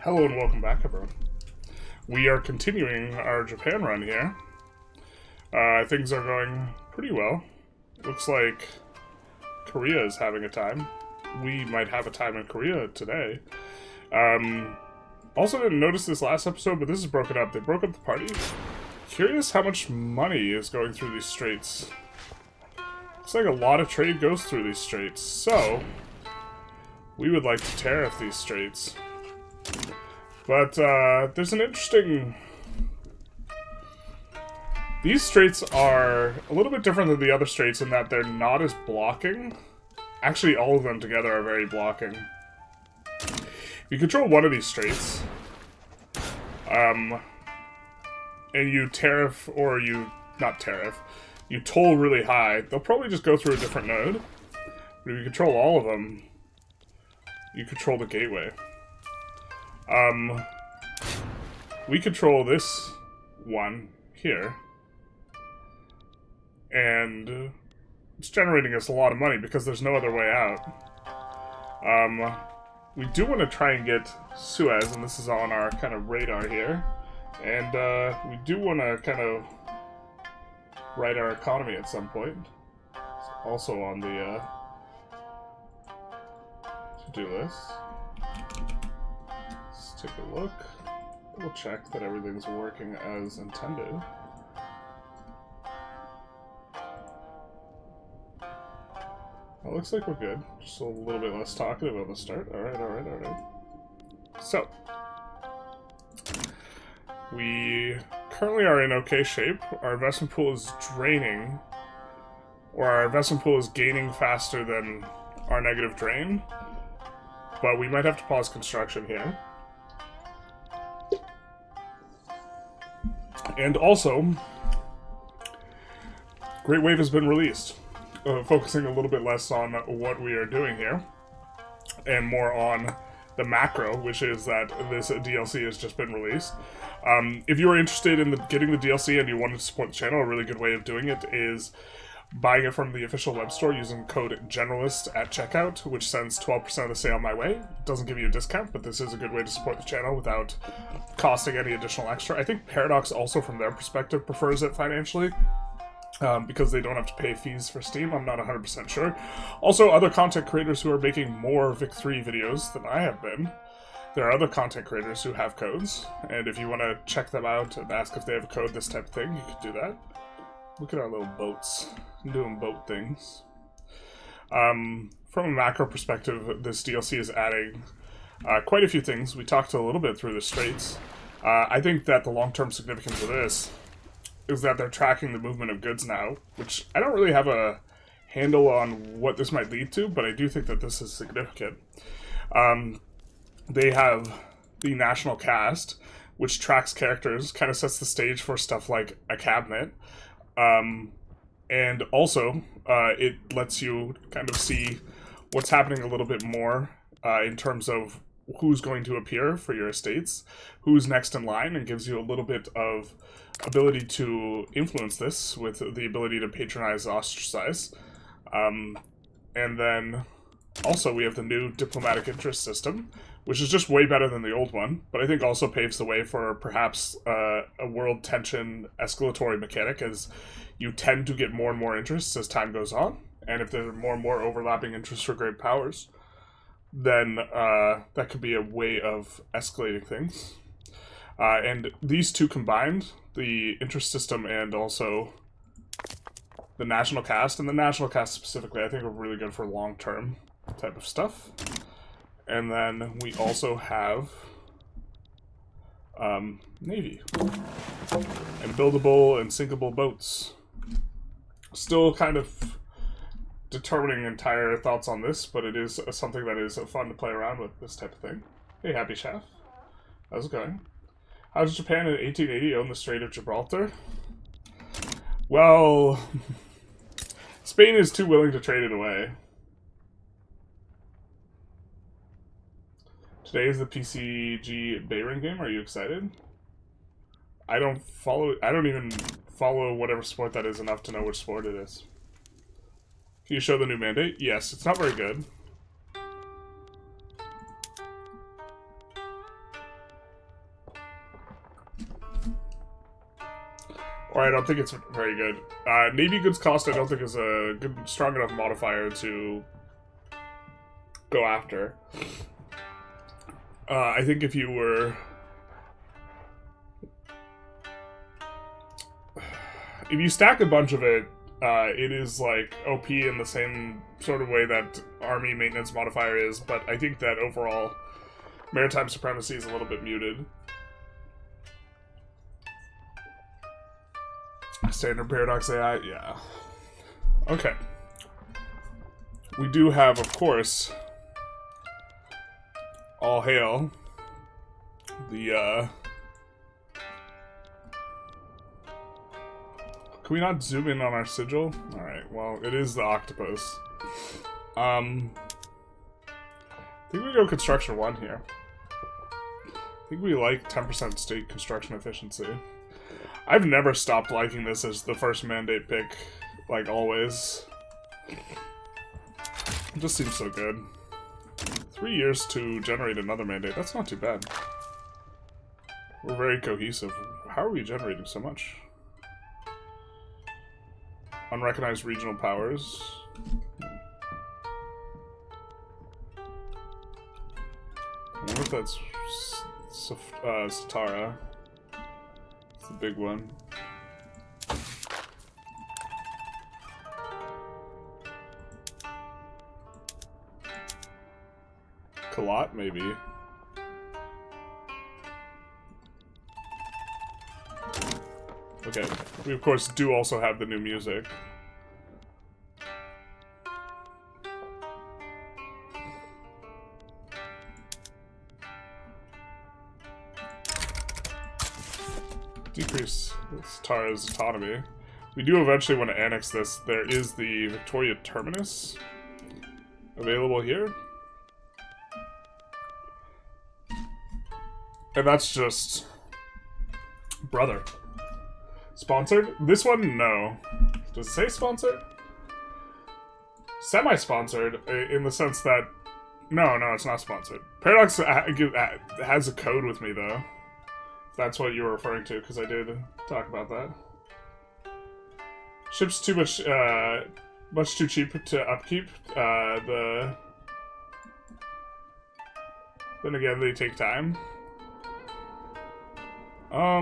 Hello and welcome back, everyone. We are continuing our Japan run here. Things are going pretty well. Looks like Korea is having a time. We might have a time in Korea today. Also didn't notice this last episode, but this is broken up. They broke up the party. Curious how much money is going through these straits. Looks like a lot of trade goes through these straits, so we would like to tariff these straits. But there's an interesting... These straits are a little bit different than the other straits in that they're not as blocking. Actually, all of them together are very blocking. If you control one of these straits, and you tariff, or you... not tariff, you toll really high, they'll probably just go through a different node. But if you control all of them, you control the gateway. We control this one here, and it's generating us a lot of money because there's no other way out. We do want to try and get Suez, and this is on our kind of radar here, and we do want to kind of right our economy at some point. It's also on the to-do list. Take a look. We'll check that everything's working as intended. Well, looks like we're good. Just a little bit less talkative on the start. Alright. So, we currently are in okay shape. Our investment pool is draining, or our investment pool is gaining faster than our negative drain, but we might have to pause construction here. And also, Great Wave has been released, focusing a little bit less on what we are doing here, and more on the macro, which is that this DLC has just been released. If you are interested in getting the DLC and you want to support the channel, a really good way of doing it is buying it from the official web store using code Generalist at checkout, which sends 12% of the sale my way. It doesn't give you a discount, but this is a good way to support the channel without costing any additional extra. I think Paradox also, from their perspective, prefers it financially, because they don't have to pay fees for Steam. I'm not 100% sure. Also, other content creators who are making more Vic3 videos than I have been. There are other content creators who have codes, and if you want to check them out and ask if they have a code, this type of thing, you could do that. Look at our little boats, doing boat things. From a macro perspective, this DLC is adding quite a few things. We talked a little bit through the straits. I think that the long-term significance of this is that they're tracking the movement of goods now, which I don't really have a handle on what this might lead to, but I do think that this is significant. They have the national cast, which tracks characters, kind of sets the stage for stuff like a cabinet. And also, it lets you kind of see what's happening a little bit more in terms of who's going to appear for your estates, who's next in line, and gives you a little bit of ability to influence this with the ability to patronize, ostracize. And then also we have the new diplomatic interest system, which is just way better than the old one, but I think also paves the way for perhaps a world tension escalatory mechanic, as you tend to get more and more interests as time goes on, and if there are more and more overlapping interests for great powers, then that could be a way of escalating things. And these two combined, the interest system and also the national cast, and the national cast specifically, I think are really good for long-term type of stuff. And then we also have Navy and buildable and sinkable boats. Still kind of determining entire thoughts on this, but it is something that is fun to play around with, this type of thing. Hey, Happy Chef. How's it going? How did Japan in 1880 own the Strait of Gibraltar? Well, Spain is too willing to trade it away. Today is the PCG Bayring game. Are you excited? I don't even follow whatever sport that is enough to know which sport it is. Can you show the new mandate? Yes, it's not very good. Or I don't think it's very good. Navy goods cost I don't think is a good, strong enough modifier to go after. I think if you were... If you stack a bunch of it, it is like OP in the same sort of way that army maintenance modifier is, but I think that overall maritime supremacy is a little bit muted. Standard paradox AI, yeah. Okay. We do have, of course, all hail the, Can we not zoom in on our sigil? Alright, well, it is the octopus. I think we go construction 1 here. I think we like 10% state construction efficiency. I've never stopped liking this as the first mandate pick, like always. It just seems so good. 3 years to generate another mandate, that's not too bad. We're very cohesive. How are we generating so much? Unrecognized regional powers. I wonder if that's Satara. It's the big one. Kalat, maybe. Okay, we of course do also have the new music. Decrease Tara's autonomy. We do eventually want to annex this. There is the Victoria Terminus available here. And that's just... brother. Sponsored? This one, no. Does it say sponsored? Semi-sponsored, in the sense that... No, it's not sponsored. Paradox has a code with me, though. That's what you were referring to, because I did talk about that. Ship's too much, much too cheap to upkeep. Then again, they take time. How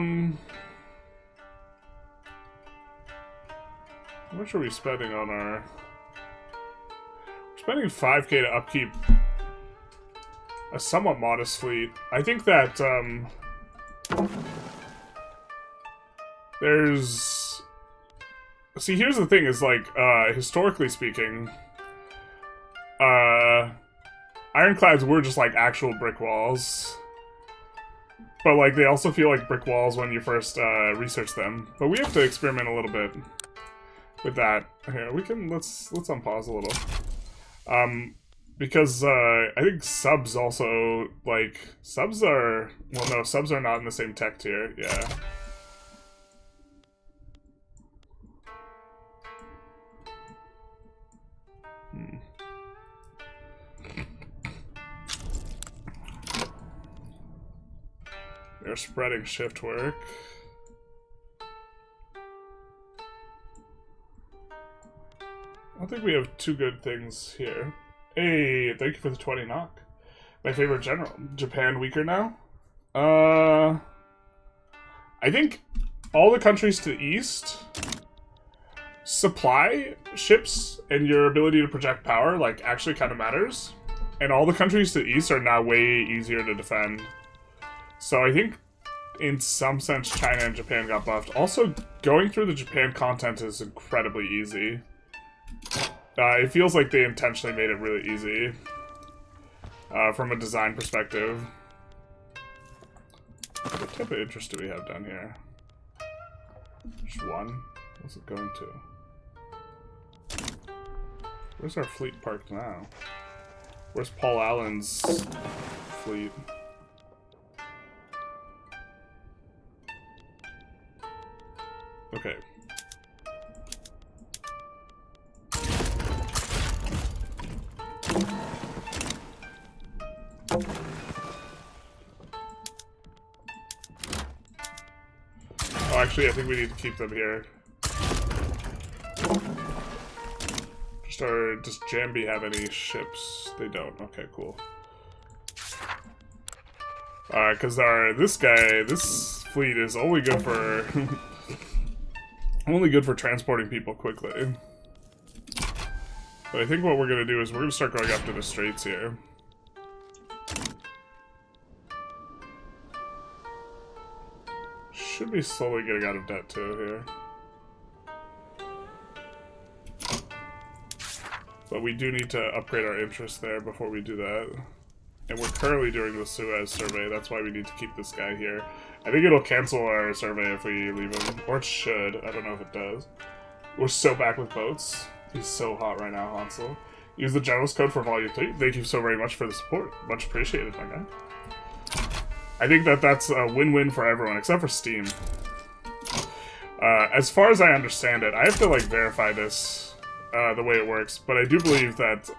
much are we spending on our... We're spending 5k to upkeep a somewhat modest fleet. I think that, there's... See, here's the thing, is like, historically speaking, ironclads were just like actual brick walls. But like, they also feel like brick walls when you first, research them. But we have to experiment a little bit with that. Here, we can, let's unpause a little. Because, I think subs also, like, subs are, well no, subs are not in the same tech tier, yeah. They're spreading shift work. I don't think we have two good things here. Hey, thank you for the 20 knock. My favorite general. Japan weaker now? I think all the countries to the east supply ships and your ability to project power, like, actually kind of matters. And all the countries to the east are now way easier to defend. So I think, in some sense, China and Japan got buffed. Also, going through the Japan content is incredibly easy. It feels like they intentionally made it really easy. From a design perspective. What type of interest do we have down here? Just one? What's it going to? Where's our fleet parked now? Where's Paul Allen's fleet? Okay. actually, I think we need to keep them here. Does Jambi have any ships? They don't. Okay, cool. Alright, because this fleet is only good for... only good for transporting people quickly. But I think what we're going to do is we're going to start going up to the straits here. Should be slowly getting out of debt too here. But we do need to upgrade our interest there before we do that. And we're currently doing the Suez survey, that's why we need to keep this guy here. I think it'll cancel our survey if we leave him. Or it should, I don't know if it does. We're so back with boats. He's so hot right now, Hansel. Use the generalist code for volume 3. Thank you so very much for the support. Much appreciated, my guy. I think that's a win-win for everyone, except for Steam. As far as I understand it, I have to, like, verify this. The way it works, but I do believe that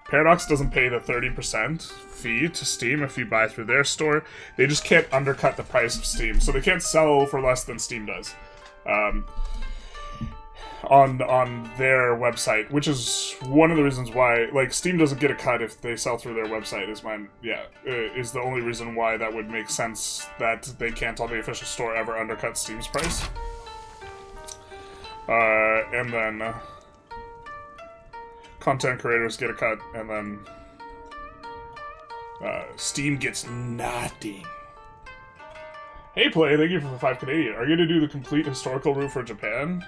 Paradox doesn't pay the 30% fee to Steam if you buy through their store. They just can't undercut the price of Steam, so they can't sell for less than Steam does on their website, which is one of the reasons why, like, Steam doesn't get a cut if they sell through their website. Is the only reason why that would make sense that they can't on the official store ever undercut Steam's price. And then content creators get a cut, and then Steam gets nothing. Hey, Play, thank you for the 5 Canadian. Are you going to do the complete historical route for Japan?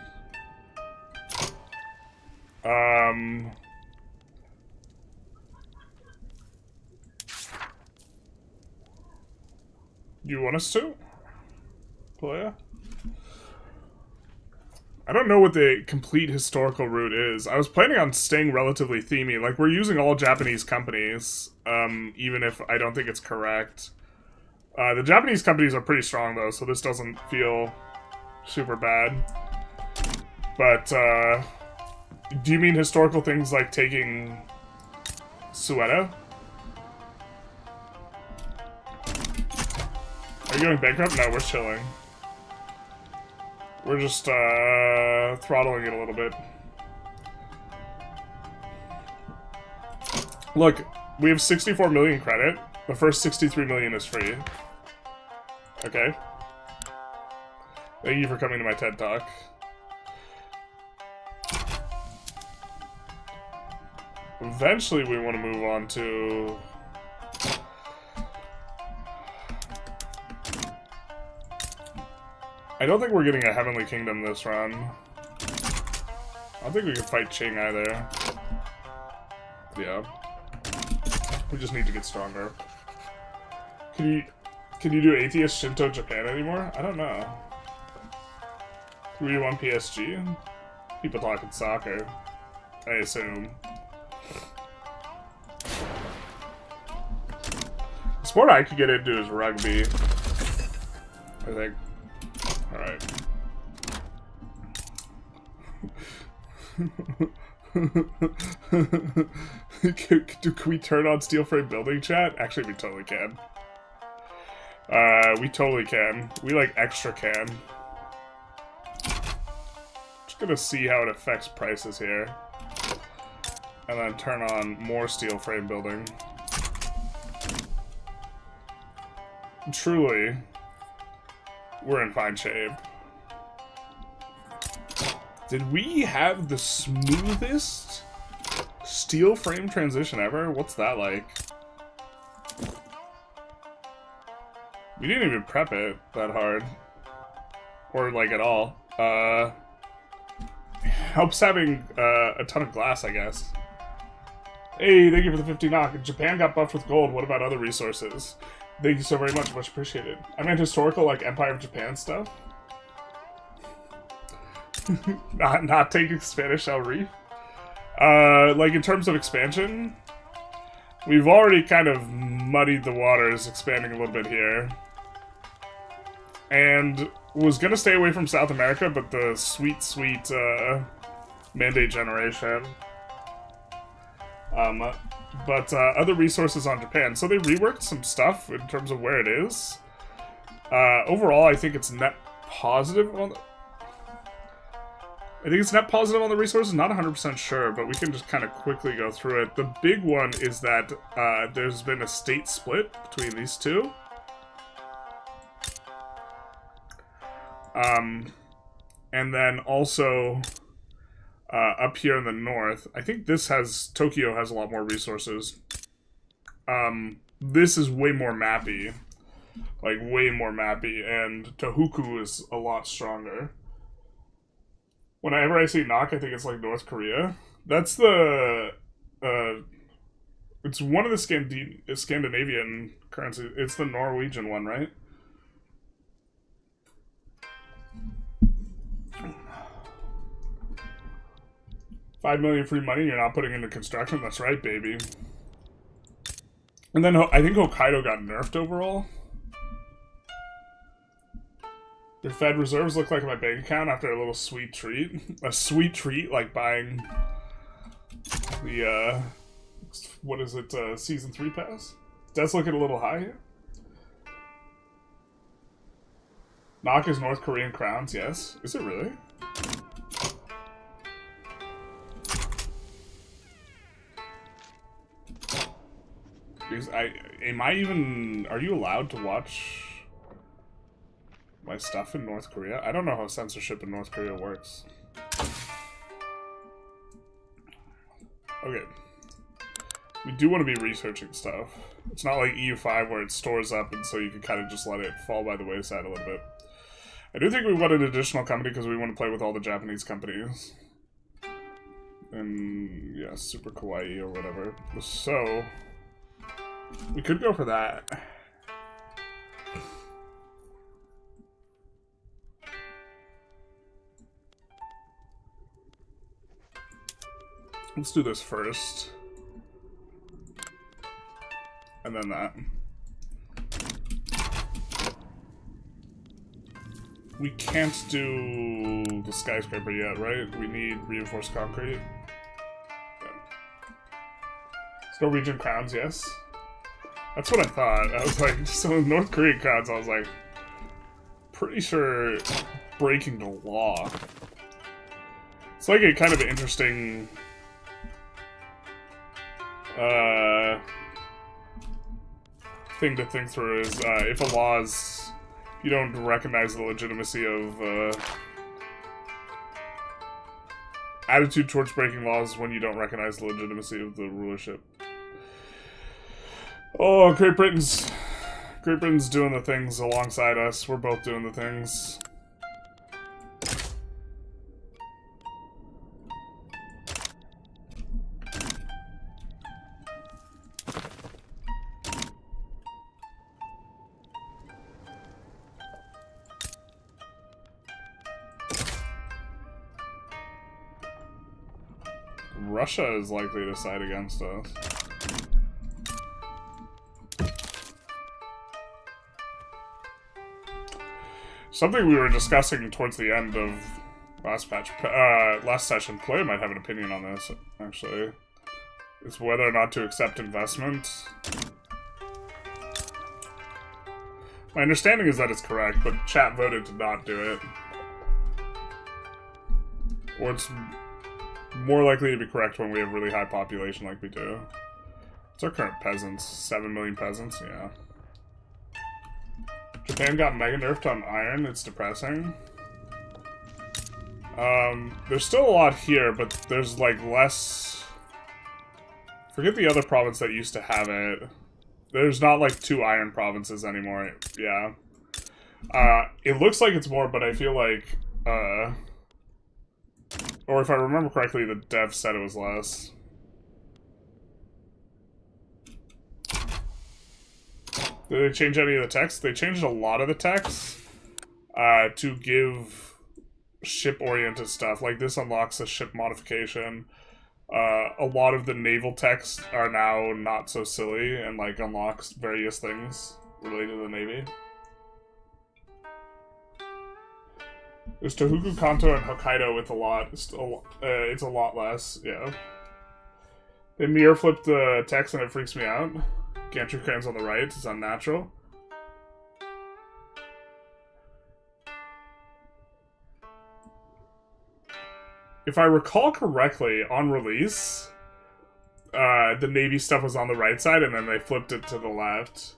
You want us to? Playa? I don't know what the complete historical route is. I was planning on staying relatively themey. Like, we're using all Japanese companies, even if I don't think it's correct. The Japanese companies are pretty strong, though, so this doesn't feel super bad. But, do you mean historical things like taking Suez? Are you going bankrupt? No, we're chilling. We're just, throttling it a little bit. Look, we have 64 million credit. The first 63 million is free. Okay. Thank you for coming to my TED Talk. Eventually we want to move on to... I don't think we're getting a Heavenly Kingdom this run. I don't think we can fight Qing either. Yeah. We just need to get stronger. Can you do Atheist Shinto Japan anymore? I don't know. 3-1 PSG? People talking soccer. I assume. The sport I could get into is rugby. I think. Alright. Can we turn on steel frame building chat? Actually, we totally can. We totally can. We, like, extra can. Just gonna see how it affects prices here. And then turn on more steel frame building. Truly, we're in fine shape. Did we have the smoothest steel frame transition ever? What's that like? We didn't even prep it that hard. Or, like, at all. Helps having a ton of glass, I guess. Hey, thank you for the 50 knock. Japan got buffed with gold. What about other resources? Thank you so very much. Much appreciated. I meant historical, like, Empire of Japan stuff. not taking Spanish El Reef. Like, in terms of expansion, we've already kind of muddied the waters, expanding a little bit here. And was gonna stay away from South America, but the sweet, mandate generation. But other resources on Japan. So they reworked some stuff in terms of where it is. Overall, I think it's net positive on the... I think it's net positive on the resources. Not 100% sure, but we can just kind of quickly go through it. The big one is that there's been a state split between these two. And then also up here in the north, I think Tokyo has a lot more resources. This is way more mappy. Like, way more mappy, and Tohoku is a lot stronger. Whenever I see NOC, I think it's like North Korea. That's the... it's one of the Scandinavian currencies. It's the Norwegian one, right? $5 million free money you're not putting into construction? That's right, baby. And then I think Hokkaido got nerfed overall. Your Fed reserves look like my bank account after a little sweet treat. A sweet treat, like buying the, what is it, Season 3 pass? Does look at a little high here. NOK is North Korean crowns, yes. Is it really? Are you allowed to watch my stuff in North Korea? I don't know how censorship in North Korea works. Okay. We do want to be researching stuff. It's not like EU5 where it stores up and so you can kind of just let it fall by the wayside a little bit. I do think we want an additional company because we want to play with all the Japanese companies. And, yeah, Super Kawaii or whatever. So... we could go for that. Let's do this first. And then that. We can't do the skyscraper yet, right? We need reinforced concrete. Yeah. Norwegian crowns, yes. That's what I thought. I was like, so North Korean crowns, I was like, pretty sure breaking the law. It's like a kind of interesting thing to think through is if a law is, you don't recognize the legitimacy of attitude towards breaking laws when you don't recognize the legitimacy of the rulership. Oh, Great Britain's doing the things alongside us. We're both doing the things. Russia is likely to side against us. Something we were discussing towards the end of last session. Player might have an opinion on this, actually. Is whether or not to accept investment. My understanding is that it's correct, but chat voted to not do it. Or it's more likely to be correct when we have really high population like we do. What's our current peasants? 7 million peasants? Yeah. Japan got mega nerfed on iron. It's depressing. There's still a lot here, but there's like less... Forget the other province that used to have it. There's not like 2 iron provinces anymore. Yeah. It looks like it's more, but I feel like, or if I remember correctly, the dev said it was less. Did they change any of the text? They changed a lot of the text to give ship-oriented stuff. Like, this unlocks a ship modification. A lot of the naval texts are now not so silly and, like, unlocks various things related to the Navy. There's Tohoku, Kanto, and Hokkaido with a lot. It's a lot less, yeah. They mirror flip the text and it freaks me out. Gantry crayons on the right is unnatural. if I recall correctly, on release, the Navy stuff was on the right side, and then they flipped it to the left.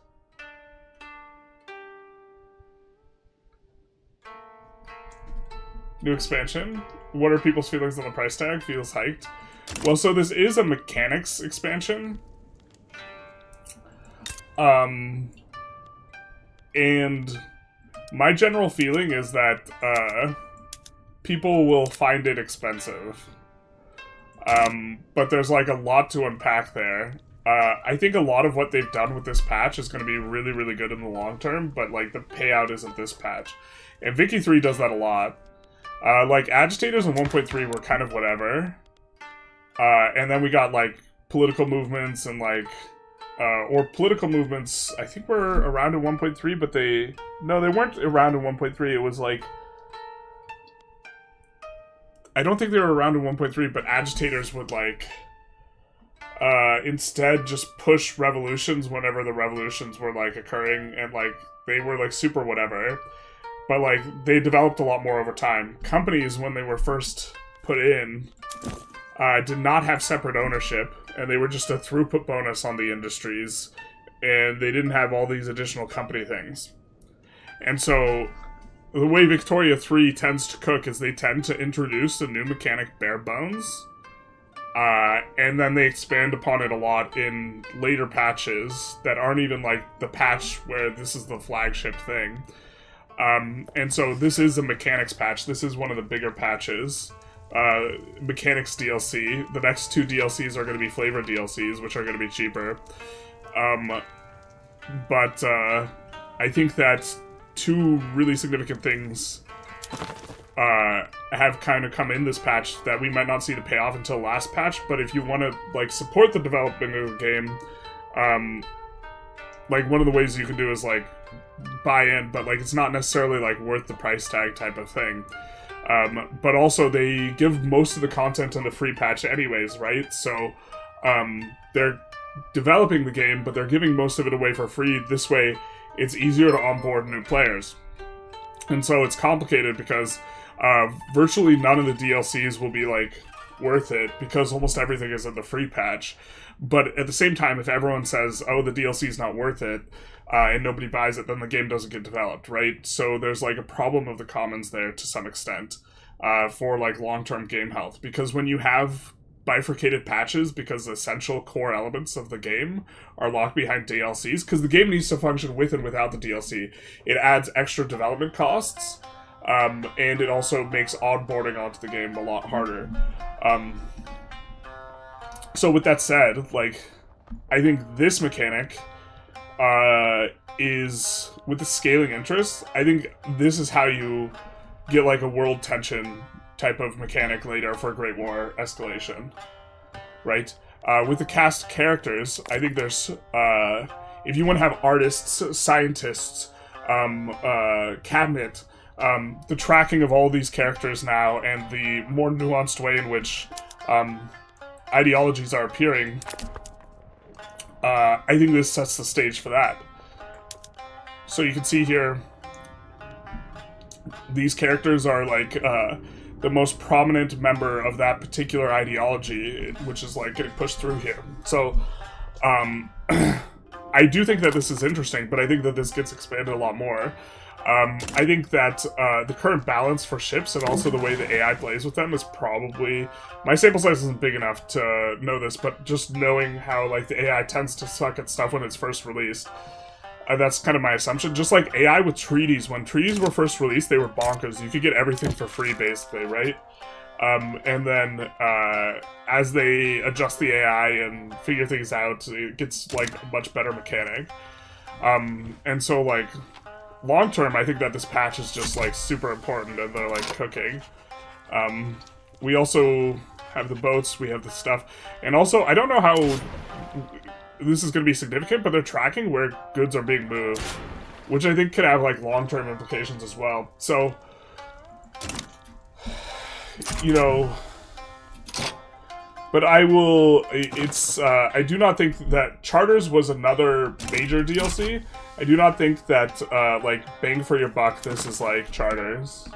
New expansion. What are people's feelings on the price tag? Feels hiked. Well, so this is a mechanics expansion. And my general feeling is that people will find it expensive. But there's like a lot to unpack there. I think a lot of what they've done with this patch is going to be really, really good in the long term, but like the payout isn't this patch. And Vicky 3 does that a lot. Like agitators in 1.3 were kind of whatever. And then we got like political movements and like, or political movements, I think were around in 1.3, but no, they weren't around in 1.3. It was like, I don't think they were around in 1.3, but agitators would like, instead just push revolutions whenever the revolutions were like occurring, and like, they were like super whatever. But like, they developed a lot more over time. Companies, when they were first put in, did not have separate ownership, and they were just a throughput bonus on the industries, and they didn't have all these additional company things. And so, the way Victoria 3 tends to cook is they tend to introduce a new mechanic bare bones, and then they expand upon it a lot in later patches that aren't even like the patch where this is the flagship thing. And so this is a mechanics patch. This is one of the bigger patches. Mechanics DLC. The next two DLCs are going to be flavor DLCs, which are going to be cheaper. But I think that two really significant things have kind of come in this patch that we might not see the payoff until last patch. But if you want to like support the development of the game, like one of the ways you can do is like buy in, but like it's not necessarily like worth the price tag type of thing. But also they give most of the content in the free patch anyways, right? So they're developing the game, but they're giving most of it away for free. This way it's easier to onboard new players. And so it's complicated because virtually none of the DLCs will be like worth it because almost everything is in the free patch. But at the same time, if everyone says, oh, the DLC is not worth it, and nobody buys it, then the game doesn't get developed, right? So there's like a problem of the commons there to some extent for like long-term game health. Because when you have bifurcated patches, because the essential core elements of the game are locked behind DLCs, because the game needs to function with and without the DLC, it adds extra development costs, and it also makes onboarding onto the game a lot harder. So with that said, like, I think this mechanic is, with the scaling interest, I think this is how you get like a world tension type of mechanic later for Great War escalation, right? With the cast characters, I think there's, if you want to have artists, scientists, cabinet, the tracking of all these characters now, and the more nuanced way in which ideologies are appearing, I think this sets the stage for that. So you can see here, these characters are like the most prominent member of that particular ideology, which is like getting pushed through here. So I do think that this is interesting, but I think that this gets expanded a lot more. I think that the current balance for ships and also the way the AI plays with them is probably... My sample size isn't big enough to know this, but just knowing how like the AI tends to suck at stuff when it's first released, that's kind of my assumption. Just like AI with treaties. When treaties were first released, they were bonkers. You could get everything for free, basically, right? And then as they adjust the AI and figure things out, it gets like a much better mechanic. And so like... long term, I think that this patch is just like super important and they're like cooking. We also have the boats, we have the stuff, and also I don't know how this is going to be significant, but they're tracking where goods are being moved, which I think could have like long-term implications as well. So, you know, but I will, it's, I do not think that Charters was another major DLC. I do not think that, like, bang for your buck, this is like Charters.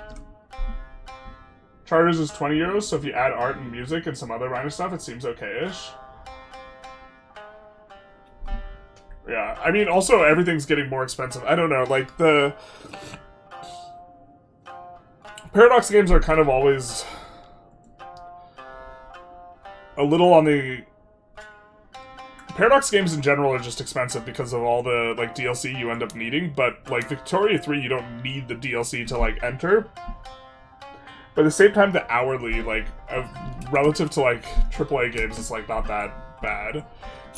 Charters is 20 euros, so if you add art and music and some other minor stuff, it seems okay-ish. Yeah, I mean, also everything's getting more expensive. I don't know, like, the Paradox games are kind of always a little on the... Paradox games in general are just expensive because of all the, like, DLC you end up needing, but, like, Victoria 3, you don't need the DLC to, like, enter. But at the same time, the hourly, like, relative to, like, AAA games, it's, like, not that bad.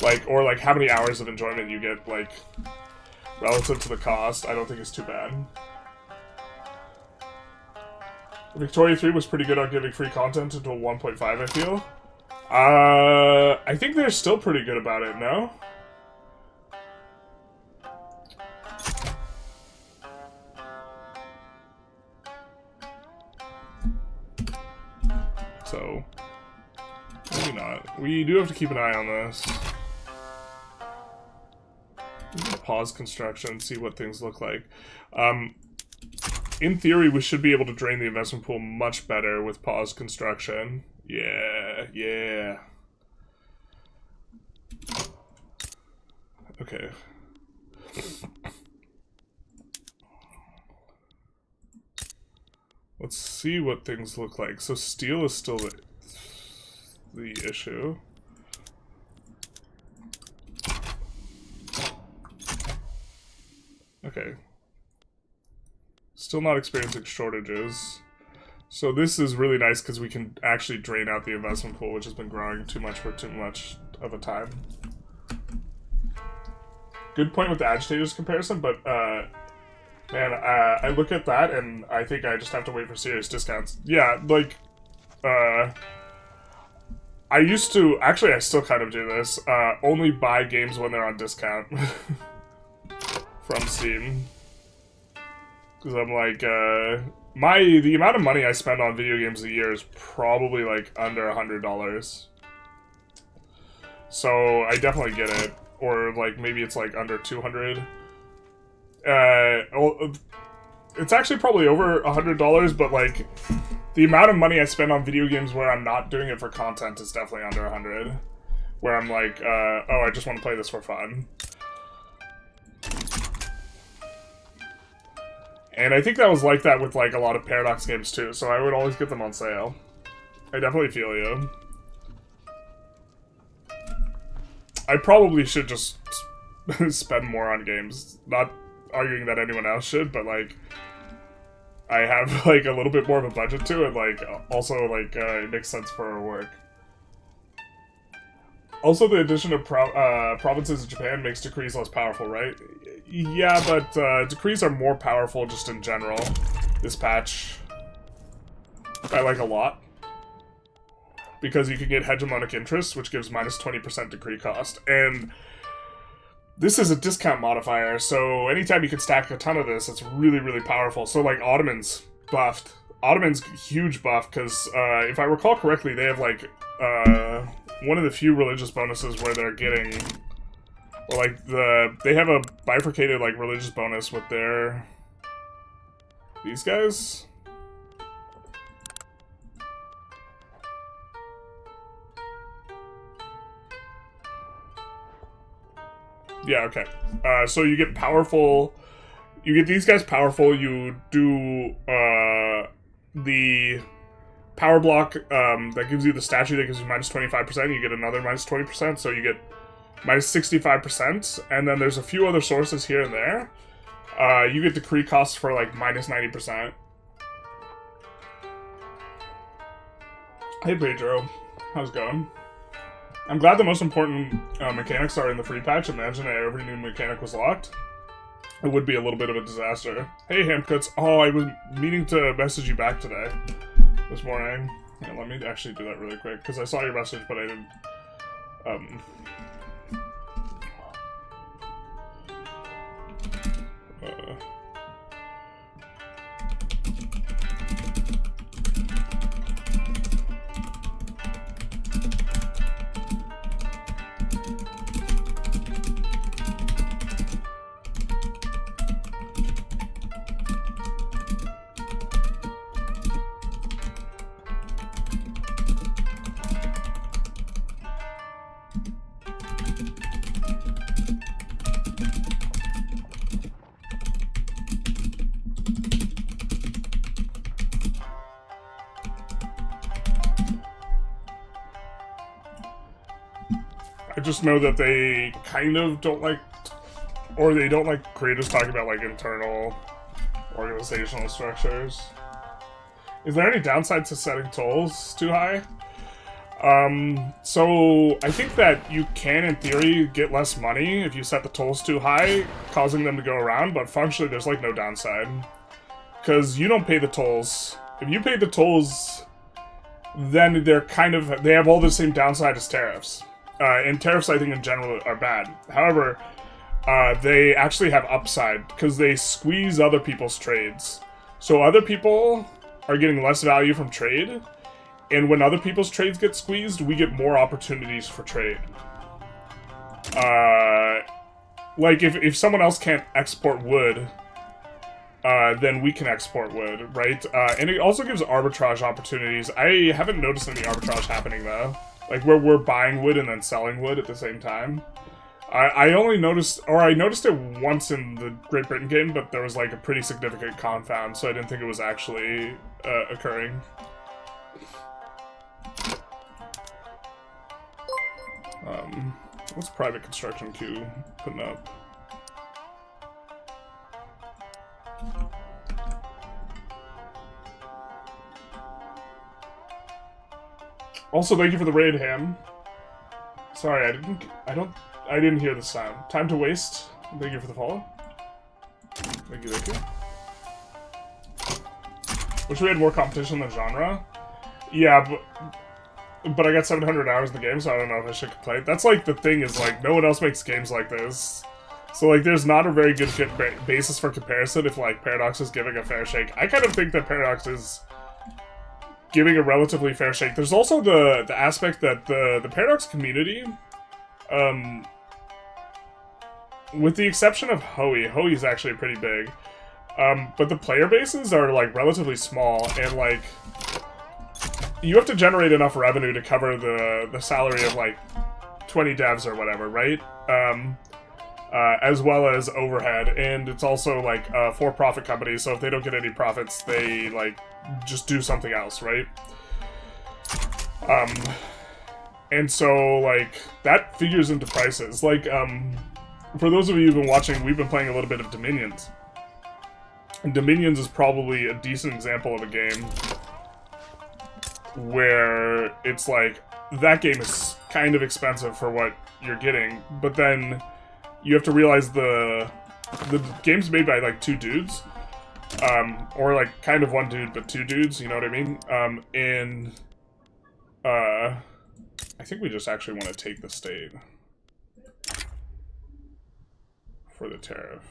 Like, or, like, how many hours of enjoyment you get, like, relative to the cost, I don't think it's too bad. Victoria 3 was pretty good on giving free content until 1.5, I feel. I think they're still pretty good about it, no? So, maybe not. We do have to keep an eye on this. Pause construction, see what things look like. In theory, we should be able to drain the investment pool much better with pause construction. Yeah, yeah. Okay. Let's see what things look like. So steel is still the issue. Okay. Still not experiencing shortages. So this is really nice because we can actually drain out the investment pool, which has been growing too much for too much of a time. Good point with the agitators comparison, but man, I look at that and I think I just have to wait for serious discounts. Yeah, like, I used to, actually I still kind of do this, only buy games when they're on discount from Steam. Because I'm like, the amount of money I spend on video games a year is probably like under $100. So I definitely get it. Or like maybe it's like under 200. It's actually probably over $100, but like the amount of money I spend on video games where I'm not doing it for content is definitely under 100. Where I'm like, oh, I just want to play this for fun. And I think that was like that with like a lot of Paradox games too, so I would always get them on sale. I definitely feel you. I probably should just spend more on games. Not arguing that anyone else should, but like, I have like a little bit more of a budget to it, like, also like, it makes sense for our work. Also, the addition of provinces in Japan makes decrees less powerful, right? Yeah, but decrees are more powerful just in general, this patch. I like a lot. Because you can get hegemonic interest, which gives minus 20% decree cost. And this is a discount modifier, so anytime you can stack a ton of this, it's really, really powerful. So, like, Ottoman's buffed. Ottoman's huge buff, because if I recall correctly, they have, like, one of the few religious bonuses where they're getting... Or, like, they have a bifurcated, like, religious bonus with their... These guys? Yeah, okay. So you get powerful... You get these guys powerful, you do the power block that gives you the statue that gives you minus 25%, you get another minus 20%, so you get minus 65%, and then there's a few other sources here and there. You get decree costs for like minus 90%. Hey Pedro, how's it going? I'm glad the most important mechanics are in the free patch. Imagine that every new mechanic was locked. It would be a little bit of a disaster. Hey Hamcuts, oh, I was meaning to message you back today. This morning. Yeah, let me actually do that really quick, because I saw your message, but I didn't... just know that they kind of don't like, or they don't like creators talking about like internal organizational structures. Is there any downside to setting tolls too high? So I think that you can, in theory, get less money if you set the tolls too high, causing them to go around, but functionally there's like no downside. Because you don't pay the tolls. If you pay the tolls, then they're kind of, they have all the same downside as tariffs. And tariffs, I think, in general are bad. However, they actually have upside, because they squeeze other people's trades. So other people are getting less value from trade, and when other people's trades get squeezed, we get more opportunities for trade. Like, if someone else can't export wood, then we can export wood, right? And it also gives arbitrage opportunities. I haven't noticed any arbitrage happening, though. Like, where we're buying wood and then selling wood at the same time. I only noticed, or I noticed it once in the Great Britain game, but there was, like, a pretty significant confound, so I didn't think it was actually occurring. What's private construction queue putting up? Also, thank you for the raid, Ham. Sorry, I didn't hear the sound. Time to waste. Thank you for the follow. Thank you, thank you. Wish we had more competition than genre. Yeah, but I got 700 hours in the game, so I don't know if I should complain. That's like the thing is like no one else makes games like this. So like there's not a very good basis for comparison if like Paradox is giving a fair shake. I kind of think that Paradox is giving a relatively fair shake. There's also the aspect that the Paradox community, with the exception of Hoey's actually pretty big, but the player bases are like relatively small, and like you have to generate enough revenue to cover the salary of like 20 devs or whatever, right? As well as overhead, and it's also like a for-profit company, so if they don't get any profits, they like just do something else, right? And so like that figures into prices. Like for those of you who've been watching, we've been playing a little bit of Dominions, and Dominions is probably a decent example of a game where it's like that game is kind of expensive for what you're getting, but then you have to realize the game's made by like two dudes, or like kind of one dude but two dudes, you know what I mean? And I think we just actually want to take the state for the tariff.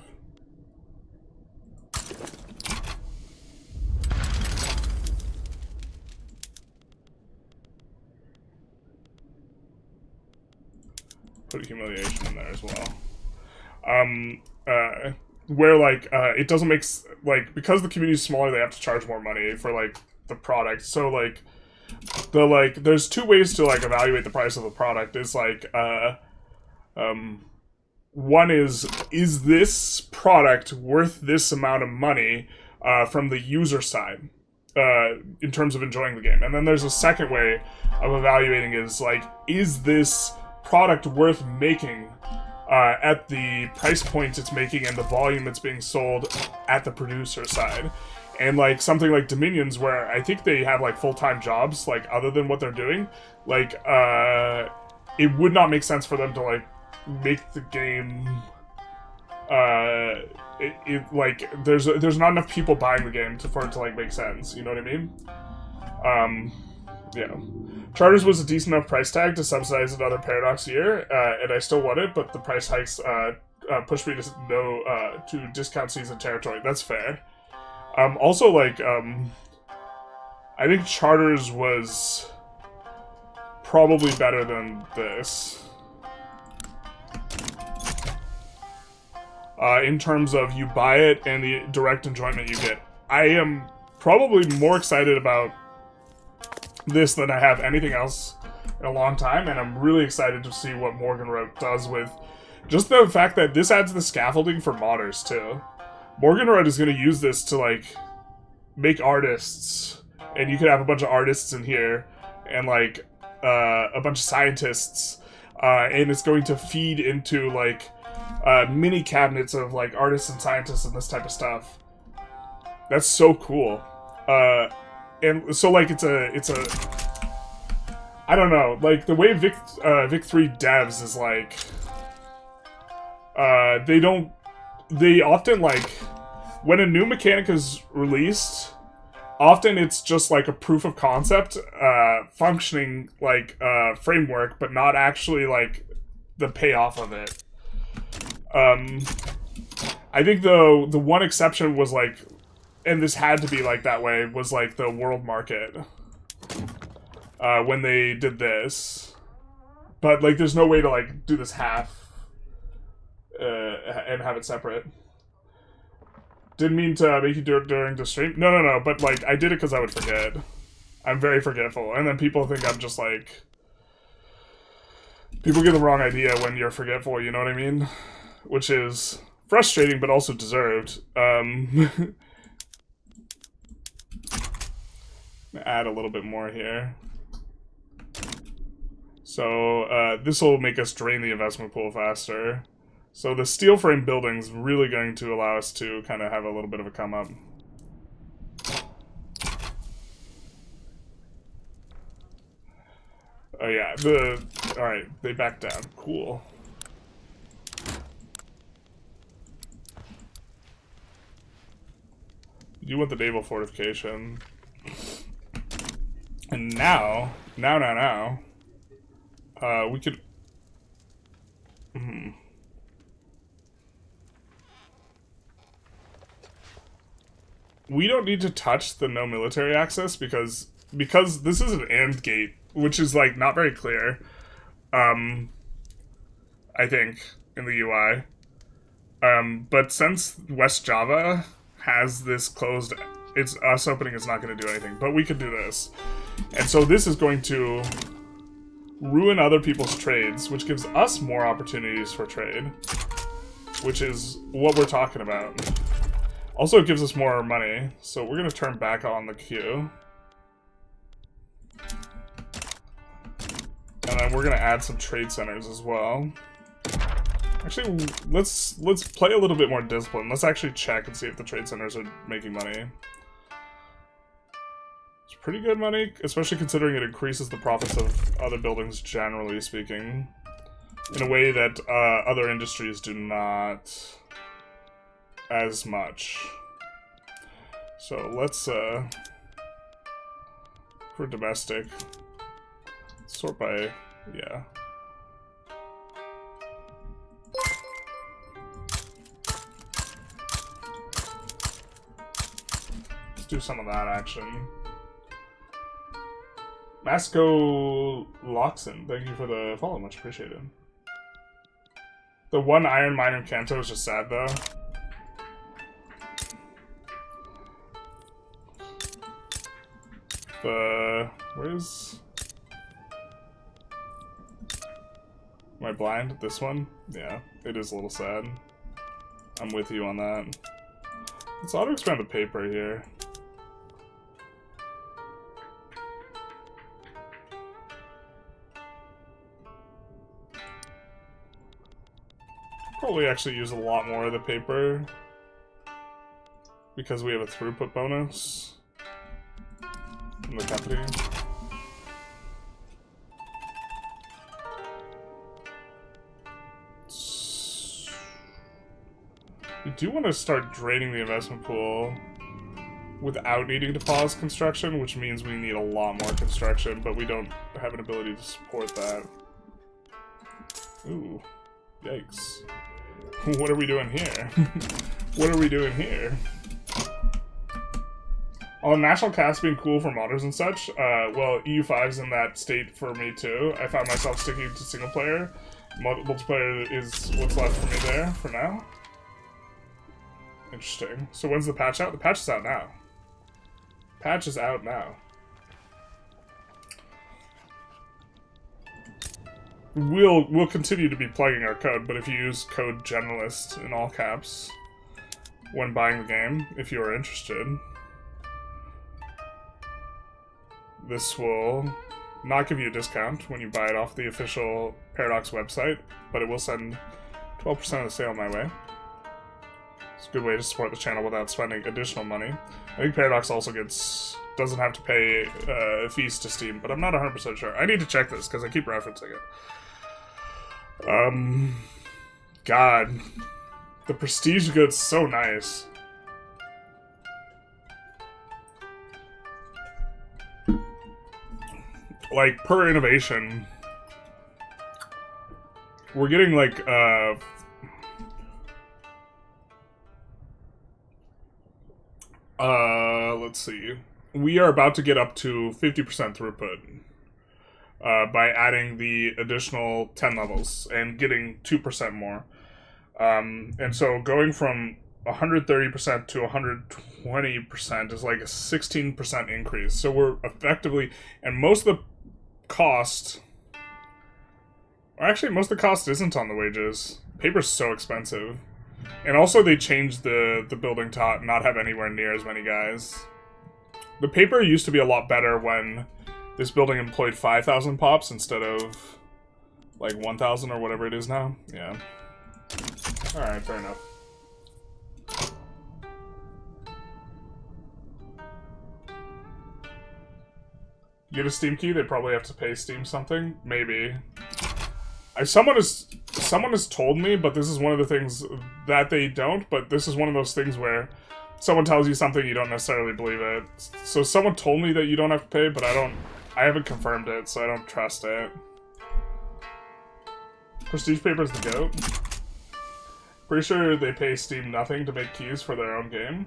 Put humiliation in there as well. Where like it doesn't make like, because the community's smaller, they have to charge more money for like the product. So like there's two ways to like evaluate the price of a product. Is like one is this product worth this amount of money from the user side in terms of enjoying the game, and then there's a second way of evaluating is like, is this product worth making at the price points it's making and the volume it's being sold at the producer side. And like something like Dominions, where I think they have like full-time jobs like other than what they're doing, like it would not make sense for them to like make the game like there's not enough people buying the game for it to like make sense, you know what I mean? Yeah. Charters was a decent enough price tag to subsidize another Paradox year, and I still want it, but the price hikes pushed me to discount season territory. That's fair. Also, like, I think Charters was probably better than this. In terms of you buy it and the direct enjoyment you get. I am probably more excited about this than I have anything else in a long time, and I'm really excited to see what Morgenroth does with just the fact that this adds the scaffolding for modders too. Morgenroth is going to use this to like make artists, and you could have a bunch of artists in here and like a bunch of scientists, and it's going to feed into like mini cabinets of like artists and scientists and this type of stuff. That's so cool. And so like it's a I don't know, like the way Vic 3 devs is like they often like when a new mechanic is released, often it's just like a proof of concept functioning like framework, but not actually like the payoff of it. I think the one exception was like, and this had to be like that way, was like the world market when they did this, but like there's no way to like do this half and have it separate. Didn't mean to make you do it during the stream. No, but like I did it because I would forget. I'm very forgetful, and then people think I'm just like, people get the wrong idea when you're forgetful, you know what I mean? Which is frustrating, but also deserved. Add a little bit more here. So this will make us drain the investment pool faster. So the steel frame building's really going to allow us to kind of have a little bit of a come up. Oh yeah, alright, they backed down. Cool. You want the naval fortification. And now, we could... We don't need to touch the no military access because this is an AND gate, which is like not very clear. I think in the UI. But since West Java has this closed, it's us opening is not going to do anything. But we could do this, and so this is going to ruin other people's trades, which gives us more opportunities for trade, which is what we're talking about. Also, it gives us more money, so we're going to turn back on the queue. And then we're going to add some trade centers as well. Actually, let's play a little bit more discipline. Let's actually check and see if the trade centers are making money. It's pretty good money, especially considering it increases the profits of other buildings, generally speaking, in a way that other industries do not as much. So let's for domestic sort by, yeah, let's do some of that action. Masco Loxon, thank you for the follow, much appreciated. The one iron mine in Kanto is just sad though. Where's... Am I blind? This one? Yeah, it is a little sad. I'm with you on that. Let's auto-expand the paper here. Probably actually use a lot more of the paper because we have a throughput bonus in the company. We do want to start draining the investment pool without needing to pause construction, which means we need a lot more construction, but we don't have an ability to support that. Ooh, yikes. What are we doing here? What are we doing here? Oh, National Cast being cool for modders and such. Well, EU5's in that state for me too. I found myself sticking to single player. Multiplayer is what's left for me there for now. Interesting. So when's the patch out? The patch is out now. Patch is out now. We'll continue to be plugging our code, but if you use code generalist in all caps when buying the game, if you are interested, this will not give you a discount when you buy it off the official Paradox website, but it will send 12% of the sale my way. It's a good way to support the channel without spending additional money. I think Paradox also doesn't have to pay fees to Steam, but I'm not 100% sure. I need to check this because I keep referencing it. God, the prestige good's so nice. Like, per innovation, we're getting, like, let's see. We are about to get up to 50% throughput by adding the additional 10 levels and getting 2% more. And so going from 130% to 120% is like a 16% increase. So we're effectively, and most of the cost, or actually most of the cost isn't on the wages. Paper's so expensive. And also they changed the building to not have anywhere near as many guys. The paper used to be a lot better when this building employed 5,000 pops instead of like 1,000 or whatever it is now. Yeah. Alright, fair enough. Get a Steam key? They probably have to pay Steam something? Maybe. Someone has told me, but this is one of the things that they don't, but this is one of those things where someone tells you something, you don't necessarily believe it. So someone told me that you don't have to pay, but I haven't confirmed it, so I don't trust it. Prestige Paper's the GOAT. Pretty sure they pay Steam nothing to make keys for their own game.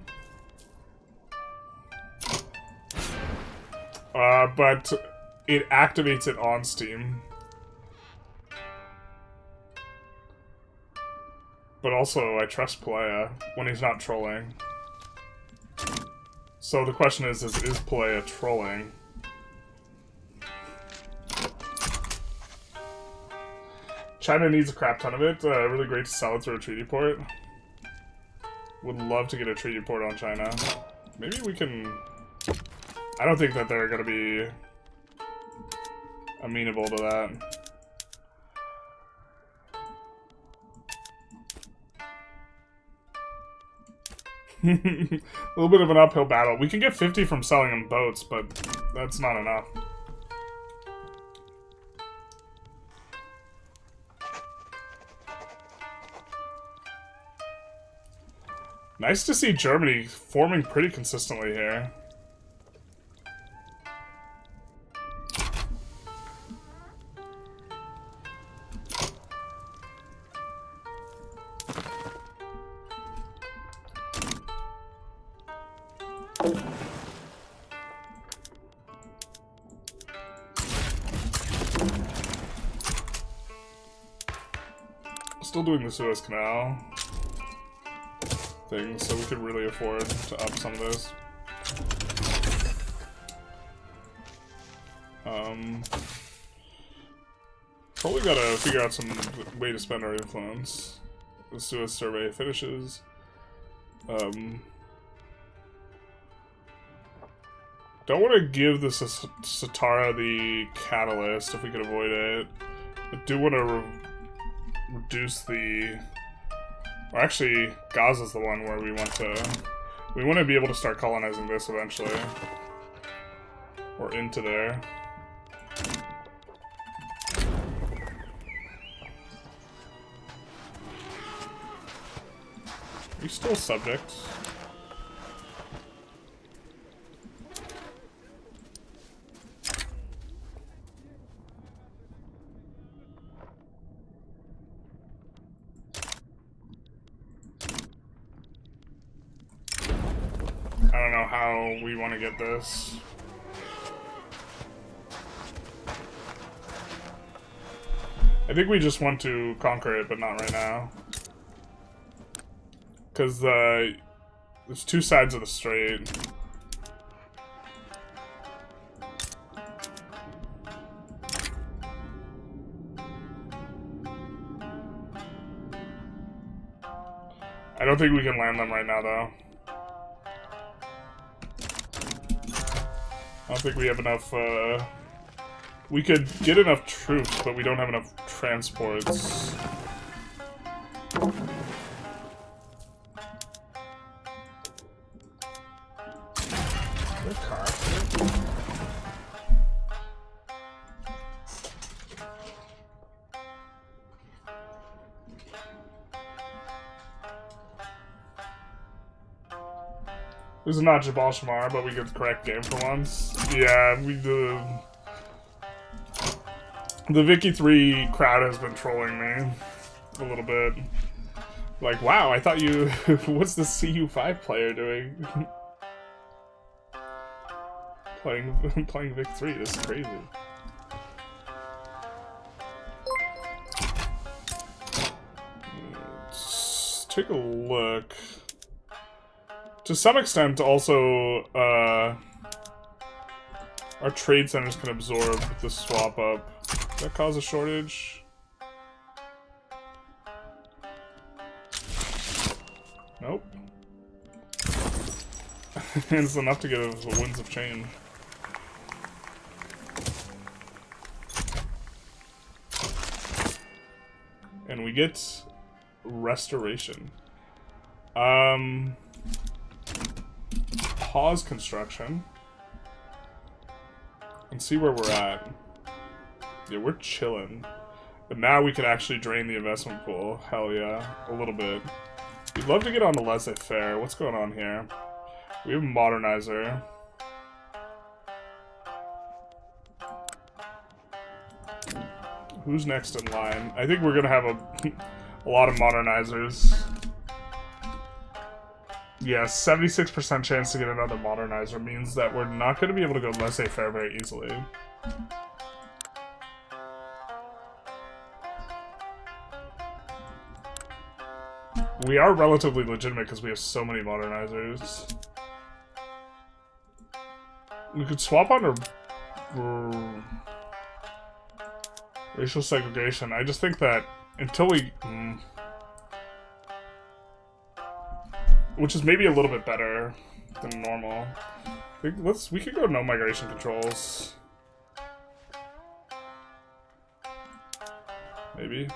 But it activates it on Steam. But also, I trust Palea when he's not trolling. So the question is Palea trolling? China needs a crap ton of it. Really great to sell it through a treaty port. Would love to get a treaty port on China. Maybe we can... I don't think that they're gonna be amenable to that. A little bit of an uphill battle. We can get 50 from selling them boats, but that's not enough. Nice to see Germany forming pretty consistently here. Still doing the Suez Canal thing, so we could really afford to up some of this. Probably gotta figure out some way to spend our influence. The Suez survey finishes. Don't want to give the Satara the catalyst if we could avoid it. I do want to reduce the... Well, actually, Gaza's the one where we want to be able to start colonizing this eventually. Or into there. Are you still subject? I don't know how we want to get this. I think we just want to conquer it, but not right now. Because there's two sides of the strait. I don't think we can land them right now, though. I don't think we have enough We could get enough troops, but we don't have enough transports. This is not Jabal Shamar, but we get the correct game for once. Yeah, the Vicky 3 crowd has been trolling me a little bit. Like, wow, I thought you... What's the CU5 player doing? playing Vic 3, this is crazy. Let's take a look. To some extent, also, our trade centers can absorb the swap up. Does that cause a shortage? Nope. And it's enough to get us winds of change. And we get restoration. Pause construction and see where we're at. Yeah, we're chilling. But now we can actually drain the investment pool. Hell yeah, a little bit. We'd love to get on the laissez-faire. What's going on here? We have a modernizer. Who's next in line? I think we're gonna have a lot of modernizers. Yeah, 76% chance to get another modernizer means that we're not going to be able to go laissez-faire very easily. We are relatively legitimate because we have so many modernizers. We could swap on racial segregation. I just think that until we... which is maybe a little bit better than normal. We could go no migration controls. Maybe.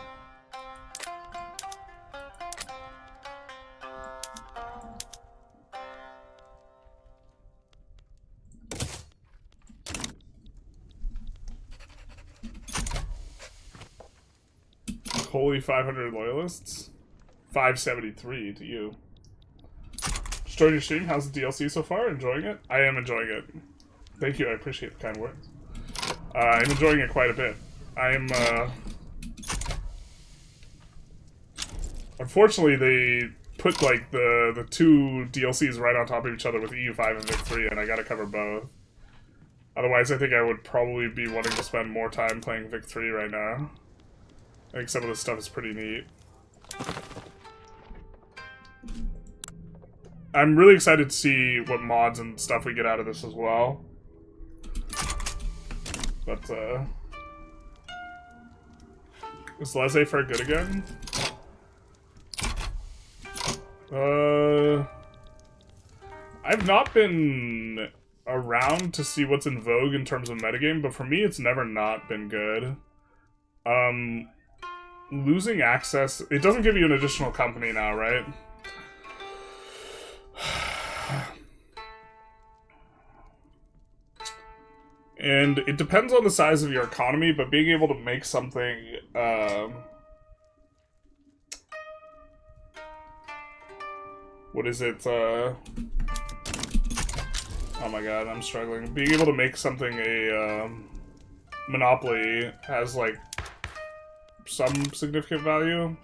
Holy 500 loyalists? 573 to you. Join your stream. How's the DLC so far? Enjoying it? I am enjoying it. Thank you. I appreciate the kind words. I'm enjoying it quite a bit. I'm, unfortunately, they put, like, the two DLCs right on top of each other with EU5 and Vic 3, and I gotta cover both. Otherwise, I think I would probably be wanting to spend more time playing Vic 3 right now. I think some of this stuff is pretty neat. I'm really excited to see what mods and stuff we get out of this as well. But, is laissez-faire good again? I've not been around to see what's in vogue in terms of metagame, but for me it's never not been good. Losing access... It doesn't give you an additional company now, right? And it depends on the size of your economy, but being able to make something, what is it, oh my god, I'm struggling. Being able to make something a, monopoly has, like, some significant value.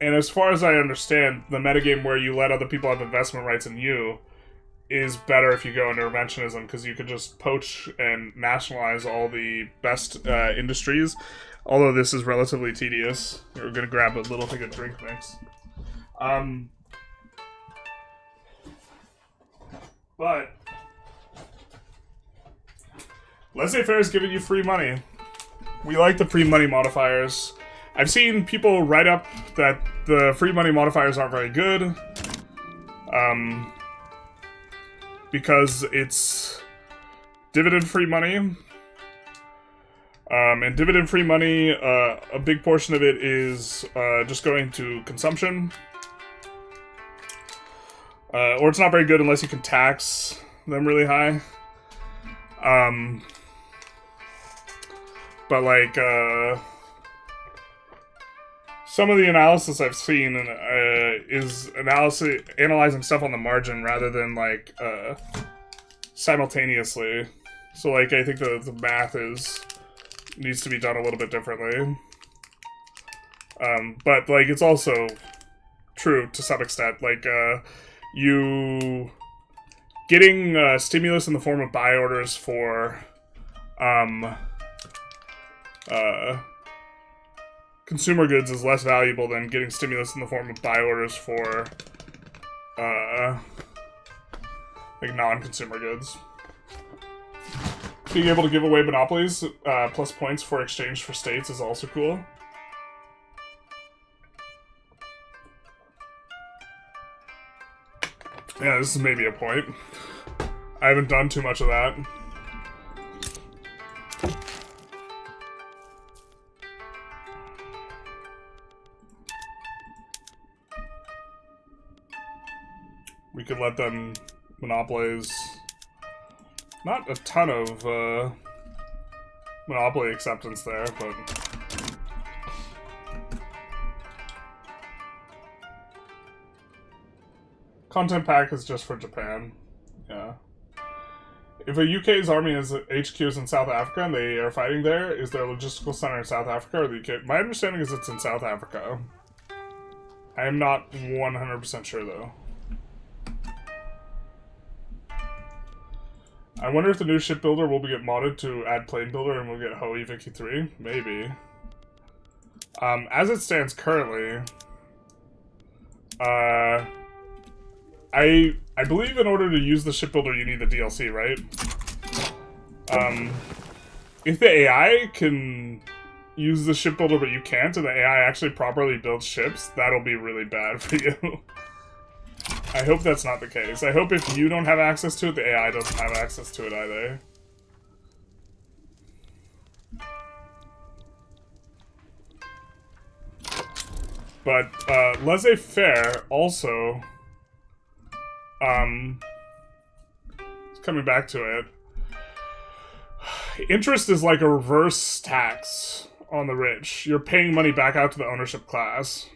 And as far as I understand, the metagame where you let other people have investment rights in you is better if you go interventionism, because you can just poach and nationalize all the best industries. Although this is relatively tedious. We're going to grab a little thing of drink mix. But laissez-faire is giving you free money. We like the free money modifiers. I've seen people write up that the free money modifiers aren't very good. because it's dividend-free money. And dividend-free money, a big portion of it is just going to consumption. Or it's not very good unless you can tax them really high. But like, some of the analysis I've seen is analyzing stuff on the margin rather than like simultaneously. So like, I think the math needs to be done a little bit differently. But like, it's also true to some extent. Like, you getting stimulus in the form of buy orders for consumer goods is less valuable than getting stimulus in the form of buy orders for like non-consumer goods. Being able to give away monopolies plus points for exchange for states is also cool. Yeah, this is maybe a point. I haven't done too much of that. We could let them monopolize. Not a ton of monopoly acceptance there, but content pack is just for Japan. Yeah. If a UK's army has HQs in South Africa and they are fighting there, is there a logistical center in South Africa or the UK? My understanding is it's in South Africa. I am not 100% sure though. I wonder if the new shipbuilder will get modded to add plane builder and we'll get Hoey Vicky 3? Maybe. As it stands currently, I believe in order to use the shipbuilder you need the DLC, right? If the AI can use the shipbuilder but you can't, and the AI actually properly builds ships, that'll be really bad for you. I hope that's not the case. I hope if you don't have access to it, the AI doesn't have access to it either. But, laissez-faire also, coming back to it, interest is like a reverse tax on the rich. You're paying money back out to the ownership class.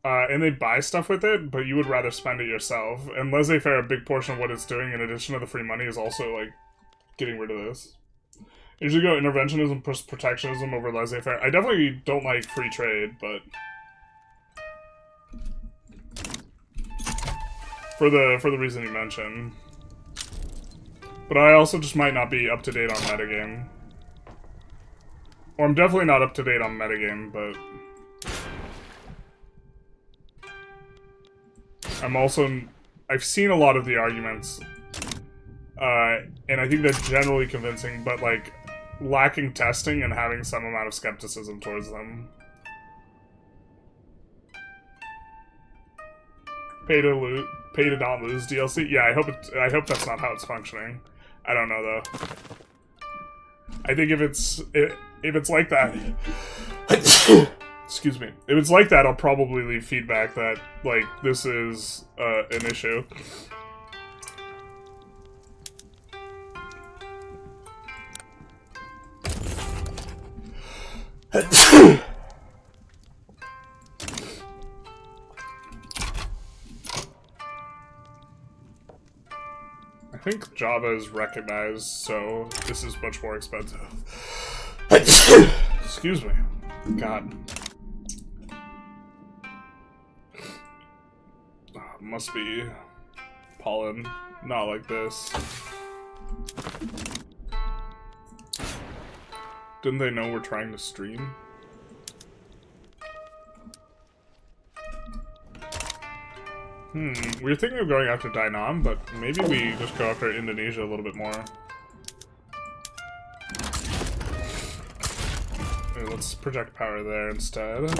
And they buy stuff with it, but you would rather spend it yourself. And laissez-faire, a big portion of what it's doing, in addition to the free money, is also, like, getting rid of this. Usually go interventionism plus protectionism over laissez-faire. I definitely don't like free trade, but for the reason you mentioned. But I also just might not be up to date on metagame. Or I'm definitely not up to date on metagame, but I've seen a lot of the arguments, and I think they're generally convincing, but, like, lacking testing and having some amount of skepticism towards them. Pay to not lose DLC? Yeah, I hope that's not how it's functioning. I don't know, though. I think if it's like that... Excuse me. If it's like that, I'll probably leave feedback that, like, this is an issue. I think Java is recognized, so this is much more expensive. Excuse me. God. Must be pollen. Not like this. Didn't they know we're trying to stream? We were thinking of going after Dainan, but maybe we just go after Indonesia a little bit more. Okay, let's project power there instead.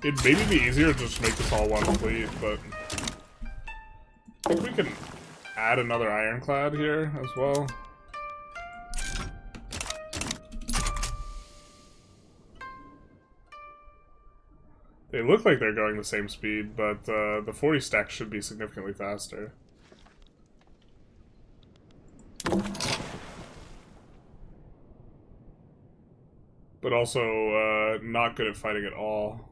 It'd maybe be easier to just make this all one fleet, but I think we can add another ironclad here as well. They look like they're going the same speed, but the 40 stack should be significantly faster. But also not good at fighting at all.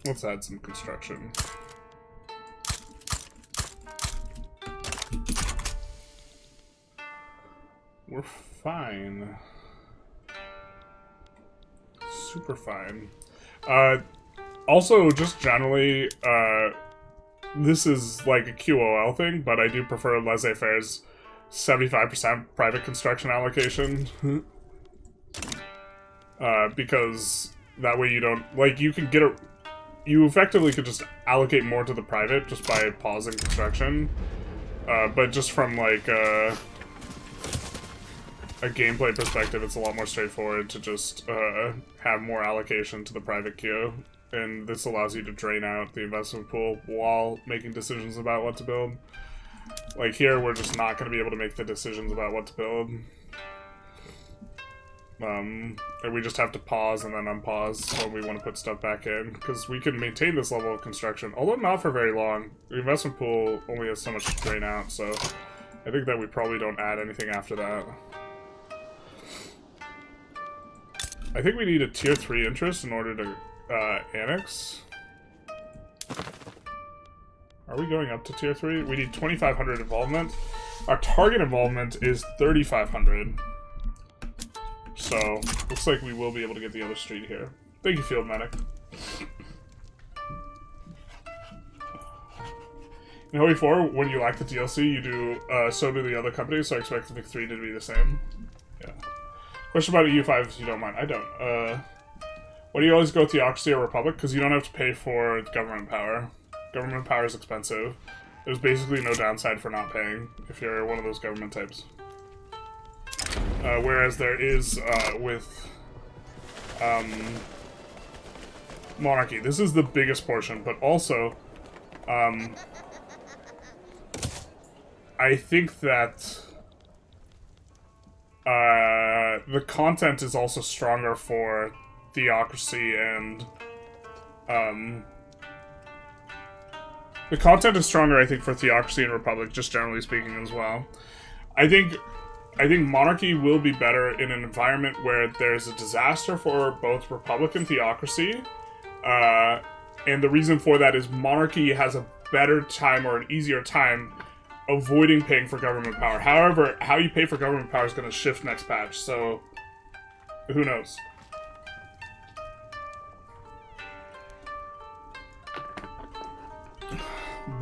Let's add some construction. We're fine. Super fine. Also, just generally, this is like a QOL thing, but I do prefer laissez-faire's 75% private construction allocation. Because that way you don't, like, you can get a... You effectively could just allocate more to the private just by pausing construction. But just from, like, a gameplay perspective, it's a lot more straightforward to just have more allocation to the private queue. And this allows you to drain out the investment pool while making decisions about what to build. Like here, we're just not going to be able to make the decisions about what to build. And we just have to pause and then unpause when we want to put stuff back in, because we can maintain this level of construction, although not for very long. The investment pool only has so much to drain out, so I think that we probably don't add anything after that. I think we need a tier 3 interest in order to annex. Are we going up to tier 3? We need 2,500 involvement. Our target involvement is 3,500. So, looks like we will be able to get the other street here. Thank you, Field Medic. In Hobby 4, when you lack the DLC, you do, so do the other companies, so I expect the Vic 3 to be the same. Yeah. Question about EU5, if you don't mind. I don't. Why do you always go Theocracy or Republic? Because you don't have to pay for government power. Government power is expensive. There's basically no downside for not paying, if you're one of those government types. Whereas there is with monarchy. This is the biggest portion, but also I think that the content is also stronger for Theocracy and the content is stronger, I think, for Theocracy and Republic, just generally speaking as well. I think monarchy will be better in an environment where there's a disaster for both Republic and Theocracy. And the reason for that is monarchy has a better time or an easier time avoiding paying for government power. However, how you pay for government power is going to shift next patch, so who knows?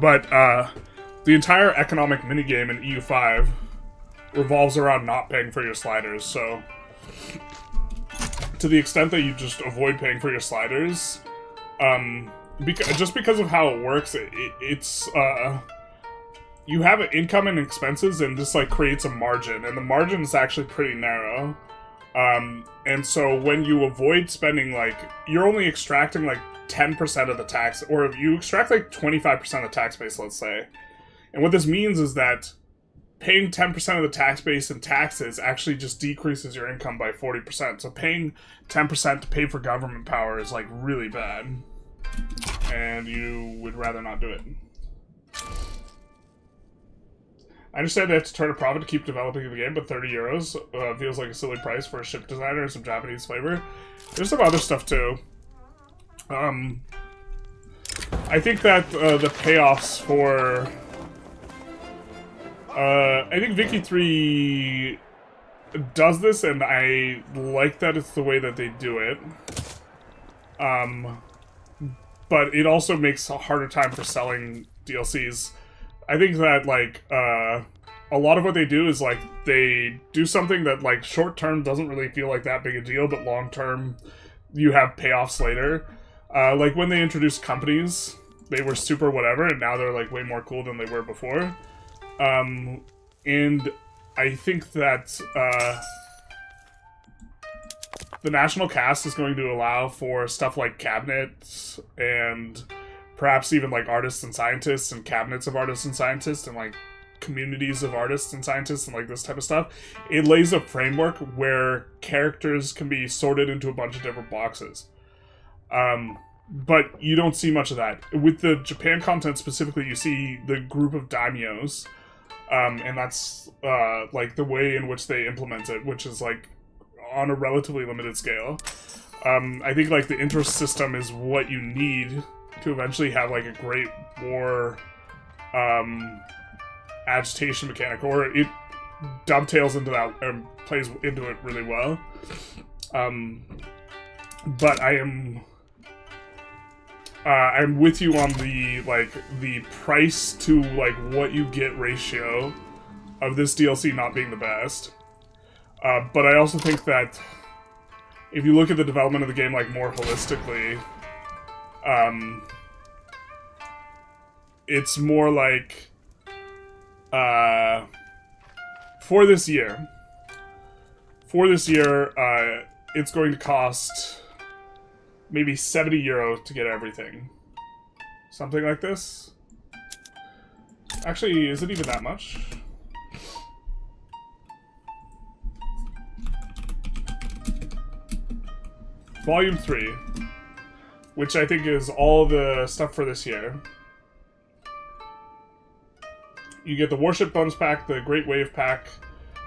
But the entire economic minigame in EU5 revolves around not paying for your sliders, so to the extent that you just avoid paying for your sliders, just because of how it works, it's you have an income and expenses, and this like creates a margin, and the margin is actually pretty narrow. And so when you avoid spending, like, you're only extracting like 10% of the tax, or if you extract like 25% of the tax base, let's say. And what this means is that paying 10% of the tax base in taxes actually just decreases your income by 40%. So paying 10% to pay for government power is like really bad. And you would rather not do it. I understand they have to turn a profit to keep developing the game, but 30 euros feels like a silly price for a ship designer and some Japanese flavor. There's some other stuff too. I think that the payoffs for... I think Vicky 3 does this, and I like that it's the way that they do it. But it also makes a harder time for selling DLCs. I think that, like, a lot of what they do is, like, they do something that, like, short-term doesn't really feel like that big a deal, but long-term, you have payoffs later. Like when they introduced companies, they were super whatever, and now they're like way more cool than they were before. And I think that the national cast is going to allow for stuff like cabinets and perhaps even like artists and scientists and cabinets of artists and scientists and like communities of artists and scientists and like this type of stuff. It lays a framework where characters can be sorted into a bunch of different boxes. But you don't see much of that. With the Japan content specifically, you see the group of daimyos, and that's like the way in which they implement it, which is like on a relatively limited scale. I think like the interest system is what you need to eventually have like a great war agitation mechanic, or it dovetails into that and plays into it really well. But I'm with you on the like the price to like what you get ratio of this DLC not being the best. But I also think that if you look at the development of the game like more holistically, it's more like for this year, it's going to cost maybe €70 to get everything. Something like this. Actually, is it even that much? Volume 3, which I think is all the stuff for this year. You get the Warship Bonus Pack, the Great Wave Pack,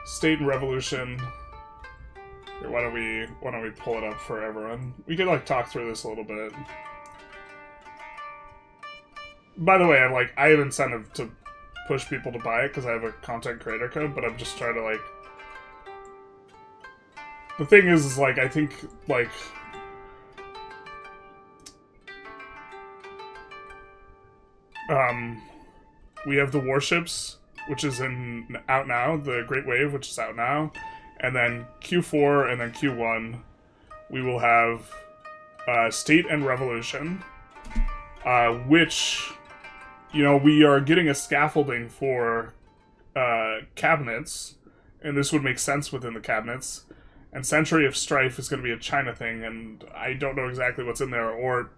State and Revolution. Here, why don't we pull it up for everyone? We could like talk through this a little bit. By the way, I have incentive to push people to buy it because I have a content creator code, but I'm just trying to like. The thing is like I think like. We have the Warships, which is out now, the Great Wave, which is out now, and then Q4 and then Q1, we will have State and Revolution, which, you know, we are getting a scaffolding for cabinets, and this would make sense within the cabinets, and Century of Strife is going to be a China thing, and I don't know exactly what's in there, or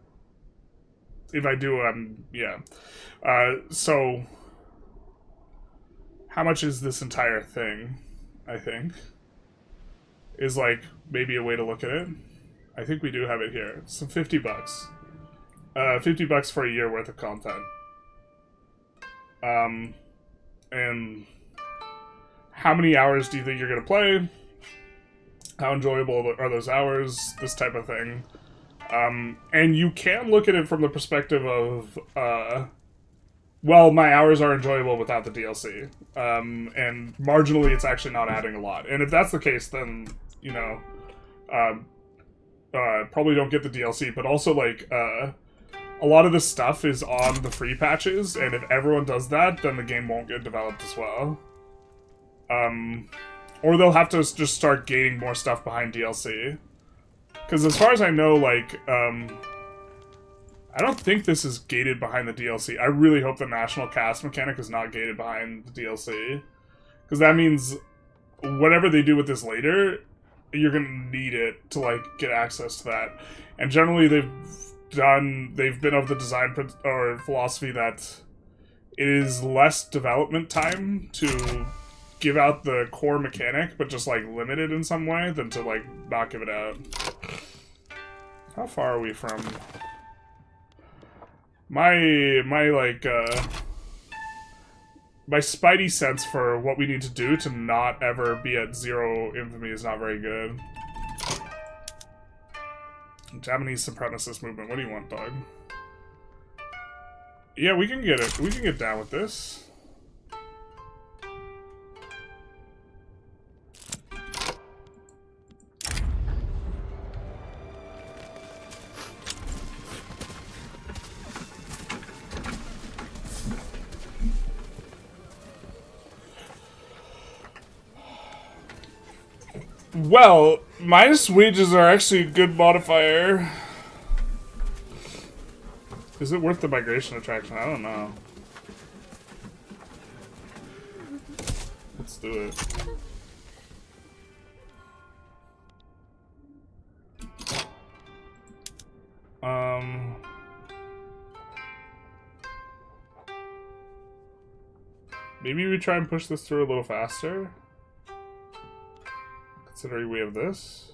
if I do, yeah. So, how much is this entire thing, I think, is like maybe a way to look at it. I think we do have it here. So $50. $50 for a year worth of content. And how many hours do you think you're going to play? How enjoyable are those hours? This type of thing. And you can look at it from the perspective of, well, my hours are enjoyable without the DLC. And marginally, it's actually not adding a lot. And if that's the case, then, you know, probably don't get the DLC. But also, like, a lot of this stuff is on the free patches, and if everyone does that, then the game won't get developed as well. Or they'll have to just start gating more stuff behind DLC. Because as far as I know, like, I don't think this is gated behind the DLC. I really hope the national cast mechanic is not gated behind the DLC. Because that means whatever they do with this later, you're going to need it to, like, get access to that. And generally they've been of the design or philosophy that it is less development time to give out the core mechanic, but just, like, limit it in some way than to, like, not give it out. How far are we from... My spidey sense for what we need to do to not ever be at 0 infamy is not very good. Japanese supremacist movement. What do you want, dog? Yeah, we can get it. We can get down with this. Well, minus wages are actually a good modifier. Is it worth the migration attraction? I don't know. Let's do it. Maybe we try and push this through a little faster, considering we have this.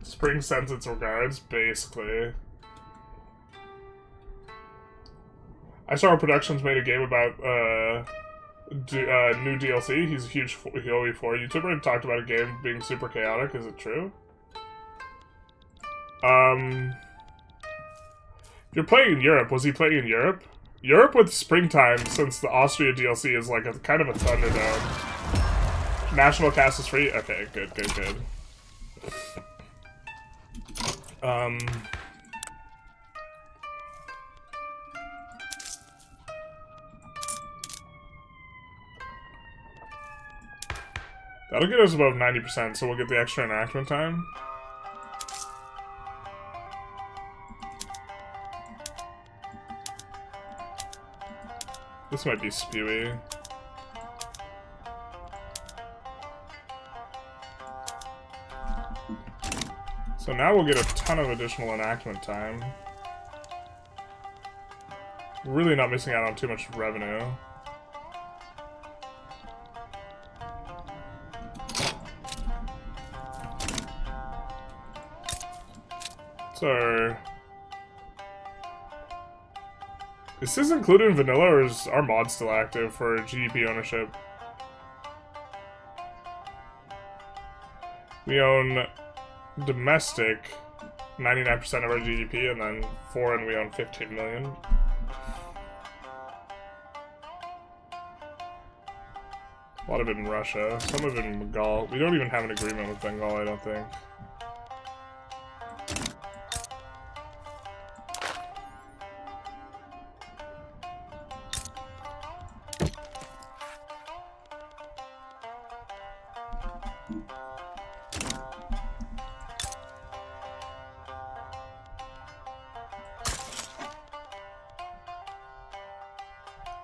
Spring sends its regards, basically. I saw our productions made a game about new DLC. He's a huge OE4 YouTuber and talked about a game being super chaotic. Is it true? If you're playing in Europe, was he playing in Europe? Europe with springtime, since the Austria DLC is like a kind of a Thunderdome. National cast is free? Okay, good. That'll get us above 90%, so we'll get the extra enactment time. This might be spewy. So now we'll get a ton of additional enactment time. Really not missing out on too much revenue. So, is this included in vanilla, or is our mod still active for GDP ownership? We own domestic 99% of our GDP, and then foreign we own 15 million. A lot of it in Russia, some of it in Bengal. We don't even have an agreement with Bengal, I don't think.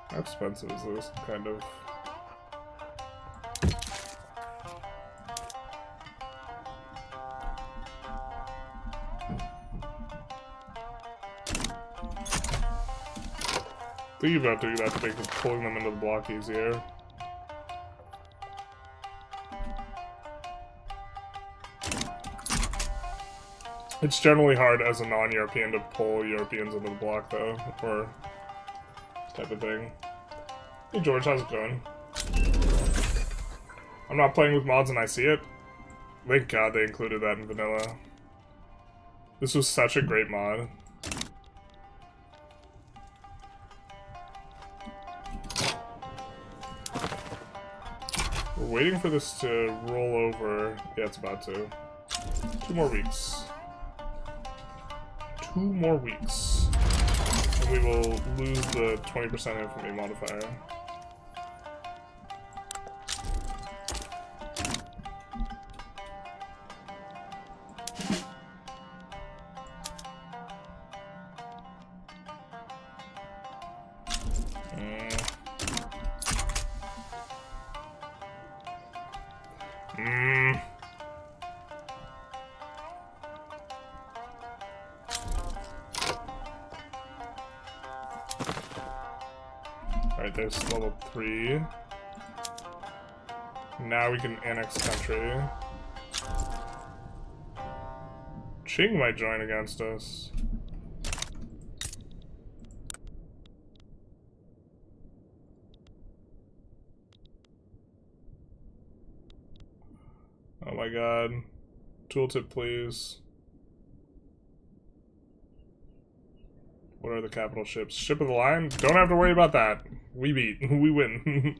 How expensive is this, kind of? Thinking about doing that to make pulling them into the block easier. It's generally hard as a non-European to pull Europeans into the block, though, or type of thing. Hey George, how's it going? I'm not playing with mods and I see it. Thank God they included that in vanilla. This was such a great mod. We're waiting for this to roll over. Yeah, it's about to. 2 more weeks. 2 more weeks. And we will lose the 20% infamy modifier. Alright, there's level 3. Now we can annex country. Qing might join against us. Oh my god. Tooltip, please. What are the capital ships? Ship of the line? Don't have to worry about that. We beat. We win.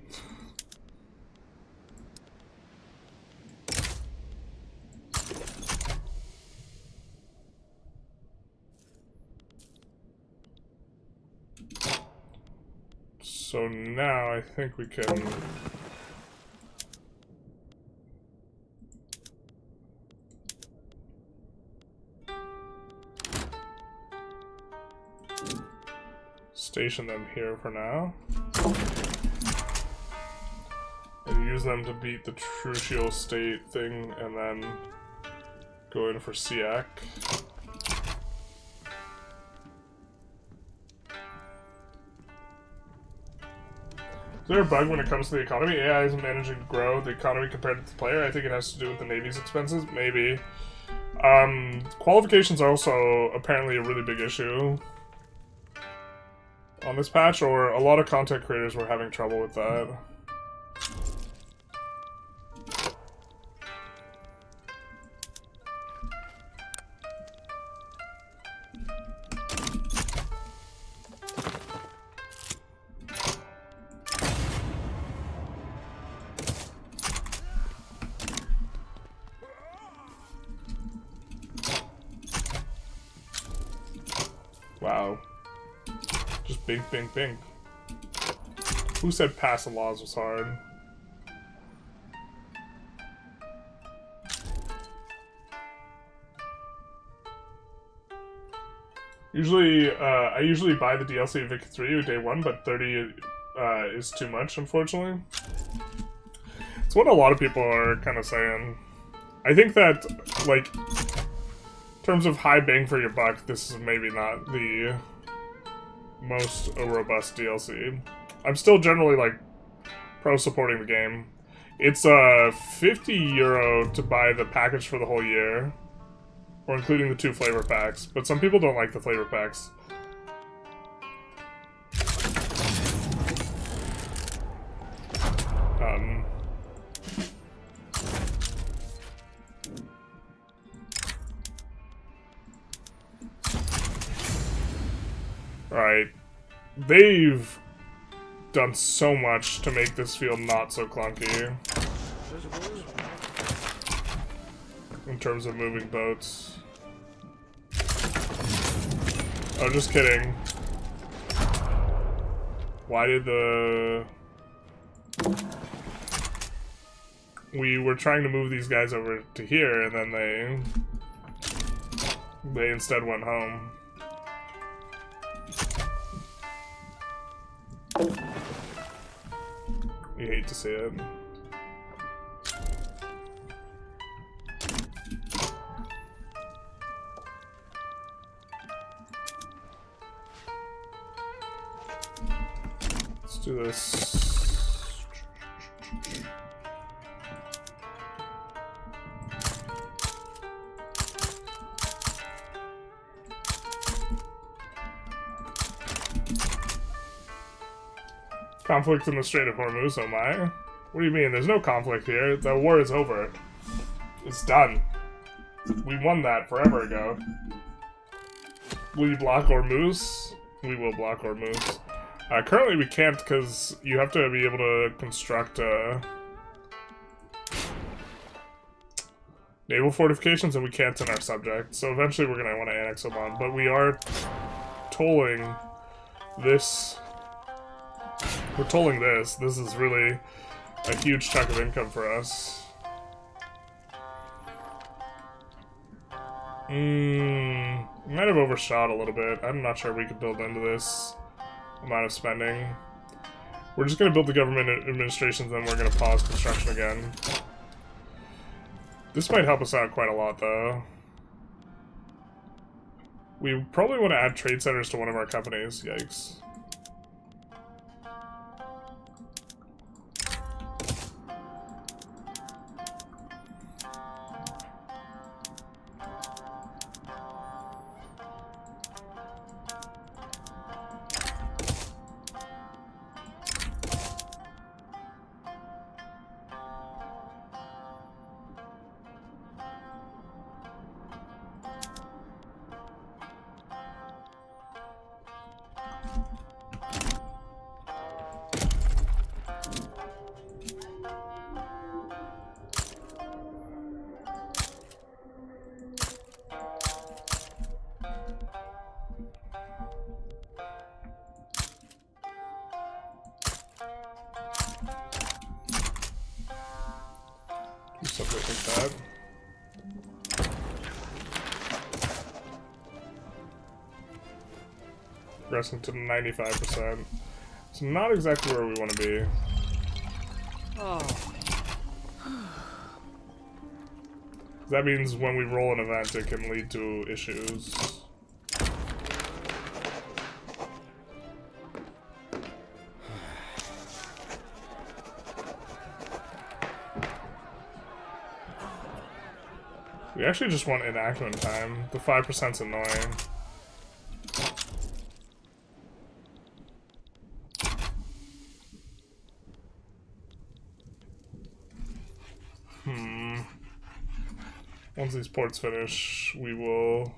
So now I think we can... station them here for now. And use them to beat the Trucial State thing, and then go in for SIAC. Is there a bug when it comes to the economy? AI isn't managing to grow the economy compared to the player. I think it has to do with the Navy's expenses. Maybe. Qualifications are also apparently a really big issue on this patch, or a lot of content creators were having trouble with that. Wow. Just bing, bing, bing. Who said pass the laws was hard? Usually, I usually buy the DLC of Vic 3 day 1, but 30 is too much, unfortunately. It's what a lot of people are kind of saying. I think that, like, in terms of high bang for your buck, this is maybe not the most robust DLC. I'm still generally, like, pro-supporting the game. It's €50 to buy the package for the whole year, or including the 2 flavor packs, but some people don't like the flavor packs. Alright, they've done so much to make this feel not so clunky in terms of moving boats. Oh, just kidding. Why did the... We were trying to move these guys over to here, and then they instead went home. You hate to see it. Let's do this. Conflict in the Strait of Hormuz, oh my. What do you mean? There's no conflict here. The war is over. It's done. We won that forever ago. Will you block Hormuz? We will block Hormuz. Currently we can't, because you have to be able to construct naval fortifications, and we can't in our subject. So eventually we're going to want to annex Oman, but we are tolling this. We're tolling this. This is really a huge chunk of income for us. Might have overshot a little bit. I'm not sure we could build into this amount of spending. We're just going to build the government administrations, then we're going to pause construction again. This might help us out quite a lot, though. We probably want to add trade centers to one of our companies. Yikes. something like that. Progressing to 95%. It's not exactly where we want to be. That means when we roll an event, it can lead to issues. We actually just want enactment time. The 5%'s annoying. Once these ports finish, we will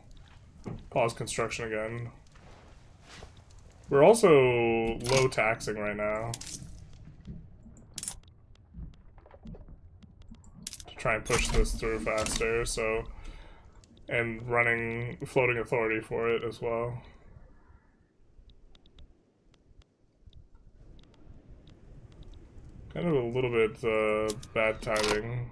pause construction again. We're also low taxing right now. To try and push this through faster, so... And running floating authority for it as well. Kind of a little bit bad timing.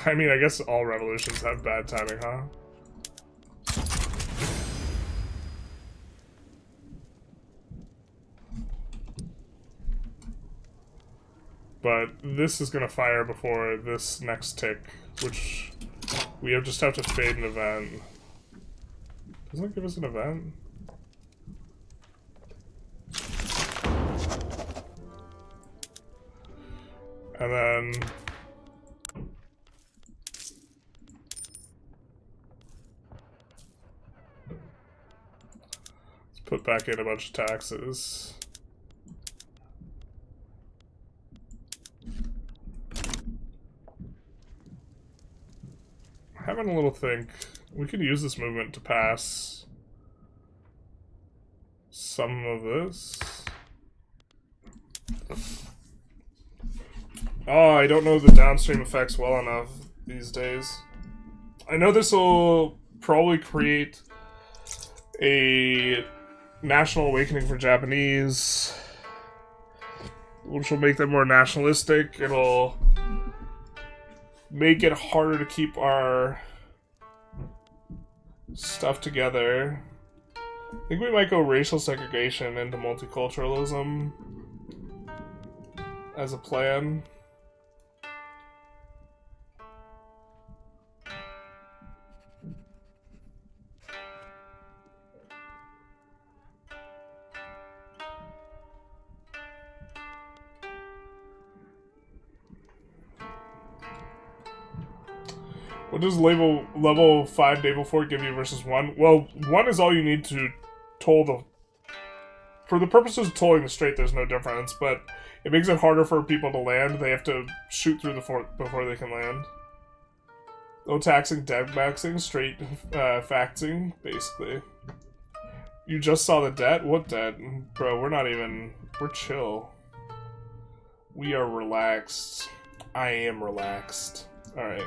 I mean, I guess all revolutions have bad timing, huh? But this is gonna fire before this next tick, which we just have to fade an event. Doesn't it give us an event? And then... let's put back in a bunch of taxes. Having a little think. We could use this movement to pass some of this. Oh, I don't know the downstream effects well enough these days. I know this will probably create a national awakening for Japanese, which will make them more nationalistic. It'll make it harder to keep our stuff together. I think we might go racial segregation into multiculturalism as a plan. What does level 5 naval fort give you versus 1? Well, 1 is all you need to toll the... For the purposes of tolling the strait, there's no difference, but it makes it harder for people to land. They have to shoot through the fort before they can land. Low taxing, debt maxing, straight faxing, basically. You just saw the debt? What debt? Bro, we're not even... We're chill. We are relaxed. I am relaxed. Alright.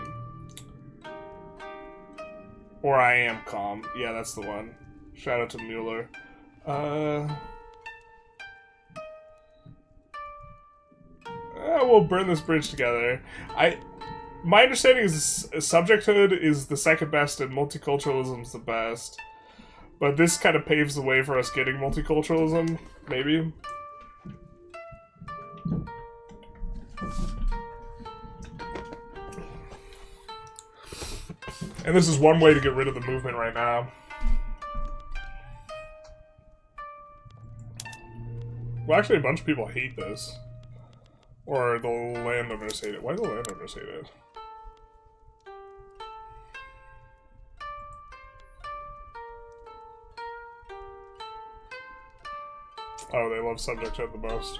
Or I am calm. Yeah, that's the one. Shout out to Mueller. We'll burn this bridge together. My understanding is subjecthood is the second best and multiculturalism's the best. But this kind of paves the way for us getting multiculturalism, maybe. And this is one way to get rid of the movement right now. Well, actually, a bunch of people hate this. Or the landowners hate it. Why do the landowners hate it? Oh, they love subjecthood the most.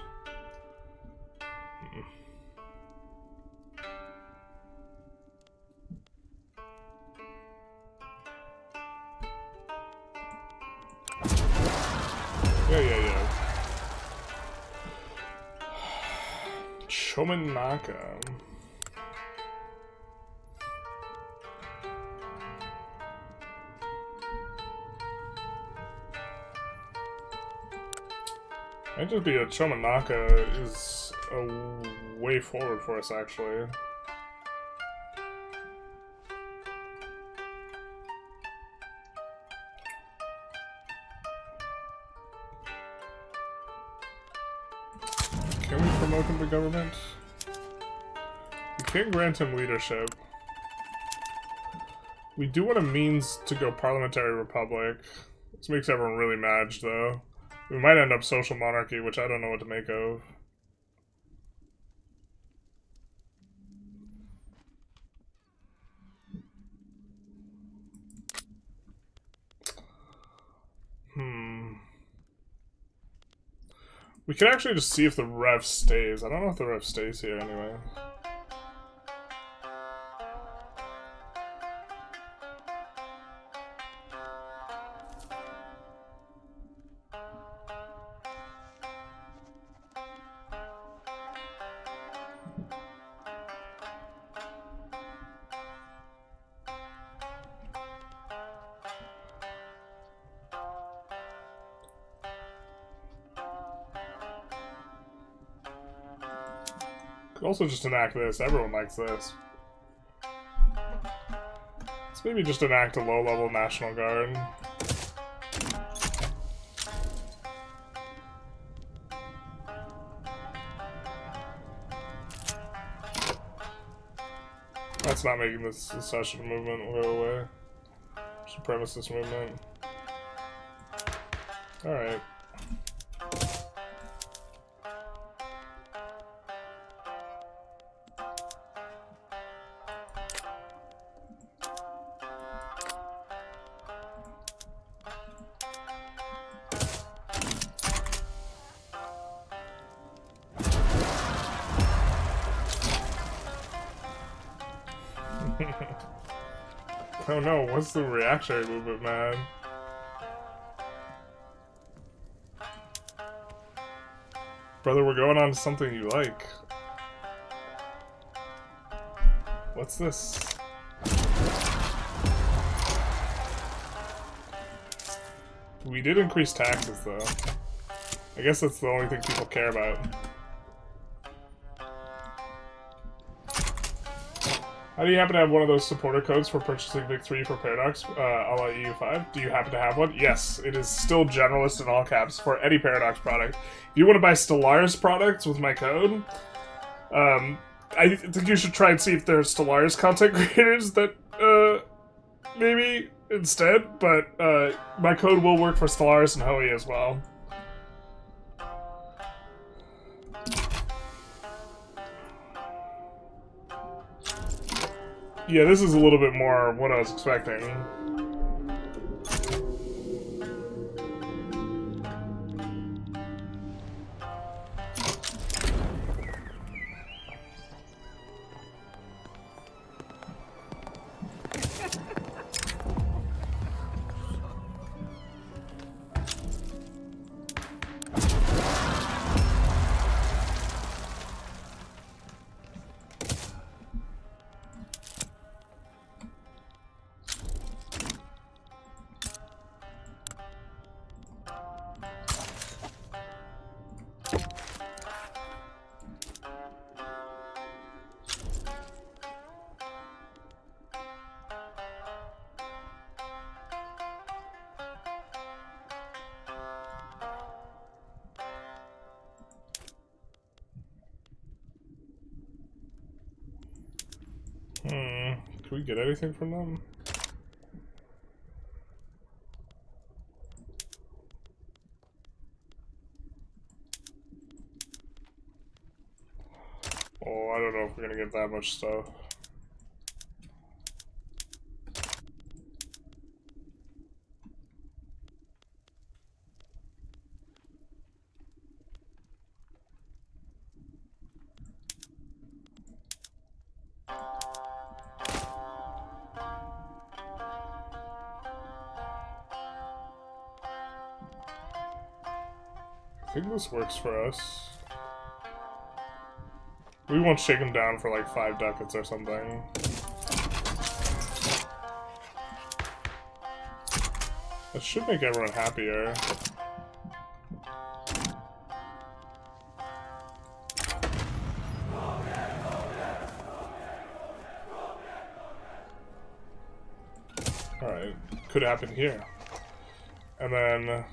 Yeah. Shomanaka. Might just be a Chomanaka is a way forward for us, actually. Can we promote him to government? We can grant him leadership. We do want a means to go parliamentary republic. This makes everyone really mad, though. We might end up social monarchy, which I don't know what to make of. We could actually just see if the ref stays. I don't know if the ref stays here anyway. Could also just enact this. Everyone likes this. Let's maybe just enact a low-level National Guard. That's not making this secession movement go away. Supremacist movement. Alright. Oh no, what's the reactionary movement, man? Brother, we're going on to something you like. What's this? We did increase taxes, though. I guess that's the only thing people care about. How do you happen to have one of those supporter codes for purchasing Vic 3 for Paradox, a la EU5? Do you happen to have one? Yes, it is still generalist in all caps for any Paradox product. If you want to buy Stellaris products with my code, I think you should try and see if there are Stellaris content creators that, maybe instead, but, my code will work for Stellaris and Hoey as well. Yeah, this is a little bit more what I was expecting. Can we get anything from them? Oh, I don't know if we're gonna get that much stuff. I think this works for us. We won't shake him down for like 5 ducats or something. That should make everyone happier. Alright, could happen here. And then...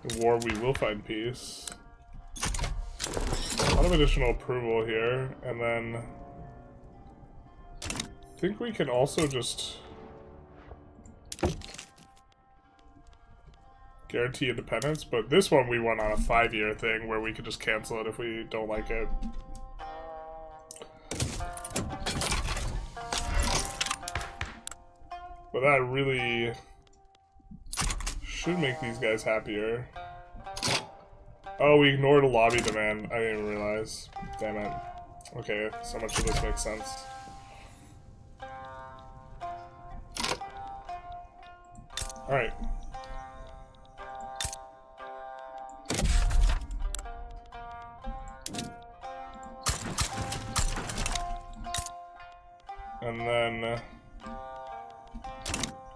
in war we will find peace. A lot of additional approval here, and then... I think we can also just... guarantee independence, but this one we went on a 5-year thing where we could just cancel it if we don't like it. But that really should make these guys happier. Oh, we ignored a lobby demand. I didn't even realize. Damn it. Okay, so much of this makes sense. Alright. And then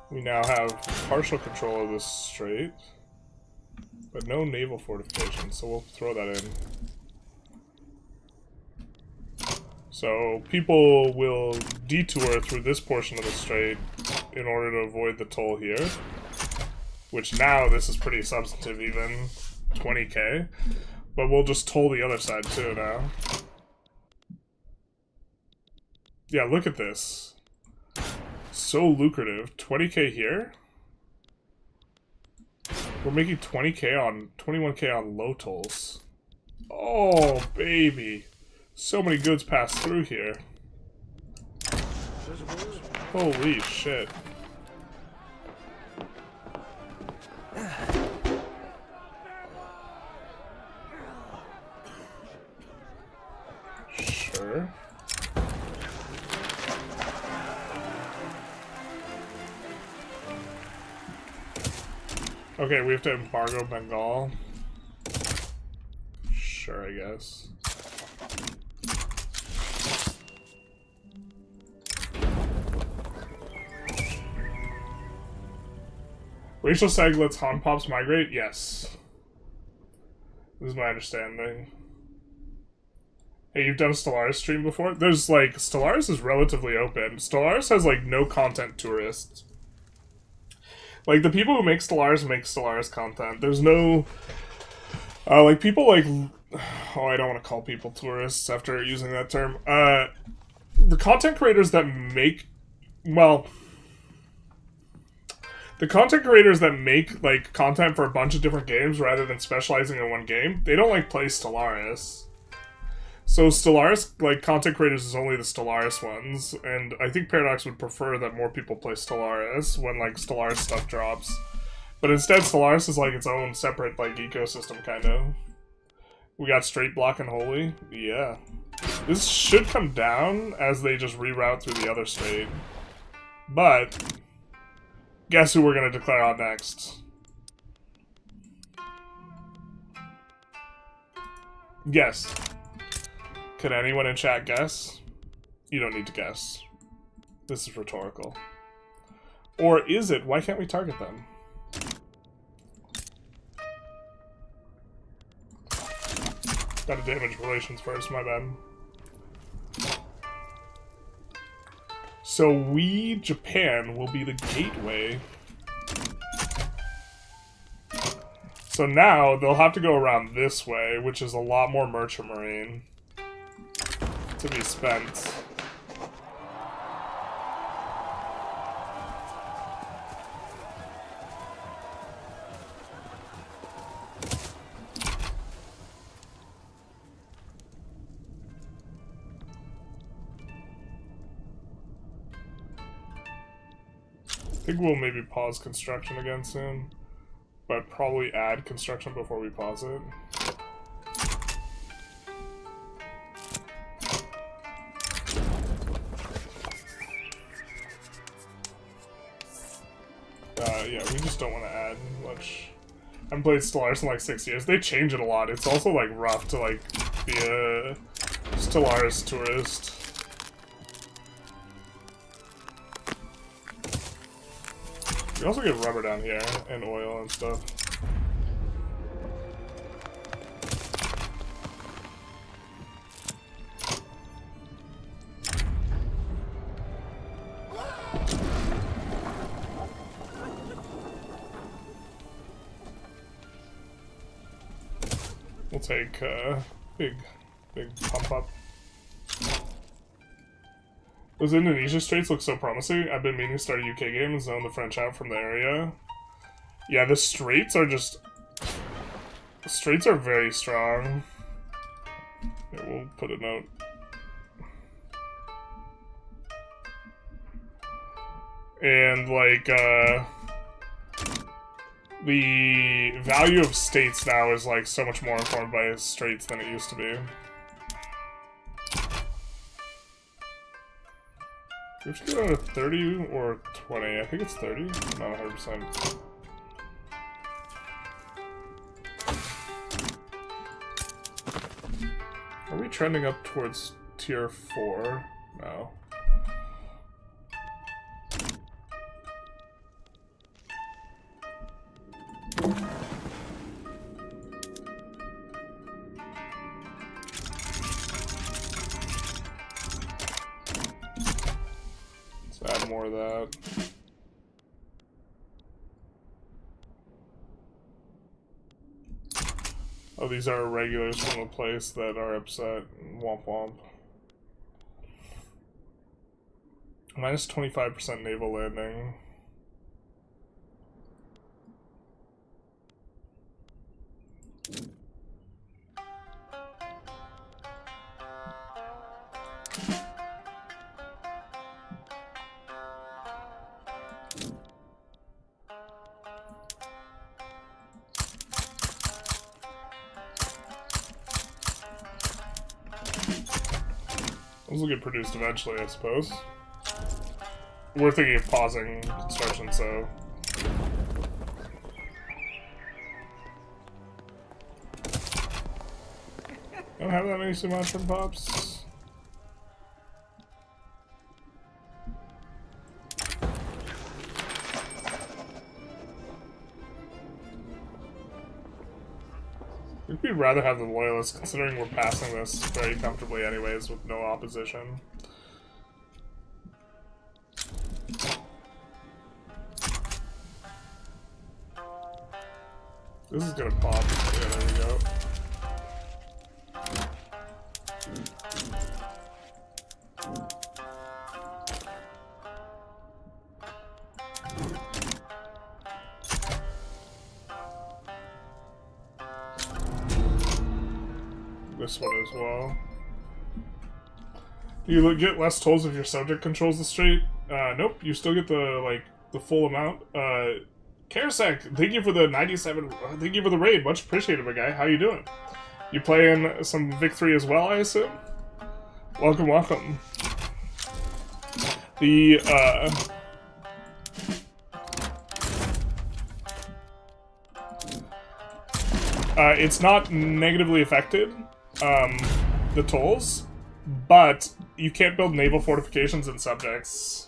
we now have partial control of this strait, but no naval fortification, so we'll throw that in. So people will detour through this portion of the strait in order to avoid the toll here, which now this is pretty substantive even, 20k, but we'll just toll the other side too now. Yeah, look at this. So lucrative. 20k here? We're making 20k on 21k on low tolls. Oh, baby. So many goods pass through here. Holy shit. Sure. Okay, we have to embargo Bengal. Sure, I guess. Rachel Seg lets Han Pops migrate? Yes. This is my understanding. Hey, you've done a Stellaris stream before? There's like, Stellaris is relatively open. Stellaris has like no content tourists. Like, the people who make Stellaris content. There's no... like, people like... Oh, I don't want to call people tourists after using that term. The content creators that make... Well... The content creators that make, like, content for a bunch of different games rather than specializing in one game, they don't, like, play Stellaris. So Stellaris, like, content creators is only the Stellaris ones, and I think Paradox would prefer that more people play Stellaris when, like, Stellaris stuff drops. But instead, Stellaris is, like, its own separate, like, ecosystem, kind of. We got Straight Block and Holy? Yeah. This should come down as they just reroute through the other strait. But, guess who we're gonna declare on next? Guess. Can anyone in chat guess? You don't need to guess. This is rhetorical. Or is it? Why can't we target them? Gotta damage relations first, my bad. So we, Japan, will be the gateway. So now they'll have to go around this way, which is a lot more merchant marine to be spent. I think we'll maybe pause construction again soon, but probably add construction before we pause it. Yeah, we just don't want to add much. I haven't played Stellaris in like 6 years. They change it a lot. It's also like rough to like be a Stellaris tourist. We also get rubber down here, and oil and stuff. take big pump up. Those Indonesia straits look so promising. I've been meaning to start a UK game and zone the French out from the area. Yeah, the straits are just... The straits are very strong. Yeah, we'll put a note. And, like, the value of states now is, like, so much more informed by straits than it used to be. We have to go to 30 or 20. I think it's 30. I'm not 100%. Are we trending up towards tier 4? No. Let's add more of that. Oh, these are regulars from the place that are upset. Womp womp. Minus 25% naval landing. Those will get produced eventually, I suppose. We're thinking of pausing construction, so... I don't have that many Sumatran pops. I think we'd rather have the Loyalists, considering we're passing this very comfortably anyways with no opposition. This is gonna pop. Yeah, there we go. This one as well. Do you get less tolls if your subject controls the strait? Nope. You still get the full amount. Karasek, thank you for the 97. Thank you for the raid. Much appreciated, my guy. How you doing? You playing some Victory as well, I assume? Welcome, welcome. The it's not negatively affected, the tolls, but you can't build naval fortifications in subjects.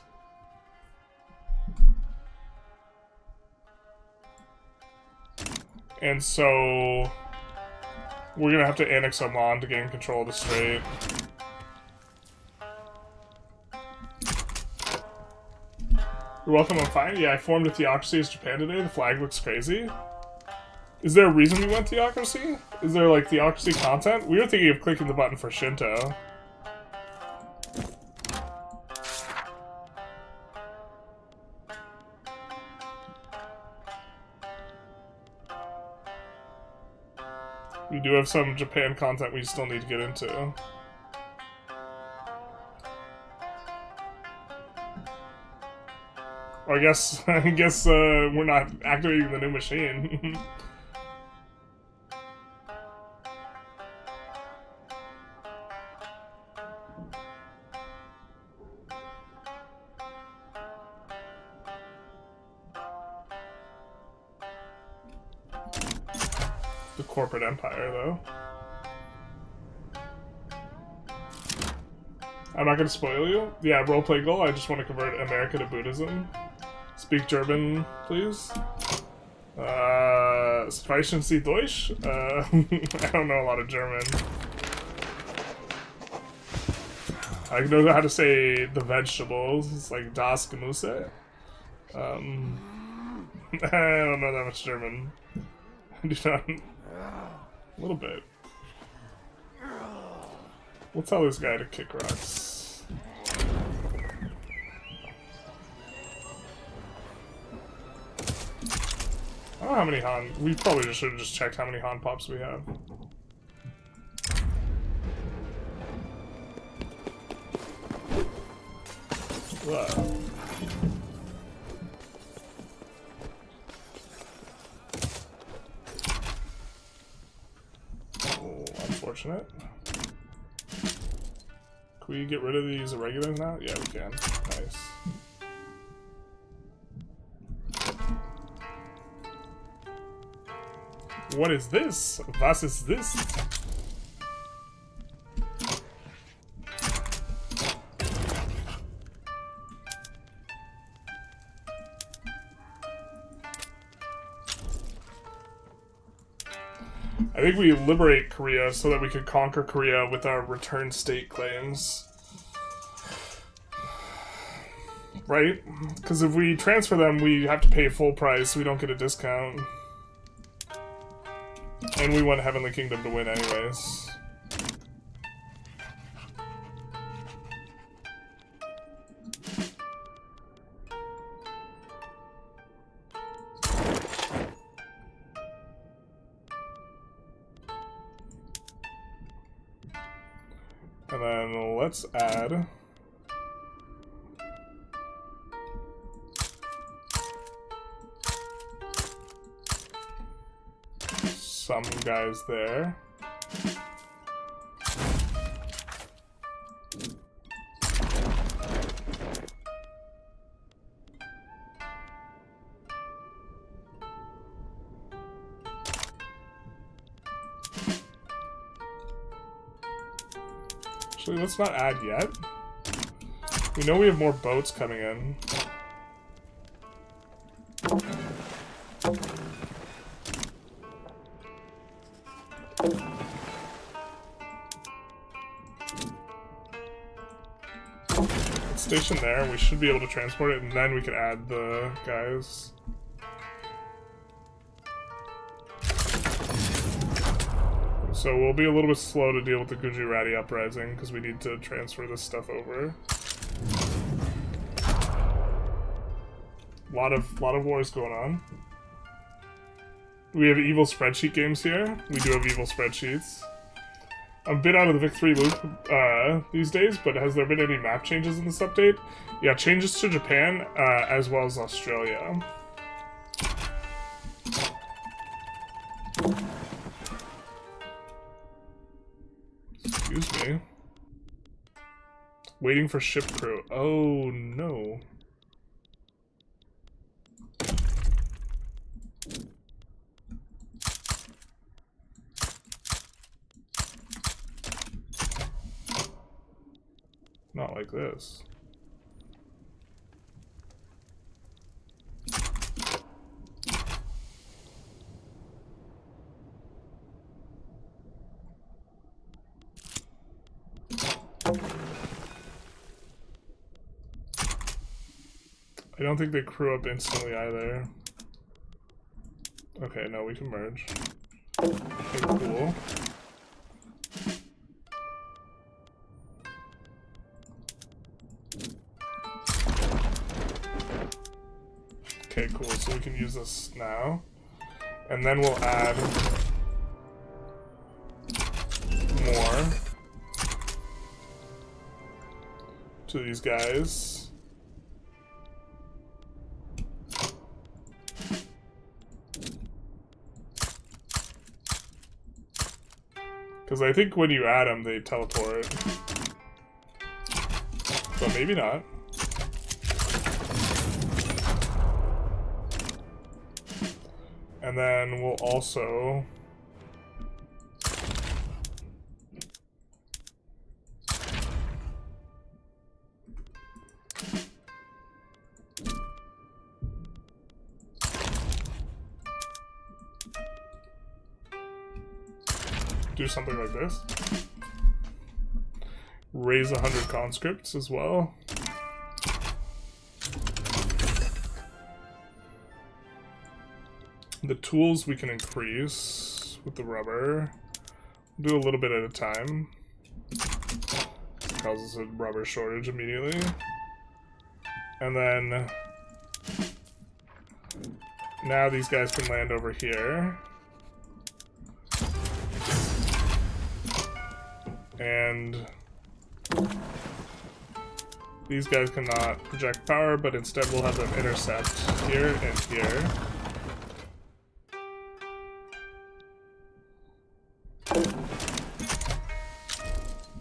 And so we're gonna have to annex Oman to gain control of the strait. You're welcome, I'm fine. Yeah, I formed a theocracy as Japan today. The flag looks crazy. Is there a reason we went theocracy? Is there, like, theocracy content? We were thinking of clicking the button for Shinto. We do have some Japan content we still need to get into. Or I guess we're not activating the new machine. The corporate empire, though. I'm not gonna spoil you. Yeah, roleplay goal. I just want to convert America to Buddhism. Speak German, please. Sprechen Sie Deutsch? I don't know a lot of German. I know how to say the vegetables. It's like das Gemüse. I don't know that much German. I do not. A little bit. We'll tell this guy to kick rocks. I don't know how many Han... We probably just should have just checked how many Han Pops we have. Whoa. Oh, unfortunate. Can we get rid of these irregulars now? Yeah, we can. Nice. What is this? Was ist this? I think we liberate Korea so that we could conquer Korea with our return state claims. Right? Because if we transfer them, we have to pay full price, we don't get a discount. And we want Heavenly Kingdom to win anyways. And then let's add some guys there. Actually, let's not add yet. We know we have more boats coming in. Station there, we should be able to transport it, and then we can add the guys. So we'll be a little bit slow to deal with the Gujarati uprising because we need to transfer this stuff over. Lot of wars going on. We have evil spreadsheet games here. We do have evil spreadsheets. I'm a bit out of the victory loop these days, but has there been any map changes in this update? Yeah, changes to Japan as well as Australia. Excuse me. Waiting for ship crew. Oh no. Not like this. I don't think they crew up instantly either. Okay, no, we can merge. Okay, cool. Okay, cool, so we can use this now. And then we'll add more to these guys. Because I think when you add them, they teleport. But maybe not. And then we'll also do something like this. Raise 100 conscripts as well. The tools we can increase with the rubber. Do a little bit at a time. causes a rubber shortage immediately. And then now these guys can land over here. And these guys cannot project power, but instead we'll have them intercept here and here.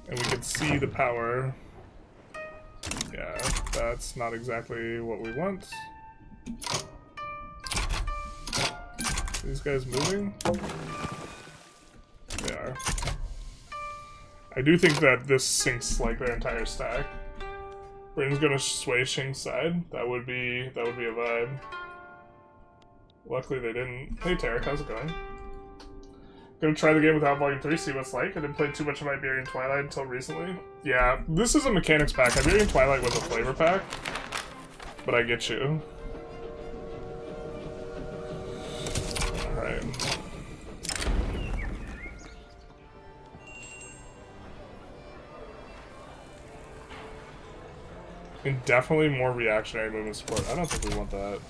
And we can see the power. Yeah, that's not exactly what we want. Are these guys moving? They are. I do think that this sinks like their entire stack. Britain's gonna sway Qing's side. That would be a vibe. Luckily they didn't. Hey Tarek, how's it going? Gonna try the game without Volume 3, see what it's like. I didn't play too much of Iberian Twilight until recently. Yeah, this is a mechanics pack. Iberian Twilight was a flavor pack. But I get you. Alright. And definitely more reactionary movement support. I don't think we want that.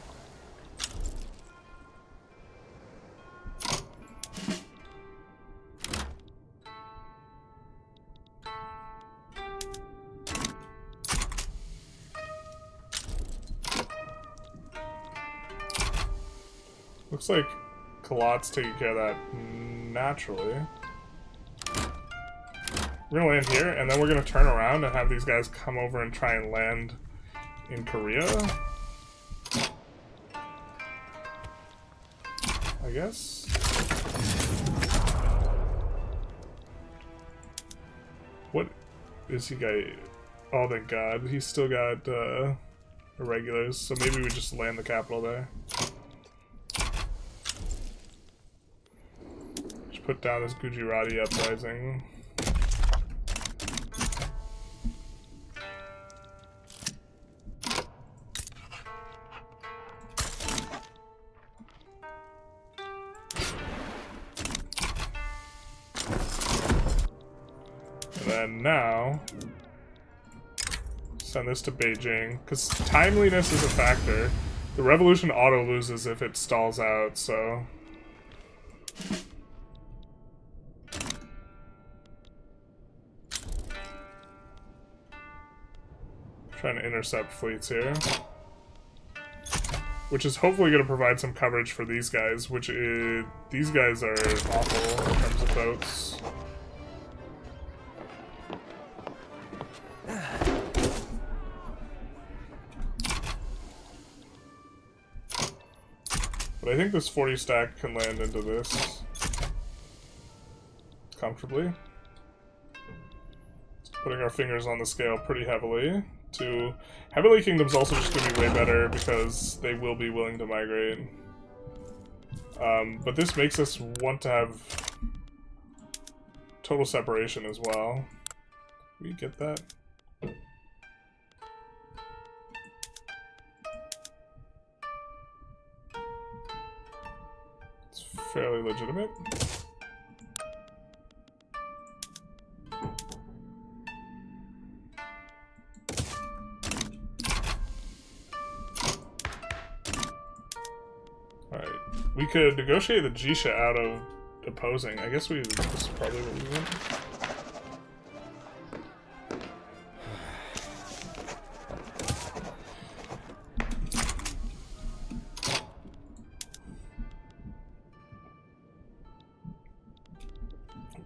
Looks like Kalot's taking care of that naturally. We're gonna land here, and then we're gonna turn around and have these guys come over and try and land in Korea. I guess. What is he got? Oh, thank God. He's still got irregulars, so maybe we just land the capital there. Just put down this Gujarati uprising. And now, send this to Beijing, because timeliness is a factor. The revolution auto loses if it stalls out, so... Trying to intercept fleets here. Which is hopefully going to provide some coverage for these guys, which is... These guys are awful in terms of boats. But I think this 40 stack can land into this comfortably. Just putting our fingers on the scale pretty heavily. Heavenly Kingdom's also just going to be way better because they will be willing to migrate. But this makes us want to have total separation as well. Can we get that? Fairly legitimate. Alright. We could negotiate the Jisha out of opposing. I guess this is probably what we want.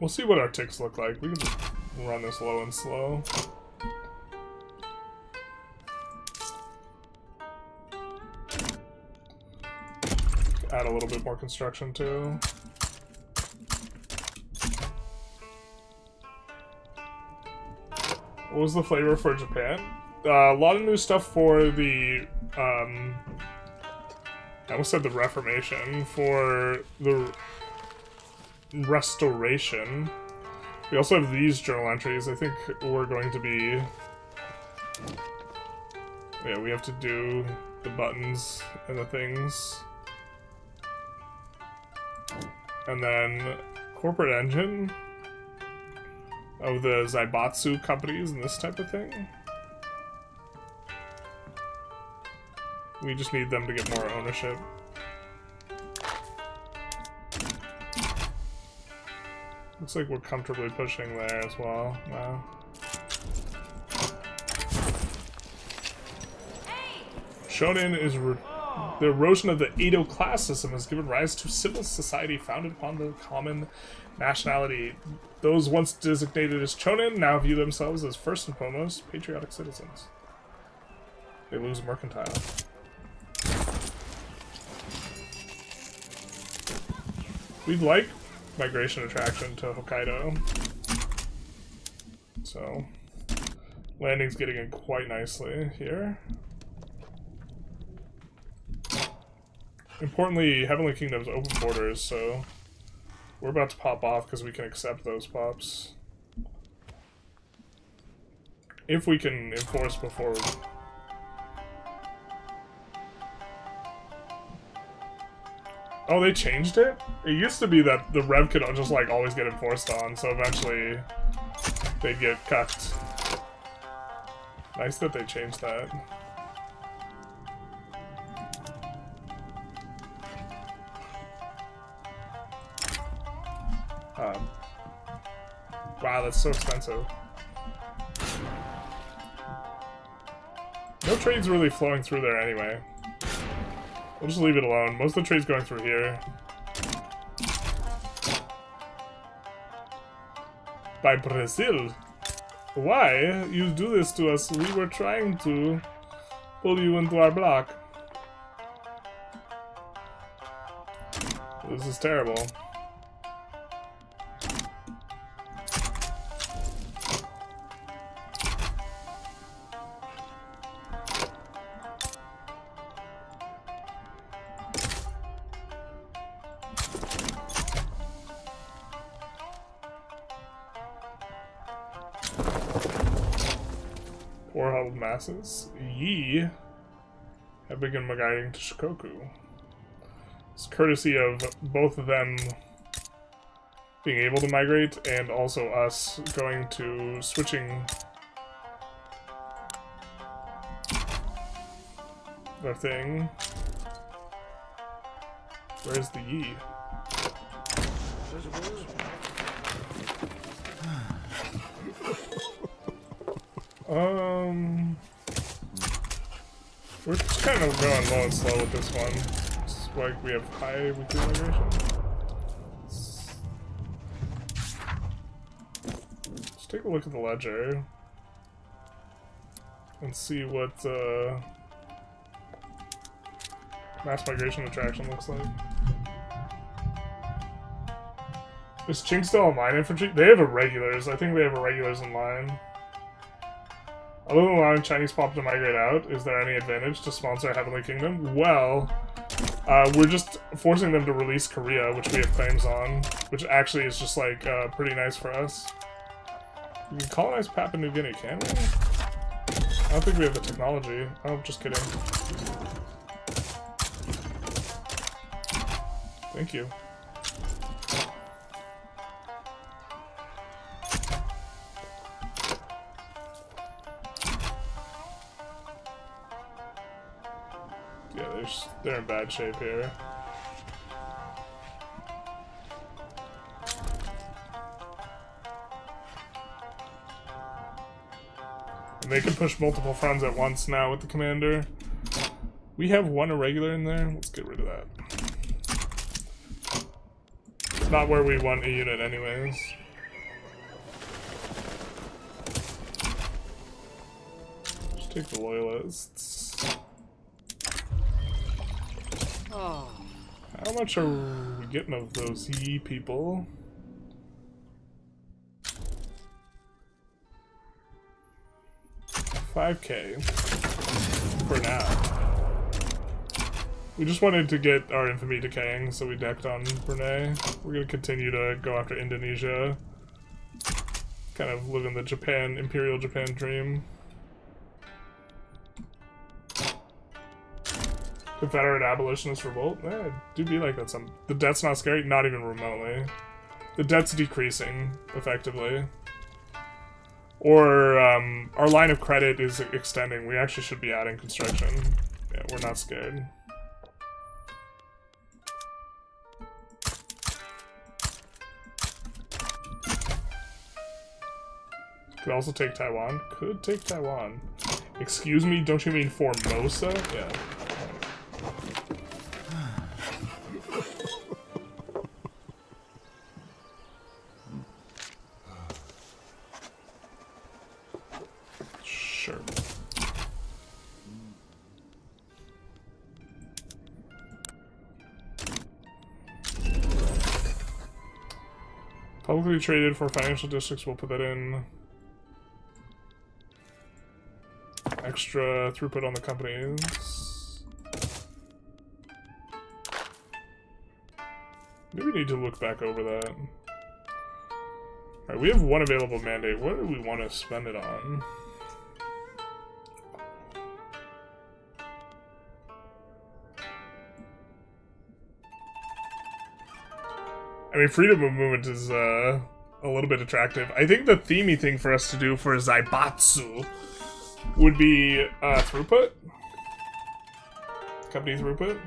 We'll see what our ticks look like. We can just run this low and slow. Add a little bit more construction too. What was the flavor for Japan? A lot of new stuff for the, I almost said the Reformation. For the Restoration. We also have these journal entries. I think we're going to be... Yeah, we have to do the buttons and the things. And then corporate engine. of the Zaibatsu companies and this type of thing. We just need them to get more ownership. Looks like we're comfortably pushing there as well now. Shonen is the erosion of the Edo class system has given rise to civil society founded upon the common nationality. Those once designated as chonin now view themselves as first and foremost patriotic citizens. They lose mercantile. We'd like migration attraction to Hokkaido. So, landing's getting in quite nicely here. Importantly, Heavenly Kingdom's open borders, so we're about to pop off because we can accept those pops. If we can enforce before. Oh, they changed it? It used to be that the rev could just like always get enforced on, so eventually they'd get cucked. Nice that they changed that. Wow, that's so expensive. No trade's really flowing through there anyway. We'll just leave it alone. Most of the trade's going through here. By Brazil? Why? You do this to us. We were trying to pull you into our block. This is terrible. Poor huddled masses. Ye have begun migrating to Shikoku. It's courtesy of both of them being able to migrate and also us going to switching their thing. Where's the Yi? We're just kind of going low and slow with this one. It's like we have high weekly migration. Let's take a look at the ledger and see what mass migration attraction looks like. Is Ching still online infantry? They have irregulars. I think they have irregulars in line. Other than allowing Chinese pop to migrate out, is there any advantage to sponsor Heavenly Kingdom? Well, we're just forcing them to release Korea, which we have claims on, which actually is just like pretty nice for us. We can colonize Papua New Guinea, can we? I don't think we have the technology. Oh, just kidding. Thank you. They're in bad shape here. And they can push multiple fronts at once now with the commander. We have one irregular in there. Let's get rid of that. It's not where we want a unit anyways. Just take the loyalists. How much are we getting of those Yi people? $5K for now. We just wanted to get our infamy decaying, so we decked on Brunei. We're gonna continue to go after Indonesia. Kind of living the Japan, Imperial Japan dream. Confederate abolitionist revolt? Eh, do be like that some. The debt's not scary? Not even remotely. The debt's decreasing, effectively. Or our line of credit is extending. We actually should be adding construction. Yeah, we're not scared. Could also take Taiwan. Could take Taiwan. Excuse me, don't you mean Formosa? Yeah. Sure. Publicly traded for financial districts, we'll put that in. Extra throughput on the companies. Maybe we need to look back over that. Alright, we have one available mandate. What do we want to spend it on? I mean, freedom of movement is a little bit attractive. I think the themey thing for us to do for Zaibatsu would be throughput. Company throughput.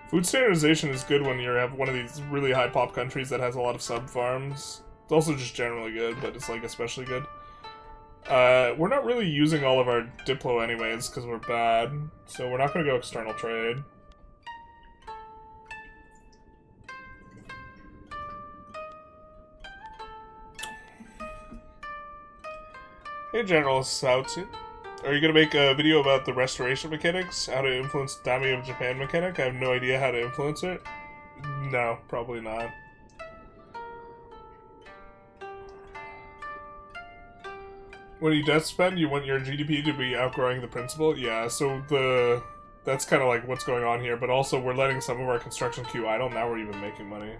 Food standardization is good when you have one of these really high pop countries that has a lot of sub farms. It's also just generally good, but it's like especially good. We're not really using all of our Diplo anyways because we're bad, so we're not going to go external trade. Hey, General Sautsu. Are you going to make a video about the restoration mechanics? How to influence Daimyo of Japan mechanic? I have no idea how to influence it. No, probably not. When you debt spend, you want your GDP to be outgrowing the principal? Yeah, so that's kind of like what's going on here, but also we're letting some of our construction queue idle, now we're even making money.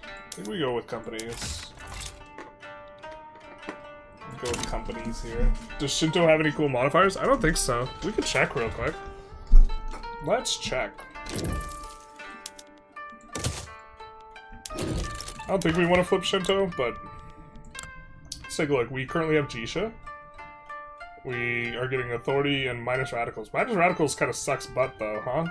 I think we go with companies. Go with companies here. Does Shinto have any cool modifiers? I don't think so. We could check real quick. Let's check. I don't think we want to flip Shinto, but let's take a look. We currently have Jisha. We are getting authority and minus radicals. Minus radicals kind of sucks butt though, huh?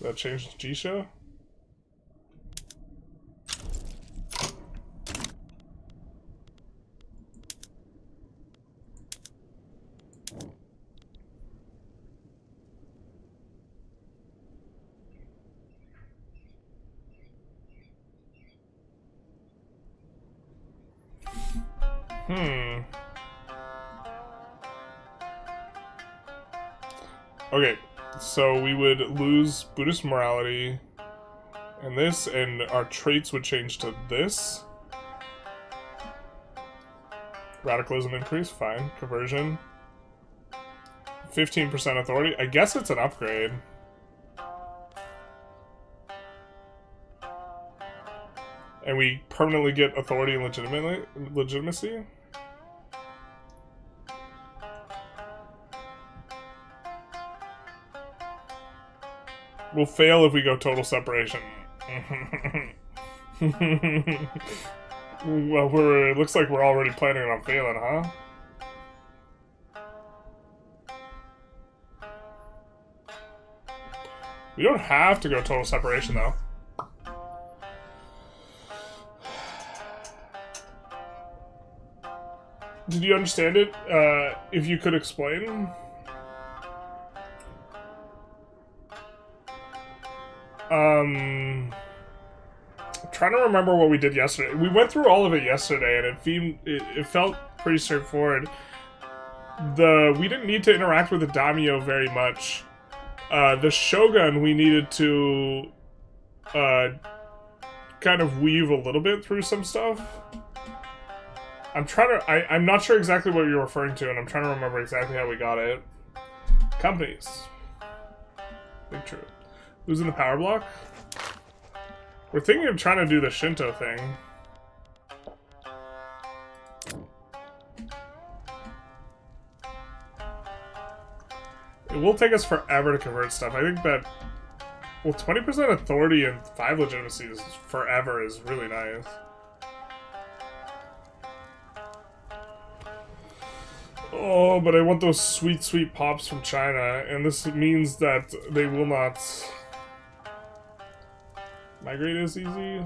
That changed Jisha? Okay, so we would lose Buddhist morality, and this, and our traits would change to this. Radicalism increase, fine. Conversion. 15% authority. I guess it's an upgrade. And we permanently get authority and legitimacy. We'll fail if we go total separation. Well, it looks like we're already planning on failing, huh? We don't have to go total separation, though. Did you understand it? If you could explain. I'm trying to remember what we did yesterday. We went through all of it yesterday, and it felt pretty straightforward. We didn't need to interact with the daimyo very much. The shogun, we needed to kind of weave a little bit through some stuff. I'm not sure exactly what you're referring to, and I'm trying to remember exactly how we got it. Companies. Big true. Losing the power block? We're thinking of trying to do the Shinto thing. It will take us forever to convert stuff. I think that, well, 20% authority and 5 legitimacy is forever is really nice. Oh, but I want those sweet, sweet pops from China, and this means that they will not migrate as easy.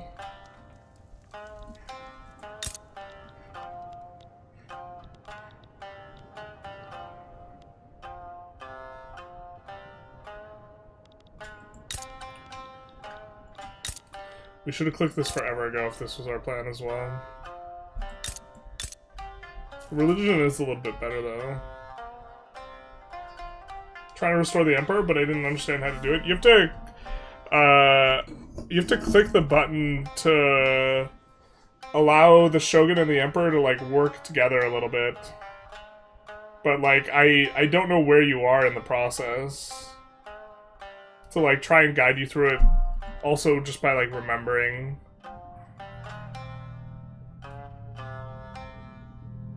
We should have clicked this forever ago if this was our plan as well. Religion is a little bit better though. Trying to restore the emperor, but I didn't understand how to do it. You have to click the button to allow the shogun and the emperor to like work together a little bit. But like I don't know where you are in the process. To like try and guide you through it. Also, just by, like, remembering.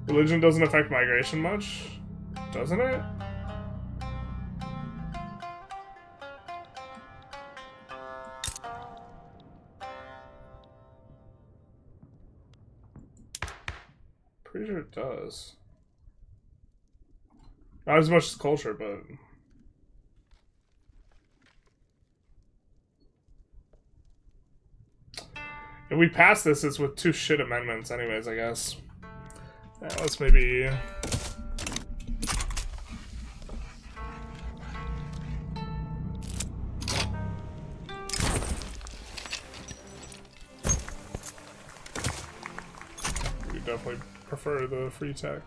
Religion doesn't affect migration much, doesn't it? Pretty sure it does. Not as much as culture, but... If we pass this, it's with 2 shit amendments anyways, I guess. Yeah, let's maybe... We definitely prefer the free tech.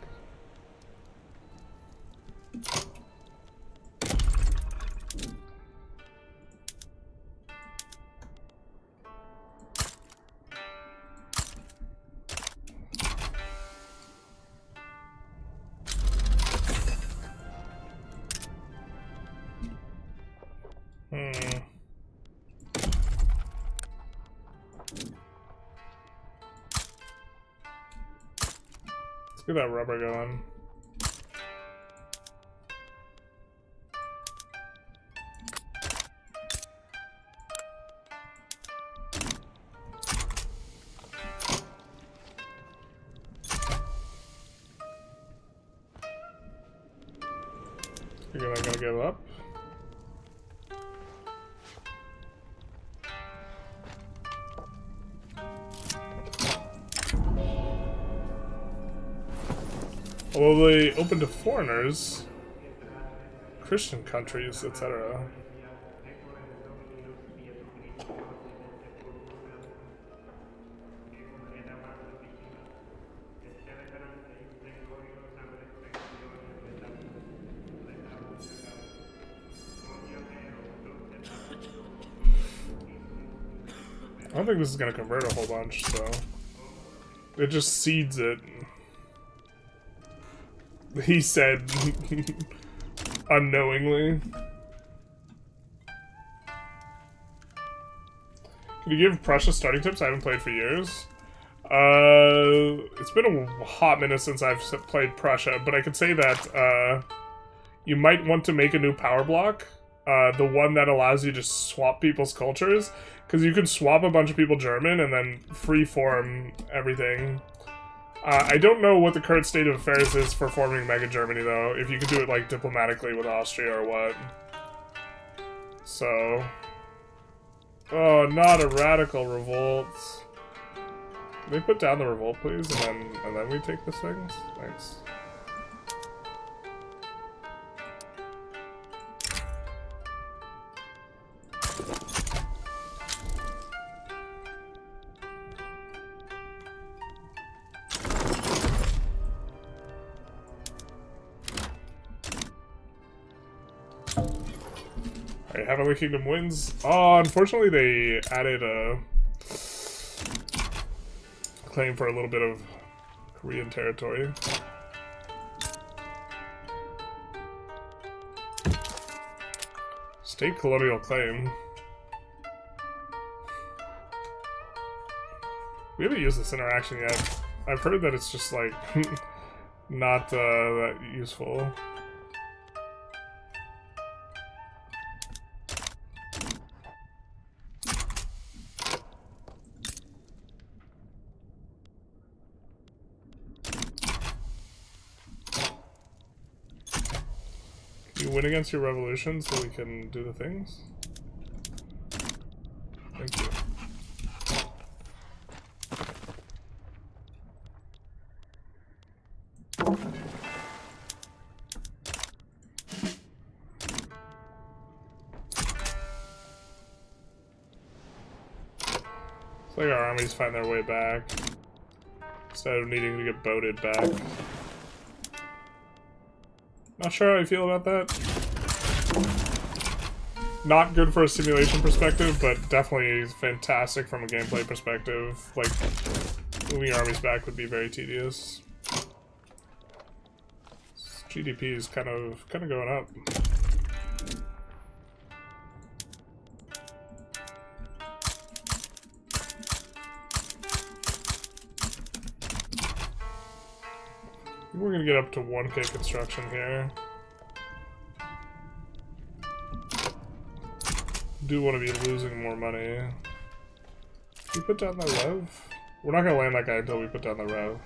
Let's get that rubber going. You're not gonna give up? Although they open to foreigners, Christian countries, etc. I don't think this is going to convert a whole bunch, so it just seeds it. He said unknowingly. Can you give Prussia starting tips? I haven't played for years. It's been a hot minute since I've played Prussia, but I could say that you might want to make a new power block. The one that allows you to swap people's cultures. Because you can swap a bunch of people German and then freeform everything. I don't know what the current state of affairs is for forming Mega Germany, though. If you could do it, like, diplomatically with Austria or what. So... Oh, not a radical revolt. Can they put down the revolt, please? And then we take this thing? Thanks. Alright, Heavenly Kingdom wins. Oh, unfortunately they added a claim for a little bit of Korean territory. State colonial claim. We haven't used this interaction yet. I've heard that it's just like not that useful. Can you win against your revolution so we can do the things? Thank you. It's like our armies find their way back instead of needing to get boated back. Not sure how I feel about that. Not good for a simulation perspective, but definitely fantastic from a gameplay perspective. Like, moving armies back would be very tedious. GDP is kind of going up. I think we're gonna get up to 1K construction here. Do want to be losing more money. Can we put down the rev? We're not gonna land that guy until we put down the rev.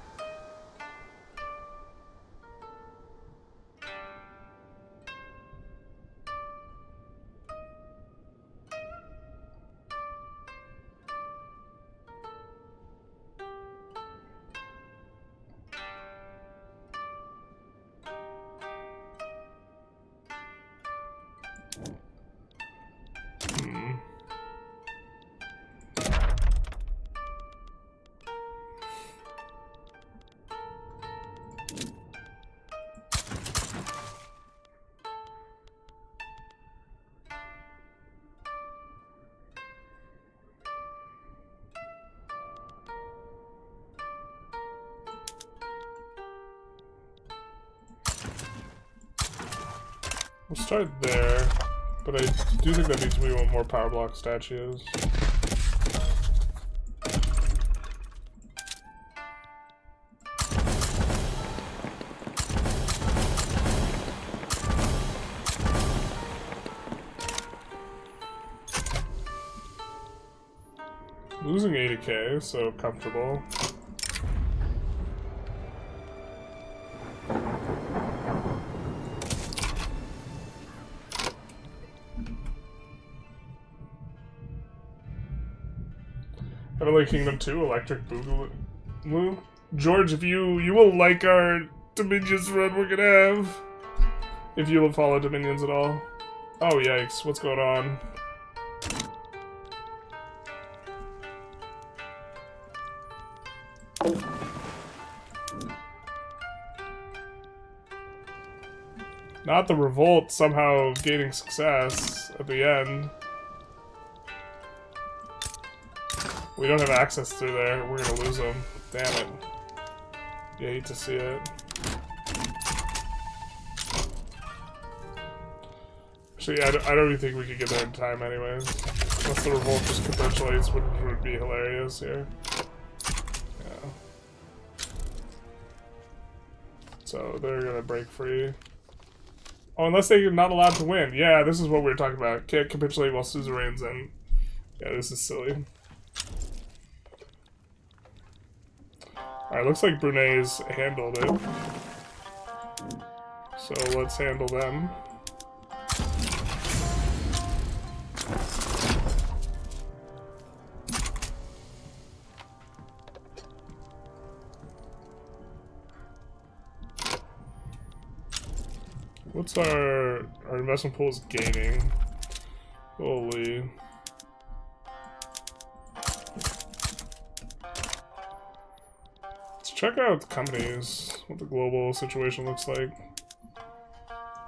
We'll start there, but I do think that means we want more power block statues. Losing 80k, so comfortable. Heavenly Kingdom 2, Electric Boogaloo. George, if you will like our Dominions run we're gonna have. If you will follow Dominions at all. Oh yikes, what's going on? Not the revolt somehow gaining success at the end. We don't have access through there. We're gonna lose them. Damn it. You hate to see it. Actually, I don't even think we could get there in time anyways. Unless the revolt just capitulates, which would be hilarious here. Yeah. So they're gonna break free. Oh, unless they're not allowed to win. Yeah, this is what we were talking about. Can't capitulate while suzerain's in. Yeah, this is silly. Alright, looks like Brunei's handled it. So let's handle them. What's our investment pool is gaining? Holy. Check out the companies, what the global situation looks like.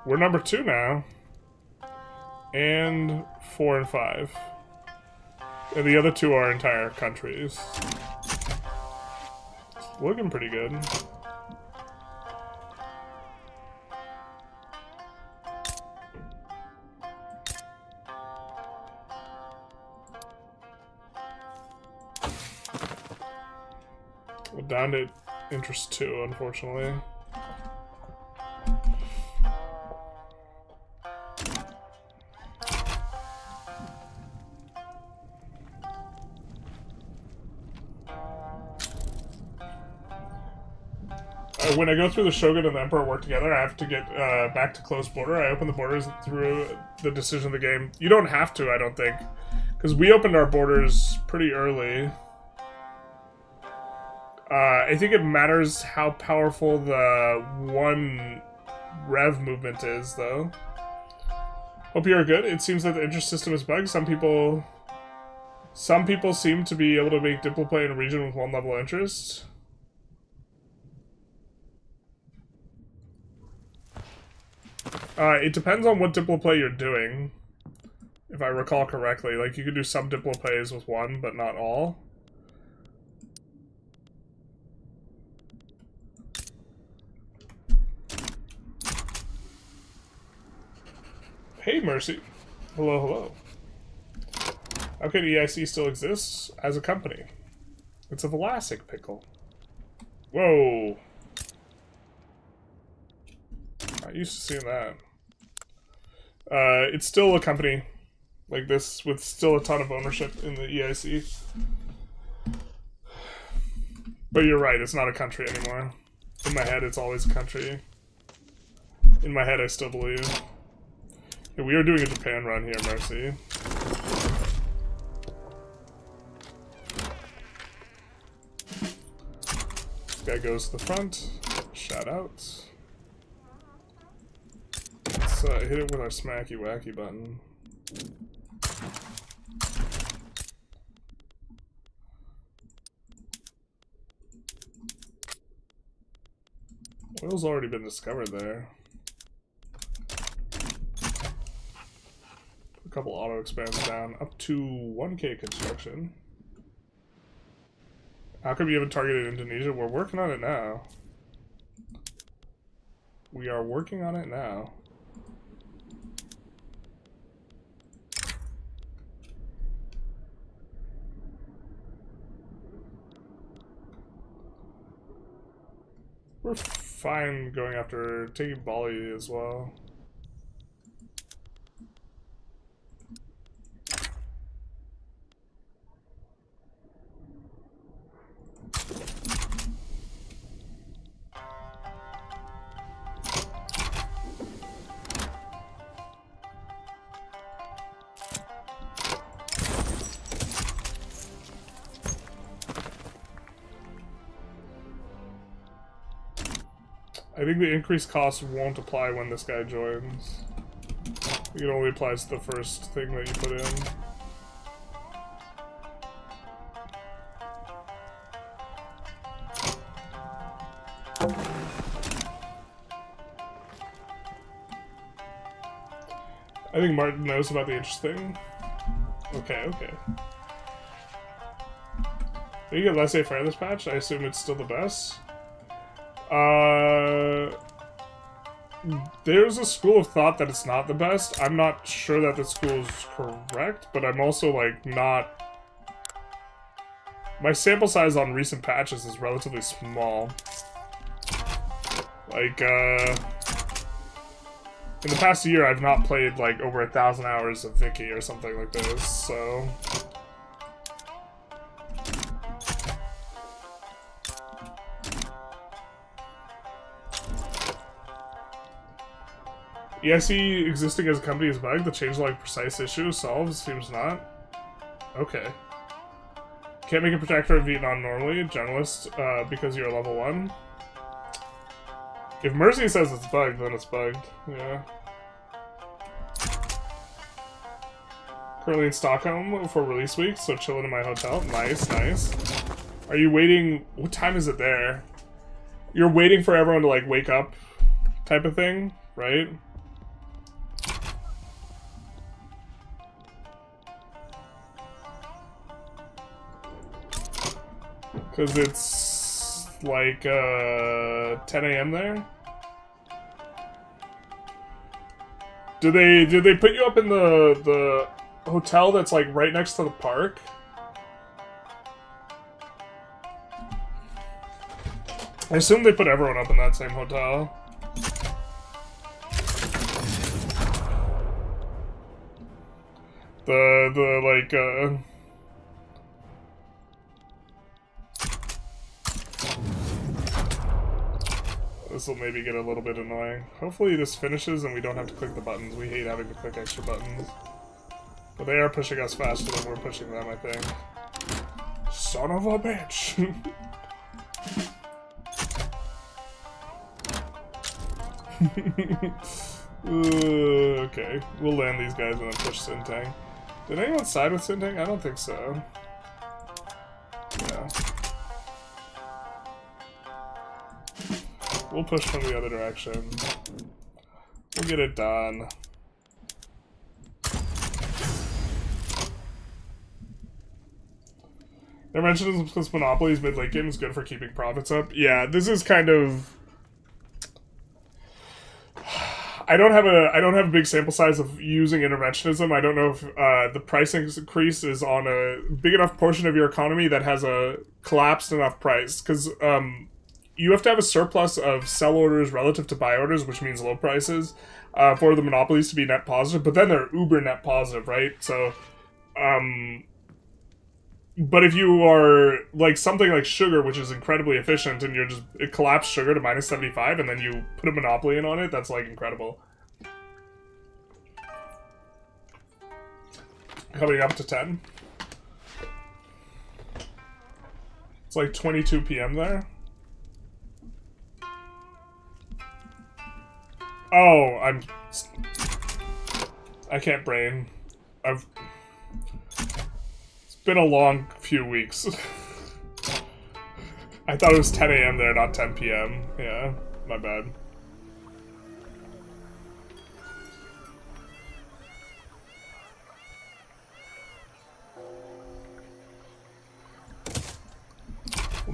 We're number 2 now. And 4 and 5. And the other 2 are entire countries. It's looking pretty good. found it interest too, unfortunately. When I go through the Shogun and the Emperor work together, I have to get back to closed border. I open the borders through the decision of the game. You don't have to, I don't think. Because we opened our borders pretty early. I think it matters how powerful the one rev movement is, though. Hope you are good. It seems that the interest system is bugged. Some people seem to be able to make Diplo play in a region with one level of interest. It depends on what Diplo play you're doing. If I recall correctly. Like, you could do some Diplo plays with one, but not all. Hey, Mercy. Hello, hello. How can EIC still exist as a company? It's a Velasic pickle. Whoa. Not used to seeing that. It's still a company like this with still a ton of ownership in the EIC. But you're right, it's not a country anymore. In my head, it's always a country. In my head, I still believe. Yeah, we are doing a Japan run here, Mercy. This guy goes to the front. Shout out. Let's hit it with our smacky wacky button. Oil's already been discovered there. A couple auto expands down, up to 1K construction. How come you haven't targeted Indonesia? We're working on it now. We are working on it now. We're fine going after taking Bali as well. I think the increased cost won't apply when this guy joins. It only applies to the first thing that you put in. I think Martin knows about the interest thing. Okay, okay. Did you get laissez-faire this patch? I assume it's still the best. There's a school of thought that it's not the best. I'm not sure that the school is correct, but I'm also, like, not... My sample size on recent patches is relatively small. Like, in the past year, I've not played, like, over 1,000 hours of Vicky or something like this, so... EIC existing as a company is bugged. The change-like precise issue solved seems not. Okay. Can't make a protector of Vietnam normally, journalist, because you're level 1. If Mercy says it's bugged, then it's bugged. Yeah. Currently in Stockholm for release week, so chilling in my hotel. Nice, nice. Are you waiting? What time is it there? You're waiting for everyone to, like, wake up type of thing, right? Because it's like 10 a.m. there. Did they put you up in the hotel that's like right next to the park? I assume they put everyone up in that same hotel. This will maybe get a little bit annoying. Hopefully this finishes and we don't have to click the buttons. We hate having to click extra buttons. But they are pushing us faster than we're pushing them, I think. Son of a bitch! Okay, we'll land these guys and then push Sintang. Did anyone side with Sintang? I don't think so. Yeah. We'll push from the other direction. We'll get it done. Interventionism plus monopolies mid-late game is good for keeping profits up. Yeah, this is kind of... I don't have a big sample size of using interventionism. I don't know if the price increase is on a big enough portion of your economy that has a collapsed enough price. Because you have to have a surplus of sell orders relative to buy orders, which means low prices, for the monopolies to be net positive. But then they're uber net positive, right? So, but if you are like something like sugar, which is incredibly efficient, and you're just it collapsed sugar to minus 75, and then you put a monopoly in on it, that's like incredible. Coming up to 10. It's like 22 p.m. there. Oh, I can't brain. It's been a long few weeks. I thought it was 10 a.m. there, not 10 p.m. Yeah, my bad.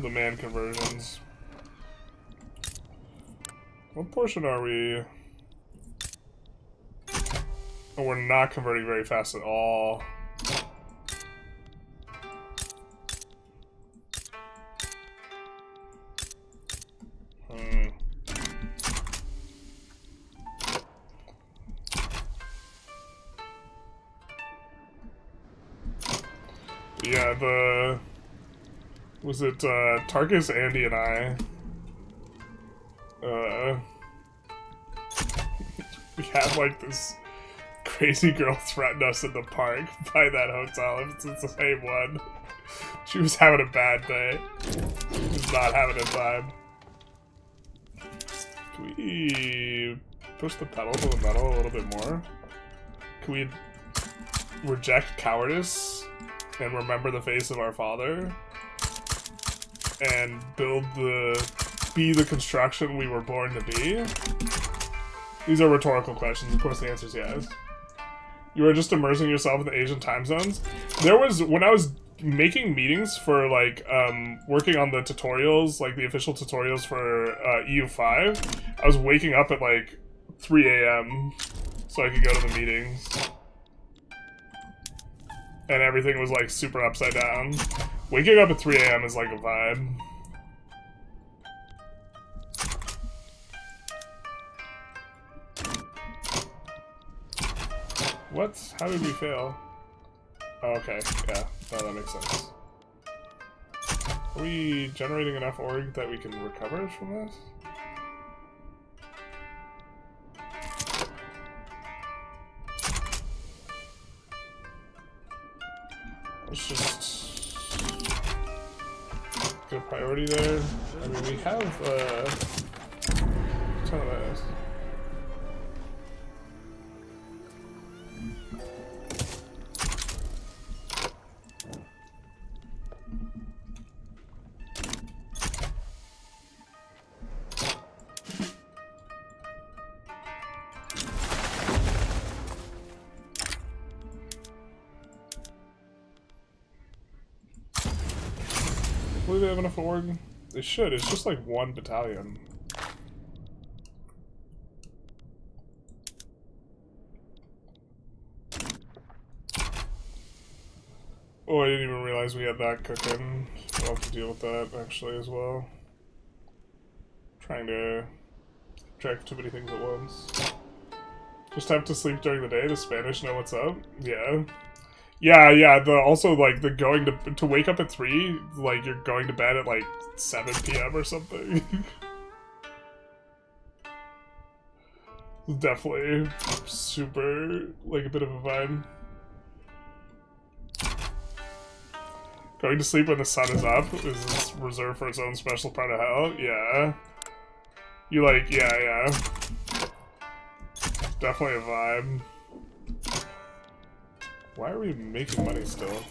Demand conversions. What portion are we? Oh, we're not converting very fast at all. Yeah, was it, Tarkus, Andy, and I? We had, like, this crazy girl threaten us in the park by that hotel, if it's the same one. She was having a bad day. She was not having a time. Can we push the pedal to the metal a little bit more? Can we reject cowardice and remember the face of our father? And be the construction we were born to be? These are rhetorical questions. Of course the answer is yes. You are just immersing yourself in the Asian time zones. There was, when I was making meetings for, like, working on the tutorials, like the official tutorials for EU5, I was waking up at, like, 3 a.m. so I could go to the meetings. And everything was, like, super upside down. Waking up at 3 a.m. is like a vibe. What? How did we fail? Oh, okay, yeah. Oh, that makes sense. Are we generating enough org that we can recover from this? Let's just get a priority there. I mean, we have a ton of this. Do they have enough org? They should. It's just like 1 battalion. Oh, I didn't even realize we had that cooking. I'll have to deal with that actually as well. Trying to track too many things at once. Just have to sleep during the day. The Spanish know what's up. Yeah. Yeah. Also like the going to wake up at 3, like you're going to bed at like 7 p.m. or something. Definitely super like a bit of a vibe. Going to sleep when the sun is up is reserved for its own special part of hell. Yeah. You like, yeah. Definitely a vibe. Why are we making money still?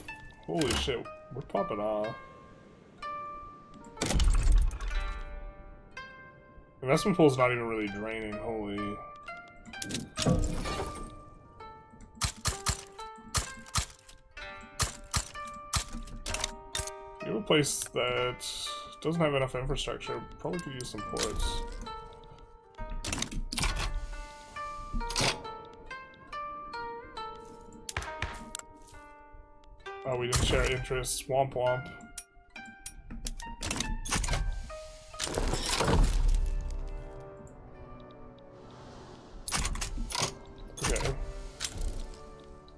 Holy shit, we're popping off. Investment pool's not even really draining, holy. You have a place that doesn't have enough infrastructure, probably could use some ports. Oh, we didn't share interests. Womp womp. Okay.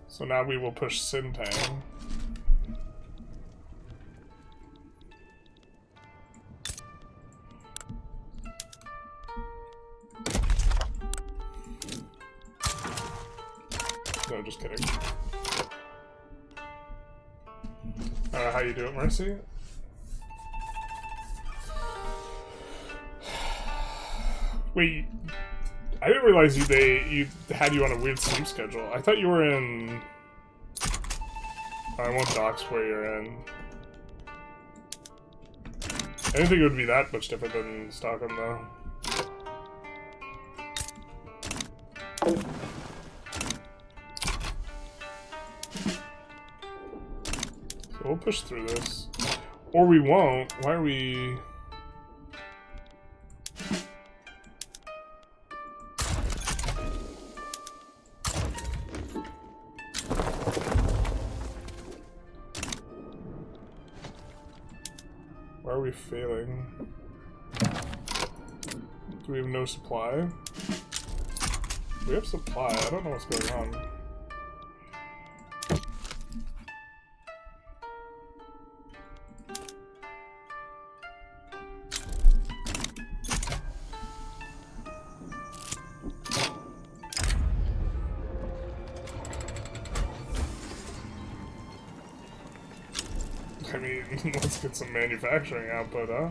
So now we will push Sintang. No, just kidding. How you doing, Mercy? Wait, I didn't realize you had you on a weird sleep schedule. I thought you were in... I won't dox where you're in. I didn't think it would be that much different than Stockholm, though. So we'll push through this. Or we won't. Why are we... Why are we failing? Do we have no supply? We have supply. I don't know what's going on. I mean, let's get some manufacturing output, huh?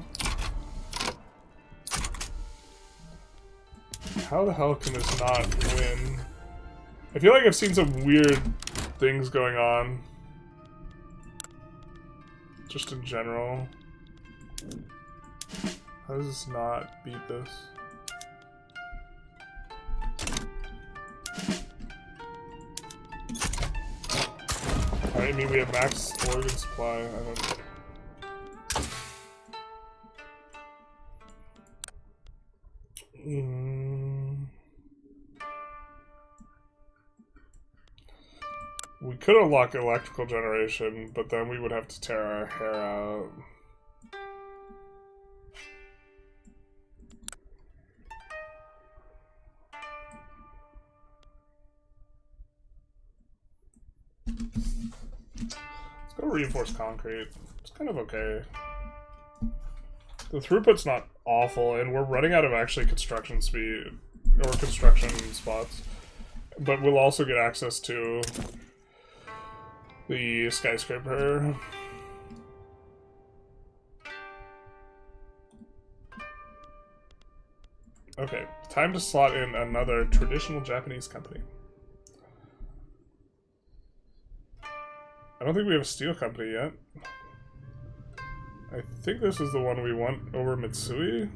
How the hell can this not win? I feel like I've seen some weird things going on. Just in general. How does this not beat this? I mean, we have max organ supply. I don't... We could unlock electrical generation, but then we would have to tear our hair out. Let's go reinforced concrete. It's kind of okay. The throughput's not awful, and we're running out of actually construction speed, or construction spots. But we'll also get access to the skyscraper. Okay, time to slot in another traditional Japanese company. I don't think we have a steel company yet. I think this is the one we want over Mitsui.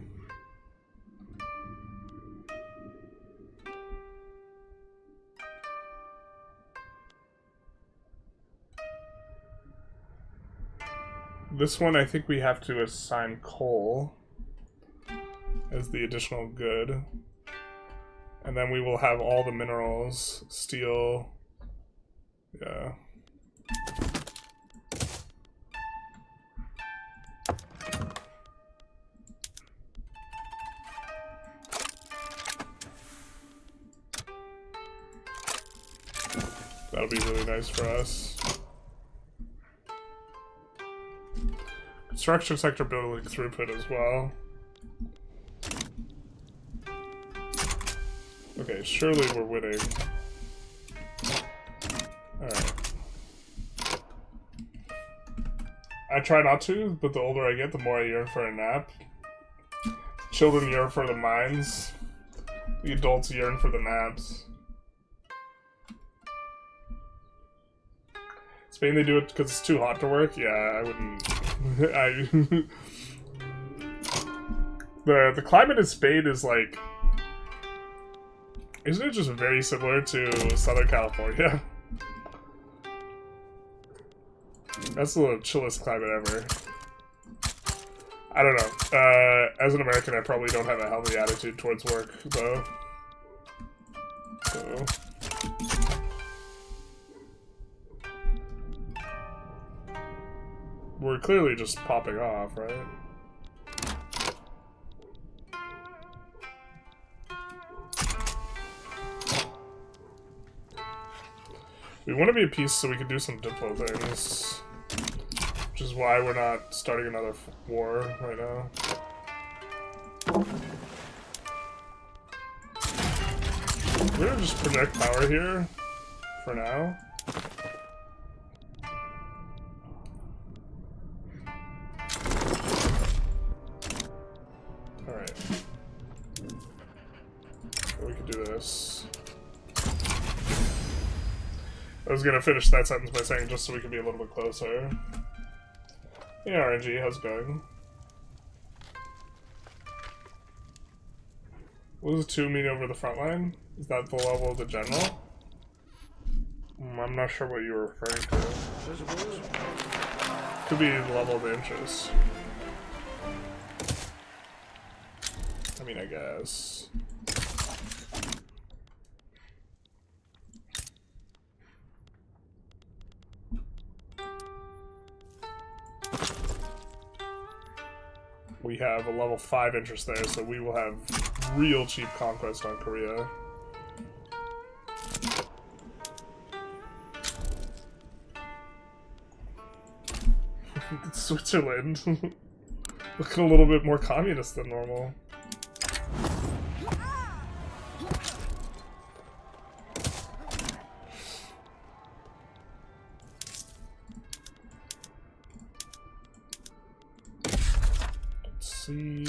This one I think we have to assign coal as the additional good. And then we will have all the minerals, steel, yeah. That'll be really nice for us. Construction sector building throughput as well. Okay, surely we're winning. Alright. I try not to, but the older I get, the more I yearn for a nap. Children yearn for the mines. The adults yearn for the naps. Spain, they do it because it's too hot to work? Yeah, I wouldn't... The climate in Spain is like... Isn't it just very similar to Southern California? That's the chillest climate ever. I don't know. As an American, I probably don't have a healthy attitude towards work, though. So... We're clearly just popping off, right? We want to be at peace so we can do some diplo things. Which is why we're not starting another war right now. We're gonna just project power here for now. Alright. We can do this. I was gonna finish that sentence by saying just so we can be a little bit closer. Hey RNG, how's it going? What does 2 mean over the front line? Is that the level of the general? I'm not sure what you were referring to. Could be the level of interest. I mean, I guess. We have a level 5 interest there, so we will have real cheap conquest on Korea. Switzerland. Look a little bit more communist than normal. See.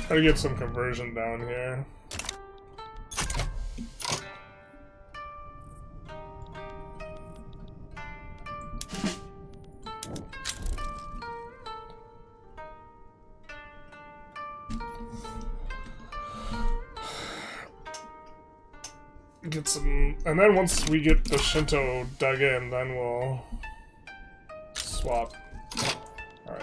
Try to get some conversion down here. Get some, and then once we get the Shinto dug in, then we'll swap. Alright.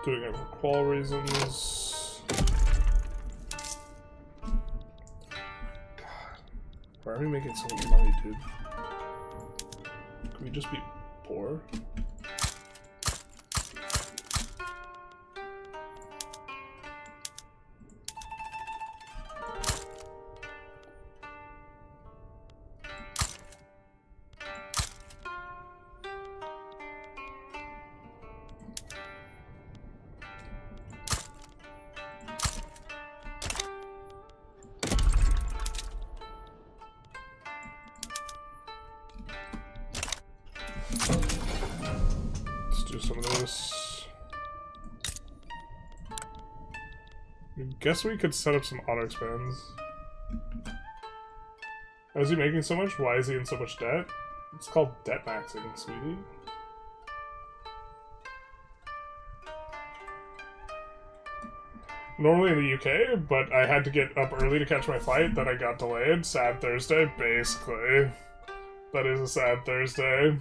Doing it for qual reasons. Why are we making so much money, dude? Can we just be poor? Guess we could set up some auto expands. How is he making so much? Why is he in so much debt? It's called debt maxing, sweetie. Normally in the UK, but I had to get up early to catch my flight, then I got delayed. Sad Thursday, basically. That is a sad Thursday.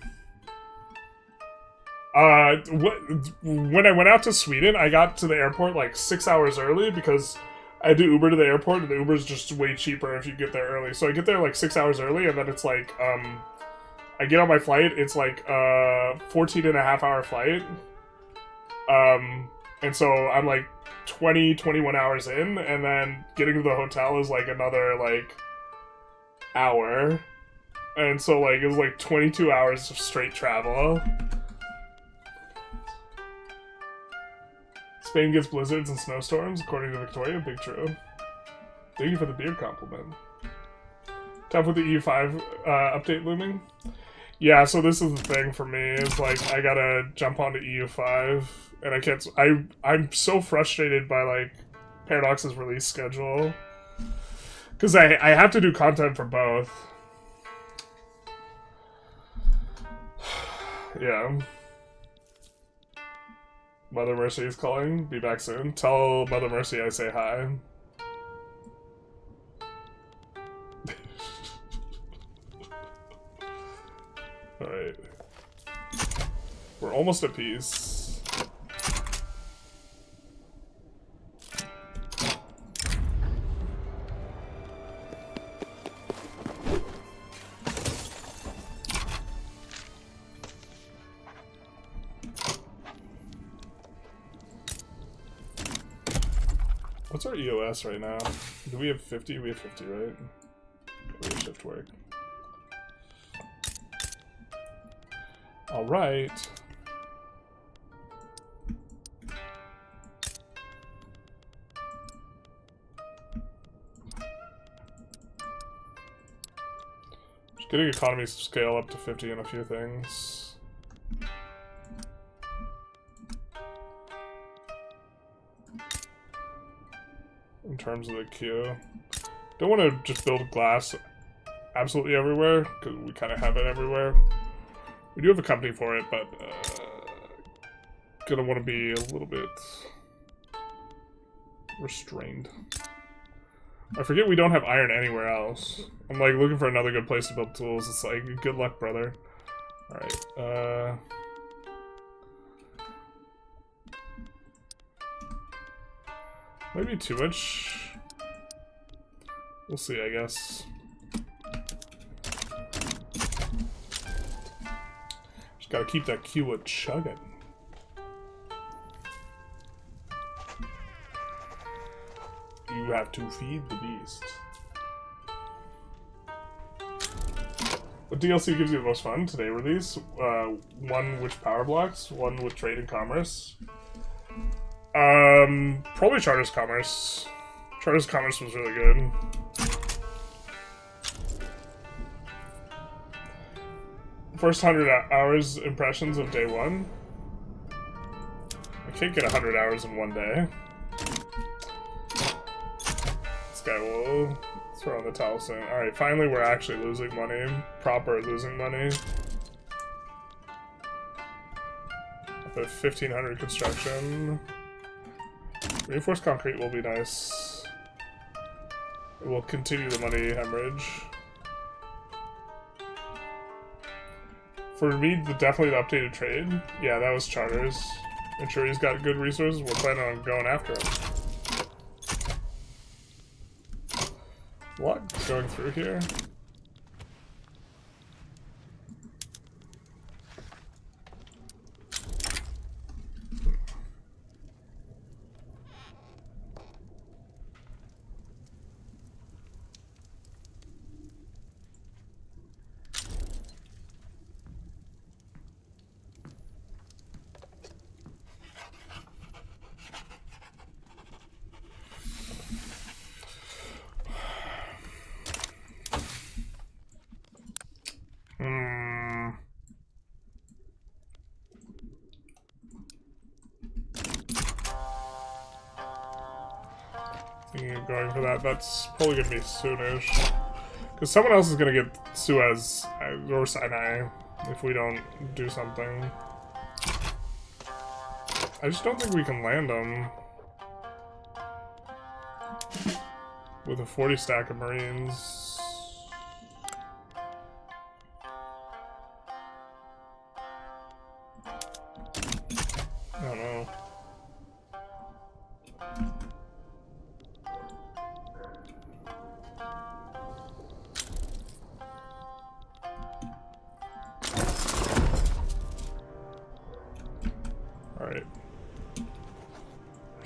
When I went out to Sweden, I got to the airport like 6 hours early because I do Uber to the airport, and the Uber's just way cheaper if you get there early. So I get there like 6 hours early, and then it's like, I get on my flight, it's like 14.5-hour flight. And so I'm like 21 hours in, and then getting to the hotel is like another like hour. And so like it was like 22 hours of straight travel. Spain gets blizzards and snowstorms, according to Victoria. Big true. Thank you for the beard compliment. Tough with the EU5 update looming. Yeah, so this is the thing for me, is like I gotta jump onto EU5, and I can't. I'm so frustrated by like Paradox's release schedule, because I have to do content for both. Yeah. Mother Mercy is calling. Be back soon. Tell Mother Mercy I say hi. Alright. We're almost at peace. What's our EOS right now? Do we have 50? We have 50, right? We have shift work. Alright. Just getting economies of scale up to 50 in a few things. In terms of the queue. Don't want to just build glass absolutely everywhere, because we kind of have it everywhere. We do have a company for it, but gonna want to be a little bit restrained. I forget we don't have iron anywhere else. I'm like looking for another good place to build tools. It's like, good luck, brother. Alright, maybe too much. We'll see, I guess. Just gotta keep that queue a chugging. You have to feed the beast. What DLC gives you the most fun? Today release? One which power blocks, one with trade and commerce. Probably Charter's Commerce. Charter's Commerce was really good. First 100 hours impressions of day one. I can't get 100 hours in one day. This guy will throw in the towel soon. Alright, finally we're actually losing money. Proper losing money. Up at 1500 construction. Reinforced concrete will be nice. It will continue the money hemorrhage. For me, definitely the updated trade. Yeah, that was Charters. Ensure he's got good resources. We're planning on going after him. What? Going through here? Thinking of going for that. That's probably gonna be soonish. Because someone else is gonna get Suez or Sinai if we don't do something. I just don't think we can land them with a 40 stack of Marines.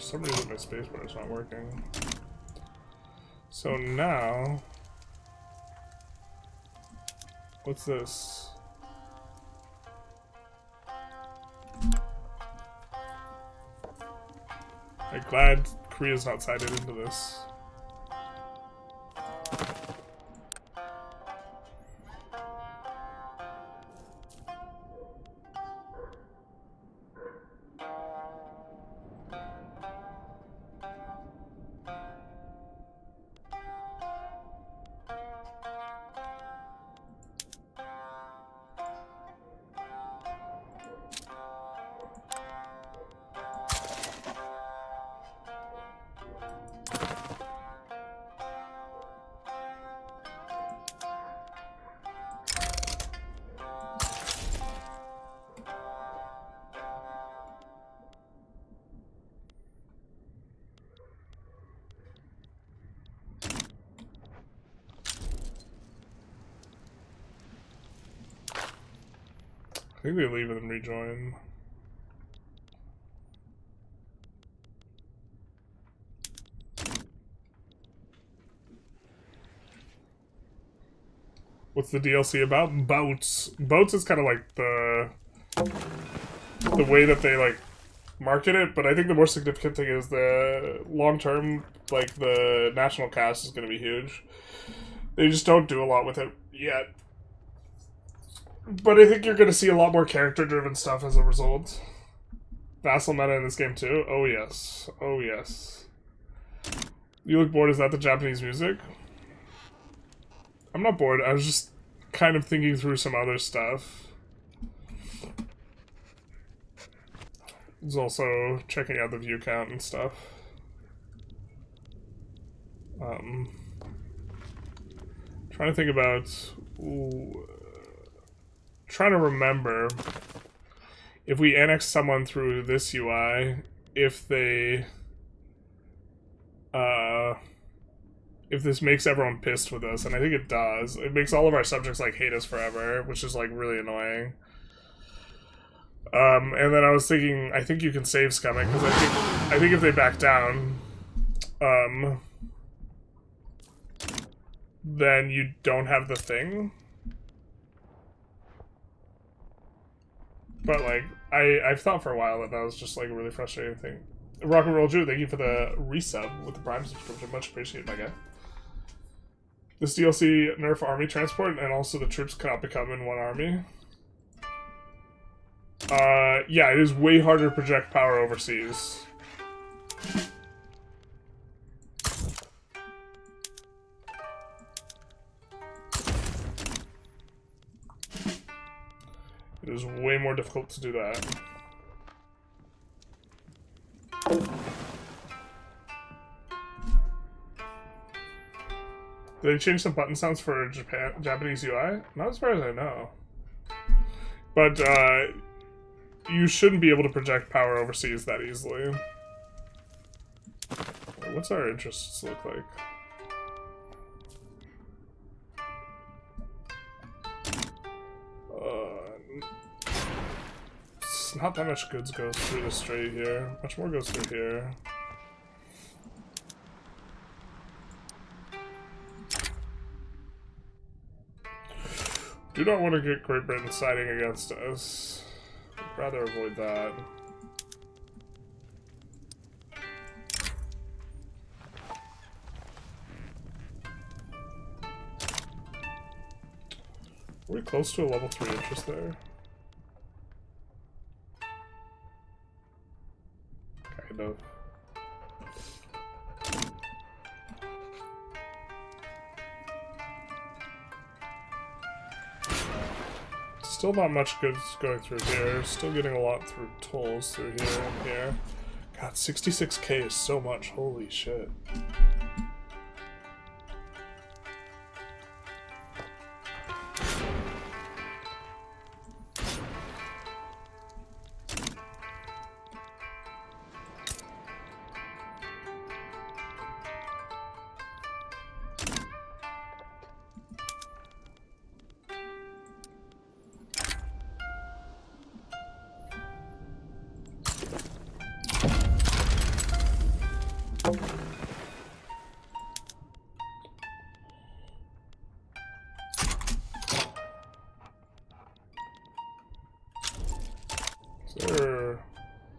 some reason my spacebar is not working. So now, what's this? I'm glad Korea's not sided into this. I think they leave and then rejoin. What's the DLC about? Boats. Boats is kind of like the way that they like market it, but I think the more significant thing is the long term, like the national cast is going to be huge. They just don't do a lot with it yet. But I think you're going to see a lot more character-driven stuff as a result. Vassal meta in this game too? Oh yes. Oh yes. You look bored, is that the Japanese music? I'm not bored, I was just kind of thinking through some other stuff. I was also checking out the view count and stuff. Trying to think about... trying to remember if we annex someone through this UI, if they if this makes everyone pissed with us, and I think it does. It makes all of our subjects like hate us forever, which is like really annoying. And then I was thinking, I think you can save scumming because I think if they back down, then you don't have the thing. But, like, I've thought for a while that was just, like, a really frustrating thing. Rock and Roll Jew, thank you for the resub with the Prime subscription. Much appreciated, my guy. This DLC nerf army transport, and also the troops cannot become in one army. Yeah, it is way harder to project power overseas. It is way more difficult to do that. Did they change some button sounds for Japanese UI? Not as far as I know. But, you shouldn't be able to project power overseas that easily. What's our interests look like? Not that much goods goes through the strait here. Much more goes through here. Do not want to get Great Britain siding against us. I'd rather avoid that. Are we close to a level 3 interest there? Kind of. Still not much goods going through here. Still getting a lot through tolls through here and here. God, 66k is so much. Holy shit. Is there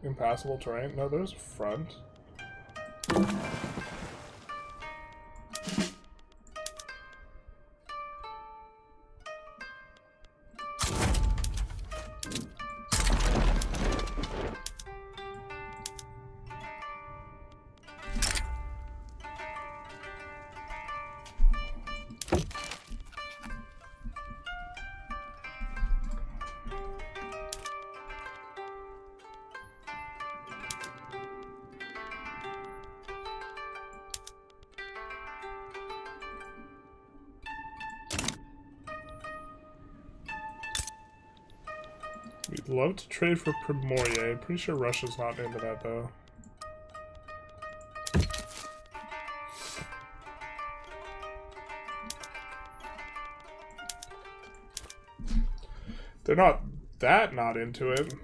impassable terrain? No, there's a front. We'd love to trade for Primorye. Pretty sure Russia's not into that, though. They're not that not into it.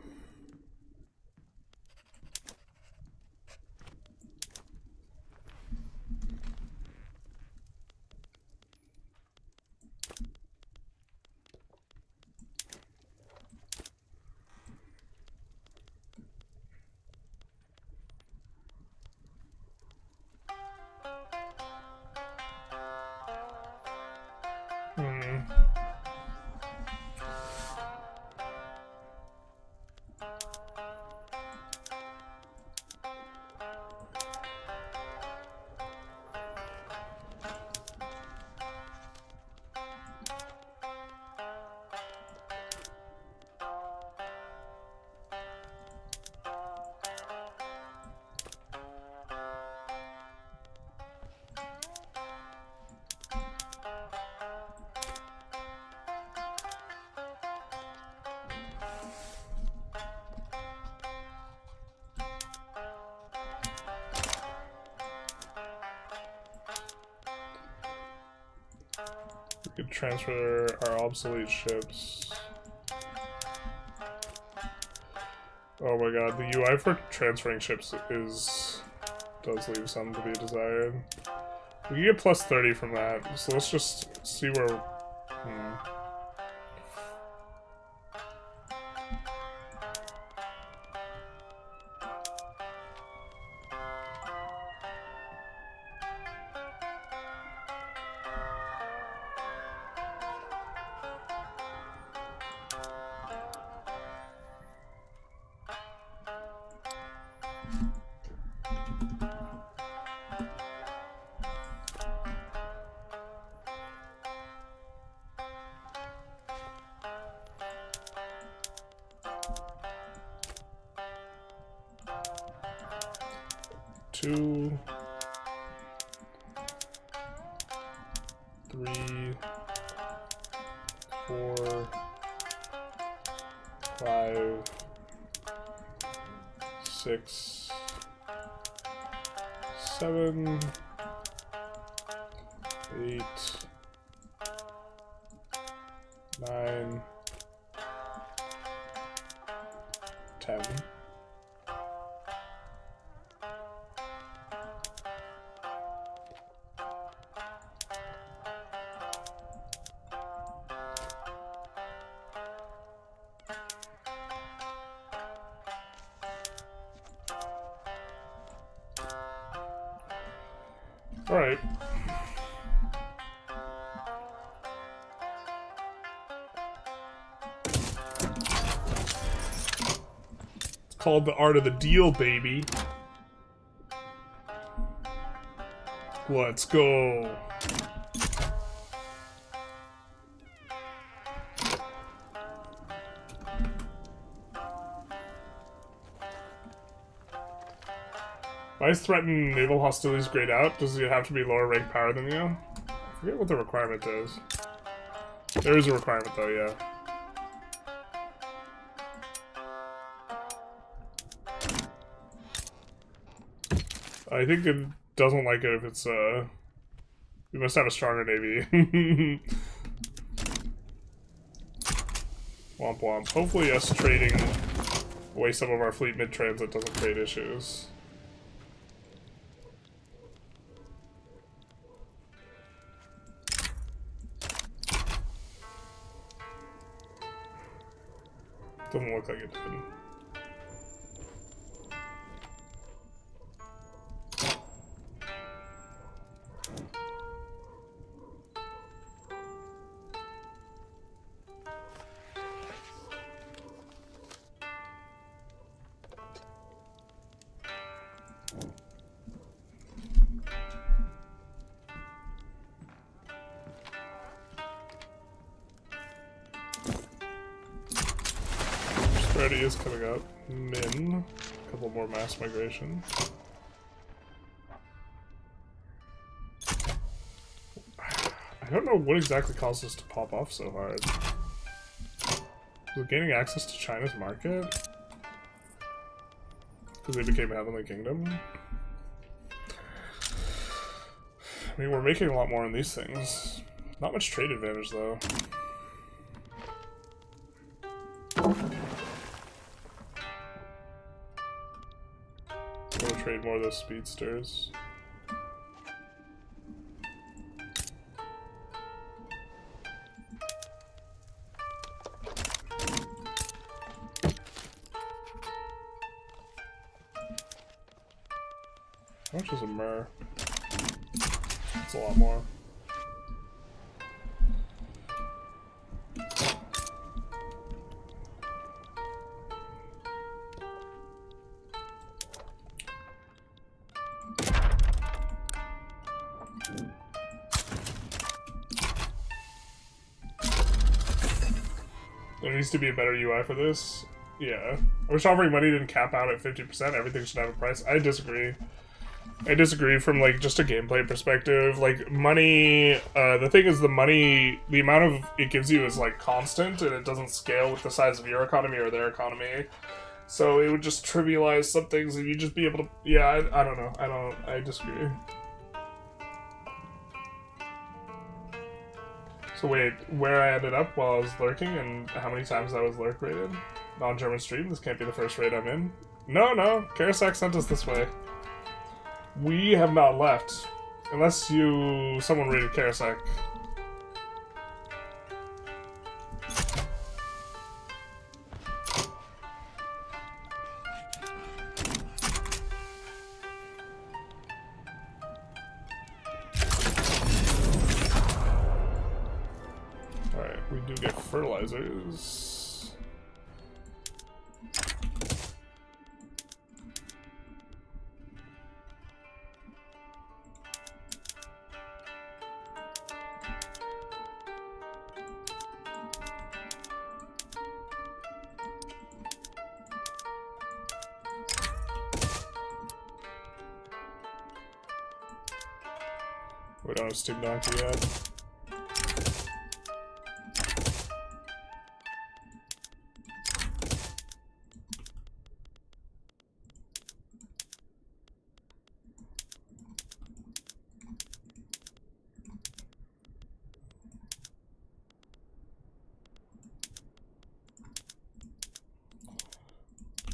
We could transfer our obsolete ships. Oh my god, the UI for transferring ships does leave some to be desired. We can get plus 30 from that, so let's just see where... Two, 3, 4, 5, 6, 7, 8, 9, 10. Alright. It's called the art of the deal, baby. Let's go. Why is threatened naval hostilities grayed out? Does it have to be lower rank power than you? I forget what the requirement is. There is a requirement though, yeah. I think it doesn't like it if it's we must have a stronger navy. Womp womp. Hopefully us trading away some of our fleet mid-transit doesn't create issues. Doesn't look like it did. Prosperity is coming up. Min. A couple more mass migration. I don't know what exactly caused us to pop off so hard. Was it gaining access to China's market? Because they became a Heavenly Kingdom? I mean, we're making a lot more on these things. Not much trade advantage, though. I'm gonna trade more of those speedsters. How much is a Mer? It's a lot more. There needs to be a better UI for this. Yeah. I wish offering money didn't cap out at 50%. Everything should have a price. I disagree. I disagree from, like, just a gameplay perspective. Like, money, the thing is the money, the amount of it gives you is, like, constant, and it doesn't scale with the size of your economy or their economy. So it would just trivialize some things, and you'd just be able to, yeah, I don't know. I disagree. So wait, where I ended up while I was lurking, and how many times I was lurk rated? Non-German stream, this can't be the first raid I'm in. No, Karasak sent us this way. We have not left. Unless someone raided Karasak. Alright, we do get fertilizers. We don't have Steam Donkey yet.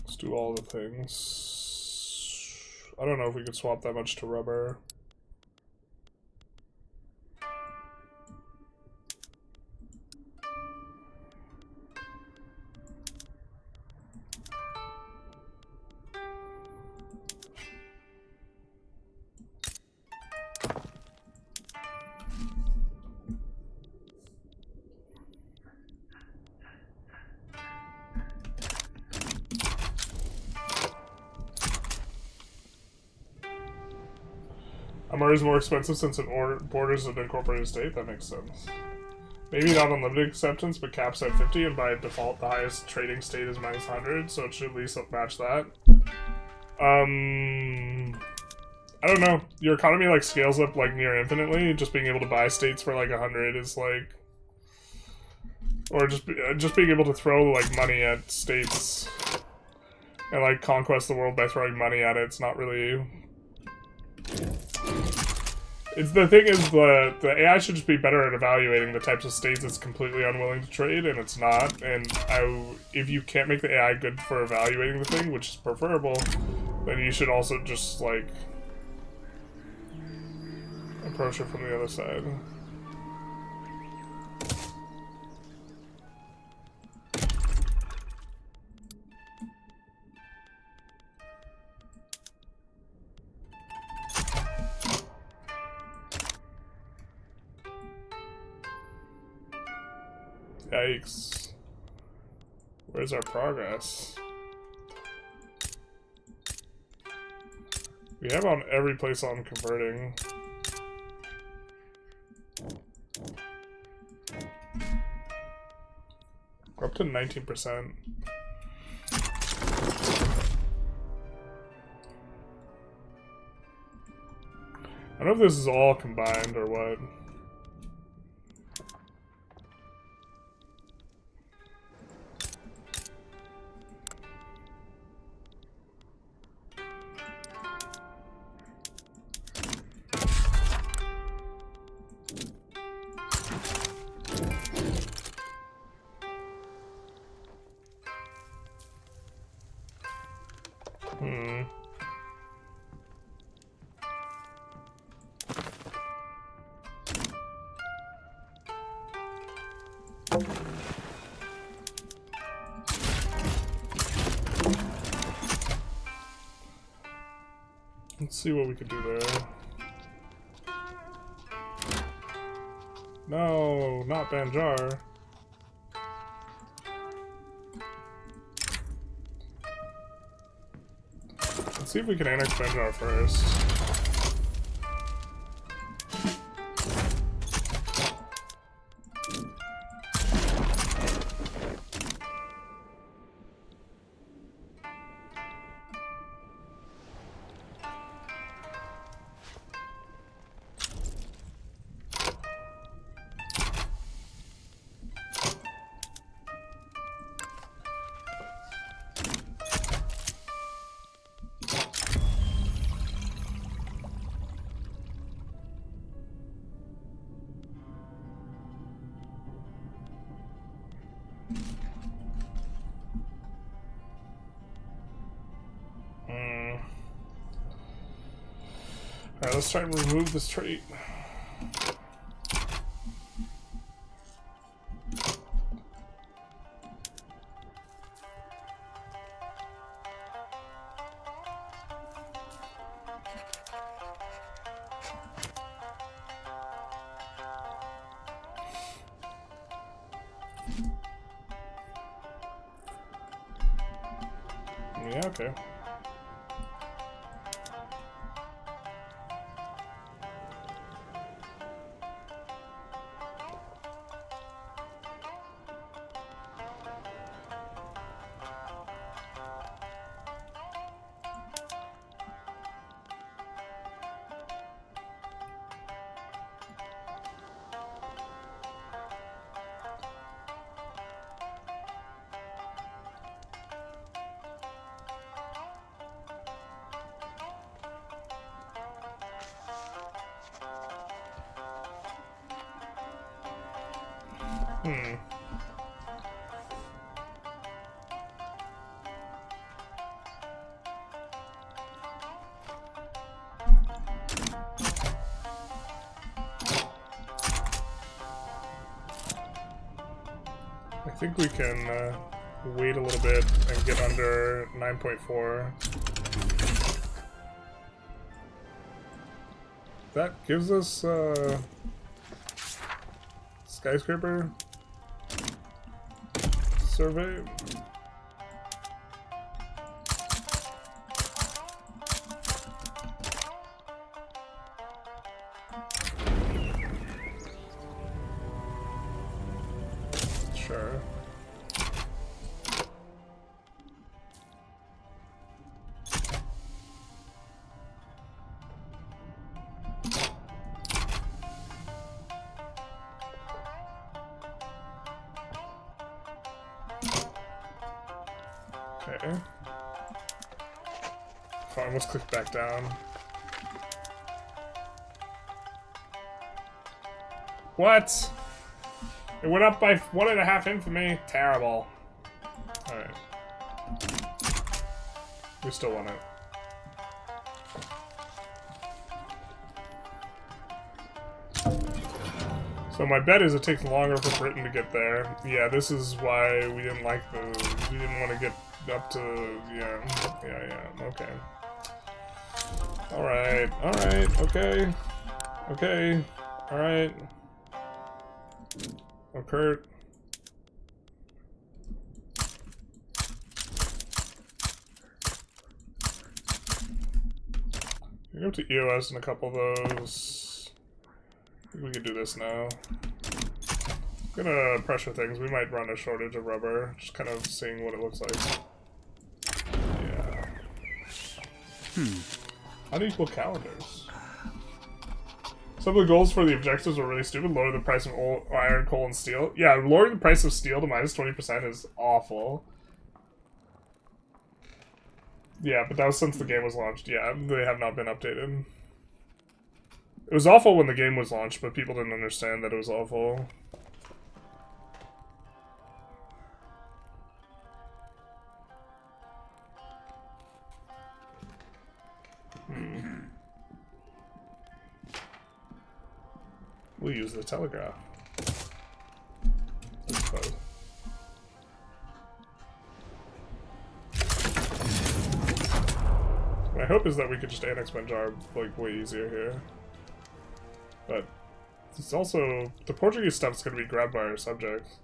Let's do all the things. I don't know if we could swap that much to rubber. Amar is more expensive since it borders an incorporated state. That makes sense. Maybe not unlimited acceptance, but caps at 50, and by default the highest trading state is minus 100, so it should at least match that. I don't know. Your economy like scales up like near infinitely. Just being able to buy states for like 100 is like, or just being able to throw like money at states and like conquest the world by throwing money at it. It's not really. It's the thing is the AI should just be better at evaluating the types of states it's completely unwilling to trade, and it's not. And if you can't make the AI good for evaluating the thing, which is preferable, then you should also just like approach it from the other side. Yikes. Where's our progress? We have on every place on converting. We're up to 19%. I don't know if this is all combined or what. Let's see what we can do there. No, not Banjar. Let's see if we can annex Banjar first. Alright, let's try and remove this trait. Yeah, okay. I think we can wait a little bit and get under 9.4. That gives us skyscraper survey. Sure. Okay. Fine, let's click back down. What? It went up by 1.5 infamy. Terrible. Alright. We still want it. So my bet is it takes longer for Britain to get there. Yeah, this is why we didn't like we didn't want to get up to, yeah, okay. Alright, okay. Okay, alright. Oh, Kurt. We go to EOS and a couple of those. I think we can do this now. I'm gonna pressure things. We might run a shortage of rubber. Just kind of seeing what it looks like. Yeah. Unequal calendars. Some of the goals for the objectives were really stupid. Lower the price of iron, coal, and steel. Yeah, lowering the price of steel to minus 20% is awful. Yeah, but that was since the game was launched. Yeah, they have not been updated. It was awful when the game was launched, but people didn't understand that it was awful. We'll use the telegraph. I suppose. My hope is that we could just annex Banjar like way easier here. But it's also the Portuguese stuff's gonna be grabbed by our subjects.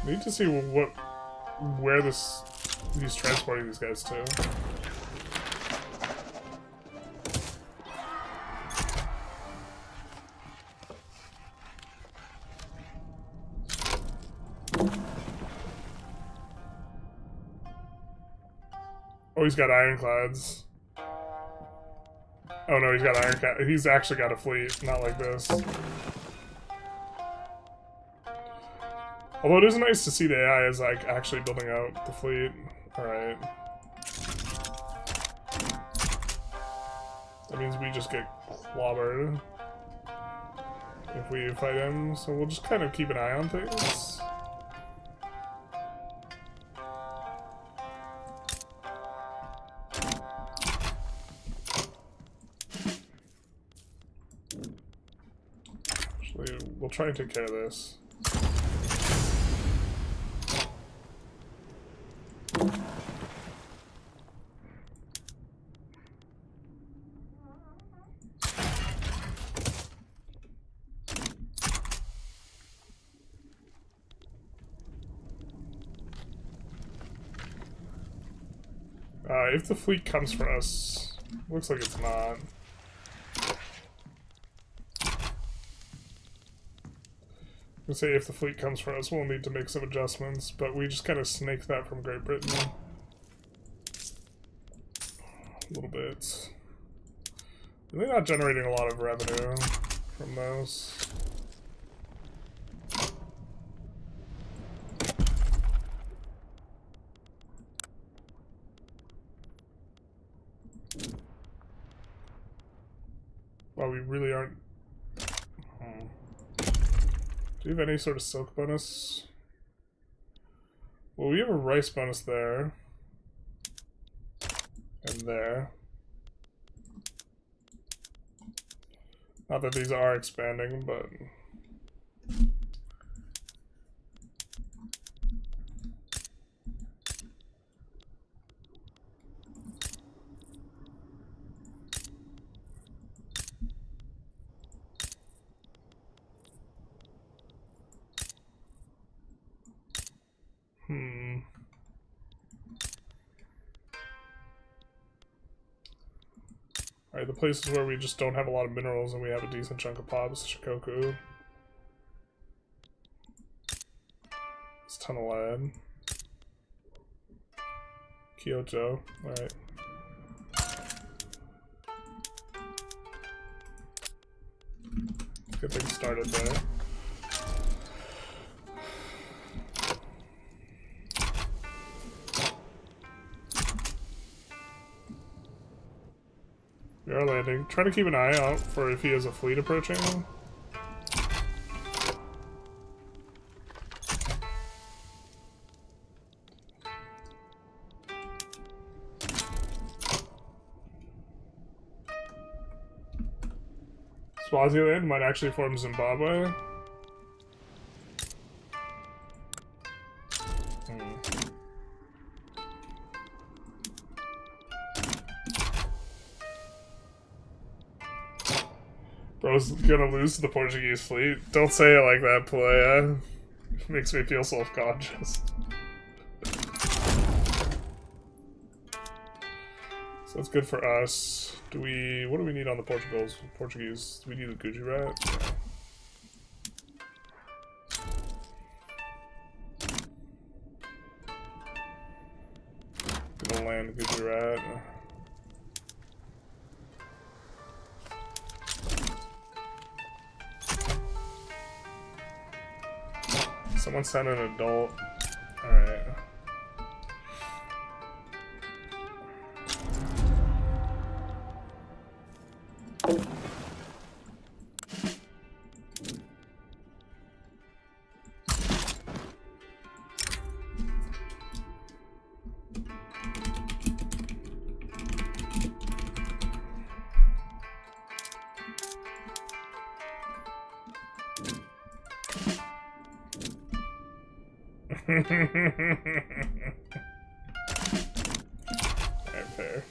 Need to see where he's transporting these guys to. Oh, he's got ironclads. Oh no, he's got ironclad. He's actually got a fleet, not like this. Although it is nice to see the AI is like actually building out the fleet. Alright. That means we just get clobbered if we fight him, so we'll just kind of keep an eye on things. Actually, we'll try and take care of this. If the fleet comes for us, looks like it's not. I'm gonna say if the fleet comes for us, we'll need to make some adjustments, but we just kind of snake that from Great Britain. A little bit. They're not generating a lot of revenue from those. Well, we really aren't. Do you have any sort of silk bonus? Well, we have a rice bonus there. And there. Not that these are expanding, but... Alright, the places where we just don't have a lot of minerals and we have a decent chunk of pops, Shikoku. It's a ton of lead. Kyoto, alright. Let's get things started there. We are landing. Try to keep an eye out for if he has a fleet approaching. Swaziland might actually form Zimbabwe. Bro's gonna lose to the Portuguese fleet. Don't say it like that, Palea. It makes me feel self-conscious. So that's good for us. What do we need on the Portuguese? Do we need a Gujarat? Yeah. Gonna land Gujarat. Someone sent an adult. Alright. Alright, fair.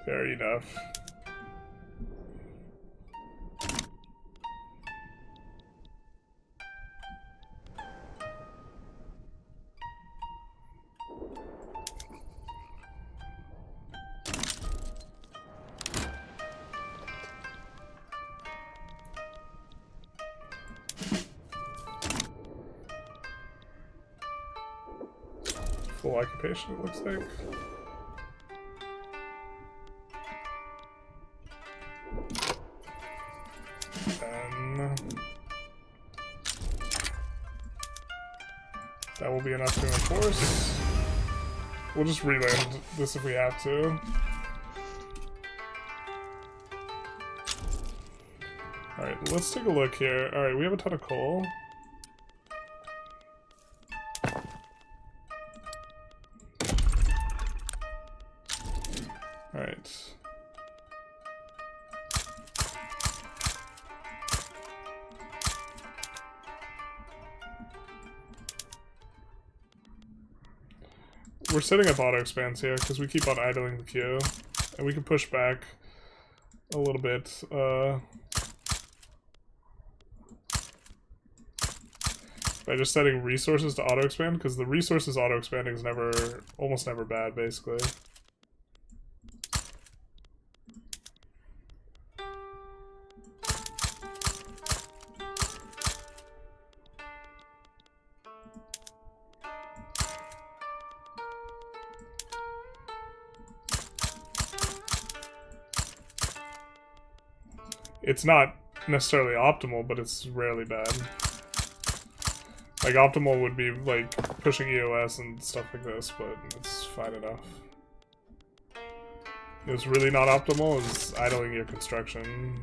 Fair enough. Full occupation, it looks like. That will be enough to enforce. We'll just reland this if we have to. Alright, let's take a look here. Alright, we have a ton of coal. Alright. We're setting up auto expands here because we keep on idling the queue, and we can push back a little bit. By just setting resources to auto expand, because the resources auto expanding is almost never bad, basically. It's not necessarily optimal, but it's rarely bad. Like, optimal would be, like, pushing EOS and stuff like this, but it's fine enough. It's really not optimal is idling your construction.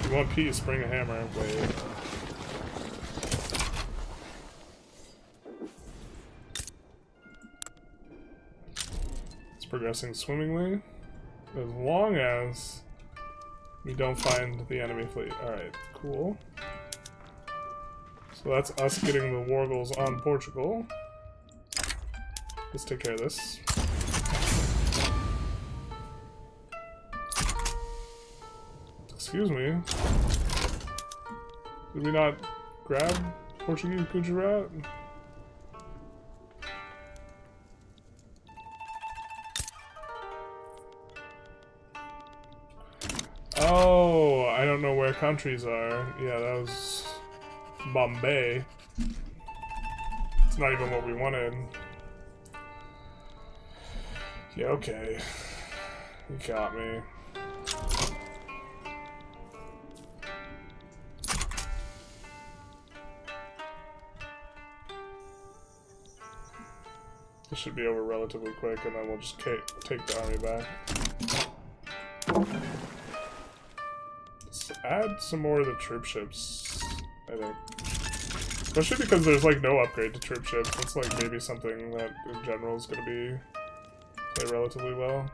You want peace, bring a hammer. Wait. It's progressing swimmingly. As long as we don't find the enemy fleet. Alright, cool. So that's us getting the war goals on Portugal. Let's take care of this. Excuse me. Did we not grab Portuguese Gujarat? Oh, I don't know where countries are. Yeah, that was Bombay. It's not even what we wanted. Yeah, okay. You got me. This should be over relatively quick, and then we'll just take the army back. Let's add some more of the troop ships, I think. Especially because there's like no upgrade to troop ships. That's like maybe something that in general is going to be play relatively well.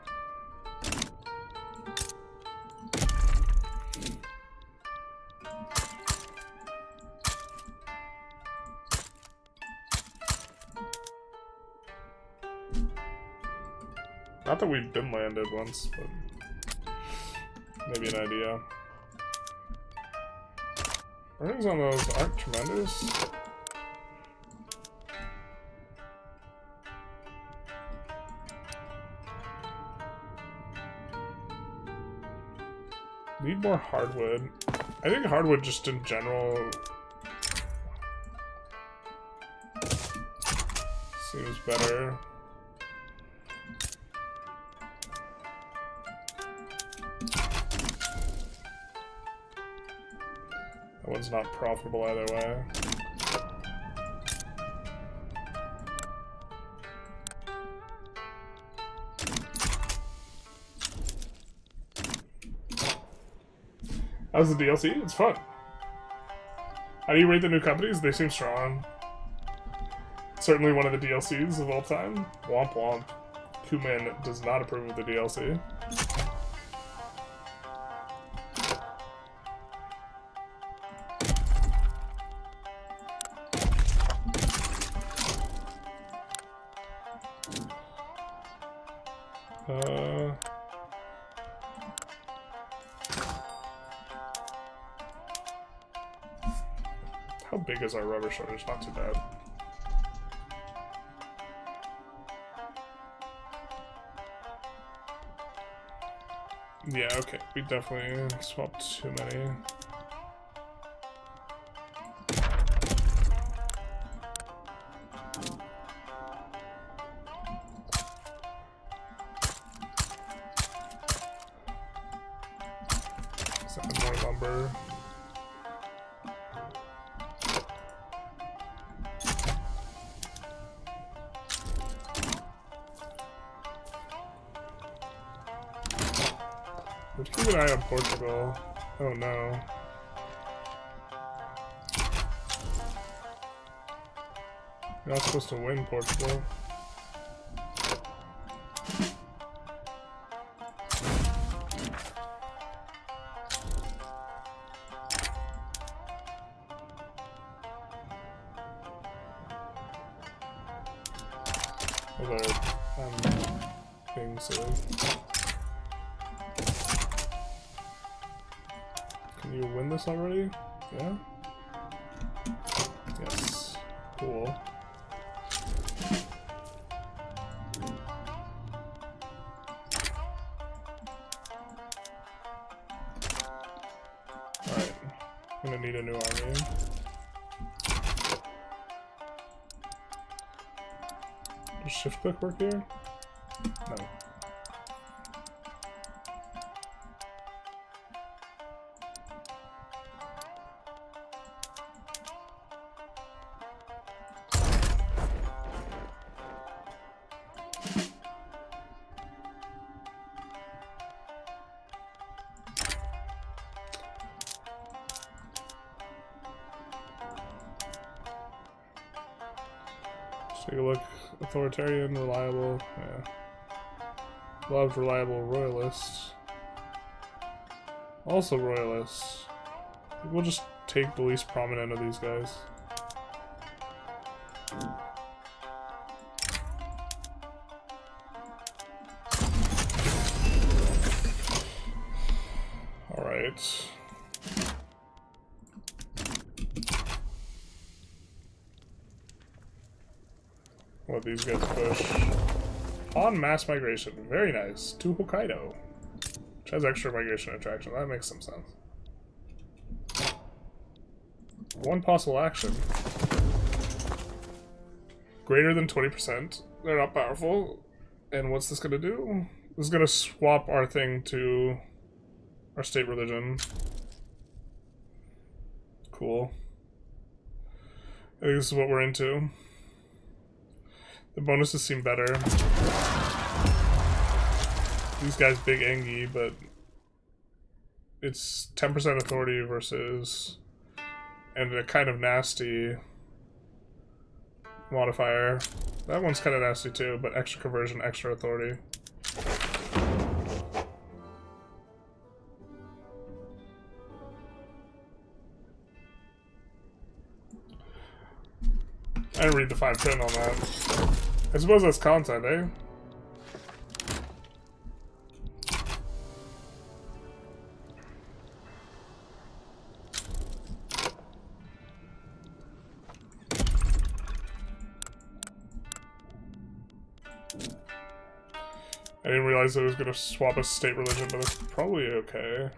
Not that we've been landed once, but maybe an idea. Earnings on those aren't tremendous. Need more hardwood. I think hardwood just in general seems better. That one's not profitable either way. How's the DLC? It's fun. How do you rate the new companies? They seem strong. Certainly one of the DLCs of all time. Womp womp. Quinine does not approve of the DLC. How big is our rubber shortage? Not too bad. Yeah, okay. We definitely swapped too many. More lumber. Let's keep an eye on Portugal. Oh no. You're not supposed to win Portugal. Although, I'm being silly. Can you win this already? Yeah? Yes. Cool. Alright. I'm gonna need a new army. Does shift click work here? No. Take a look. Authoritarian, reliable, yeah. Loved, reliable, royalists. Also royalists. We'll just take the least prominent of these guys. Alright. Let these guys push. On mass migration. Very nice. To Hokkaido. Which has extra migration attraction. That makes some sense. One possible action. Greater than 20%. They're not powerful. And what's this gonna do? This is gonna swap our thing to our state religion. Cool. I think this is what we're into. The bonuses seem better. These guys big Engi, but it's 10% authority versus and a kind of nasty modifier. That one's kind of nasty too, but extra conversion, extra authority. I didn't read the fine print on that. I suppose that's content, eh? I didn't realize it was going to swap a state religion, but it's probably okay.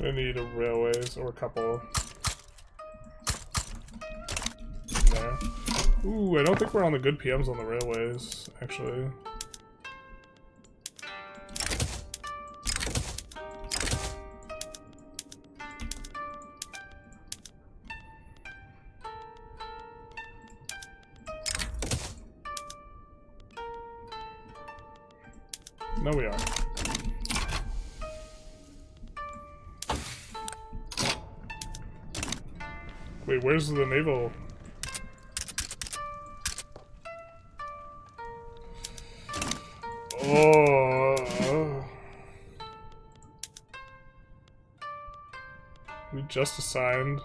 I need a railways or a couple in there. Ooh, I don't think we're on the good PMs on the railways, actually. No, we are. Wait, where's the naval? Oh, we just assigned.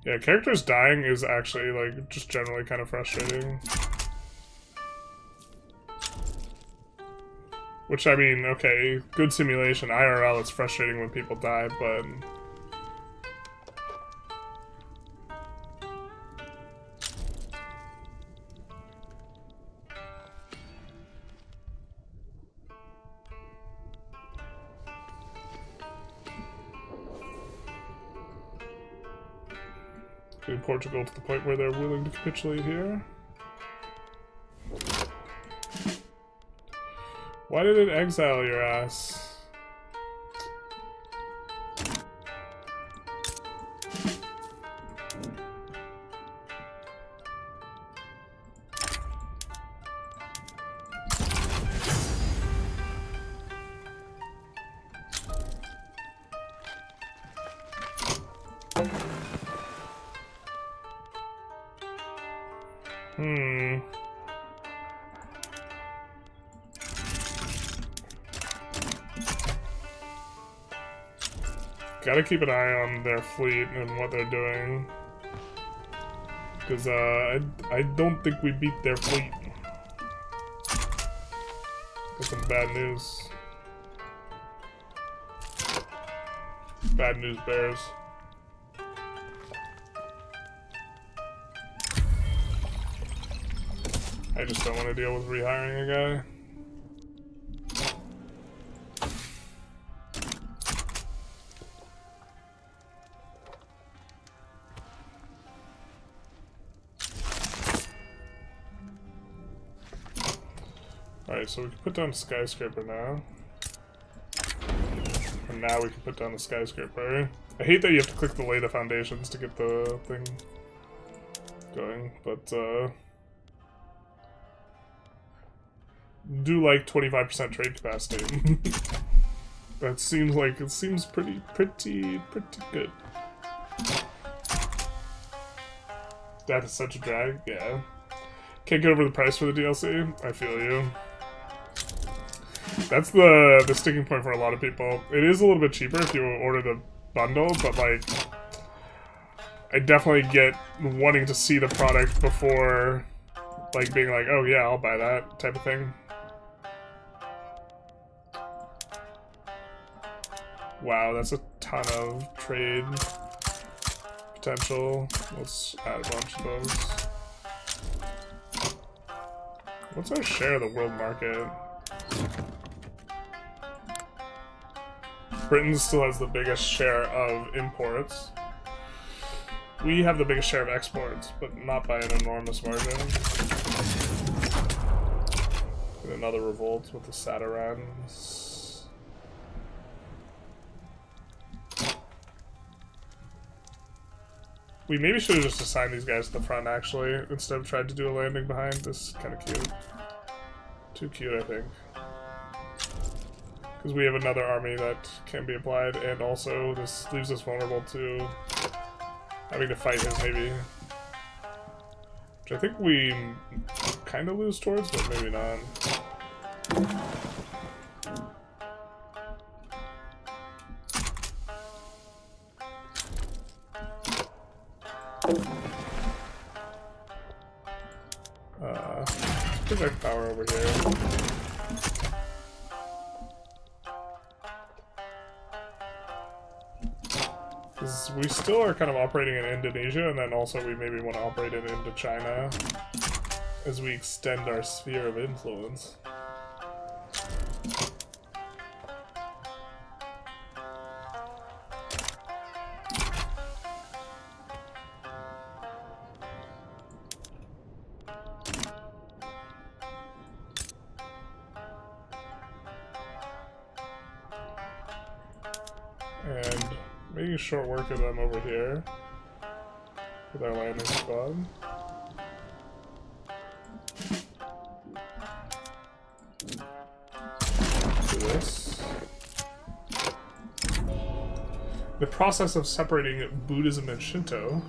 Yeah, characters dying is actually like just generally kind of frustrating. Which, I mean, okay, good simulation. IRL, it's frustrating when people die, but... Getting Portugal to the point where they're willing to capitulate here. Why did it exile your ass? Gotta keep an eye on their fleet and what they're doing. Because, I don't think we beat their fleet. Got some bad news. Bad news bears. I just don't want to deal with rehiring a guy. Alright, so we can put down a skyscraper now. And now we can put down a skyscraper. I hate that you have to click the lay the foundations to get the thing going, but do like 25% trade capacity. That seems like it seems pretty good. That is such a drag, yeah. Can't get over the price for the DLC. I feel you. That's the sticking point for a lot of people. It is a little bit cheaper if you order the bundle, but like, I definitely get wanting to see the product before, like, being like, oh yeah, I'll buy that type of thing. Wow, that's a ton of trade potential. Let's add a bunch of those. What's our share of the world market? Britain still has the biggest share of imports. We have the biggest share of exports, but not by an enormous margin. And another revolt with the Saturans. We maybe should have just assigned these guys to the front, actually, instead of tried to do a landing behind. This is kind of cute. Too cute, I think. Because we have another army that can be applied, and also this leaves us vulnerable to having to fight his navy. Which I think we kind of lose towards, but maybe not. Project power over here. Because we still are kind of operating in Indonesia, and then also we maybe want to operate it into China as we extend our sphere of influence. And making short work of them over here with our landing squad. Do this. The process of separating Buddhism and Shinto,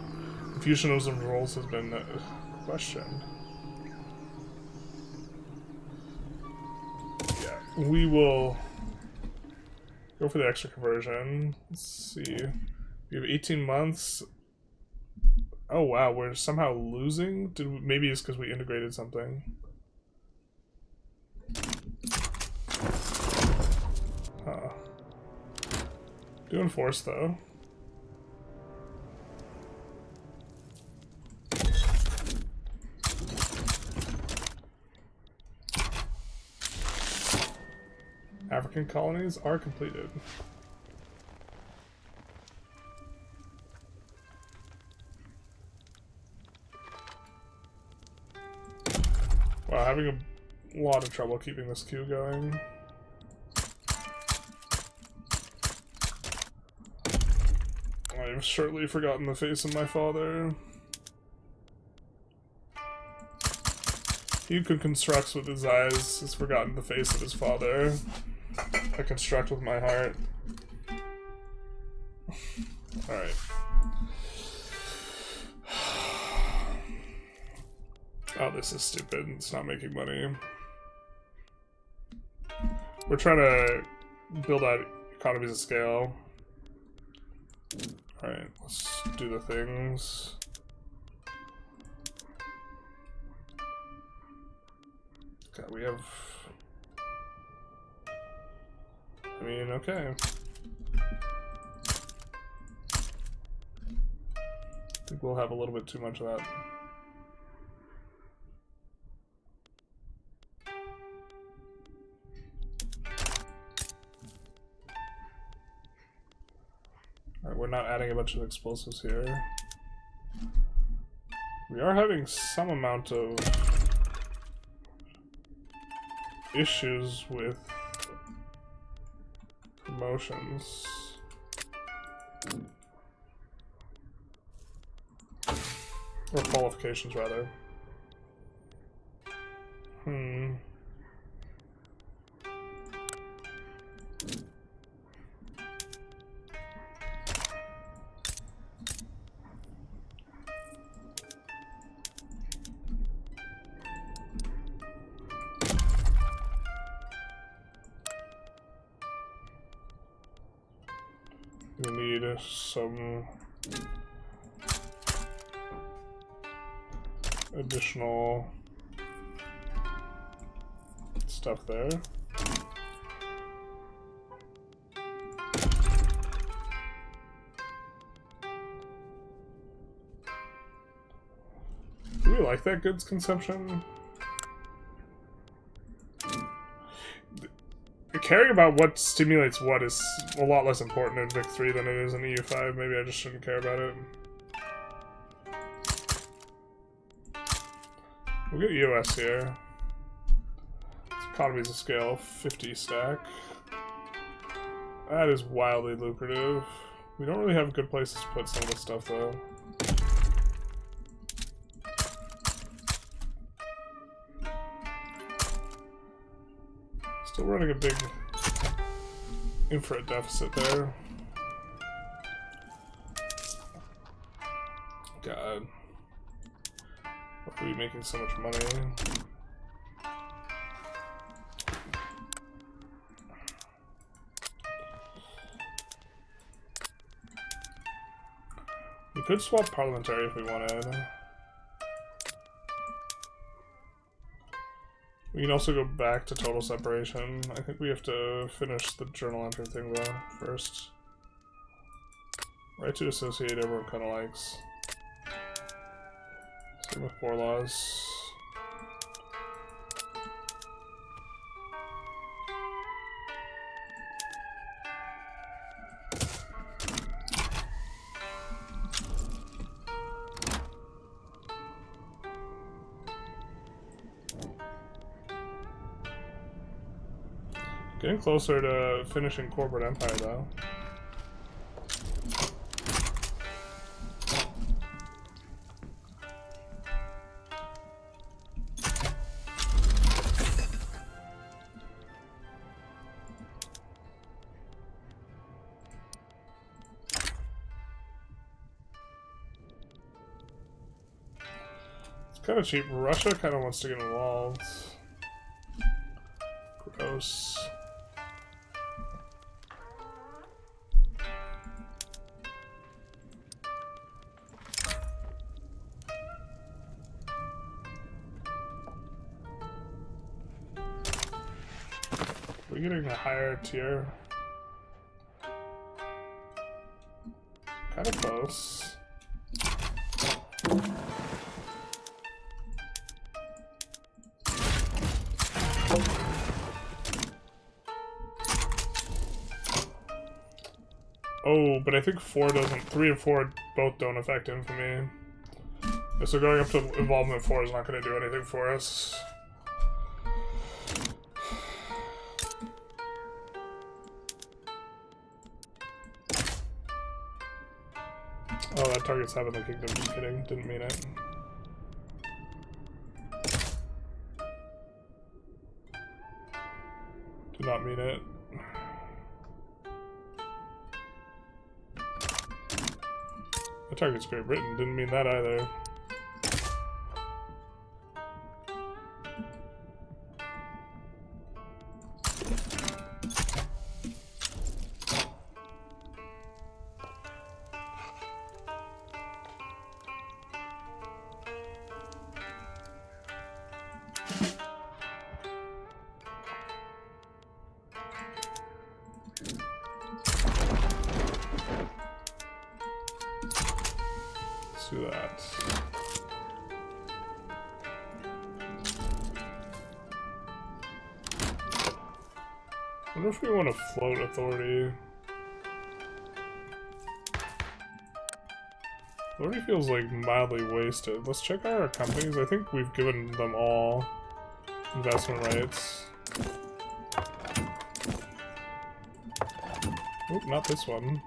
Confucianism's roles has been questioned. Yeah, we will go for the extra conversion. Let's see. We have 18 months. Oh wow, we're somehow losing? Maybe it's because we integrated something. Huh. Doing force though. African colonies are completed. Wow, having a lot of trouble keeping this queue going. I've surely forgotten the face of my father. He who constructs with his eyes has forgotten the face of his father. I construct with my heart. Alright. Oh, this is stupid. It's not making money. We're trying to build out economies of scale. Alright, let's do the things. Okay, we have... I mean, okay. I think we'll have a little bit too much of that. Alright, we're not adding a bunch of explosives here. We are having some amount of issues with promotions. Or qualifications, rather. We need some additional stuff there. Do we like that goods consumption? Caring about what stimulates what is a lot less important in Vic 3 than it is in EU5. Maybe I just shouldn't care about it. We'll get US here. It's economies of scale, 50 stack. That is wildly lucrative. We don't really have good places to put some of this stuff, though. Still running a big infra deficit there. God. Why are we making so much money? We could swap parliamentary if we wanted. We can also go back to total separation. I think we have to finish the journal entry thing though first. Right to associate everyone kind of likes. Same with poor laws. Getting closer to finishing corporate empire, though. It's kind of cheap. Russia kind of wants to get involved. Gross. We're getting a higher tier. Kind of close. Oh, but I think 4 doesn't. 3 and 4 both don't affect infamy. So going up to involvement 4 is not going to do anything for us. Oh, that target's having the kingdom. Just kidding. Didn't mean it. Did not mean it. The target's Great Britain. Didn't mean that either. Do that. I wonder if we want to float authority. Authority feels like mildly wasted. Let's check our companies. I think we've given them all investment rights. Oop, not this one.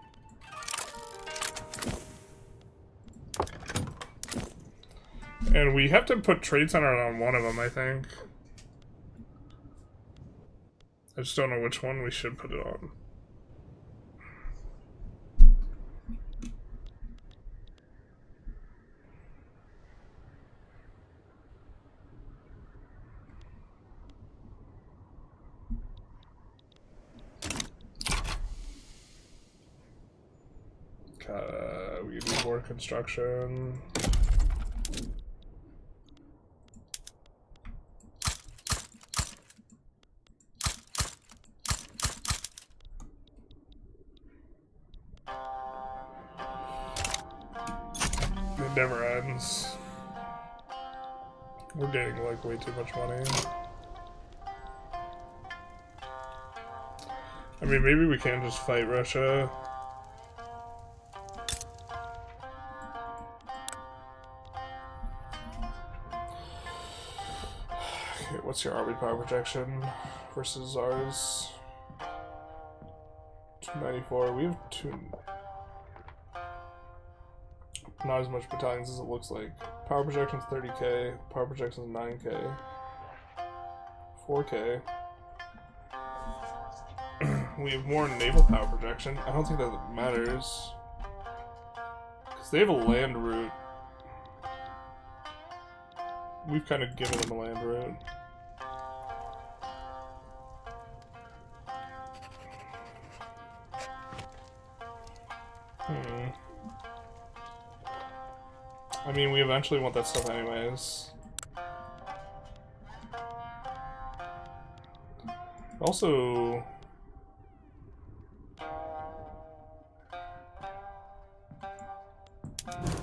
And we have to put trade center on one of them, I think. I just don't know which one we should put it on. We can do more construction. It never ends. We're getting like way too much money. I mean, maybe we can just fight Russia. Okay, what's your army power projection versus ours? 294. We have not as much battalions as it looks like. Power projection's 30k, power projection's 9k, 4k. We have more naval power projection. I don't think that matters. Because they have a land route. We've kind of given them a land route. I mean, we eventually want that stuff anyways. Also...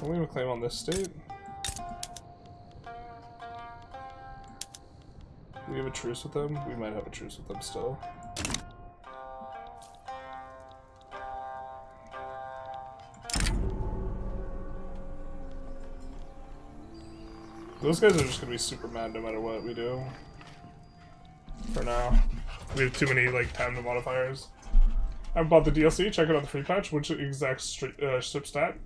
Don't we have a claim on this state? Do we have a truce with them? We might have a truce with them still. Those guys are just gonna be super mad no matter what we do. For now. We have too many, like, timed modifiers. I bought the DLC, check it out the free patch. Which exact ship stat?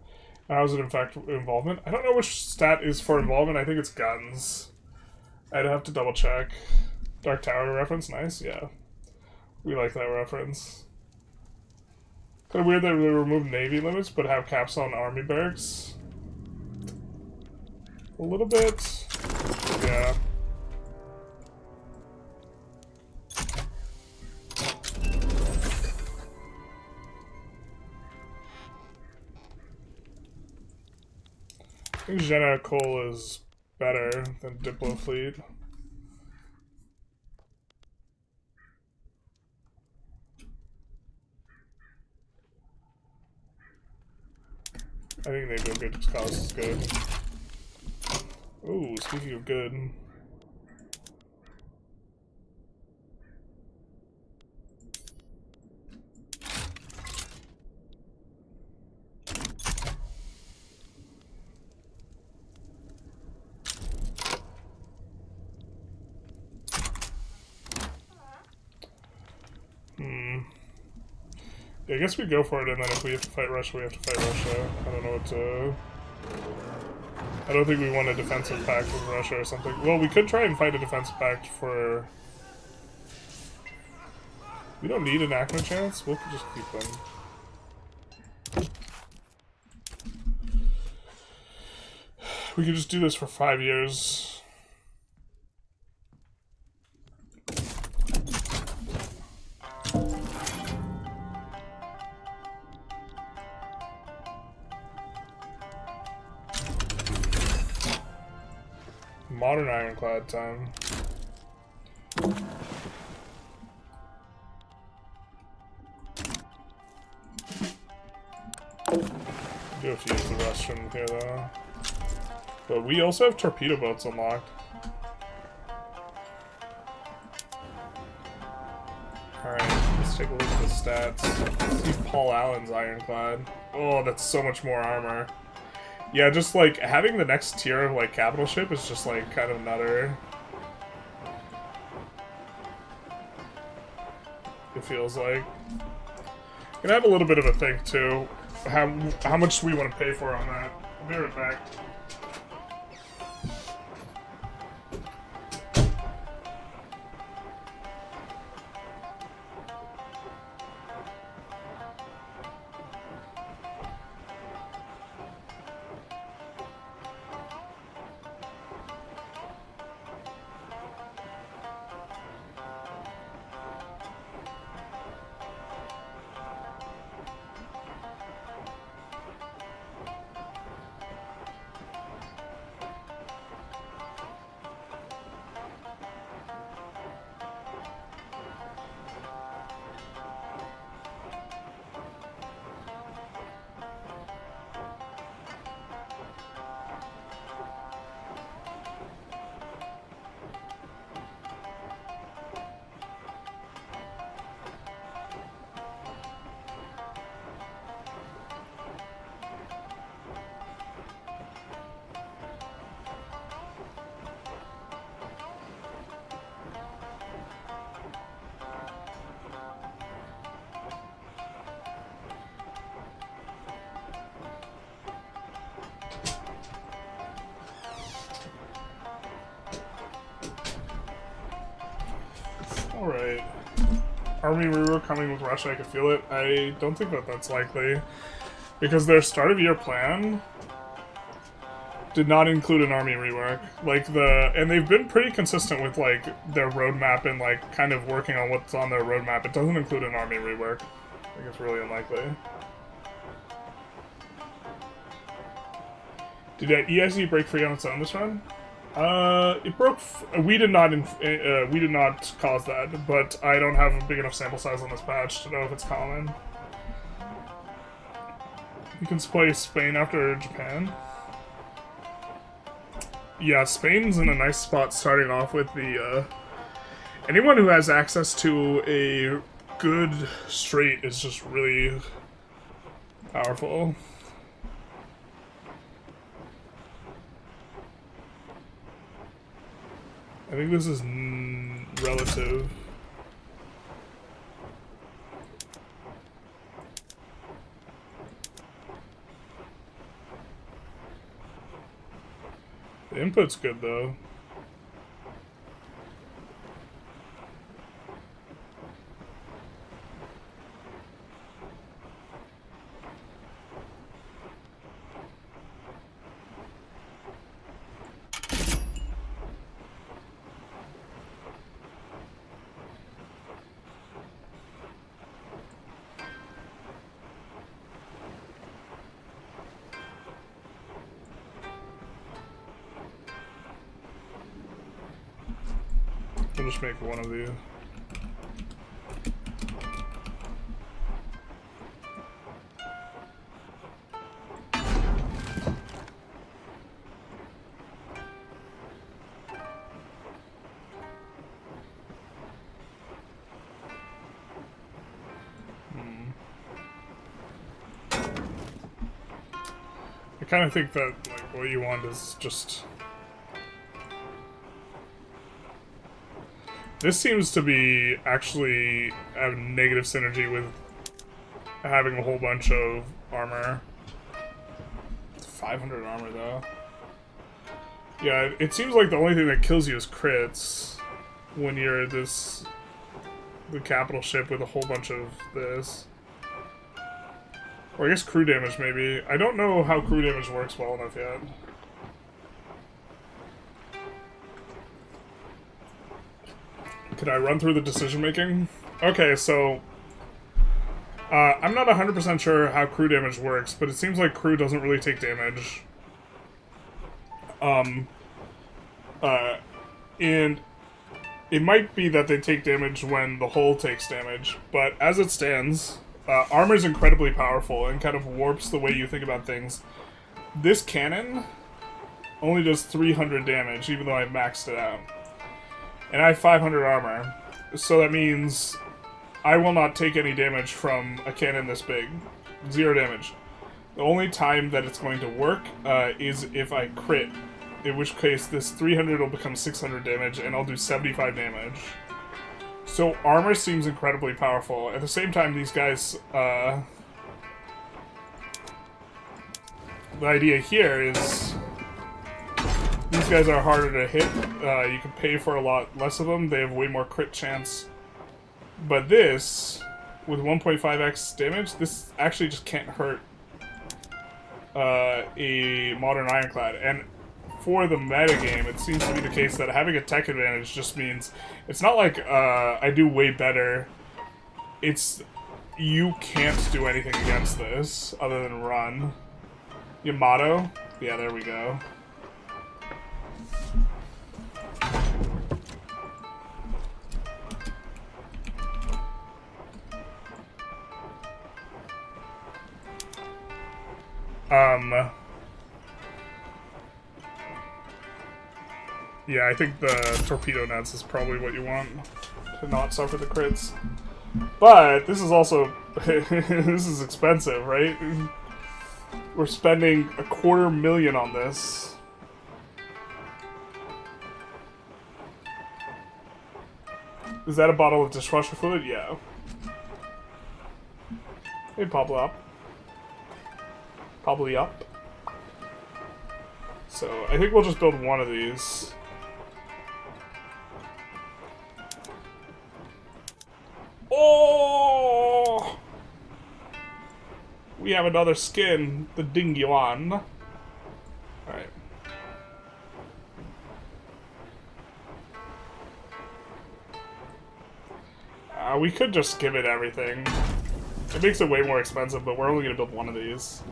How is it in fact involvement? I don't know which stat is for involvement. I think it's guns. I'd have to double check. Dark Tower reference, nice, yeah. We like that reference. Kind of weird that they remove Navy limits, but have caps on Army barracks. A little bit, yeah. I think Jenna Cole is better than Diplo Fleet. I think they go good cause is good. Ooh, speaking of good. Yeah, I guess we go for it, and then if we have to fight Russia, we have to fight Russia. I don't know what to... I don't think we want a defensive pact with Russia or something. Well, we could try and fight a defensive pact for... We don't need enactment chance, we'll just keep them. We could just do this for 5 years. Modern ironclad time. Do have to use the Russian here though. But we also have torpedo boats unlocked. Alright, let's take a look at the stats. Let's see Paul Allen's ironclad. Oh, that's so much more armor. Yeah, just like having the next tier of like capital ship is just like kind of nutter. It feels like. Gonna have a little bit of a think too. How much we want to pay for on that. I'll be right back. army rework coming with Russia, I could feel it. I don't think that that's likely. Because their start of year plan did not include an army rework. Like and they've been pretty consistent with like their roadmap and like kind of working on what's on their roadmap. It doesn't include an army rework. I think it's really unlikely. Did EIC break free on its own this run? It broke. We did not cause that, but I don't have a big enough sample size on this patch to know if it's common. You can play Spain after Japan. Yeah, Spain's in a nice spot starting off with the, anyone who has access to a good strait is just really powerful. I think this is relative. The input's good though. We'll just make one of these. I kind of think that like what you want is just. This seems to be actually a negative synergy with having a whole bunch of armor. 500 armor though. Yeah, it seems like the only thing that kills you is crits when you're the capital ship with a whole bunch of this. Or I guess crew damage maybe. I don't know how crew damage works well enough yet. Could I run through the decision making? Okay, so I'm not 100% sure how crew damage works, but it seems like crew doesn't really take damage. And it might be that they take damage when the hull takes damage, but as it stands, armor is incredibly powerful and kind of warps the way you think about things. This cannon only does 300 damage, even though I maxed it out. And I have 500 armor, so that means I will not take any damage from a cannon this big. 0 damage. The only time that it's going to work is if I crit, in which case this 300 will become 600 damage, and I'll do 75 damage. So armor seems incredibly powerful. At the same time, these guys, the idea here is these guys are harder to hit. You can pay for a lot less of them. They have way more crit chance. But this, with 1.5x damage, this actually just can't hurt a modern ironclad. And for the metagame, it seems to be the case that having a tech advantage just means it's not like I do way better. It's you can't do anything against this other than run. Yamato? Yeah, there we go. Yeah, I think the torpedo nets is probably what you want to not suffer the crits. But this is also this is expensive, right? We're spending $250,000 on this. Is that a bottle of dishwasher fluid? Yeah. Hey, Pablo up. Probably up. So, I think we'll just build one of these. Oh! We have another skin, the Dingyuan. Alright. We could just give it everything. It makes it way more expensive, but we're only gonna build one of these.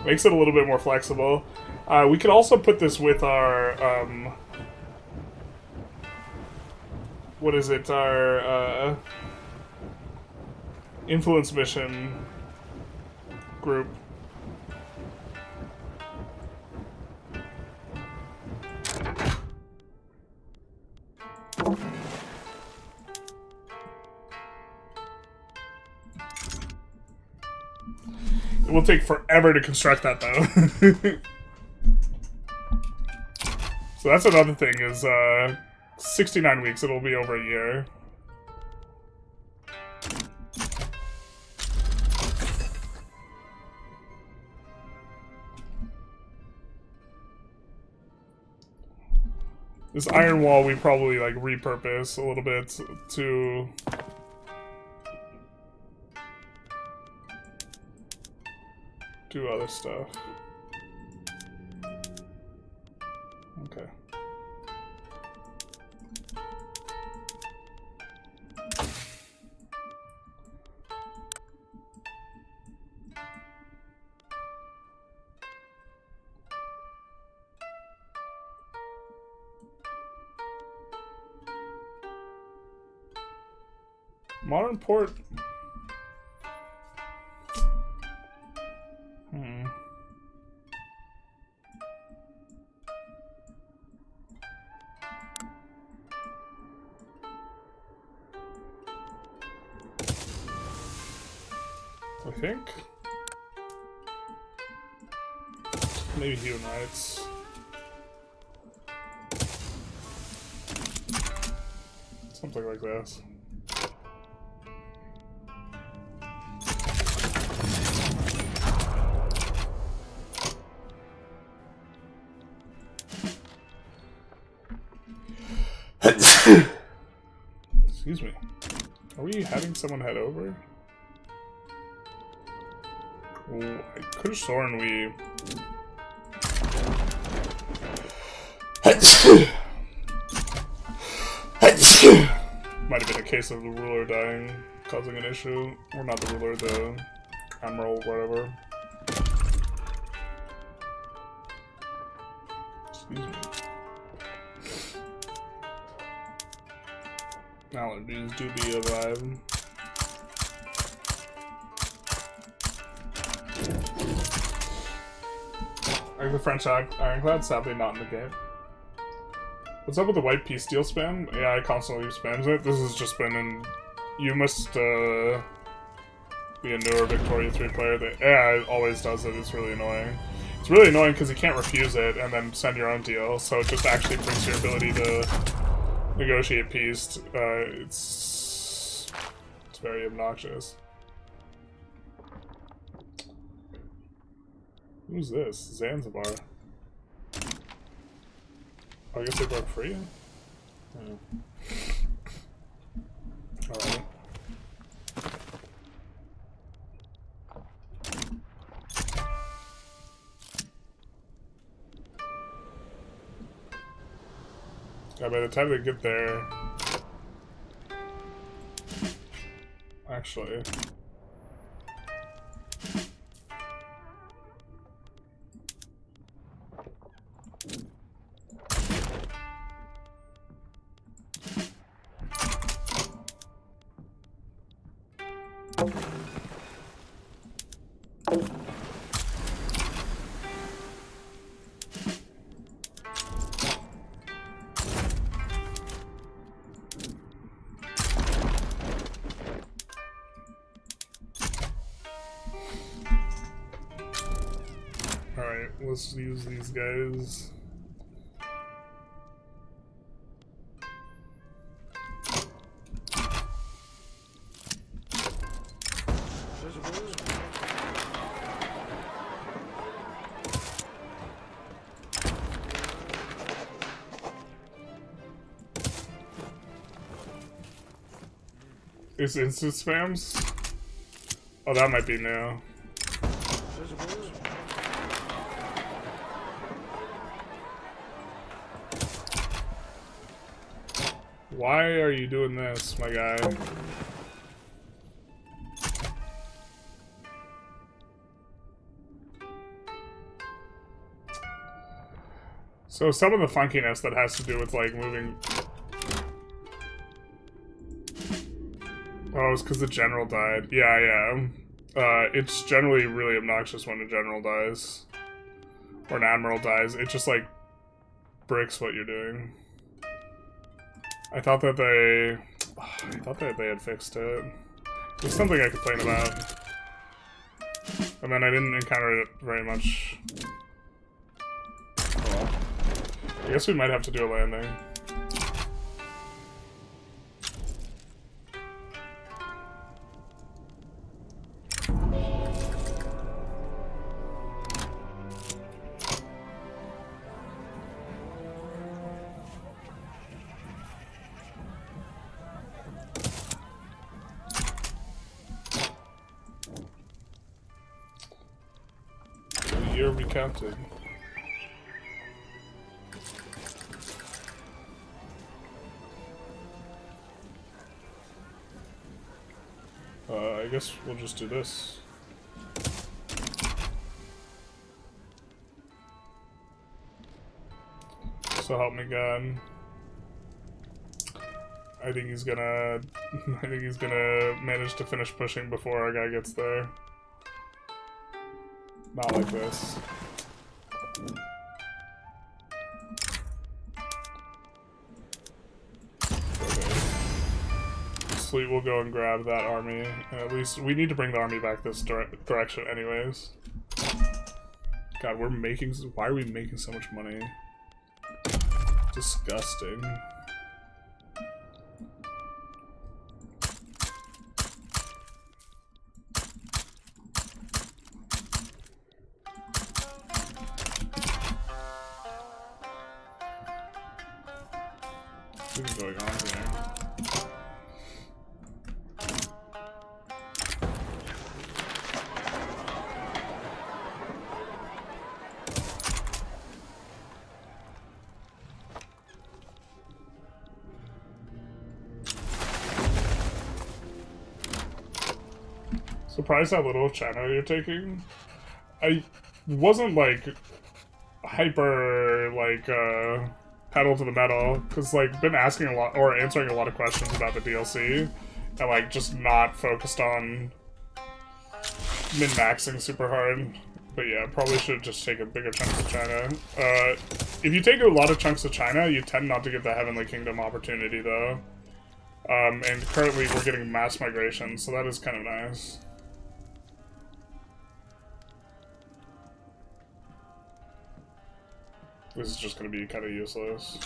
Makes it a little bit more flexible. We could also put this with our, what is it? Our, influence mission group. It will take forever to construct that, though. So that's another thing, is 69 weeks, it'll be over a year. This iron wall we probably, like, repurpose a little bit to... do other stuff. Okay. Modern port. I think. Maybe Humanites. Something like this. Excuse me. Are we having someone head over? Oh, I could have sworn we... Might have been a case of the ruler dying, causing an issue. Or not the ruler, the admiral, whatever. Excuse me. Allergies do be alive. Like the French ironclad, sadly not in the game. What's up with the white peace deal spam? AI constantly spams it. This has just been in... You must be a newer Victoria 3 player. The AI always does it. It's really annoying. It's really annoying because you can't refuse it and then send your own deal, so it just actually brings your ability to negotiate peace. It's very obnoxious. Who's this? Zanzibar. Oh, I guess they broke free? Oh. Alright. Yeah, by the time they get there... Actually... Alright, let's use these guys. Is instant spams? Oh, that might be new. Why are you doing this, my guy? So some of the funkiness that has to do with, like, moving... Oh, it's because the general died. Yeah. It's generally really obnoxious when a general dies. Or an admiral dies. It just, like, bricks what you're doing. I thought that they had fixed it. It's something I complain about. And then I didn't encounter it very much. Oh well. I guess we might have to do a landing. Year recounted. I guess we'll just do this. So help me God. I think he's gonna manage to finish pushing before our guy gets there. Not like this. Okay. Fleet will go and grab that army. And at least we need to bring the army back this direction anyways. God, we're making... Why are we making so much money? Disgusting. What's going on here? Surprised how little China you're taking? I wasn't like hyper like pedal to the metal, because like been asking a lot or answering a lot of questions about the DLC and like just not focused on min-maxing super hard. But yeah, probably should just take a bigger chunks of China. If you take a lot of chunks of China, you tend not to get the Heavenly Kingdom opportunity though. And currently we're getting mass migration, so that is kind of nice. This is just going to be kind of useless.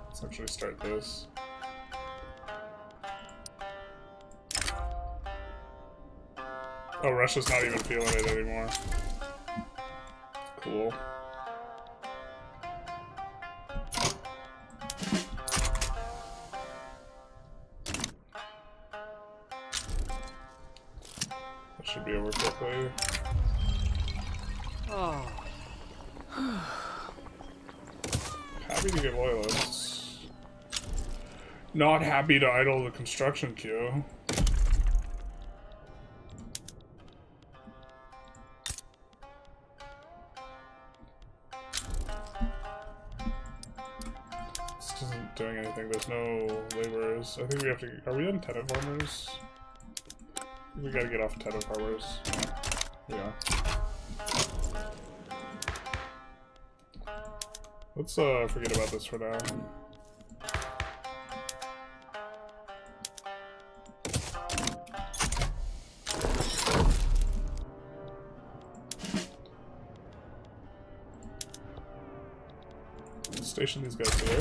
Let's actually start this. Oh, Russia's not even feeling it anymore. Cool. That should be over quickly. Oh. Happy to get loyalists. Not happy to idle the construction queue. This isn't doing anything. There's no laborers. I think we have to... Are we on tenant farmers? We gotta get off tenant farmers. Yeah. Let's forget about this for now. Station these guys here.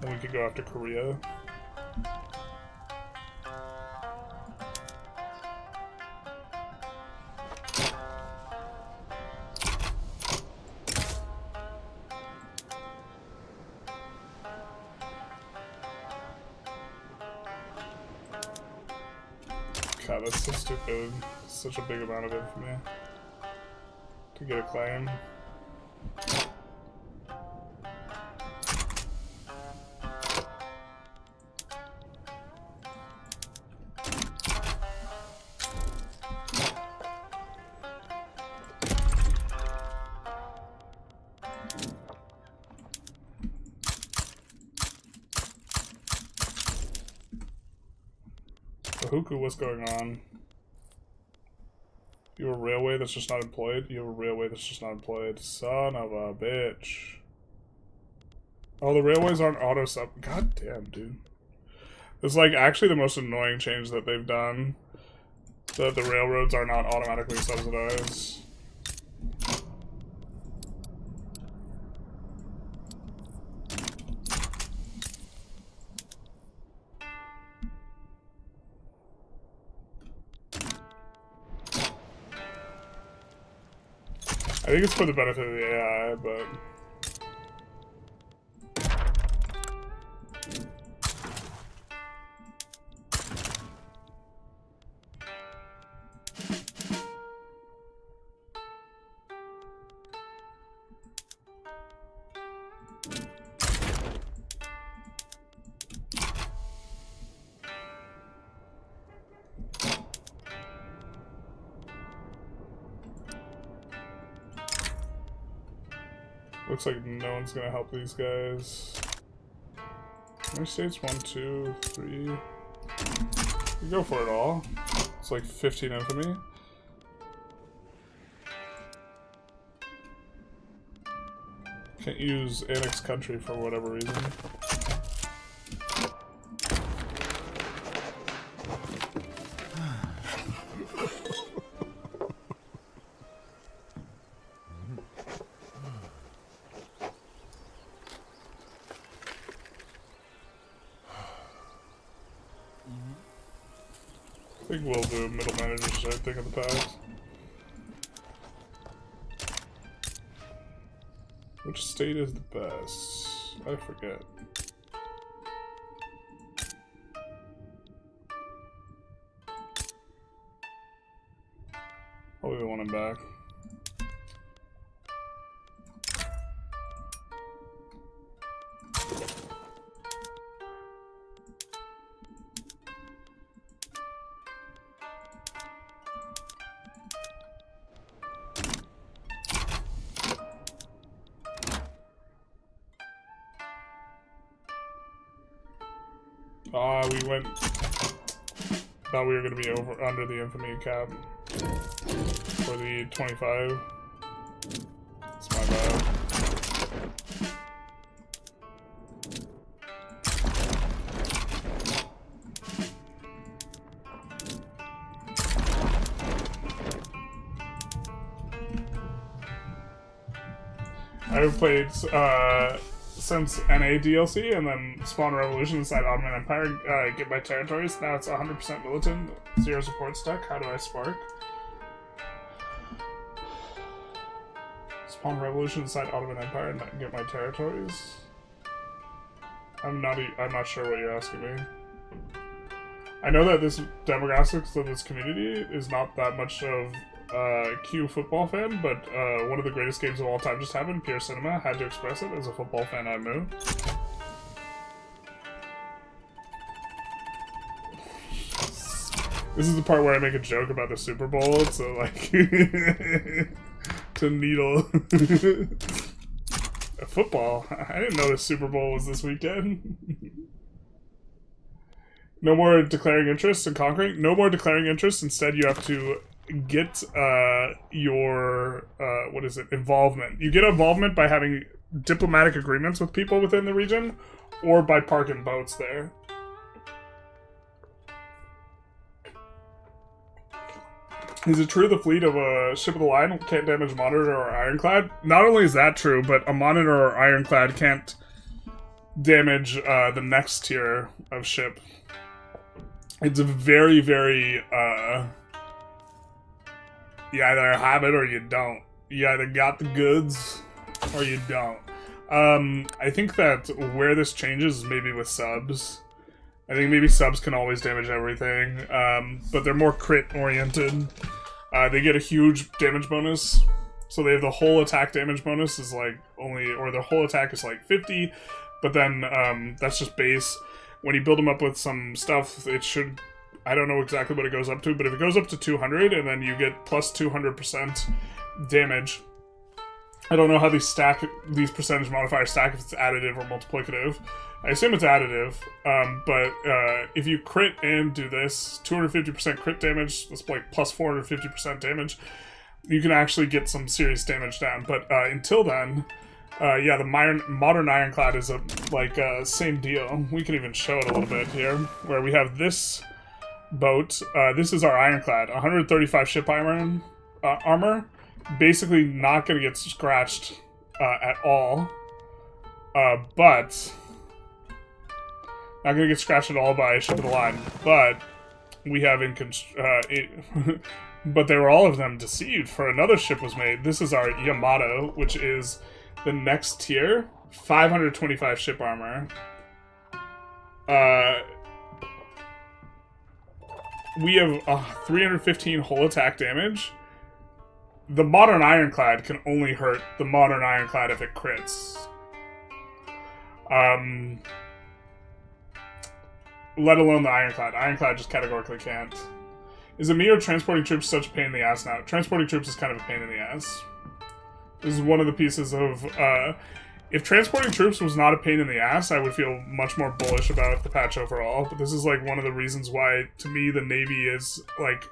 Then we could go after Korea. God, that's so stupid. Such a big amount of infamy to get a claim. Huku, what's going on? You have a railway that's just not employed? You have a railway that's just not employed. Son of a bitch. Oh, the railways aren't auto-sub. God damn, dude. It's like actually the most annoying change that they've done. That the railroads are not automatically subsidized. I think it's for the benefit of the AI, but... Looks like no one's gonna help these guys. How many states? 1, 2, 3. You go for it all. It's like 15 infamy. Can't use annex country for whatever reason. I think we'll do middle managers, I think, in the past. Which state is the best? I forget. Probably the one I'm back. We went... Thought we were going to be under the infamy cap for the 25. It's my bad. I have played since NA DLC and then Spawn Revolution inside Ottoman Empire, get my territories. Now it's 100% militant, 0 support stack. How do I spark? Spawn Revolution inside Ottoman Empire and get my territories? I'm not sure what you're asking me. I know that this demographics of this community is not that much of Q football fan, but one of the greatest games of all time just happened. Pure Cinema had to express it. As a football fan, I moved. This is the part where I make a joke about the Super Bowl, so like to needle football. I didn't know the Super Bowl was this weekend. No more declaring interest and conquering. No more declaring interest. Instead, you have to get your what is it? Involvement. You get involvement by having diplomatic agreements with people within the region, or by parking boats there. Is it true the fleet of a ship of the line can't damage monitor or ironclad? Not only is that true, but a monitor or ironclad can't damage the next tier of ship. It's a very, very, you either have it or you don't. You either got the goods or you don't. I think that where this changes is maybe with subs. I think maybe subs can always damage everything, but they're more crit-oriented. They get a huge damage bonus. So they have the whole attack damage bonus is like or their whole attack is like 50, but then that's just base. When you build them up with some stuff, it should... I don't know exactly what it goes up to, but if it goes up to 200 and then you get plus 200% damage, I don't know how these percentage modifiers stack, if it's additive or multiplicative. I assume it's additive, but if you crit and do this, 250% crit damage, that's like plus 450% damage, you can actually get some serious damage down. But until then, yeah, the modern ironclad is same deal. We can even show it a little bit here, where we have this boat. This is our ironclad, 135 ship armor, basically not going to get scratched at all, but not going to get scratched at all by ship of the line. But we have but they were all of them deceived, for another ship was made. This is our Yamato, which is the next tier, 525 ship armor. We have 315 hull attack damage. The modern ironclad can only hurt the modern ironclad if it crits. Let alone the ironclad. Ironclad just categorically can't. Is it me or transporting troops such a pain in the ass now? Transporting troops is kind of a pain in the ass. This is one of the pieces of... if transporting troops was not a pain in the ass, I would feel much more bullish about the patch overall. But this is like one of the reasons why, to me, the Navy is like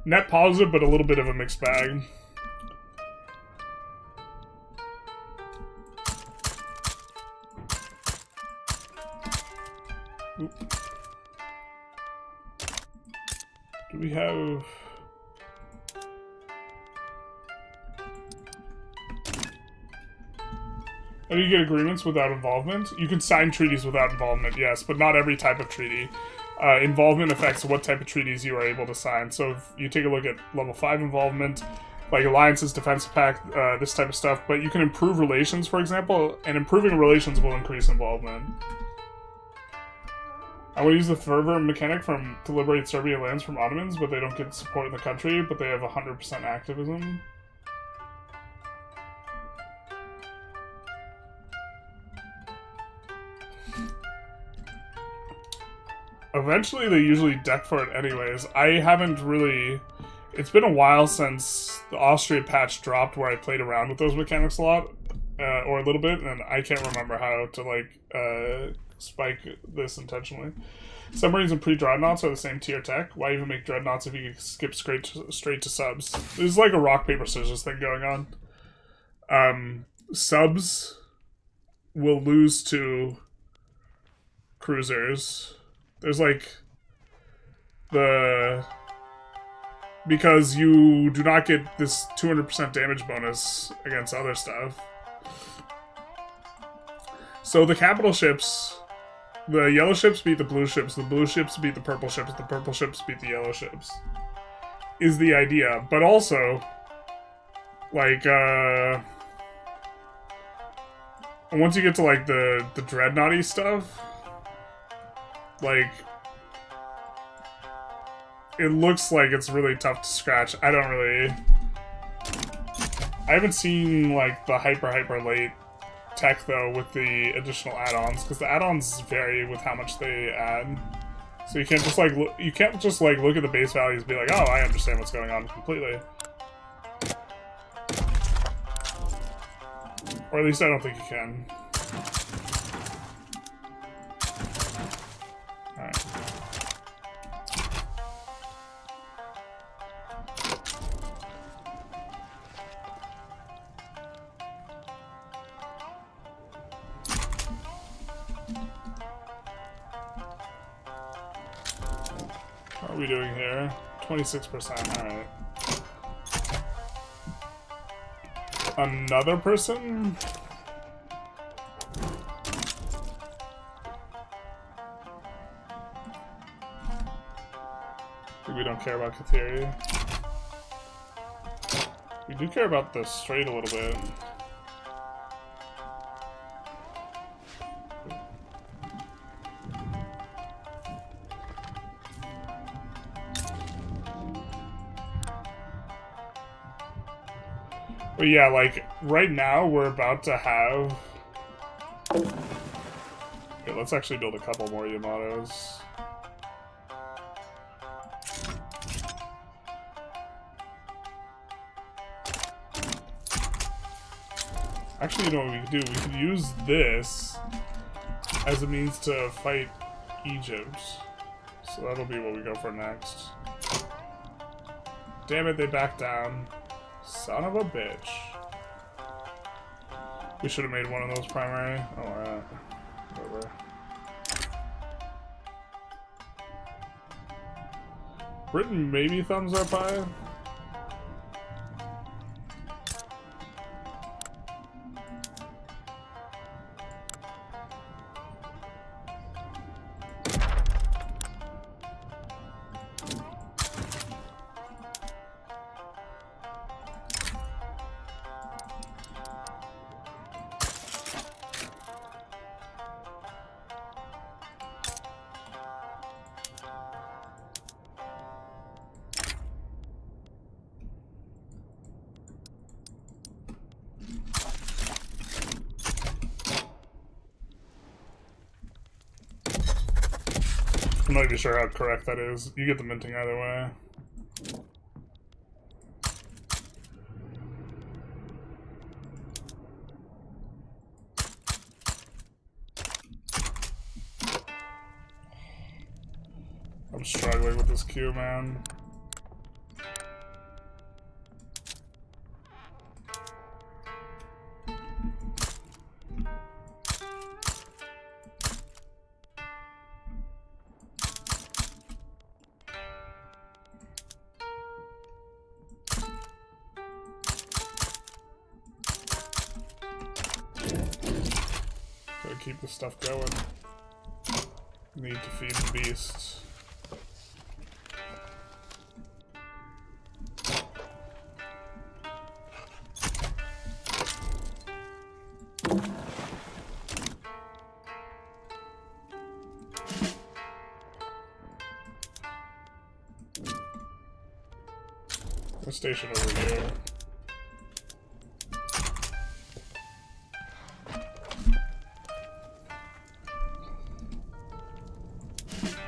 net positive, but a little bit of a mixed bag. Oop. Do we have... How do you get agreements without involvement? You can sign treaties without involvement, yes, but not every type of treaty. Involvement affects what type of treaties you are able to sign. So if you take a look at level 5 involvement, like alliances, defense pact, this type of stuff, but you can improve relations, for example, and improving relations will increase involvement. I would use the fervor mechanic to liberate Serbian lands from Ottomans, but they don't get support in the country, but they have 100% activism. Eventually, they usually deck for it anyways. I haven't really... It's been a while since the Austria patch dropped where I played around with those mechanics a lot, or a little bit, and I can't remember how to, like, spike this intentionally. Submarines and pre-dreadnoughts are the same tier tech. Why even make dreadnoughts if you can skip straight to subs? There's like a rock, paper, scissors thing going on. Subs will lose to cruisers. There's like because you do not get this 200% damage bonus against other stuff. So the capital ships, the yellow ships beat the blue ships beat the purple ships beat the yellow ships, is the idea. But also, like, once you get to, like, the dreadnoughty stuff, like, it looks like it's really tough to scratch. I haven't seen, like, the hyper late tech, though, with the additional add-ons, because the add-ons vary with how much they add. So you can't just, like, look at the base values and be like, oh, I understand what's going on completely. Or at least I don't think you can. Alright. What are we doing here? 26%, alright. Another person? We don't care about Catheria. We do care about the Strait a little bit. But yeah, like, right now we're about to have... Okay, let's actually build a couple more Yamatos. Actually, you know what we could do? We could use this as a means to fight Egypt. So that'll be what we go for next. Damn it, they backed down. Son of a bitch. We should have made one of those primary. Oh, alright. Whatever. Britain maybe thumbs up high? I'm not even sure how correct that is. You get the minting either way. I'm struggling with this queue, man. Keep the stuff going. Need to feed the beasts. A station over here.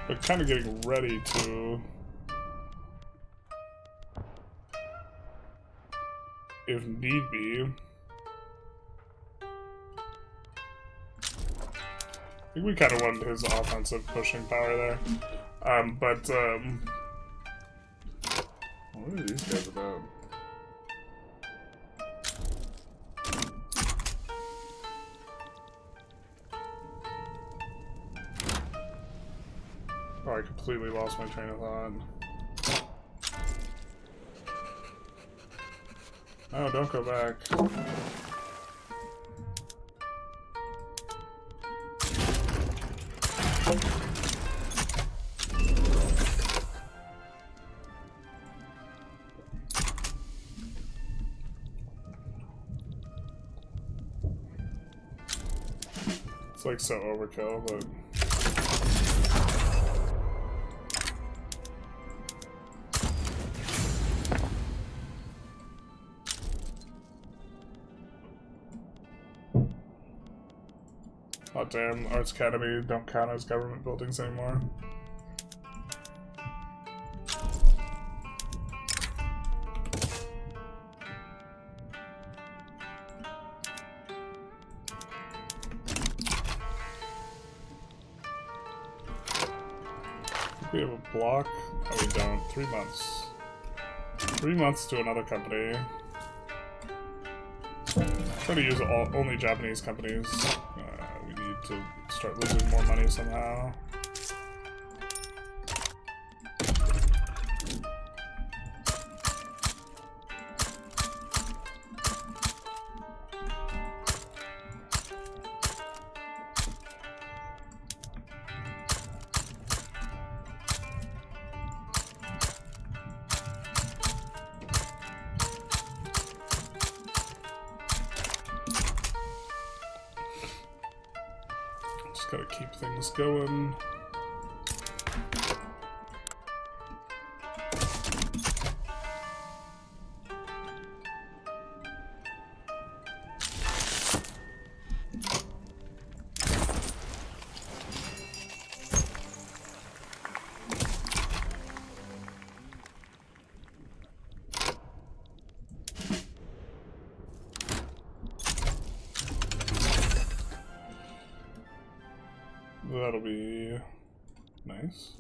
But kind of getting ready to, if need be. I think we kind of wanted his offensive pushing power there. What are these guys about? Oh, I completely lost my train of thought. Oh, don't go back. It's like so overkill, but... Oh damn, Arts Academy don't count as government buildings anymore. We have a block? Oh, we don't. 3 months. 3 months to another company. Try to use only Japanese companies. We need to start losing more money somehow. Gotta keep things going. That'll be nice.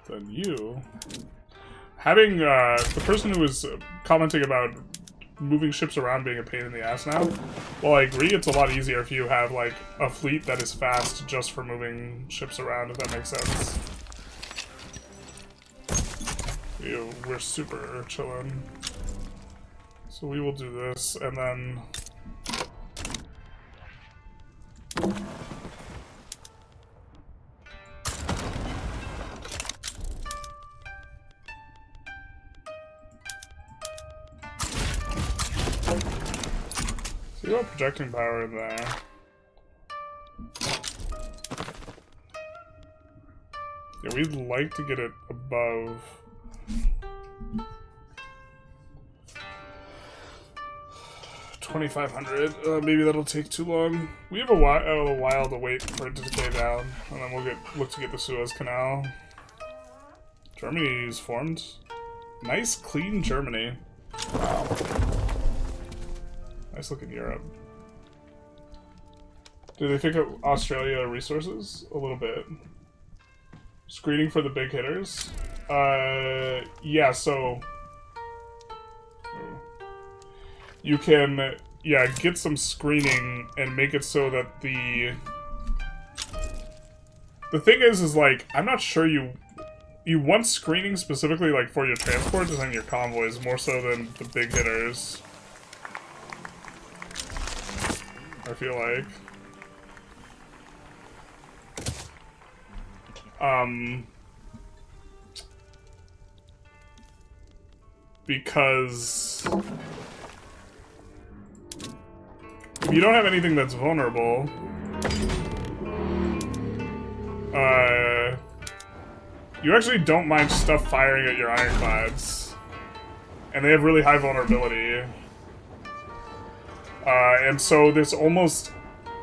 Then you, having the person who was commenting about moving ships around being a pain in the ass now, well, I agree it's a lot easier if you have like a fleet that is fast just for moving ships around, if that makes sense. We're super chilling. So we will do this, and then you got projecting power in there. Yeah, we'd like to get it above 2,500. Maybe that'll take too long. We have a while to wait for it to decay down, and then we'll look to get the Suez Canal. Germany's formed. Nice, clean Germany. Wow. Nice looking Europe. Do they think of Australia resources? A little bit. Screening for the big hitters? Yeah, so you can, yeah, get some screening and make it so that the thing is like, I'm not sure you want screening specifically like for your transports and your convoys more so than the big hitters. I feel like. Because if you don't have anything that's vulnerable, you actually don't mind stuff firing at your ironclads. And they have really high vulnerability. And so there's almost,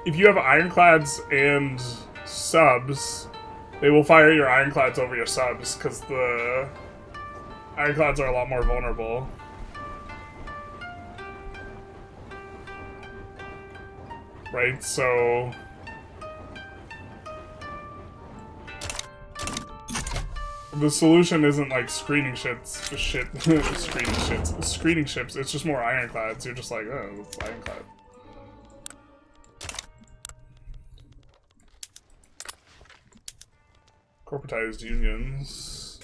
if you have ironclads and subs, they will fire your ironclads over your subs, because the ironclads are a lot more vulnerable. Right, so the solution isn't like screening ships, screening ships, it's just more ironclads. You're just like, oh, it's ironclad. Corporatized unions.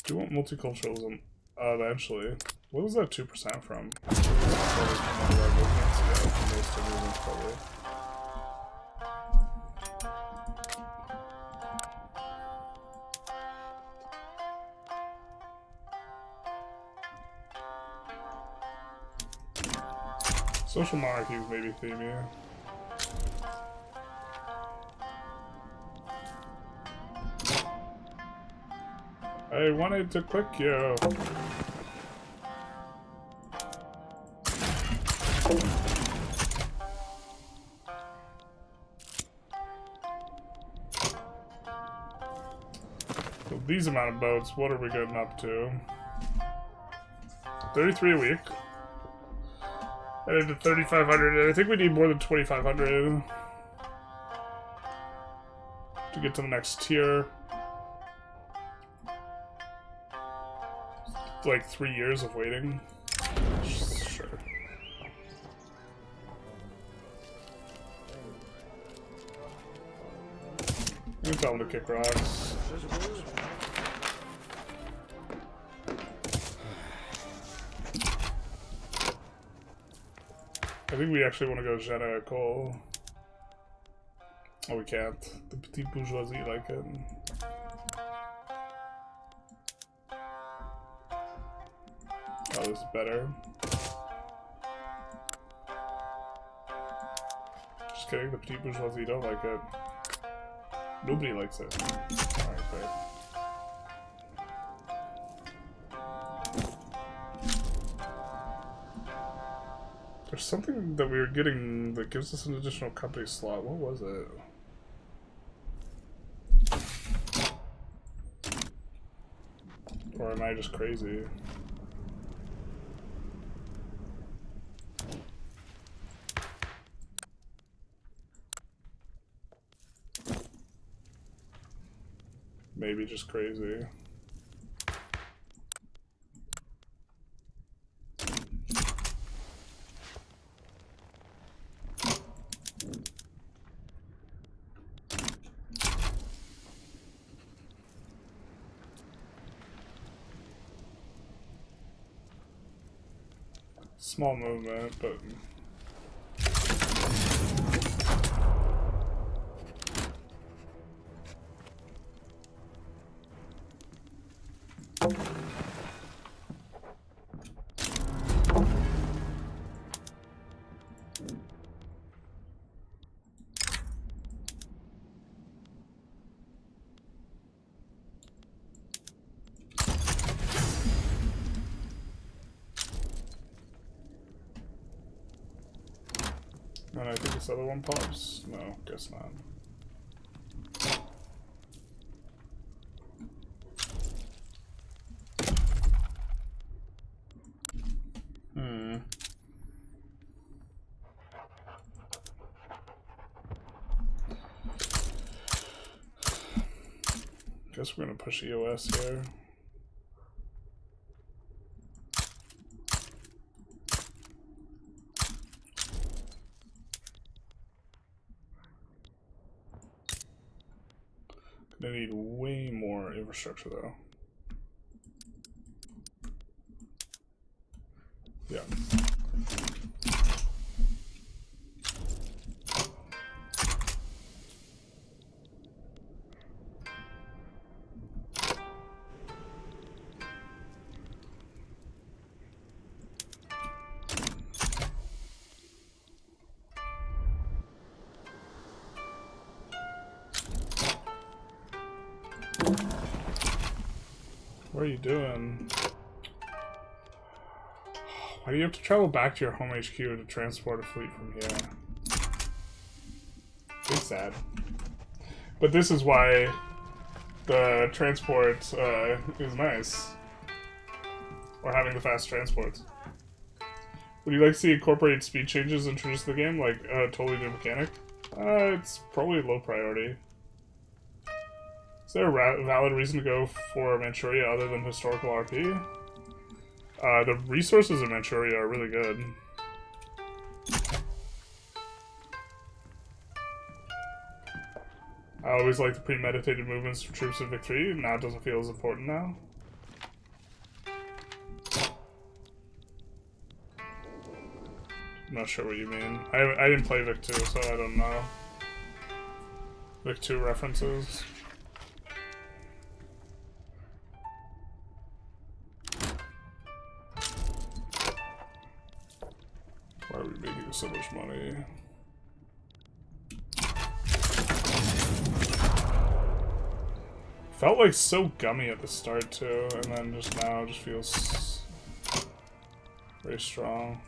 Do you want multiculturalism? Eventually. What was that 2% from? Social monarchies maybe themia. I wanted to click you. So these amount of boats, what are we getting up to? 33 a week. Headed to 3,500, and I think we need more than 2,500 to get to the next tier. Like 3 years of waiting. Sure. I'm gonna tell him to kick rocks. I think we actually want to go Jetta coal. Oh, we can't. The petite bourgeoisie like it. Oh, this is better. Just kidding, the petit bourgeoisie don't like it. Nobody likes it. Alright, fair. There's something that we were getting that gives us an additional company slot. What was it? Or am I just crazy? Maybe just crazy. Small movement, but and I think this other one pops. No, guess not. Guess we're gonna push EOS here. Gonna need way more infrastructure though. Yeah. What are you doing? Why do you have to travel back to your home HQ to transport a fleet from here? It's sad. But this is why the transport is nice. Or having the fast transports. Would you like to see incorporated speed changes introduced to the game, like a totally new mechanic? It's probably low priority. Is there a valid reason to go for Manchuria other than historical RP? The resources in Manchuria are really good. I always like the premeditated movements for troops in victory. Now it doesn't feel as important now. I'm not sure what you mean. I didn't play Vic 2, so I don't know. Vic 2 references. Why are we making so much money? Felt like so gummy at the start too, and then just now just feels very strong.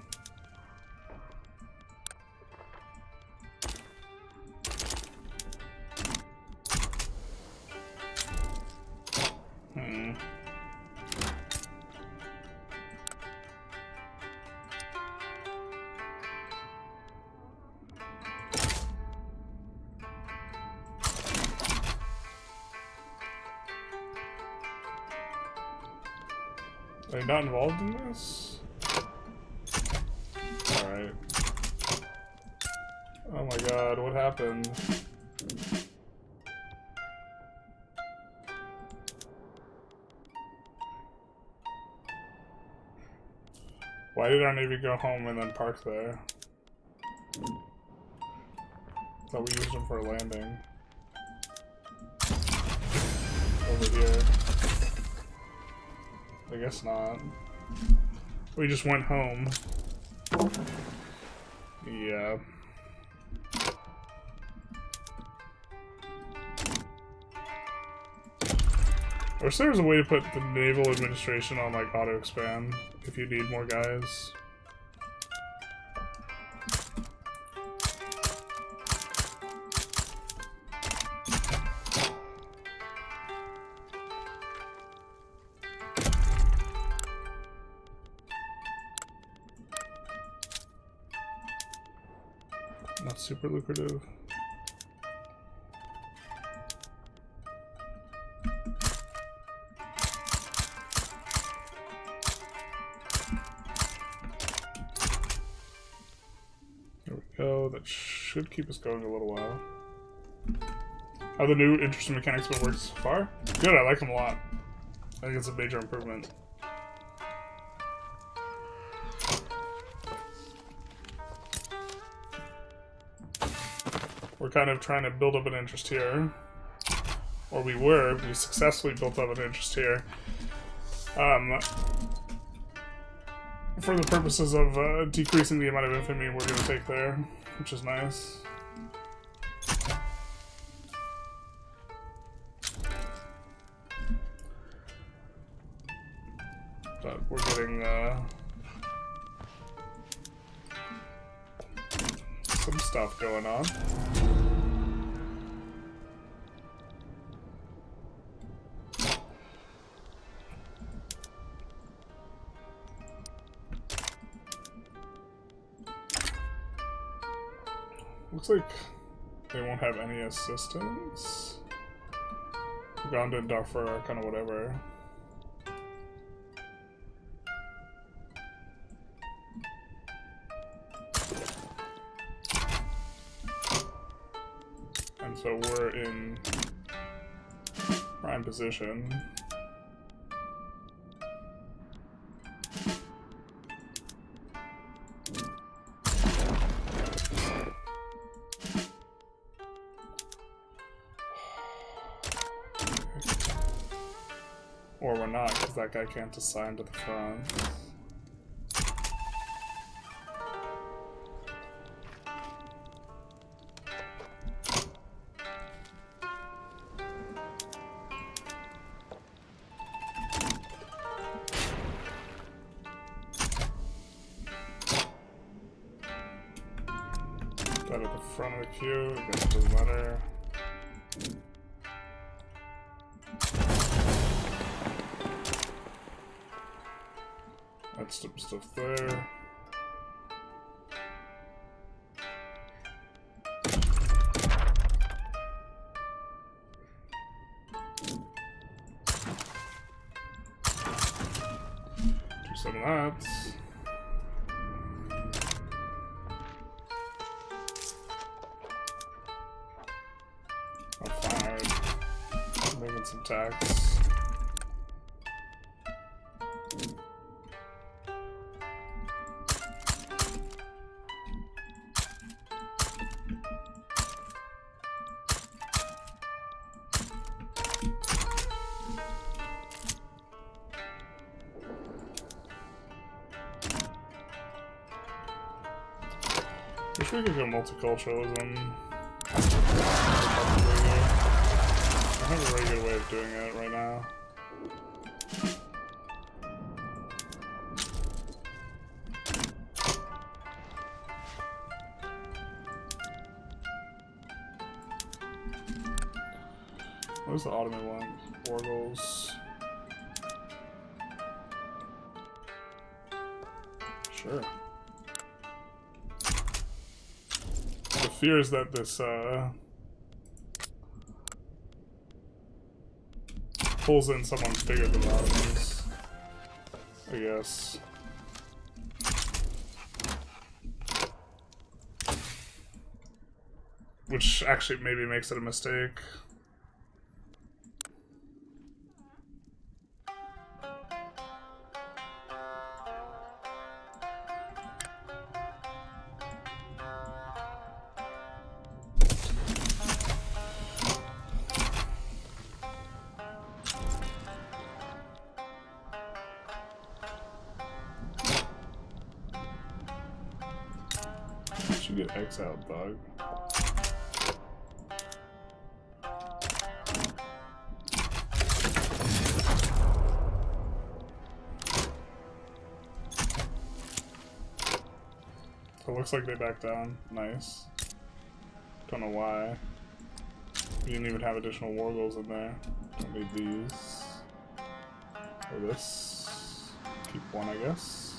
Are you not involved in this? Alright. Oh my god, what happened? Why did our Navy go home and then park there? Thought we used them for a landing. Over here. I guess not. We just went home. Yeah. I wish there was a way to put the naval administration on like auto expand if you need more guys. Not super lucrative. There we go. That should keep us going a little while. How the new interesting mechanics been worked so far? Good, I like them a lot. I think it's a major improvement. We're kind of trying to build up an interest here. Or we successfully built up an interest here. For the purposes of decreasing the amount of infamy we're going to take there, which is nice. But we're getting some stuff going on. Looks like they won't have any assistance. Uganda and Darfur are kind of whatever. And so we're in prime position. Or we're not, because that guy can't assign to the front. That at the front of the queue, get the letter. That's some stuff there. Do some of that. I'm fired. Making some tax. Wish we could go multiculturalism. I have a very good way of doing it right now. What was the Ottoman one? War goals. Sure. The fear is that this pulls in someone bigger than the Ottomans, I guess. Which actually maybe makes it a mistake. Get exiled, bug. looks like they backed down. Nice. Don't know why. We didn't even have additional war goals in there. Don't need these. Or this. Keep one, I guess.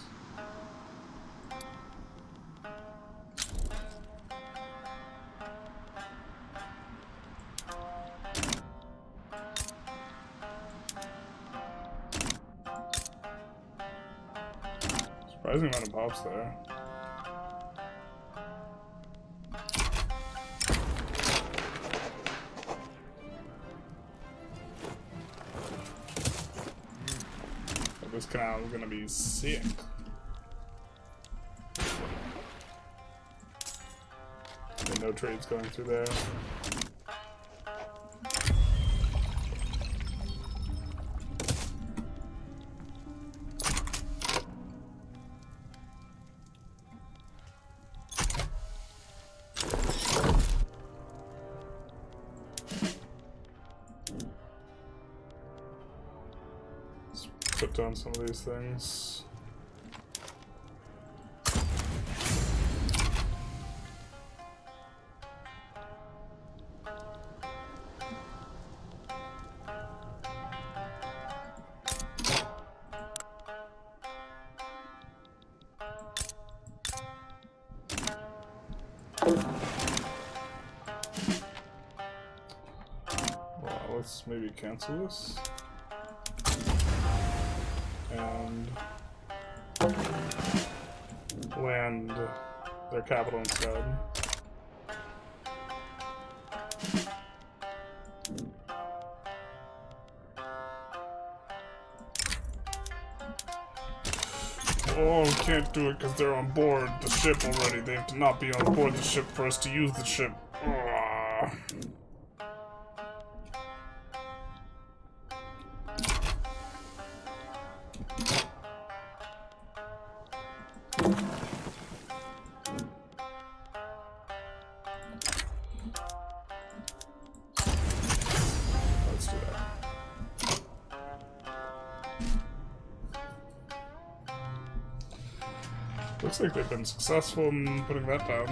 Surprising amount of pops there. This canal is gonna be sick. And no trades going through there. Put down some of these things. Well, let's maybe cancel this. And land their capital instead. Oh, can't do it because they're on board the ship already. They have to not be on board the ship for us to use the ship. Ugh. Let's do that. Looks like they've been successful in putting that down.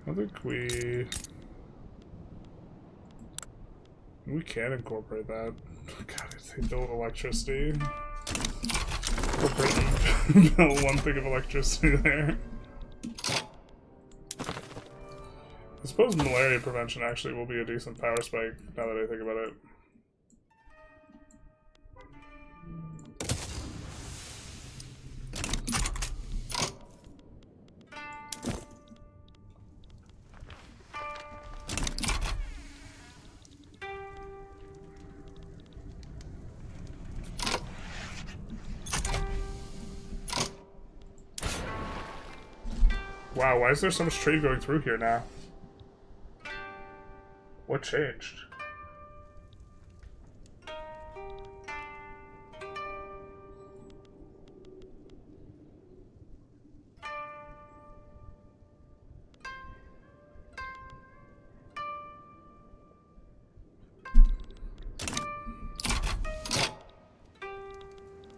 I think we can incorporate that. God, if they built electricity. Incorporate build one thing of electricity there. I suppose malaria prevention actually will be a decent power spike, now that I think about it. Wow, why is there so much trade going through here now? What changed?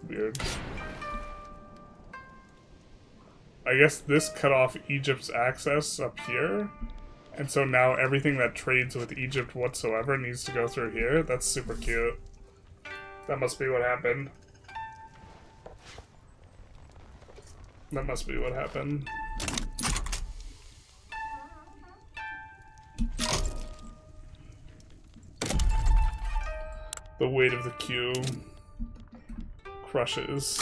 Weird. I guess this cut off Egypt's access up here. And so now everything that trades with Egypt whatsoever needs to go through here. That's super cute. That must be what happened. That must be what happened. The weight of the queue crushes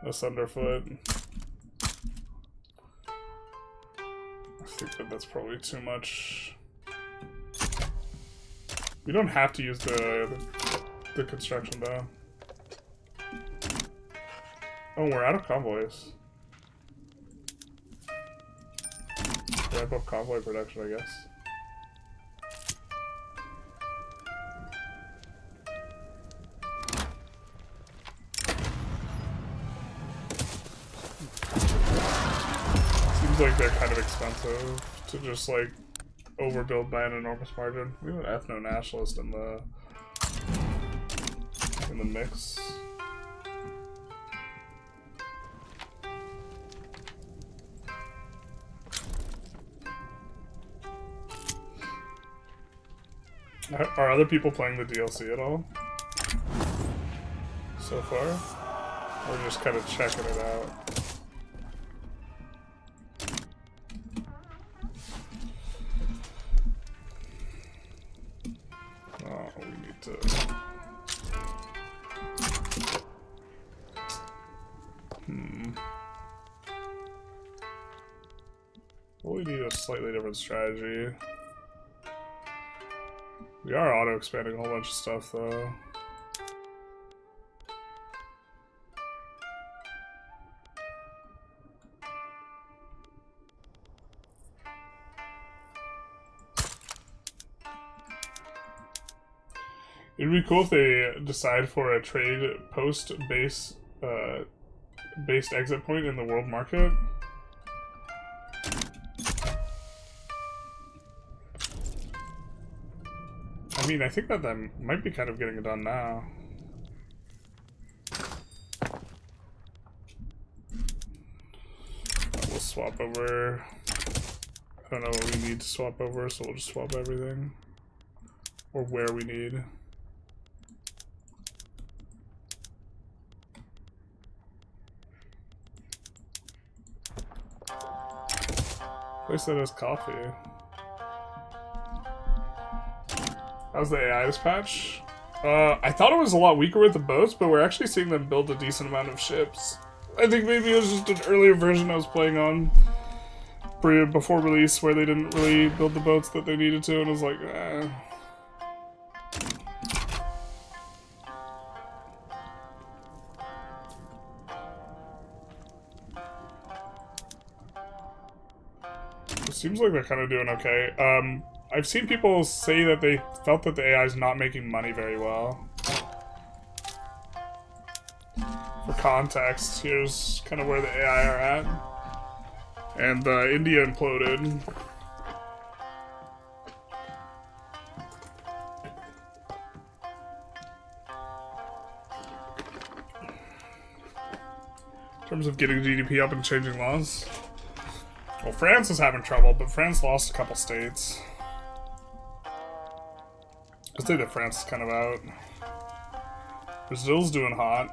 us underfoot. I think that that's probably too much. We don't have to use the construction though. Oh, we're out of convoys. Ramp up convoy production, I guess. Seems like they're kind of expensive to just like overbuild by an enormous margin. We have an ethno-nationalist in the mix. Are other people playing the DLC at all so far? Or just kind of checking it out? Oh, we need to... Well, we need a slightly different strategy. We are auto-expanding a whole bunch of stuff, though. It'd be cool if they decide for a trade post based exit point in the world market. I mean, I think that might be kind of getting it done now. We'll swap over. I don't know what we need to swap over, so we'll just swap everything. Or where we need. Place that as coffee. How's the AI this patch? I thought it was a lot weaker with the boats, but we're actually seeing them build a decent amount of ships. I think maybe it was just an earlier version I was playing on before release where they didn't really build the boats that they needed to, and I was like, eh. It seems like they're kind of doing okay. I've seen people say that they felt that the AI is not making money very well. For context, here's kind of where the AI are at. And India imploded. In terms of getting GDP up and changing laws. Well, France is having trouble, but France lost a couple states. I'd say that France is kind of out. Brazil's doing hot.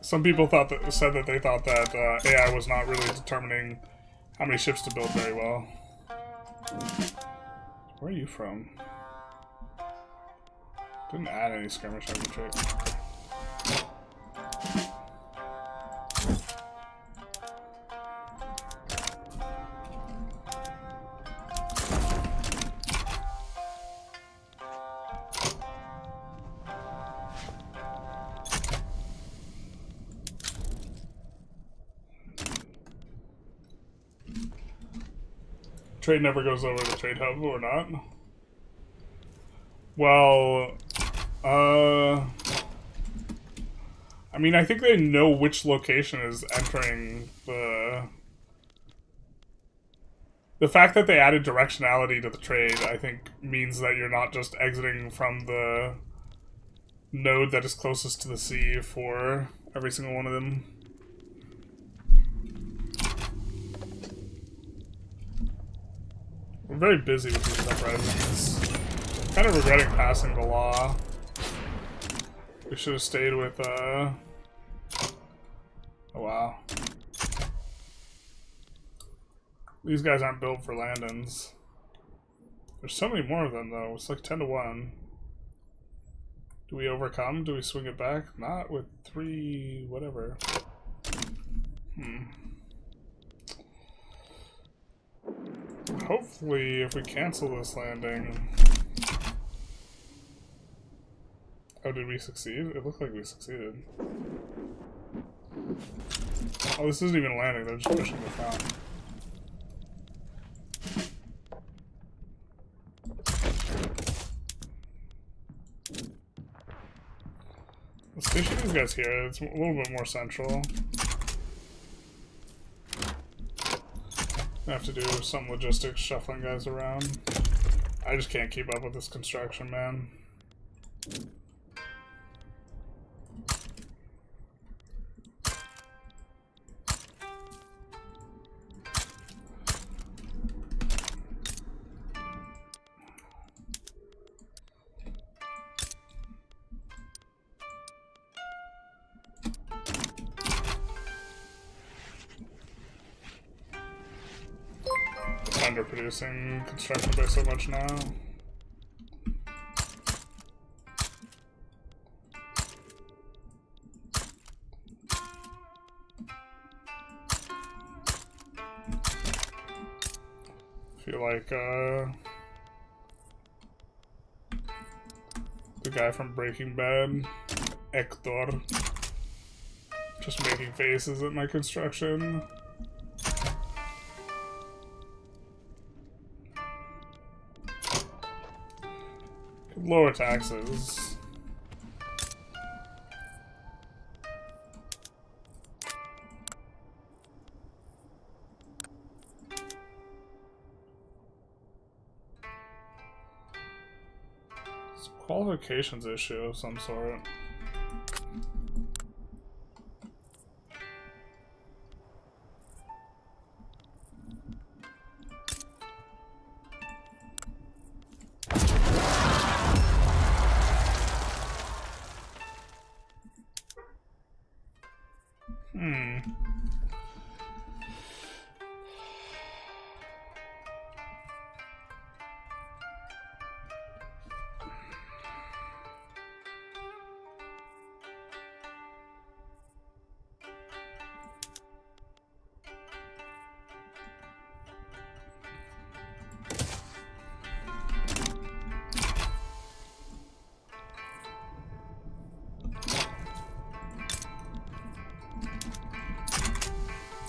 Some people said that they thought that AI was not really determining how many ships to build very well. Where are you from? Didn't add any skirmish infantry. Trade never goes over the trade hub, or not? Well, I mean, I think they know which location is entering the fact that they added directionality to the trade, I think, means that you're not just exiting from the node that is closest to the sea for every single one of them. We're very busy with these uprisings. Kind of regretting passing the law. We should have stayed with, oh wow. These guys aren't built for land-ins. There's so many more of them, though. It's like 10 to 1. Do we overcome? Do we swing it back? Not with 3... whatever. Hopefully, if we cancel this landing... Oh, did we succeed? It looked like we succeeded. Oh, this isn't even a landing, they're just pushing the front. Let's station these guys here, it's a little bit more central. I have to do some logistics, shuffling guys around. I just can't keep up with this construction, man. Underproducing construction by so much now. Feel like the guy from Breaking Bad, Hector, just making faces at my construction. Lower taxes. It's a qualifications issue of some sort.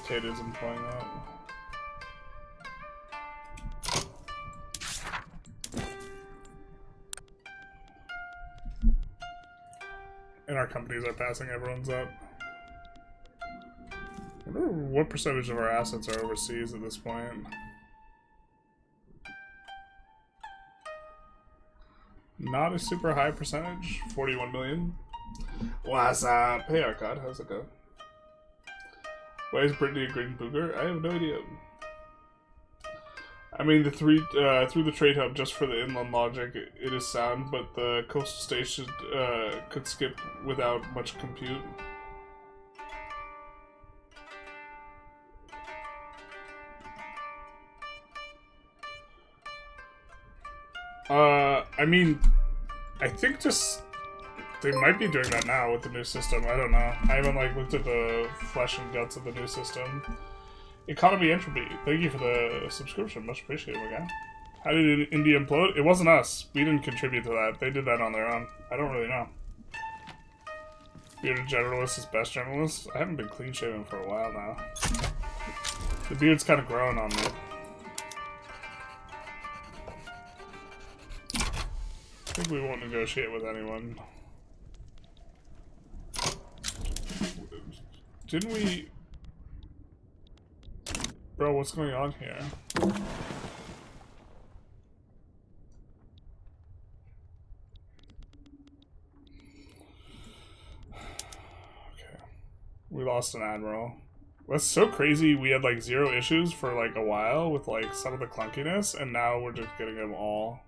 Kate isn't playing that. And our companies are passing everyone's up. I wonder what percentage of our assets are overseas at this point. Not a super high percentage. 41 million. What's up? Hey Arcad, how's it going? Why is Brittany a green booger? I have no idea. I mean, the through the trade hub, just for the inland logic, it is sound, but the coastal station could skip without much compute. I mean, I think just they might be doing that now with the new system. I don't know. I haven't like looked at the flesh and guts of the new system. Economy Entropy, thank you for the subscription. Much appreciated, my guy. How did India implode? It wasn't us. We didn't contribute to that. They did that on their own. I don't really know. Bearded generalist is best generalist. I haven't been clean shaven for a while now. The beard's kind of grown on me. I think we won't negotiate with anyone. Didn't we... Bro, what's going on here? Okay. We lost an admiral. That's so crazy. We had like 0 issues for like a while with like some of the clunkiness, and now we're just getting them all.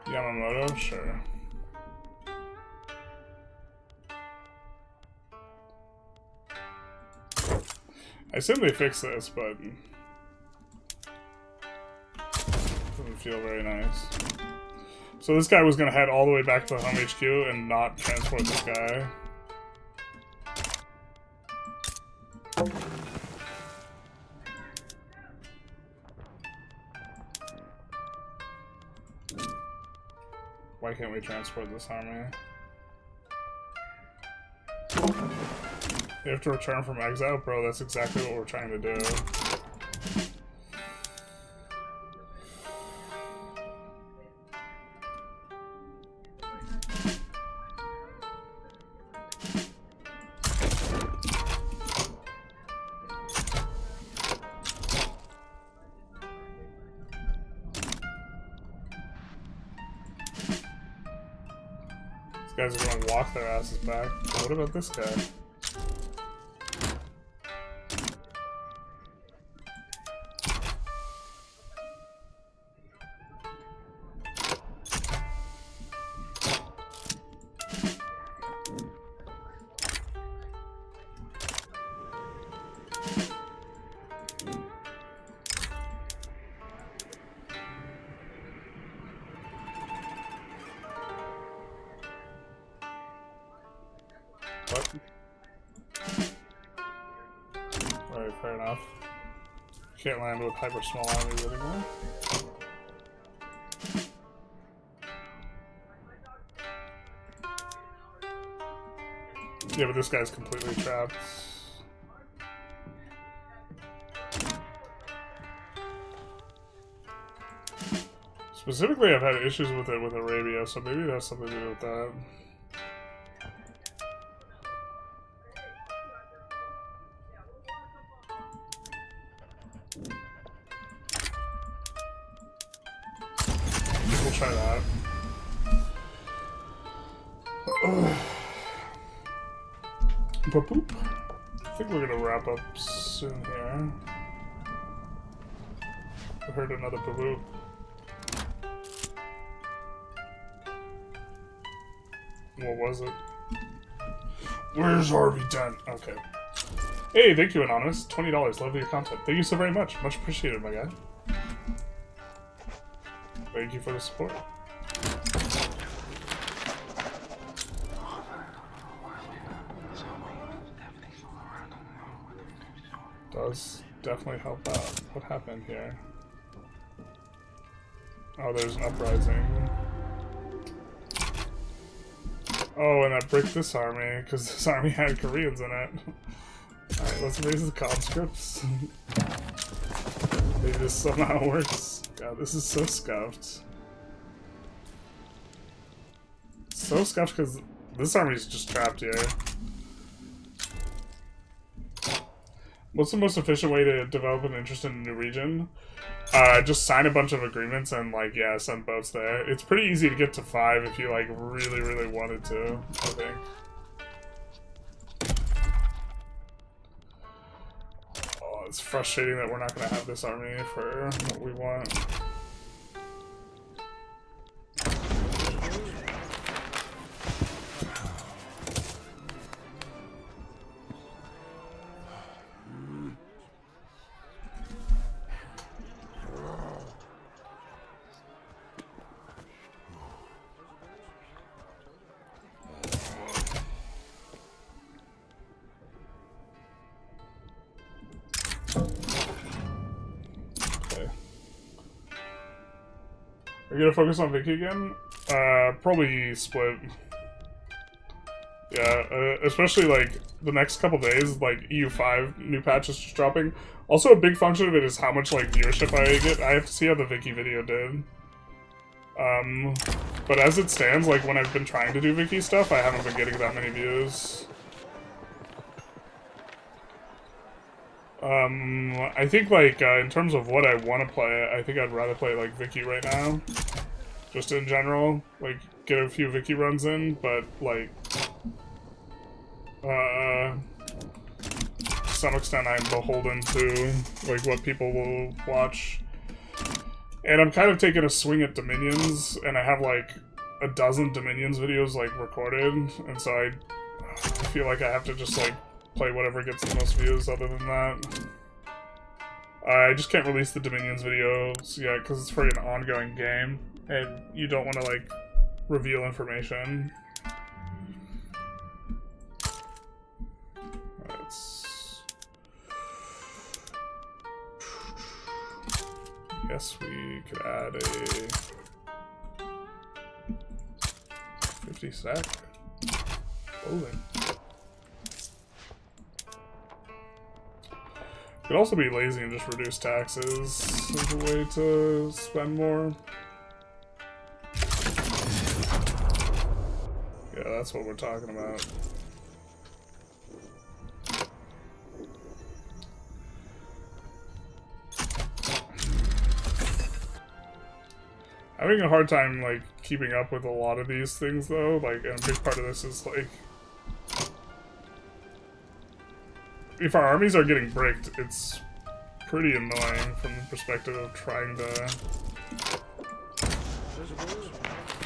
Yamamoto? Sure. I assume they fixed this, but doesn't feel very nice. So this guy was gonna head all the way back to the home HQ and not transport this guy. Why can't we transport this army? You have to return from exile? Bro, that's exactly what we're trying to do. Guys are gonna walk their asses back. What about this guy? What? Alright, fair enough. Can't land with hyper small armies anymore. Yeah, but this guy's completely trapped. Specifically, I've had issues with it with Arabia, so maybe that's something to do with that. We'll try that. Boop. I think we're gonna wrap up soon here. I heard another boop. What was it? Where's Harvey Dent? Okay. Hey, thank you, Anonymous. $20. Love your content. Thank you so very much. Much appreciated, my guy. Thank you for the support. Does definitely help out. What happened here? Oh, there's an uprising. Oh, and that bricked this army, because this army had Koreans in it. Alright, let's raise the conscripts. Maybe this somehow works. God, this is so scuffed. So scuffed because this army's just trapped here. What's the most efficient way to develop an interest in a new region? Just sign a bunch of agreements and, like, yeah, send boats there. It's pretty easy to get to 5 if you, like, really, really wanted to, I think. Oh, it's frustrating that we're not going to have this army for what we want. Are you gonna focus on Vicky again? Probably split. Yeah, especially like the next couple days, like EU5 new patch is just dropping. Also, a big function of it is how much like viewership I get. I have to see how the Vicky video did. But as it stands, like when I've been trying to do Vicky stuff, I haven't been getting that many views. I think, like, in terms of what I want to play, I think I'd rather play, like, Vicky right now. Just in general. Like, get a few Vicky runs in, but, like, to some extent I'm beholden to, like, what people will watch. And I'm kind of taking a swing at Dominions, and I have, like, a dozen Dominions videos, like, recorded, and so I feel like I have to just, like, play whatever gets the most views other than that. I just can't release the Dominions videos yet because it's for an ongoing game and you don't want to like reveal information. Guess we could add a 50 sec clothing. Could also be lazy and just reduce taxes as a way to spend more. Yeah, that's what we're talking about. Having a hard time, like, keeping up with a lot of these things, though. Like, and a big part of this is, like, if our armies are getting bricked, it's pretty annoying from the perspective of trying to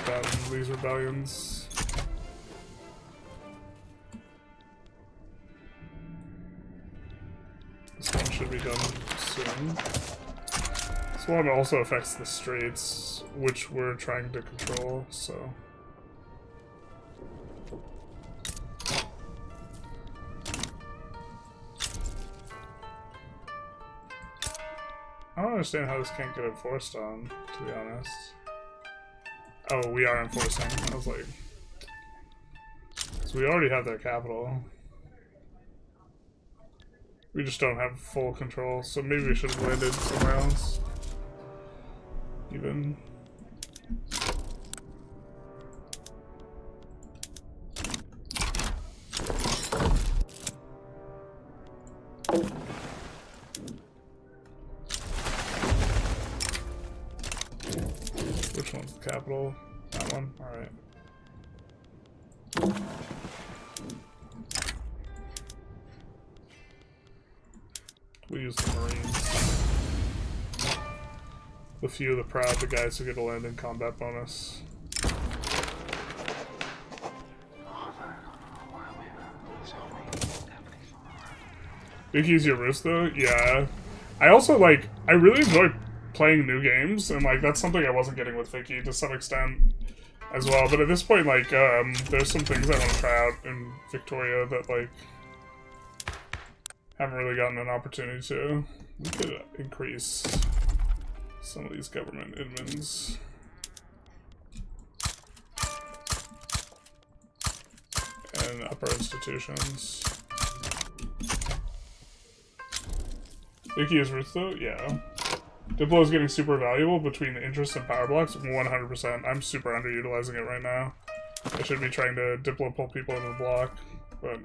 battle these rebellions. This one should be done soon. This one also affects the straits, which we're trying to control, so... I don't understand how this can't get enforced on, to be honest. Oh, we are enforcing. I was like... So we already have their capital. We just don't have full control, so maybe we should have landed somewhere else. Even... Which one's the capital? That one? Alright. We use the Marines. The few of the proud, the guys who get a land in combat bonus. Big easier roost though? Yeah. I also like, I really enjoy playing new games, and like that's something I wasn't getting with Vicky to some extent as well. But at this point, like, there's some things I want to try out in Victoria that like haven't really gotten an opportunity to. We could increase some of these government admins. And upper institutions. Vicky is roots though? Yeah. Diplo is getting super valuable between the interest and power blocks. 100%. I'm super underutilizing it right now. I should be trying to Diplo pull people into the block, but...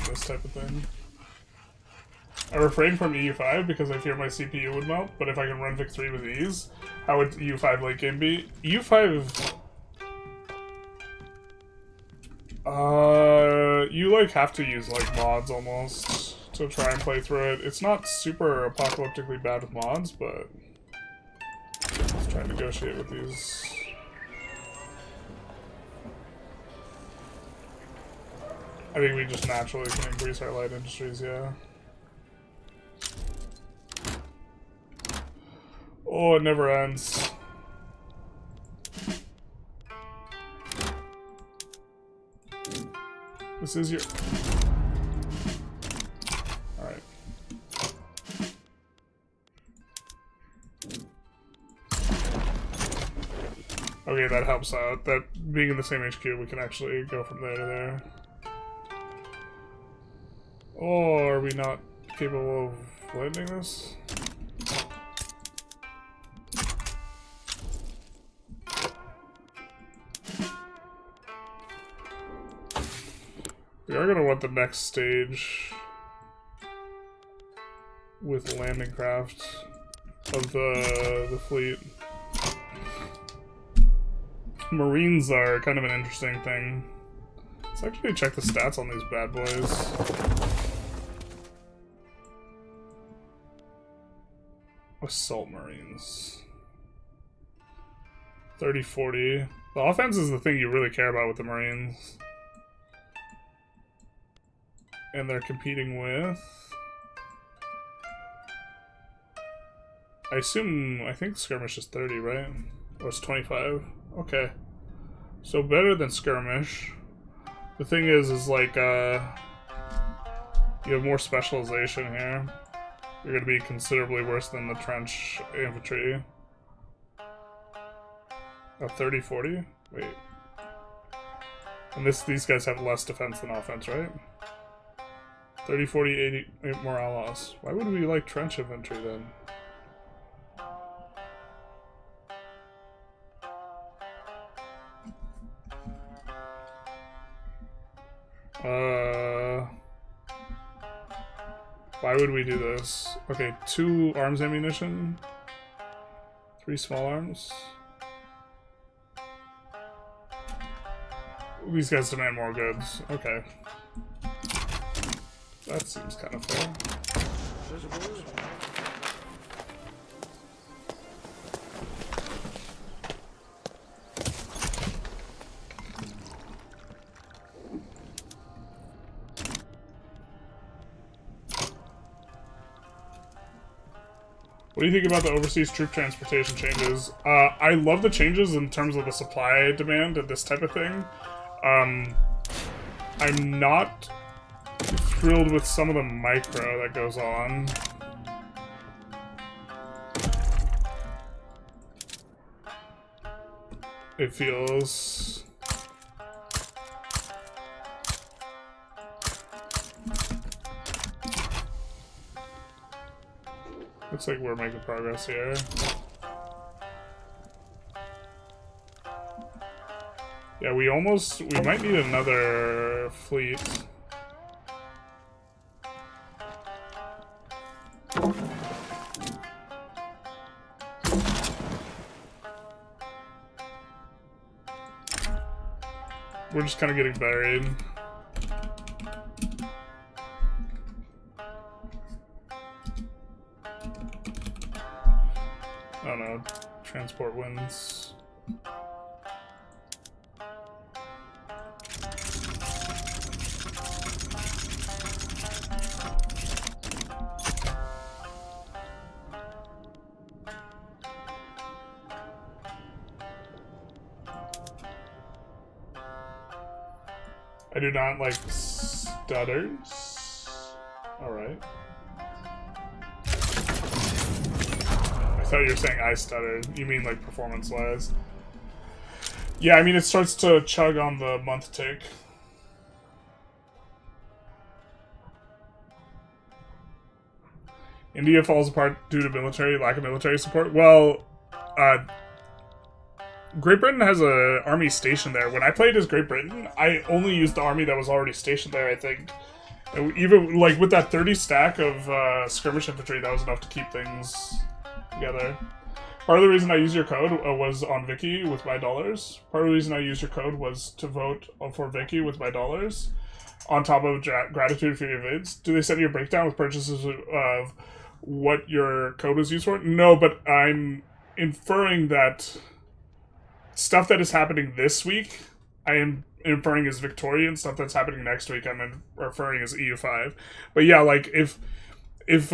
this type of thing. I refrain from EU5 because I fear my CPU would melt, but if I can run Vic 3 with ease, how would EU5 late game be? EU5... you like have to use like mods almost to try and play through it. It's not super apocalyptically bad with mods, but let's try and negotiate with these. I think we just naturally can increase our light industries, yeah. Oh, it never ends. This is your... Alright. Okay, that helps out. That being in the same HQ, we can actually go from there to there. Oh, are we not capable of landing this? We are gonna want the next stage with landing craft of the fleet. Marines are kind of an interesting thing. Let's actually check the stats on these bad boys. Assault Marines. 30-40. The offense is the thing you really care about with the Marines. And they're competing with... I think skirmish is 30, right? Or it's 25? Okay. So better than skirmish. The thing is like, you have more specialization here. You're gonna be considerably worse than the trench infantry. Oh, 30-40? Wait. And these guys have less defense than offense, right? 30, 40, 80 morale loss. Why would we like trench infantry then? Why would we do this? Okay, 2 arms ammunition. 3 small arms. These guys demand more goods. Okay. That seems kind of fair. What do you think about the overseas troop transportation changes? I love the changes in terms of the supply demand and this type of thing. I'm not thrilled with some of the micro that goes on. It feels... Looks like we're making progress here. Yeah, we might need another fleet. We're just kind of getting buried. Oh no, transport wins. I do not like stutters. Alright. I thought you were saying I stuttered. You mean like performance-wise. Yeah, I mean it starts to chug on the month tick. India falls apart due to lack of military support. Well, Great Britain has an army stationed there. When I played as Great Britain, I only used the army that was already stationed there, I think. And even, like, with that 30 stack of skirmish infantry, that was enough to keep things together. Part of the reason I used your code was on Vicky with my dollars. Part of the reason I used your code was to vote for Vicky with my dollars. On top of gratitude for your vids. Do they send you a breakdown with purchases of what your code was used for? No, but I'm inferring that stuff that is happening this week, I am inferring as Victorian. Stuff that's happening next week, I'm referring as EU5. But yeah, like, if it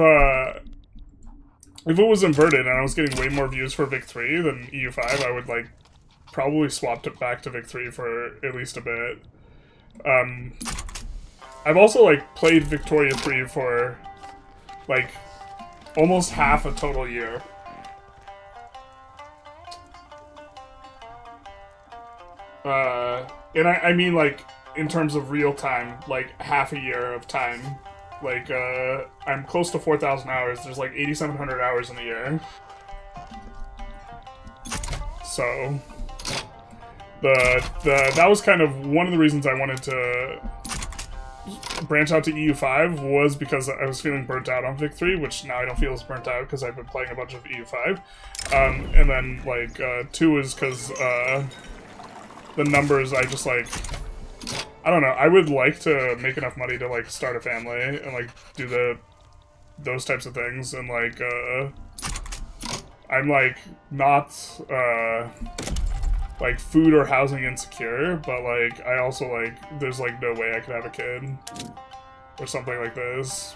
was inverted and I was getting way more views for Vic 3 than EU5, I would, like, probably swap it back to Vic 3 for at least a bit. I've also, like, played Victoria 3 for, like, almost half a total year. And I mean, like, in terms of real time, like, half a year of time. Like, I'm close to 4,000 hours. There's, like, 8,700 hours in a year. So, that was kind of one of the reasons I wanted to branch out to EU5 was because I was feeling burnt out on Vic 3, which now I don't feel as burnt out because I've been playing a bunch of EU5. And then, like, 2 is because, the numbers, I just, like, I don't know, I would like to make enough money to, like, start a family and, like, do those types of things, and, like, I'm, like, not, like, food or housing insecure, but, like, I also, like, there's, like, no way I could have a kid, or something like this,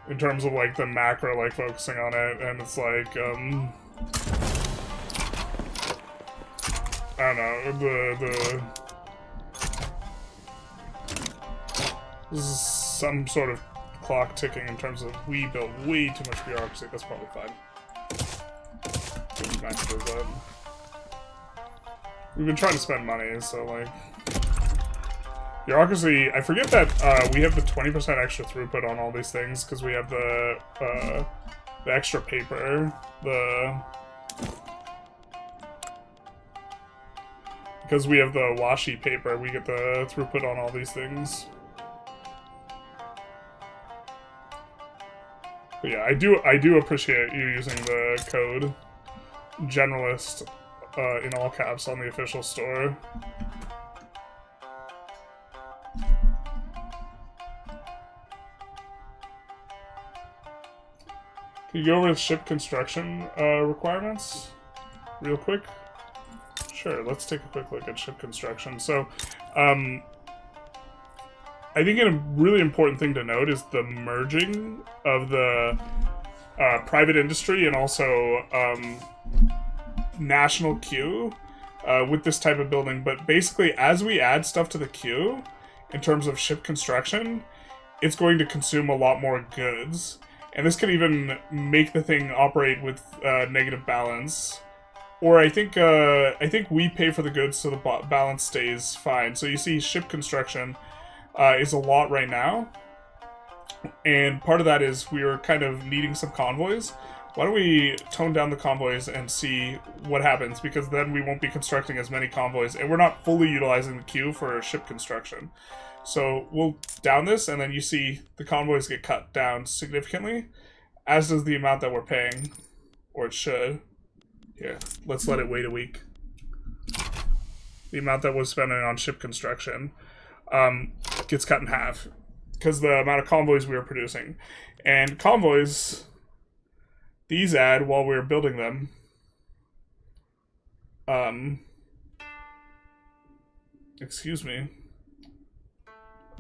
in terms of, like, the macro, like, focusing on it, and it's, like, I don't know, this is some sort of clock ticking in terms of we built way too much bureaucracy. That's probably fine. We've been trying to spend money, so, like, Bureaucracy, I forget that we have the 20% extra throughput on all these things because we have the extra paper, because we have the washi paper, we get the throughput on all these things. But yeah, I do appreciate you using the code generalist in all caps on the official store. Can you go over the ship construction requirements real quick? Sure, let's take a quick look at ship construction. So, I think a really important thing to note is the merging of the private industry and also national queue with this type of building. But basically, as we add stuff to the queue, in terms of ship construction, it's going to consume a lot more goods. And this could even make the thing operate with negative balance. Or I think we pay for the goods so the balance stays fine. So you see ship construction is a lot right now. And part of that is we are kind of needing some convoys. Why don't we tone down the convoys and see what happens? Because then we won't be constructing as many convoys. And we're not fully utilizing the queue for ship construction. So we'll down this, and then you see the convoys get cut down significantly, as does the amount that we're paying, or it should. Here, let's let it wait a week. The amount that we're spending on ship construction gets cut in half, because the amount of convoys we were producing. And convoys, these add while we were building them. Excuse me.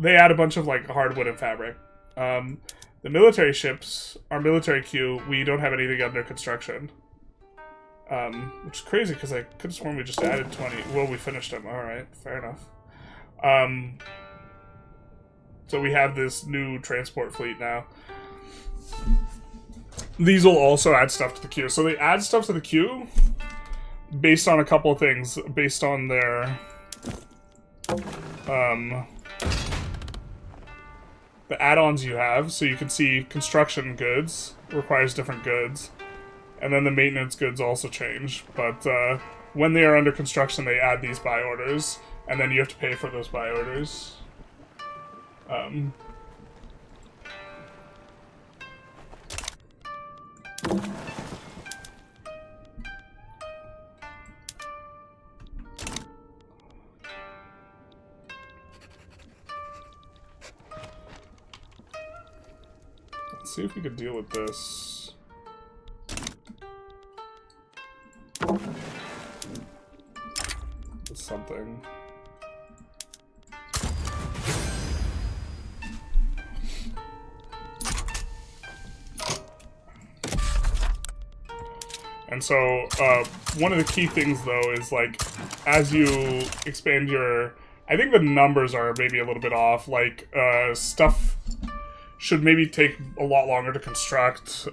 They add a bunch of, like, hardwood and fabric. The military ships, our military queue, we don't have anything under construction. Which is crazy, because I could have sworn we just added 20. Well, we finished them. Alright, fair enough. So we have this new transport fleet now. These will also add stuff to the queue. So they add stuff to the queue based on a couple of things. Based on their... the add-ons you have, so you can see construction goods requires different goods, and then the maintenance goods also change, but when they are under construction they add these buy orders, and then you have to pay for those buy orders. Let's see if we could deal with this. With something. And so, one of the key things, though, is, like, as you expand your... I think the numbers are maybe a little bit off. Like, stuff should maybe take a lot longer to construct.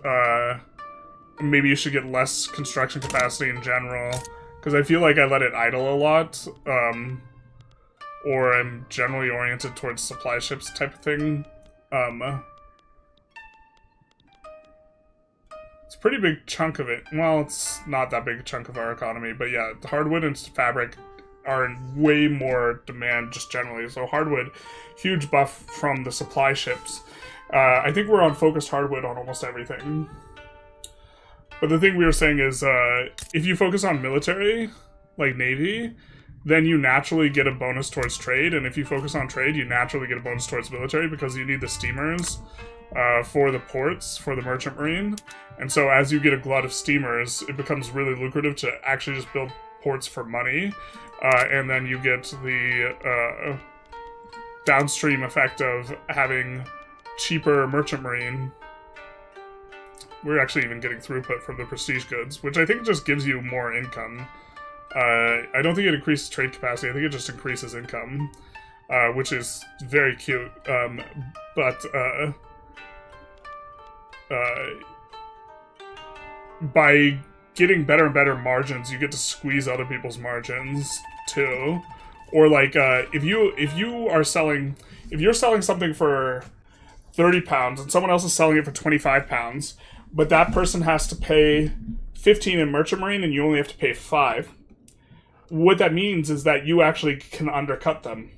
Maybe you should get less construction capacity in general. Because I feel like I let it idle a lot. Or I'm generally oriented towards supply ships type of thing. It's a pretty big chunk of it. Well, it's not that big a chunk of our economy, but yeah, the hardwood and fabric are in way more demand just generally. So hardwood, huge buff from the supply ships. I think we're on focused hardwood on almost everything. But the thing we were saying is, if you focus on military, like Navy, then you naturally get a bonus towards trade, and if you focus on trade, you naturally get a bonus towards military, because you need the steamers for the ports, for the merchant marine. And so as you get a glut of steamers, it becomes really lucrative to actually just build ports for money, and then you get the downstream effect of having cheaper merchant marine. We're actually even getting throughput from the prestige goods, which I think just gives you more income. I don't think it increases trade capacity, I think it just increases income, which is very cute. By getting better and better margins, you get to squeeze other people's margins, too, Or like if you're selling something for £30 and someone else is selling it for £25, but that person has to pay 15 in merchant marine and you only have to pay 5. What that means is that you actually can undercut them.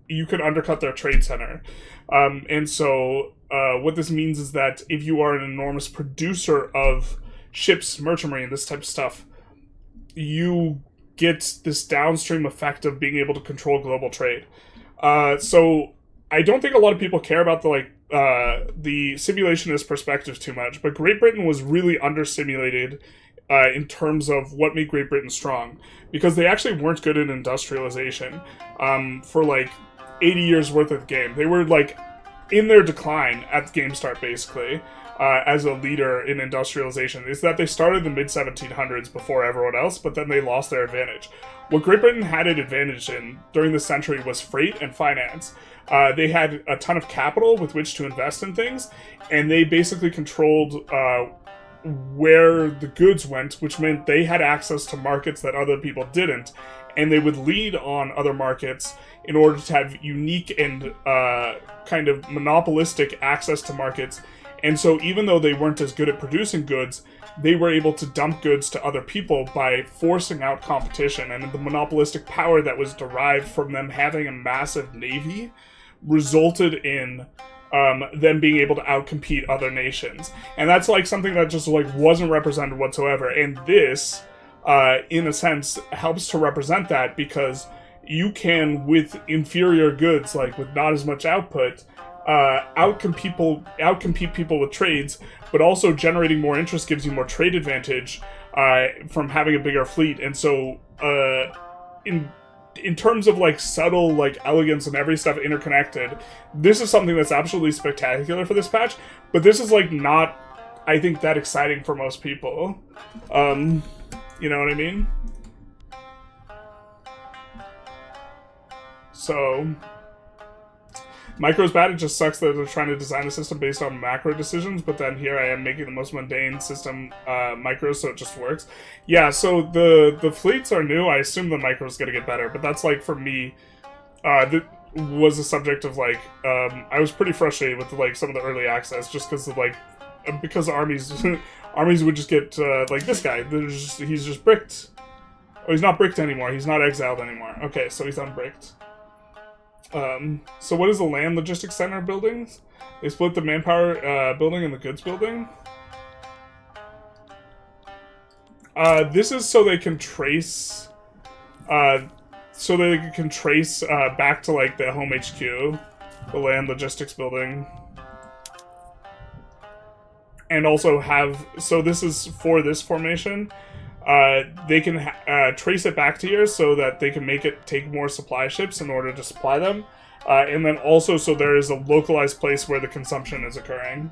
You can undercut their trade center. And so what this means is that if you are an enormous producer of ships, merchant marine, this type of stuff, you get this downstream effect of being able to control global trade. So I don't think a lot of people care about the simulationist perspective too much, but Great Britain was really under-simulated in terms of what made Great Britain strong, because they actually weren't good at industrialization for like 80 years worth of the game. They were like in their decline at the game start, basically, as a leader in industrialization. Is that they started the mid-1700s before everyone else, but then they lost their advantage. What Great Britain had an advantage in during this century was freight and finance. They had a ton of capital with which to invest in things, and they basically controlled where the goods went, which meant they had access to markets that other people didn't, and they would lead on other markets in order to have unique and kind of monopolistic access to markets. And so even though they weren't as good at producing goods, they were able to dump goods to other people by forcing out competition, and the monopolistic power that was derived from them having a massive navy resulted in them being able to outcompete other nations. And that's like something that just like wasn't represented whatsoever. And this, in a sense, helps to represent that, because you can, with inferior goods, like with not as much output, outcompete people with trades, but also generating more interest gives you more trade advantage from having a bigger fleet. And so in terms of like subtle like elegance and every stuff interconnected, this is something that's absolutely spectacular for this patch, but this is like not, I think, that exciting for most people. You know what I mean? So micro's bad. It just sucks that they're trying to design a system based on macro decisions, but then here I am making the most mundane system micro, so it just works. Yeah, so the fleets are new. I assume the micro's gonna get better, but that's like, for me, that was a subject of like, I was pretty frustrated with like some of the early access, just because of like, because armies armies would just get like this guy. He's just bricked. Oh, he's not bricked anymore. He's not exiled anymore. Okay, so he's unbricked. So what is the land logistics center buildings? They split the manpower building and the goods building. This is so they can trace, back to like the home HQ, the land logistics building. And also have, so this is for this formation. They can trace it back to here so that they can make it take more supply ships in order to supply them. And then also so there is a localized place where the consumption is occurring.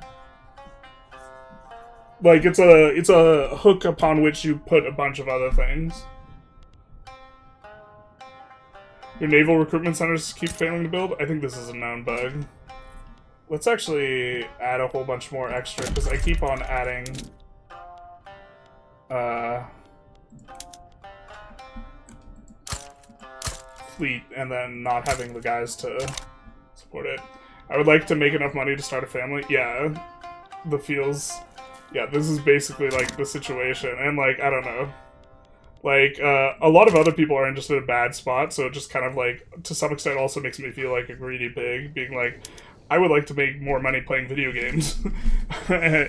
Like, it's a hook upon which you put a bunch of other things. Your naval recruitment centers keep failing to build? I think this is a known bug. Let's actually add a whole bunch more extra, because I keep on adding fleet and then not having the guys to support it. I would like to make enough money to start a family. Yeah, yeah, this is basically like the situation. And like, I don't know, like a lot of other people are in just a bad spot, so it just kind of like, to some extent, also makes me feel like a greedy pig, being like, I would like to make more money playing video games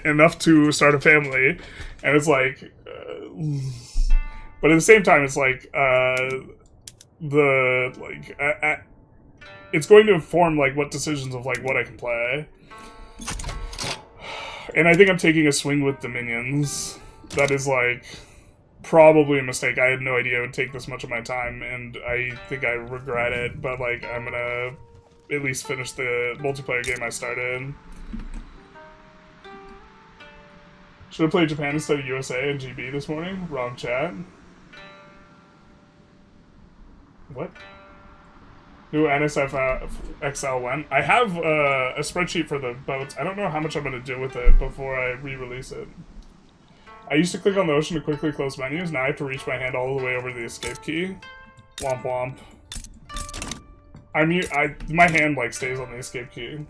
enough to start a family. And it's like, but at the same time, it's like, it's going to inform like what decisions of like what I can play. And I think I'm taking a swing with Dominions. That is like probably a mistake. I had no idea it would take this much of my time, and I think I regret it, but like, I'm gonna at least finish the multiplayer game I started. Should have played Japan instead of USA and GB this morning. Wrong chat. What? New NSF XL went. I have a spreadsheet for the boats. I don't know how much I'm going to do with it before I re-release it. I used to click on the ocean to quickly close menus. Now I have to reach my hand all the way over the escape key. Womp womp. My hand, like, stays on the escape key.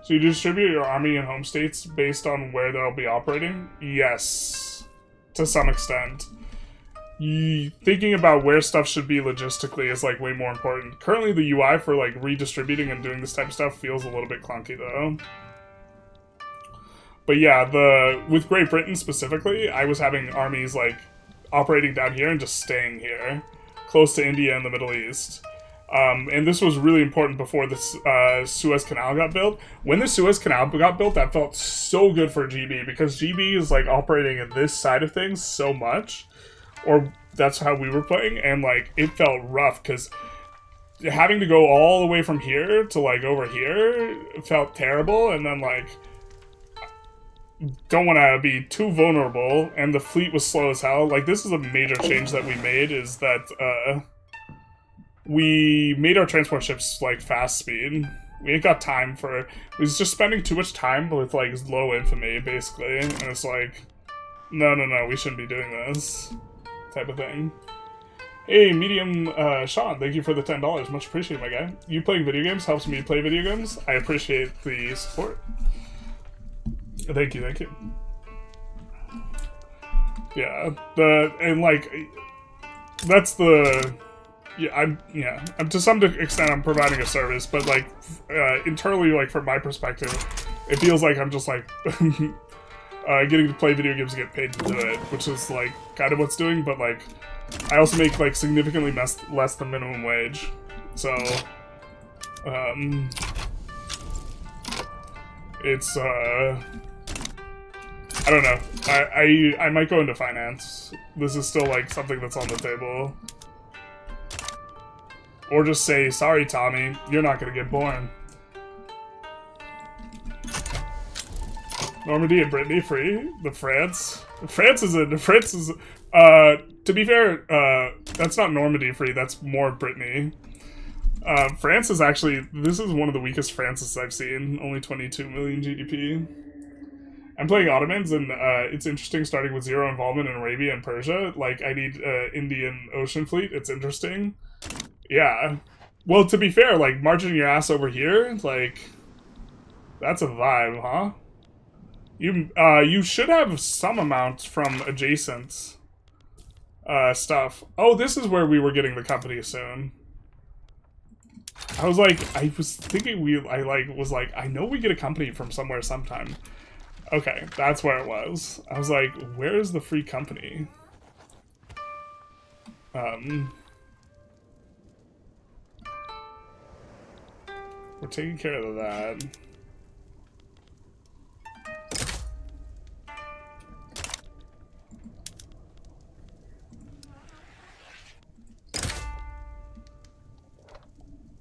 So you distribute your army in home states based on where they'll be operating? Yes. To some extent. Thinking about where stuff should be logistically is, like, way more important. Currently, the UI for, like, redistributing and doing this type of stuff feels a little bit clunky, though. But yeah, with Great Britain specifically, I was having armies, like, operating down here and just staying here, close to India and the Middle East. And this was really important before the Suez Canal got built. When the Suez Canal got built, that felt so good for GB, because GB is, like, operating in this side of things so much. Or that's how we were playing, and, like, it felt rough, because having to go all the way from here to, like, over here felt terrible, and then, like, don't want to be too vulnerable, and the fleet was slow as hell. Like, this is a major change that we made, is that, we made our transport ships, like, fast speed. We ain't got time for it. We was just spending too much time with, like, low infamy, basically, and it's like, no, we shouldn't be doing this. Type of thing. Hey, Medium Sean, thank you for the $10. Much appreciated, my guy. You playing video games helps me play video games. I appreciate the support. Thank you. Yeah, that's the... Yeah, I'm to some extent I'm providing a service, but, like, internally, like, from my perspective, it feels like I'm just, like, getting to play video games and get paid to do it, which is, like, kind of what's doing, but, like, I also make, like, significantly less than minimum wage, so, it's, I don't know, I might go into finance. This is still, like, something that's on the table. Or just say, sorry, Tommy, you're not gonna get born. Normandy and Brittany free. France is, to be fair, that's not Normandy free, that's more Brittany. France is actually, this is one of the weakest Frances I've seen, only 22 million GDP. I'm playing Ottomans, and it's interesting starting with zero involvement in Arabia and Persia. Like, I need Indian Ocean Fleet, it's interesting. Yeah. Well, to be fair, like, marching your ass over here, like, that's a vibe, huh? You should have some amount from adjacent stuff. Oh, this is where we were getting the company soon. I was thinking I know we get a company from somewhere sometime. Okay, that's where it was. I was like, where's the free company? We're taking care of that.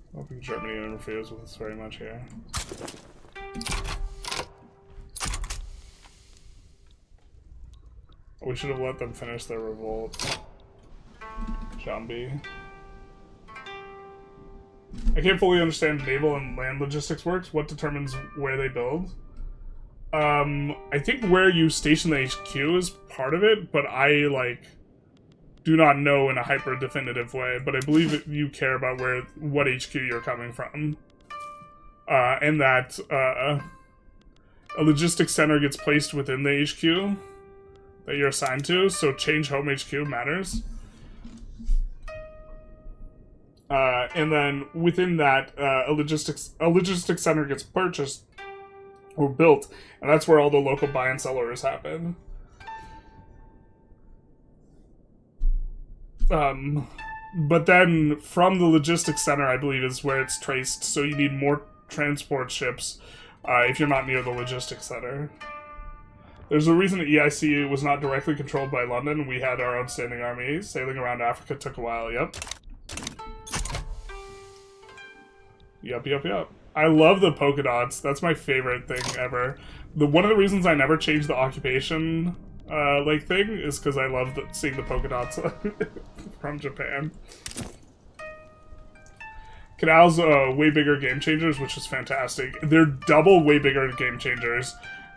I don't think Germany interferes with us very much here. We should have let them finish their revolt. Jambi. I can't fully understand naval and land logistics works. What determines where they build? I think where you station the HQ is part of it, but I, like, do not know in a hyper-definitive way, but I believe you care about what HQ you're coming from. And that, a logistics center gets placed within the HQ that you're assigned to, so change home HQ matters. And then within that, a logistics center gets purchased or built, and that's where all the local buy and sellers happen. But then from the logistics center, I believe, is where it's traced, so you need more transport ships if you're not near the logistics center. There's a reason that EIC was not directly controlled by London. We had our own standing army. Sailing around Africa took a while, yep. Yep. I love the polka dots. That's my favorite thing ever. One of the reasons I never changed the occupation like thing is because I love seeing the polka dots from Japan. Canal's way bigger game changers, which is fantastic. They're double way bigger game changers.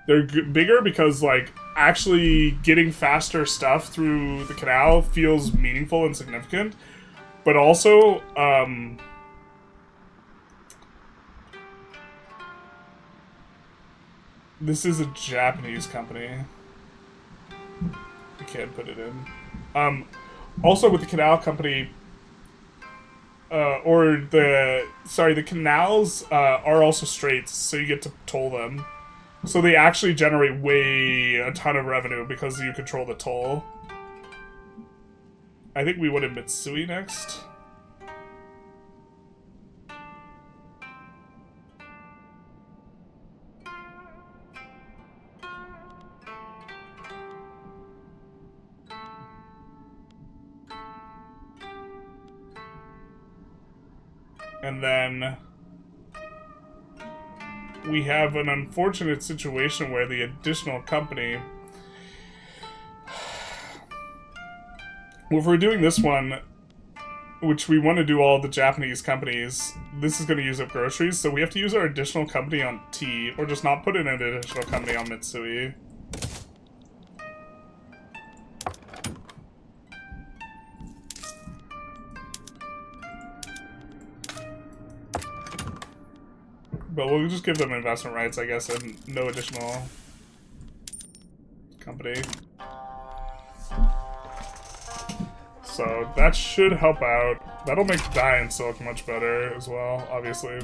They're bigger because, like, actually getting faster stuff through the canal feels meaningful and significant, but also, this is a Japanese company. I can't put it in. Also with the canal company, the canals are also straits, so you get to toll them. So they actually generate a ton of revenue because you control the toll. I think we wanted Mitsui next. And then we have an unfortunate situation where the additional company... Well, if we're doing this one, which we want to do all the Japanese companies, this is going to use up groceries, so we have to use our additional company on tea, or just not put in an additional company on Mitsui. But we'll just give them investment rights, I guess, and no additional company. So that should help out. That'll make dye and silk much better as well, obviously.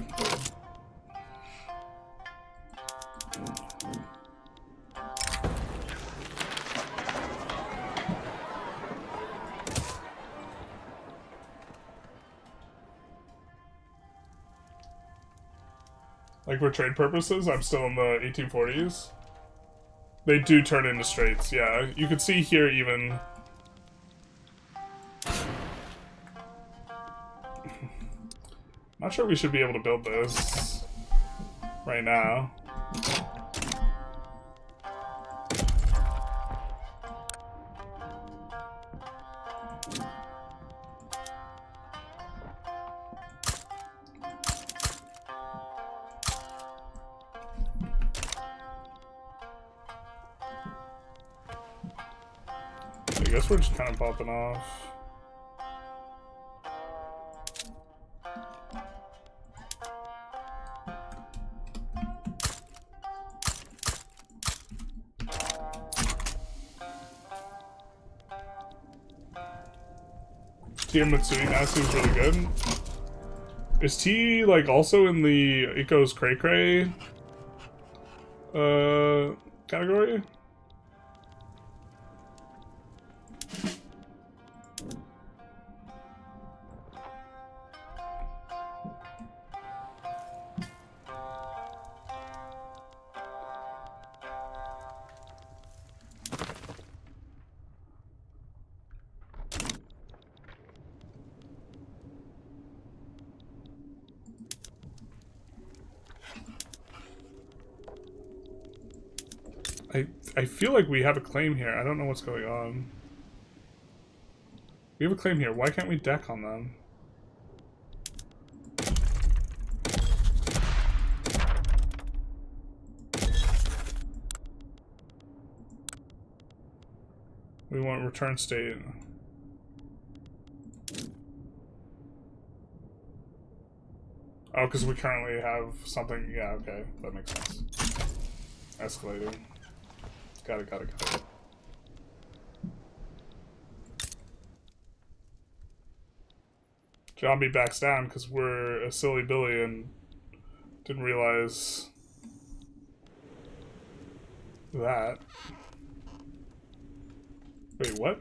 Like, for trade purposes, I'm still in the 1840s. They do turn into straits, yeah. You can see here even... Not sure we should be able to build this right now. I guess we're just kind of popping off. Tea and Mitsui now seems really good. Is tea, like, also in the Iko's Cray Cray category? I feel like we have a claim here. I don't know what's going on. We have a claim here. Why can't we deck on them? We want return state. Oh, because we currently have something. Yeah, okay. That makes sense. Escalating. Got it. Zombie backs down because we're a silly Billy and didn't realize that. Wait, what?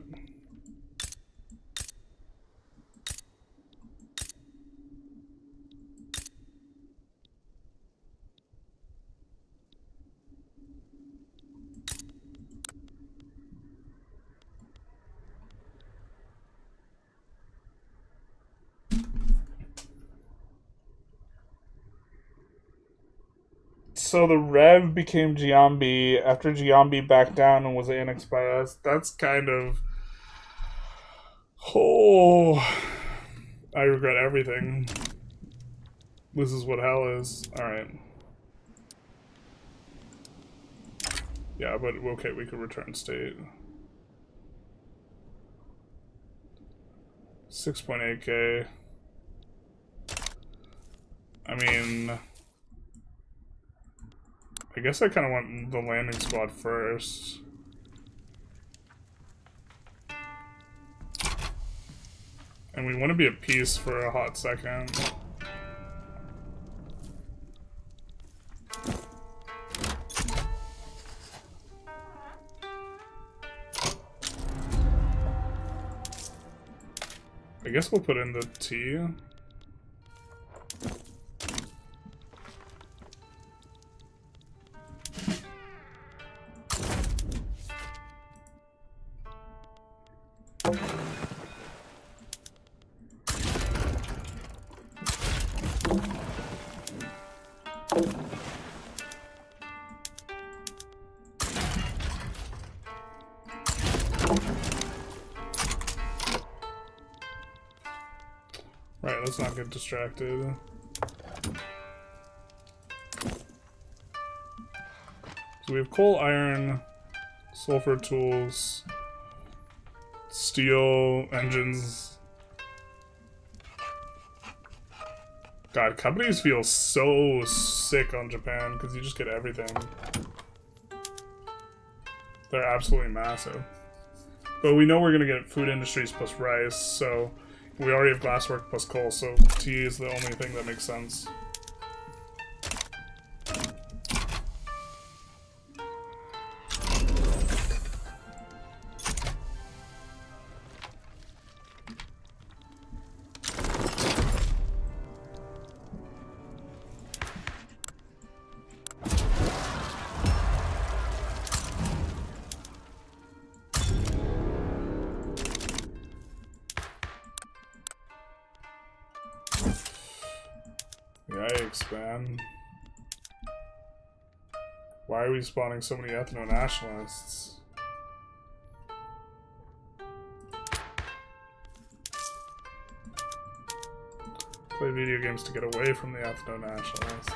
So the Rev became Giambi after Giambi backed down and was annexed by us. That's kind of... Oh... I regret everything. This is what hell is. Alright. Yeah, but okay, we could return state. 6.8k. I mean, I guess I kind of want the landing squad first. And we want to be at peace for a hot second. I guess we'll put in the T. Right, let's not get distracted. So we have coal, iron, sulfur tools, steel, engines. God, companies feel so sick on Japan because you just get everything. They're absolutely massive. But we know we're going to get food industries plus rice, so we already have glasswork plus coal, so tea is the only thing that makes sense. Yikes, man. Why are we spawning so many ethno-nationalists? Play video games to get away from the ethno-nationalists.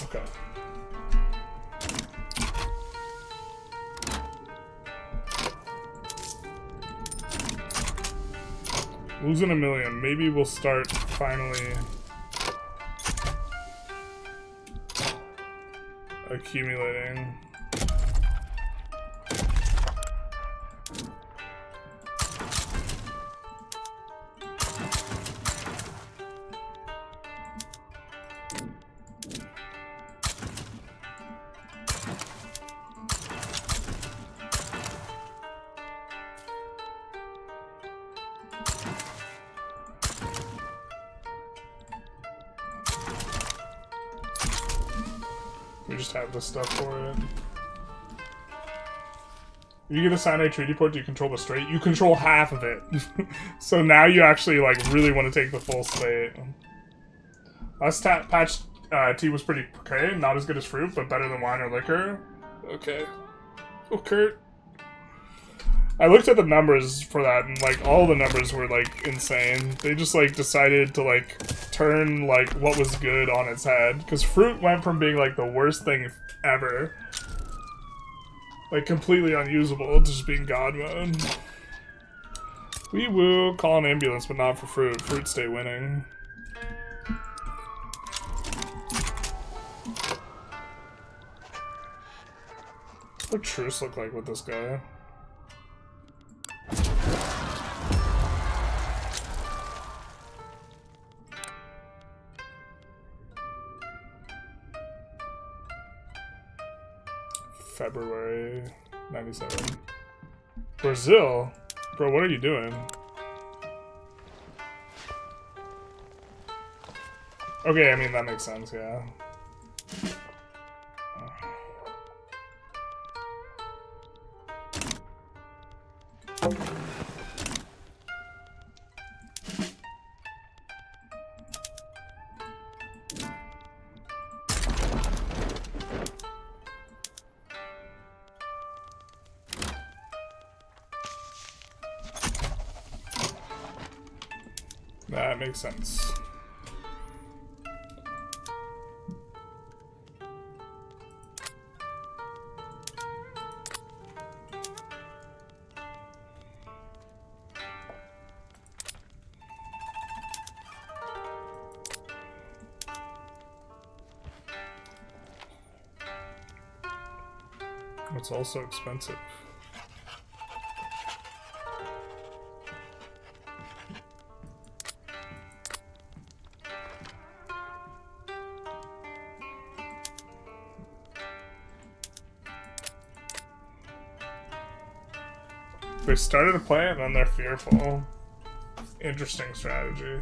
Okay. Losing 1 million. Maybe we'll start finally accumulating. We just have the stuff for it. If you get a Sinai Treaty Port, do you control the strait? You control half of it. So now you actually like really want to take the full state. Last patch tea was pretty okay. Not as good as fruit, but better than wine or liquor. Okay. Oh, Kurt. I looked at the numbers for that, and like all the numbers were like insane. They just like decided to like turn like what was good on its head, because fruit went from being like the worst thing ever, like completely unusable, to just being god mode. We will call an ambulance, but not for fruit. Fruit stay winning. What truce look like with this guy? February 97. Brazil? Bro, what are you doing? Okay, I mean, that makes sense, yeah. That makes sense. It's also expensive. They started to play it and then they're fearful. Interesting strategy.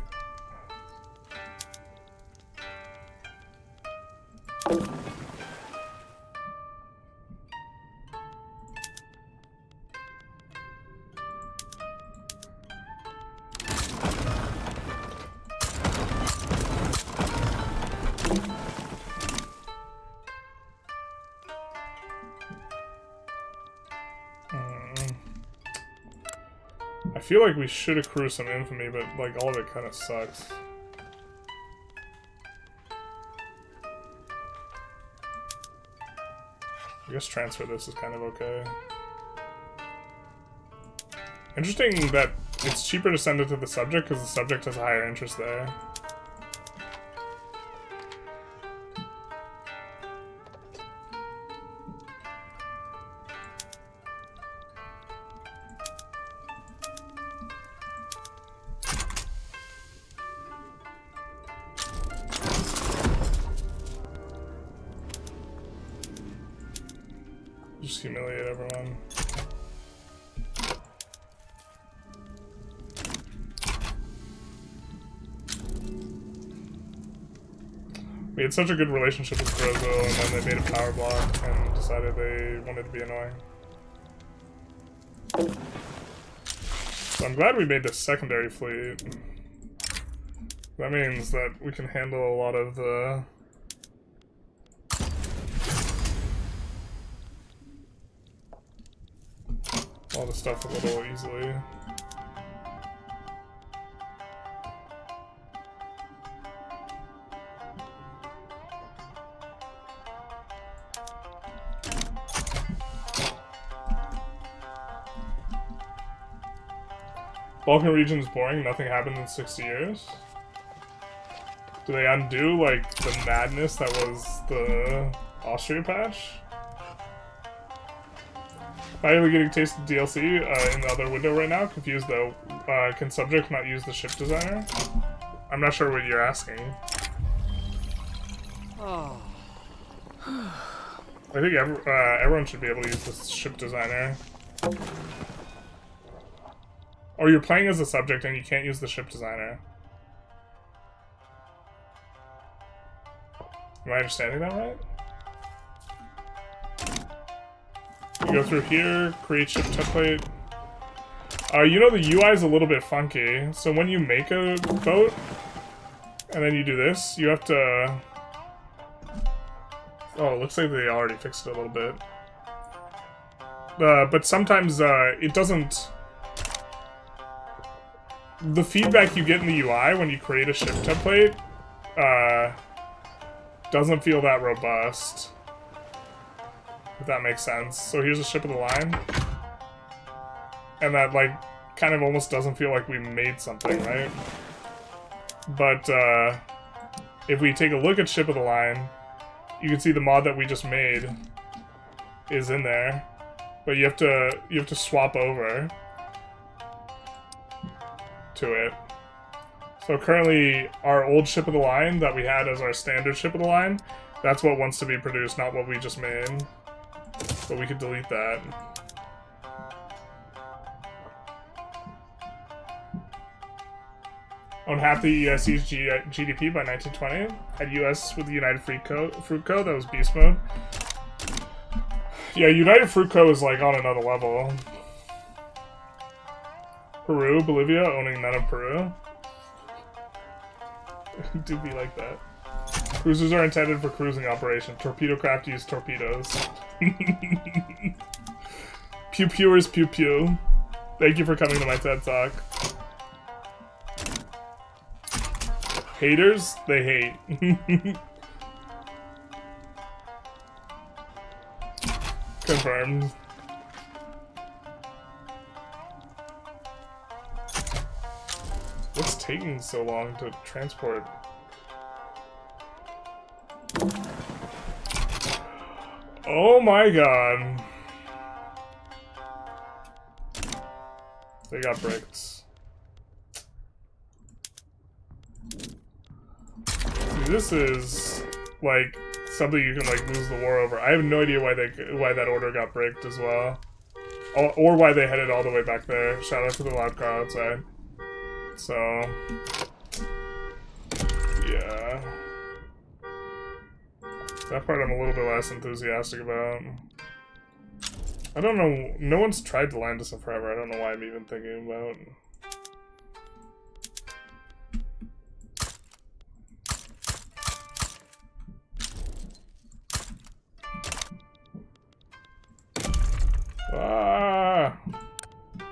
I feel like we should accrue some infamy, but like all of it kind of sucks. I guess transfer this is kind of okay. Interesting that it's cheaper to send it to the subject because the subject has a higher interest there. Just humiliate everyone. We had such a good relationship with Brazil, and then they made a power block and decided they wanted to be annoying. So I'm glad we made this secondary fleet. That means that we can handle a lot of the... all the stuff a little easily. Balkan region is boring, nothing happened in 60 years. Do they undo, like, the madness that was the Austria patch? Finally getting taste of DLC in the other window right now. Confused though. Can subject not use the ship designer? I'm not sure what you're asking. Oh. I think everyone should be able to use the ship designer. Or you're playing as a subject and you can't use the ship designer. Am I understanding that right? You go through here, create ship template. You know the UI is a little bit funky, so when you make a boat, and then you do this, you have to... Oh, it looks like they already fixed it a little bit. But sometimes it doesn't... The feedback you get in the UI when you create a ship template doesn't feel that robust. If that makes sense. So here's a ship of the line. And that, like, kind of almost doesn't feel like we made something, right? But, if we take a look at ship of the line, you can see the mod that we just made is in there. But you have to swap over to it. So currently, our old ship of the line that we had as our standard ship of the line, that's what wants to be produced, not what we just made. But we could delete that. Owned half the US's GDP by 1920. Had US with the United Fruit Co. That was beast mode. Yeah, United Fruit Co. is like on another level. Peru, Bolivia, owning none of Peru. Do be like that. Cruisers are intended for cruising operation. Torpedo craft use torpedoes. Pew pewers pew pew. Thank you for coming to my TED Talk. Haters, they hate. Confirmed. What's taking so long to transport? Oh my god. They got bricks. See, this is like something you can like lose the war over. I have no idea why that order got bricked as well, or why they headed all the way back there. Shout out to the loud car outside. So yeah, that part I'm a little bit less enthusiastic about. I don't know. No one's tried to land us in forever. I don't know why I'm even thinking about. Ah!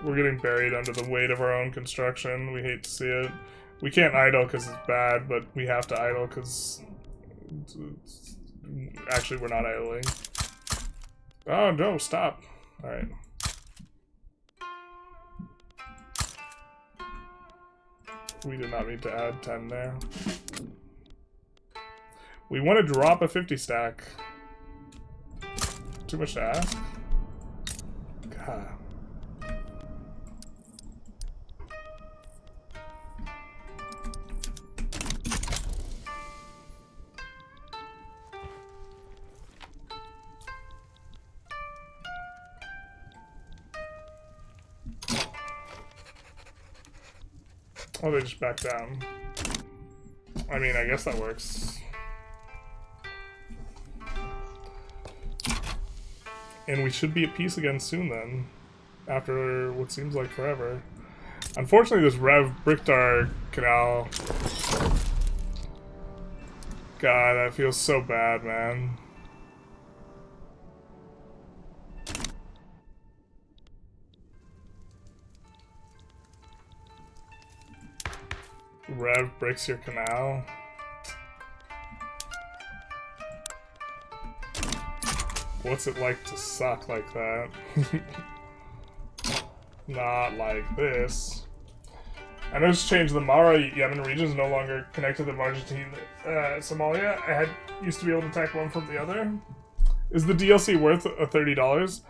We're getting buried under the weight of our own construction. We hate to see it. We can't idle because it's bad, but we have to idle because... Actually, we're not idling. Oh, no, stop. Alright. We did not mean to add 10 there. We want to drop a 50 stack. Too much to ask? God. Oh, they just backed down. I mean, I guess that works. And we should be at peace again soon then. After what seems like forever. Unfortunately, this Rev bricked our canal. God, that feels so bad, man. Rev breaks your canal. What's it like to suck like that? Not like this. I noticed change. The Mara-Yemen region is no longer connected to the Argentina, Somalia. I used to be able to attack one from the other. Is the DLC worth $30?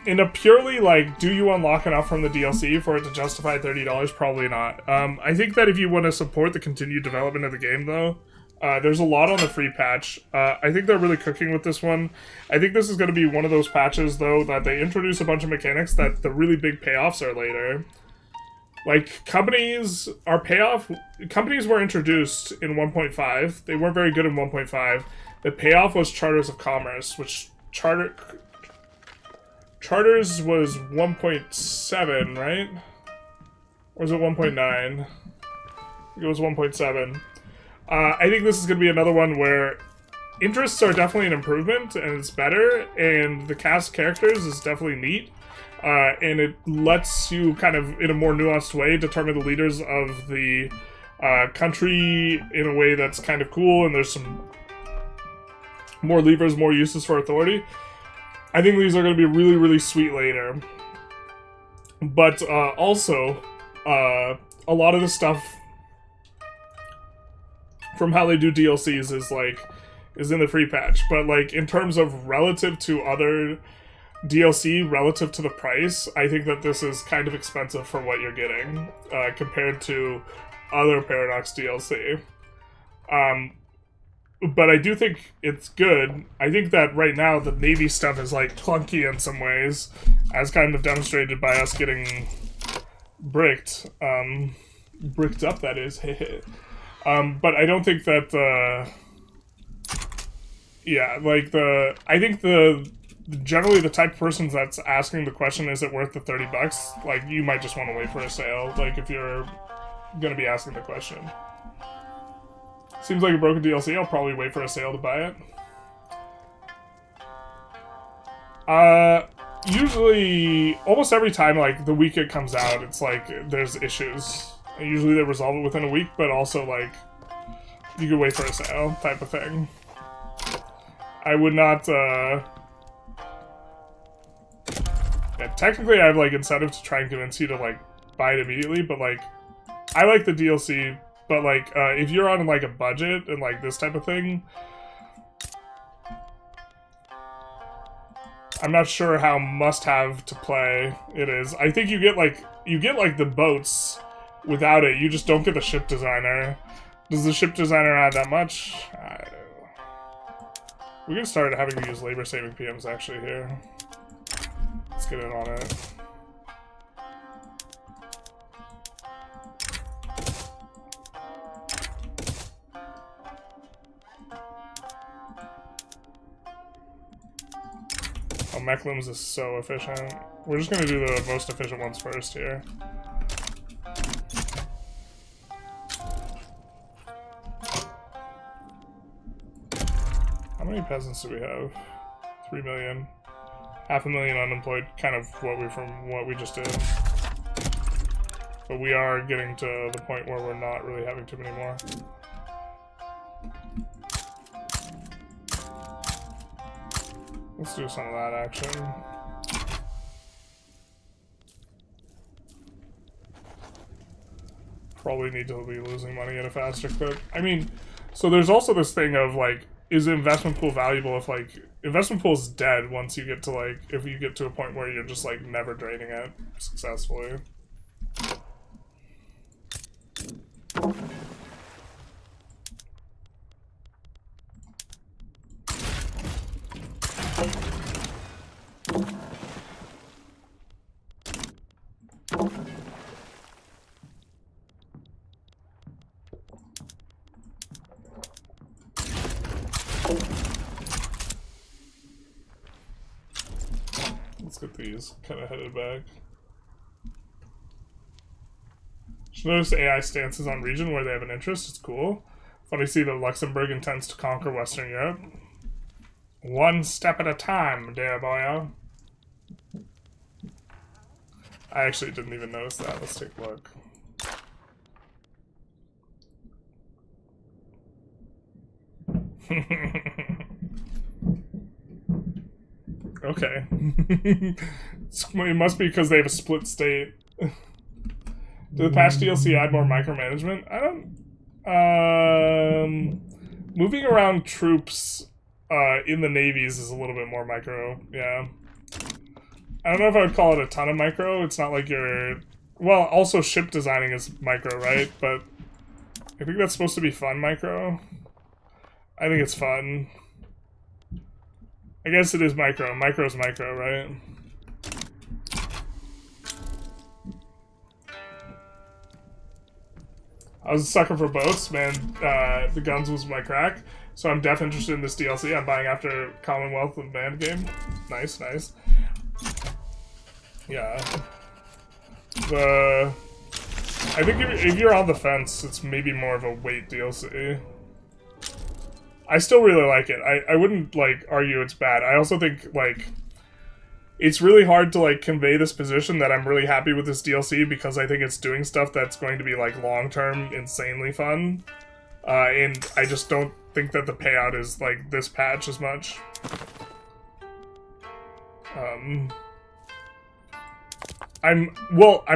In a purely, like, do you unlock enough from the DLC for it to justify $30? Probably not. I think that if you want to support the continued development of the game, though, there's a lot on the free patch. I think they're really cooking with this one. I think this is going to be one of those patches, though, that they introduce a bunch of mechanics that the really big payoffs are later. Like, companies were introduced in 1.5. They weren't very good in 1.5. The payoff was Charters of Commerce, which Charters was 1.7, right? Or was it 1.9? I think it was 1.7. I think this is going to be another one where interests are definitely an improvement, and it's better, and the cast of characters is definitely neat, and it lets you kind of, in a more nuanced way, determine the leaders of the country in a way that's kind of cool, and there's some more levers, more uses for authority. I think these are going to be really, really sweet later. But also, a lot of the stuff from how they do DLCs is in the free patch. But like in terms of relative to other DLC, relative to the price, I think that this is kind of expensive for what you're getting compared to other Paradox DLC. But I do think it's good. I think that right now the Navy stuff is like clunky in some ways, as kind of demonstrated by us getting bricked. Bricked up, that is. But I don't think that yeah, like I think generally the type of person that's asking the question, is it worth the $30? Like, you might just want to wait for a sale, like if you're gonna be asking the question. Seems like a broken DLC. I'll probably wait for a sale to buy it. Usually, almost every time, like, the week it comes out, it's like, there's issues. And usually they resolve it within a week, but also, like, you could wait for a sale type of thing. I would not, yeah, technically I have, like, incentive to try and convince you to, like, buy it immediately, but, like, I like the DLC, but, like, if you're on, like, a budget and, like, this type of thing, I'm not sure how must-have to play it is. I think you get, like, the boats without it. You just don't get the ship designer. Does the ship designer add that much? We can start having to use labor-saving PMs, actually, here. Let's get in on it. Oh, Mechlum's is so efficient. We're just gonna do the most efficient ones first here. How many peasants do we have? 3 million. 500,000 unemployed, kind of what we just did. But we are getting to the point where we're not really having too many more. Let's do some of that action. Probably need to be losing money at a faster clip. I mean, so there's also this thing of, like, is the investment pool valuable if, like, investment pool is dead once you get to, like, if you get to a point where you're just, like, never draining it successfully. Let's get these kind of headed back. Just notice AI stances on region where they have an interest. It's cool. Funny to see that Luxembourg intends to conquer Western Europe. One step at a time, dear boyo. I actually didn't even notice that. Let's take a look. Okay. It must be because they have a split state. Did the past DLC add more micromanagement? I don't... moving around troops in the navies is a little bit more micro, yeah. I don't know if I would call it a ton of micro. It's not like you're... Well, also ship designing is micro, right? But I think that's supposed to be fun micro. I think it's fun. I guess it is micro. Micro's micro, right? I was a sucker for boats, man. The guns was my crack. So I'm definitely interested in this DLC. I'm buying after Commonwealth and Band game. Nice, nice. Yeah. I think if you're on the fence, it's maybe more of a wait DLC. I still really like it. I wouldn't, like, argue it's bad. I also think, like, it's really hard to, like, convey this position that I'm really happy with this DLC because I think it's doing stuff that's going to be, like, long-term insanely fun. And I just don't think that the payout is, like, this patch as much. I'm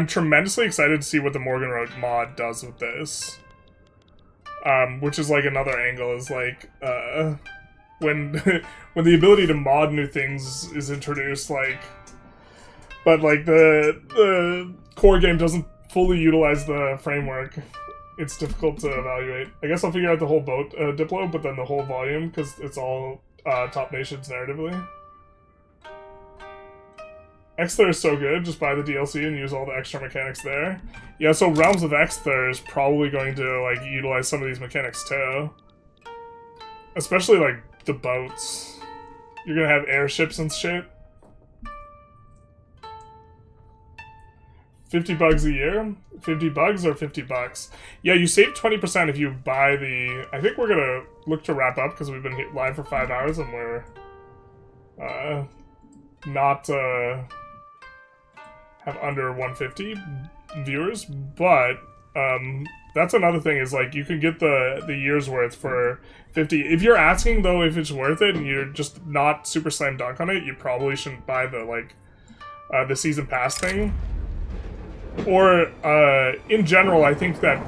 tremendously excited to see what the Morgan Road mod does with this. Which is, like, another angle, is, like, when the ability to mod new things is introduced, like, but, like, the core game doesn't fully utilize the framework, it's difficult to evaluate. I guess I'll figure out the whole boat Diplo, but then the whole volume, because it's all top nations narratively. Xthur is so good, just buy the DLC and use all the extra mechanics there. Yeah, so Realms of Xthur is probably going to, like, utilize some of these mechanics too. Especially, like, the boats. You're gonna have airships and shit. 50 bugs a year? 50 bugs or 50 bucks? Yeah, you save 20% if you buy the... I think we're gonna look to wrap up because we've been live for 5 hours and we're... not, have under 150 viewers, but That's another thing, is like you can get the year's worth for 50. If you're asking though if it's worth it and you're just not super slam dunk on it, you probably shouldn't buy the season pass thing. Or in general, I think that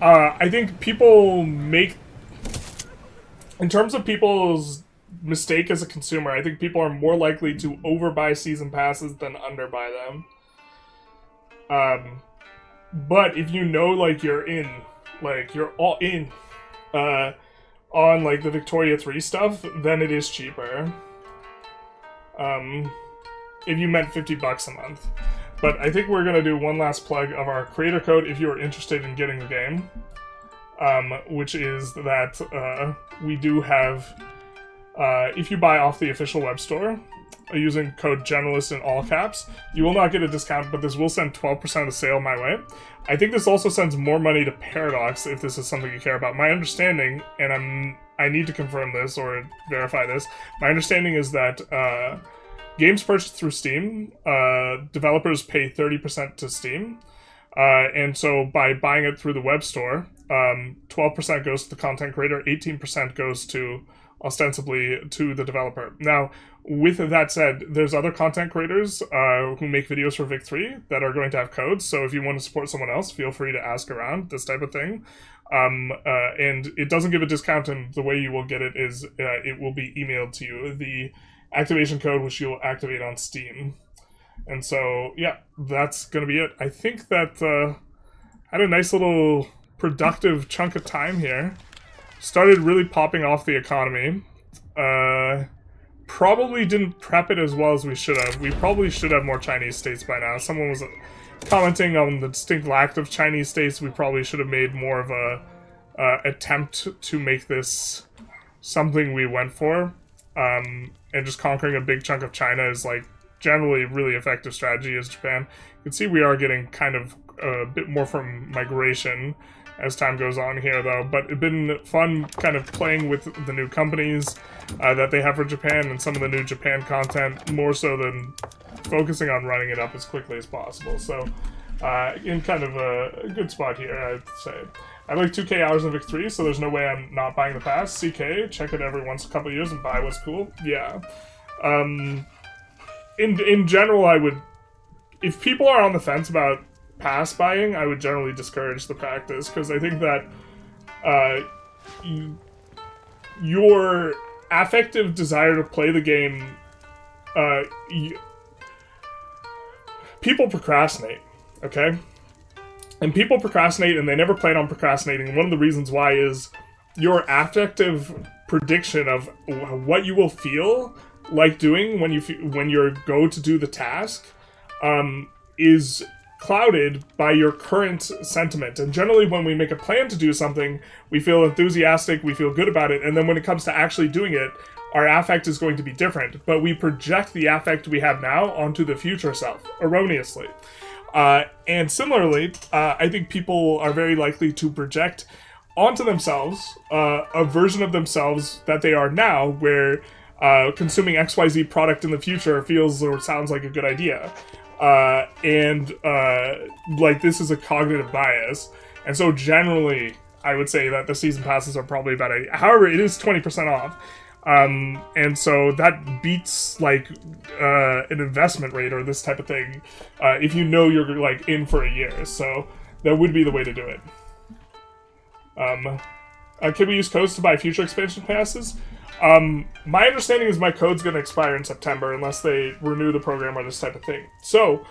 I think people make, in terms of people's mistake as a consumer, I think people are more likely to overbuy season passes than underbuy them. But if you know, like, you're all in, on, like, the Victoria 3 stuff, then it is cheaper. If you meant $50 a month. But I think we're gonna do one last plug of our creator code if you are interested in getting the game. Which is that, we do have, if you buy off the official web store, using code Generalist in all caps, you will not get a discount, but this will send 12% of the sale my way. I think this also sends more money to Paradox if this is something you care about. My understanding, and I need to confirm this or verify this, my understanding is that games purchased through Steam, developers pay 30% to Steam, and so by buying it through the web store, 12% goes to the content creator, 18% goes to ostensibly to the developer. Now, with that said, there's other content creators who make videos for Vic3 that are going to have codes, so if you want to support someone else, feel free to ask around, this type of thing. And it doesn't give a discount, and the way you will get it is it will be emailed to you, the activation code which you'll activate on Steam. And so, yeah, that's going to be it. I think that had a nice little productive chunk of time here. Started really popping off the economy. Probably didn't prep it as well as we should have. We probably should have more Chinese states by now. Someone was commenting on the distinct lack of Chinese states. We probably should have made more of a attempt to make this something we went for. And just conquering a big chunk of China is, like, generally really effective strategy as Japan. You can see we are getting kind of a bit more from migration as time goes on here, though, but it's been fun kind of playing with the new companies that they have for Japan and some of the new Japan content, more so than focusing on running it up as quickly as possible. So, in kind of a good spot here, I'd say. I have like 2k hours in Vic 3, so there's no way I'm not buying the pass. CK, check it every once a couple of years and buy what's cool. Yeah. In general, I would... If people are on the fence about pass buying, I would generally discourage the practice, because I think that your affective desire to play the game, people procrastinate, okay? And people procrastinate, and they never plan on procrastinating. One of the reasons why is your affective prediction of what you will feel like doing when you go to do the task is clouded by your current sentiment. And generally when we make a plan to do something, we feel enthusiastic, we feel good about it, and then when it comes to actually doing it, our affect is going to be different. But we project the affect we have now onto the future self, erroneously. And similarly, I think people are very likely to project onto themselves a version of themselves that they are now, where consuming XYZ product in the future feels or sounds like a good idea. Like, this is a cognitive bias. And so generally, I would say that the season passes are probably about however, it is 20% off. And so that beats, like, an investment rate or this type of thing, if you know you're, like, in for a year. So that would be the way to do it. Can we use codes to buy future expansion passes? My understanding is my code's going to expire in September unless they renew the program or this type of thing. So,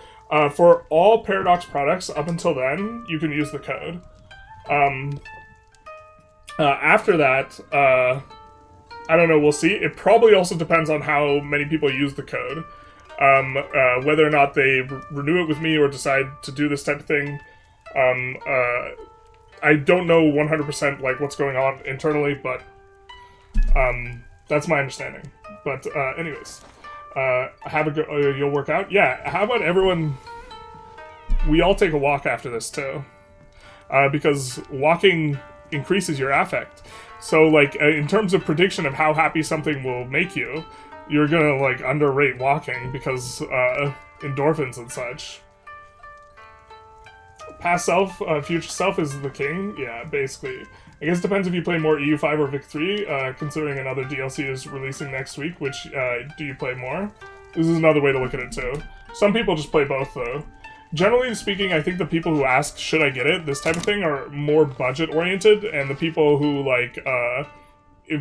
for all Paradox products up until then, you can use the code. After that, I don't know, we'll see. It probably also depends on how many people use the code. Whether or not they renew it with me or decide to do this type of thing. I don't know 100% like what's going on internally, but that's my understanding. But anyways, have a good. You'll work out. Yeah. How about everyone? We all take a walk after this too, because walking increases your affect. So like in terms of prediction of how happy something will make you, you're gonna like underrate walking because endorphins and such. Past self, future self is the king. Yeah, basically. I guess it depends if you play more EU5 or Vic3, considering another DLC is releasing next week. Which, do you play more? This is another way to look at it, too. Some people just play both, though. Generally speaking, I think the people who ask, should I get it, this type of thing, are more budget-oriented, and the people who, like,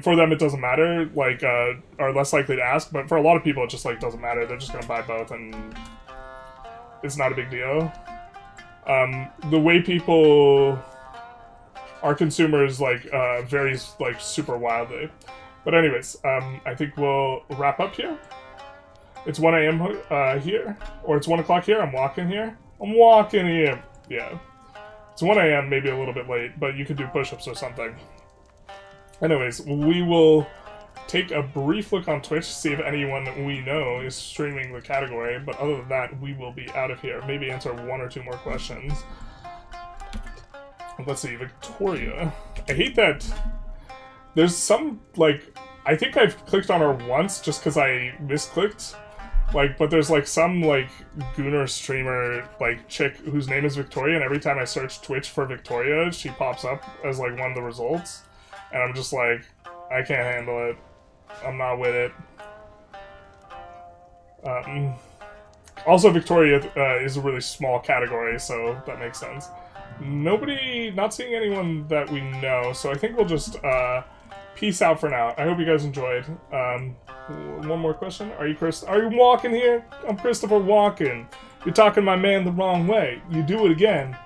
for them it doesn't matter, like, are less likely to ask, but for a lot of people it just, like, doesn't matter. They're just gonna buy both, and it's not a big deal. The way people are consumers, like, varies, like, super wildly. But anyways, I think we'll wrap up here. It's 1 a.m. Here, or it's 1 o'clock here. I'm walking here. I'm walking here. Yeah. It's 1 a.m., maybe a little bit late, but you could do push-ups or something. Anyways, we will take a brief look on Twitch, see if anyone we know is streaming the category, but other than that, we will be out of here. Maybe answer 1 or 2 more questions. Let's see, Victoria. I hate that there's some, like, I think I've clicked on her once just because I misclicked. Like, but there's, like, some, like, Gooner streamer, like, chick whose name is Victoria, and every time I search Twitch for Victoria, she pops up as, like, one of the results. And I'm just like, I can't handle it. I'm not with it. Also, Victoria is a really small category, so that makes sense. Not seeing anyone that we know, so I think we'll just, peace out for now. I hope you guys enjoyed. One more question. Are you walking here? I'm Christopher Walken. You're talking my man the wrong way. You do it again.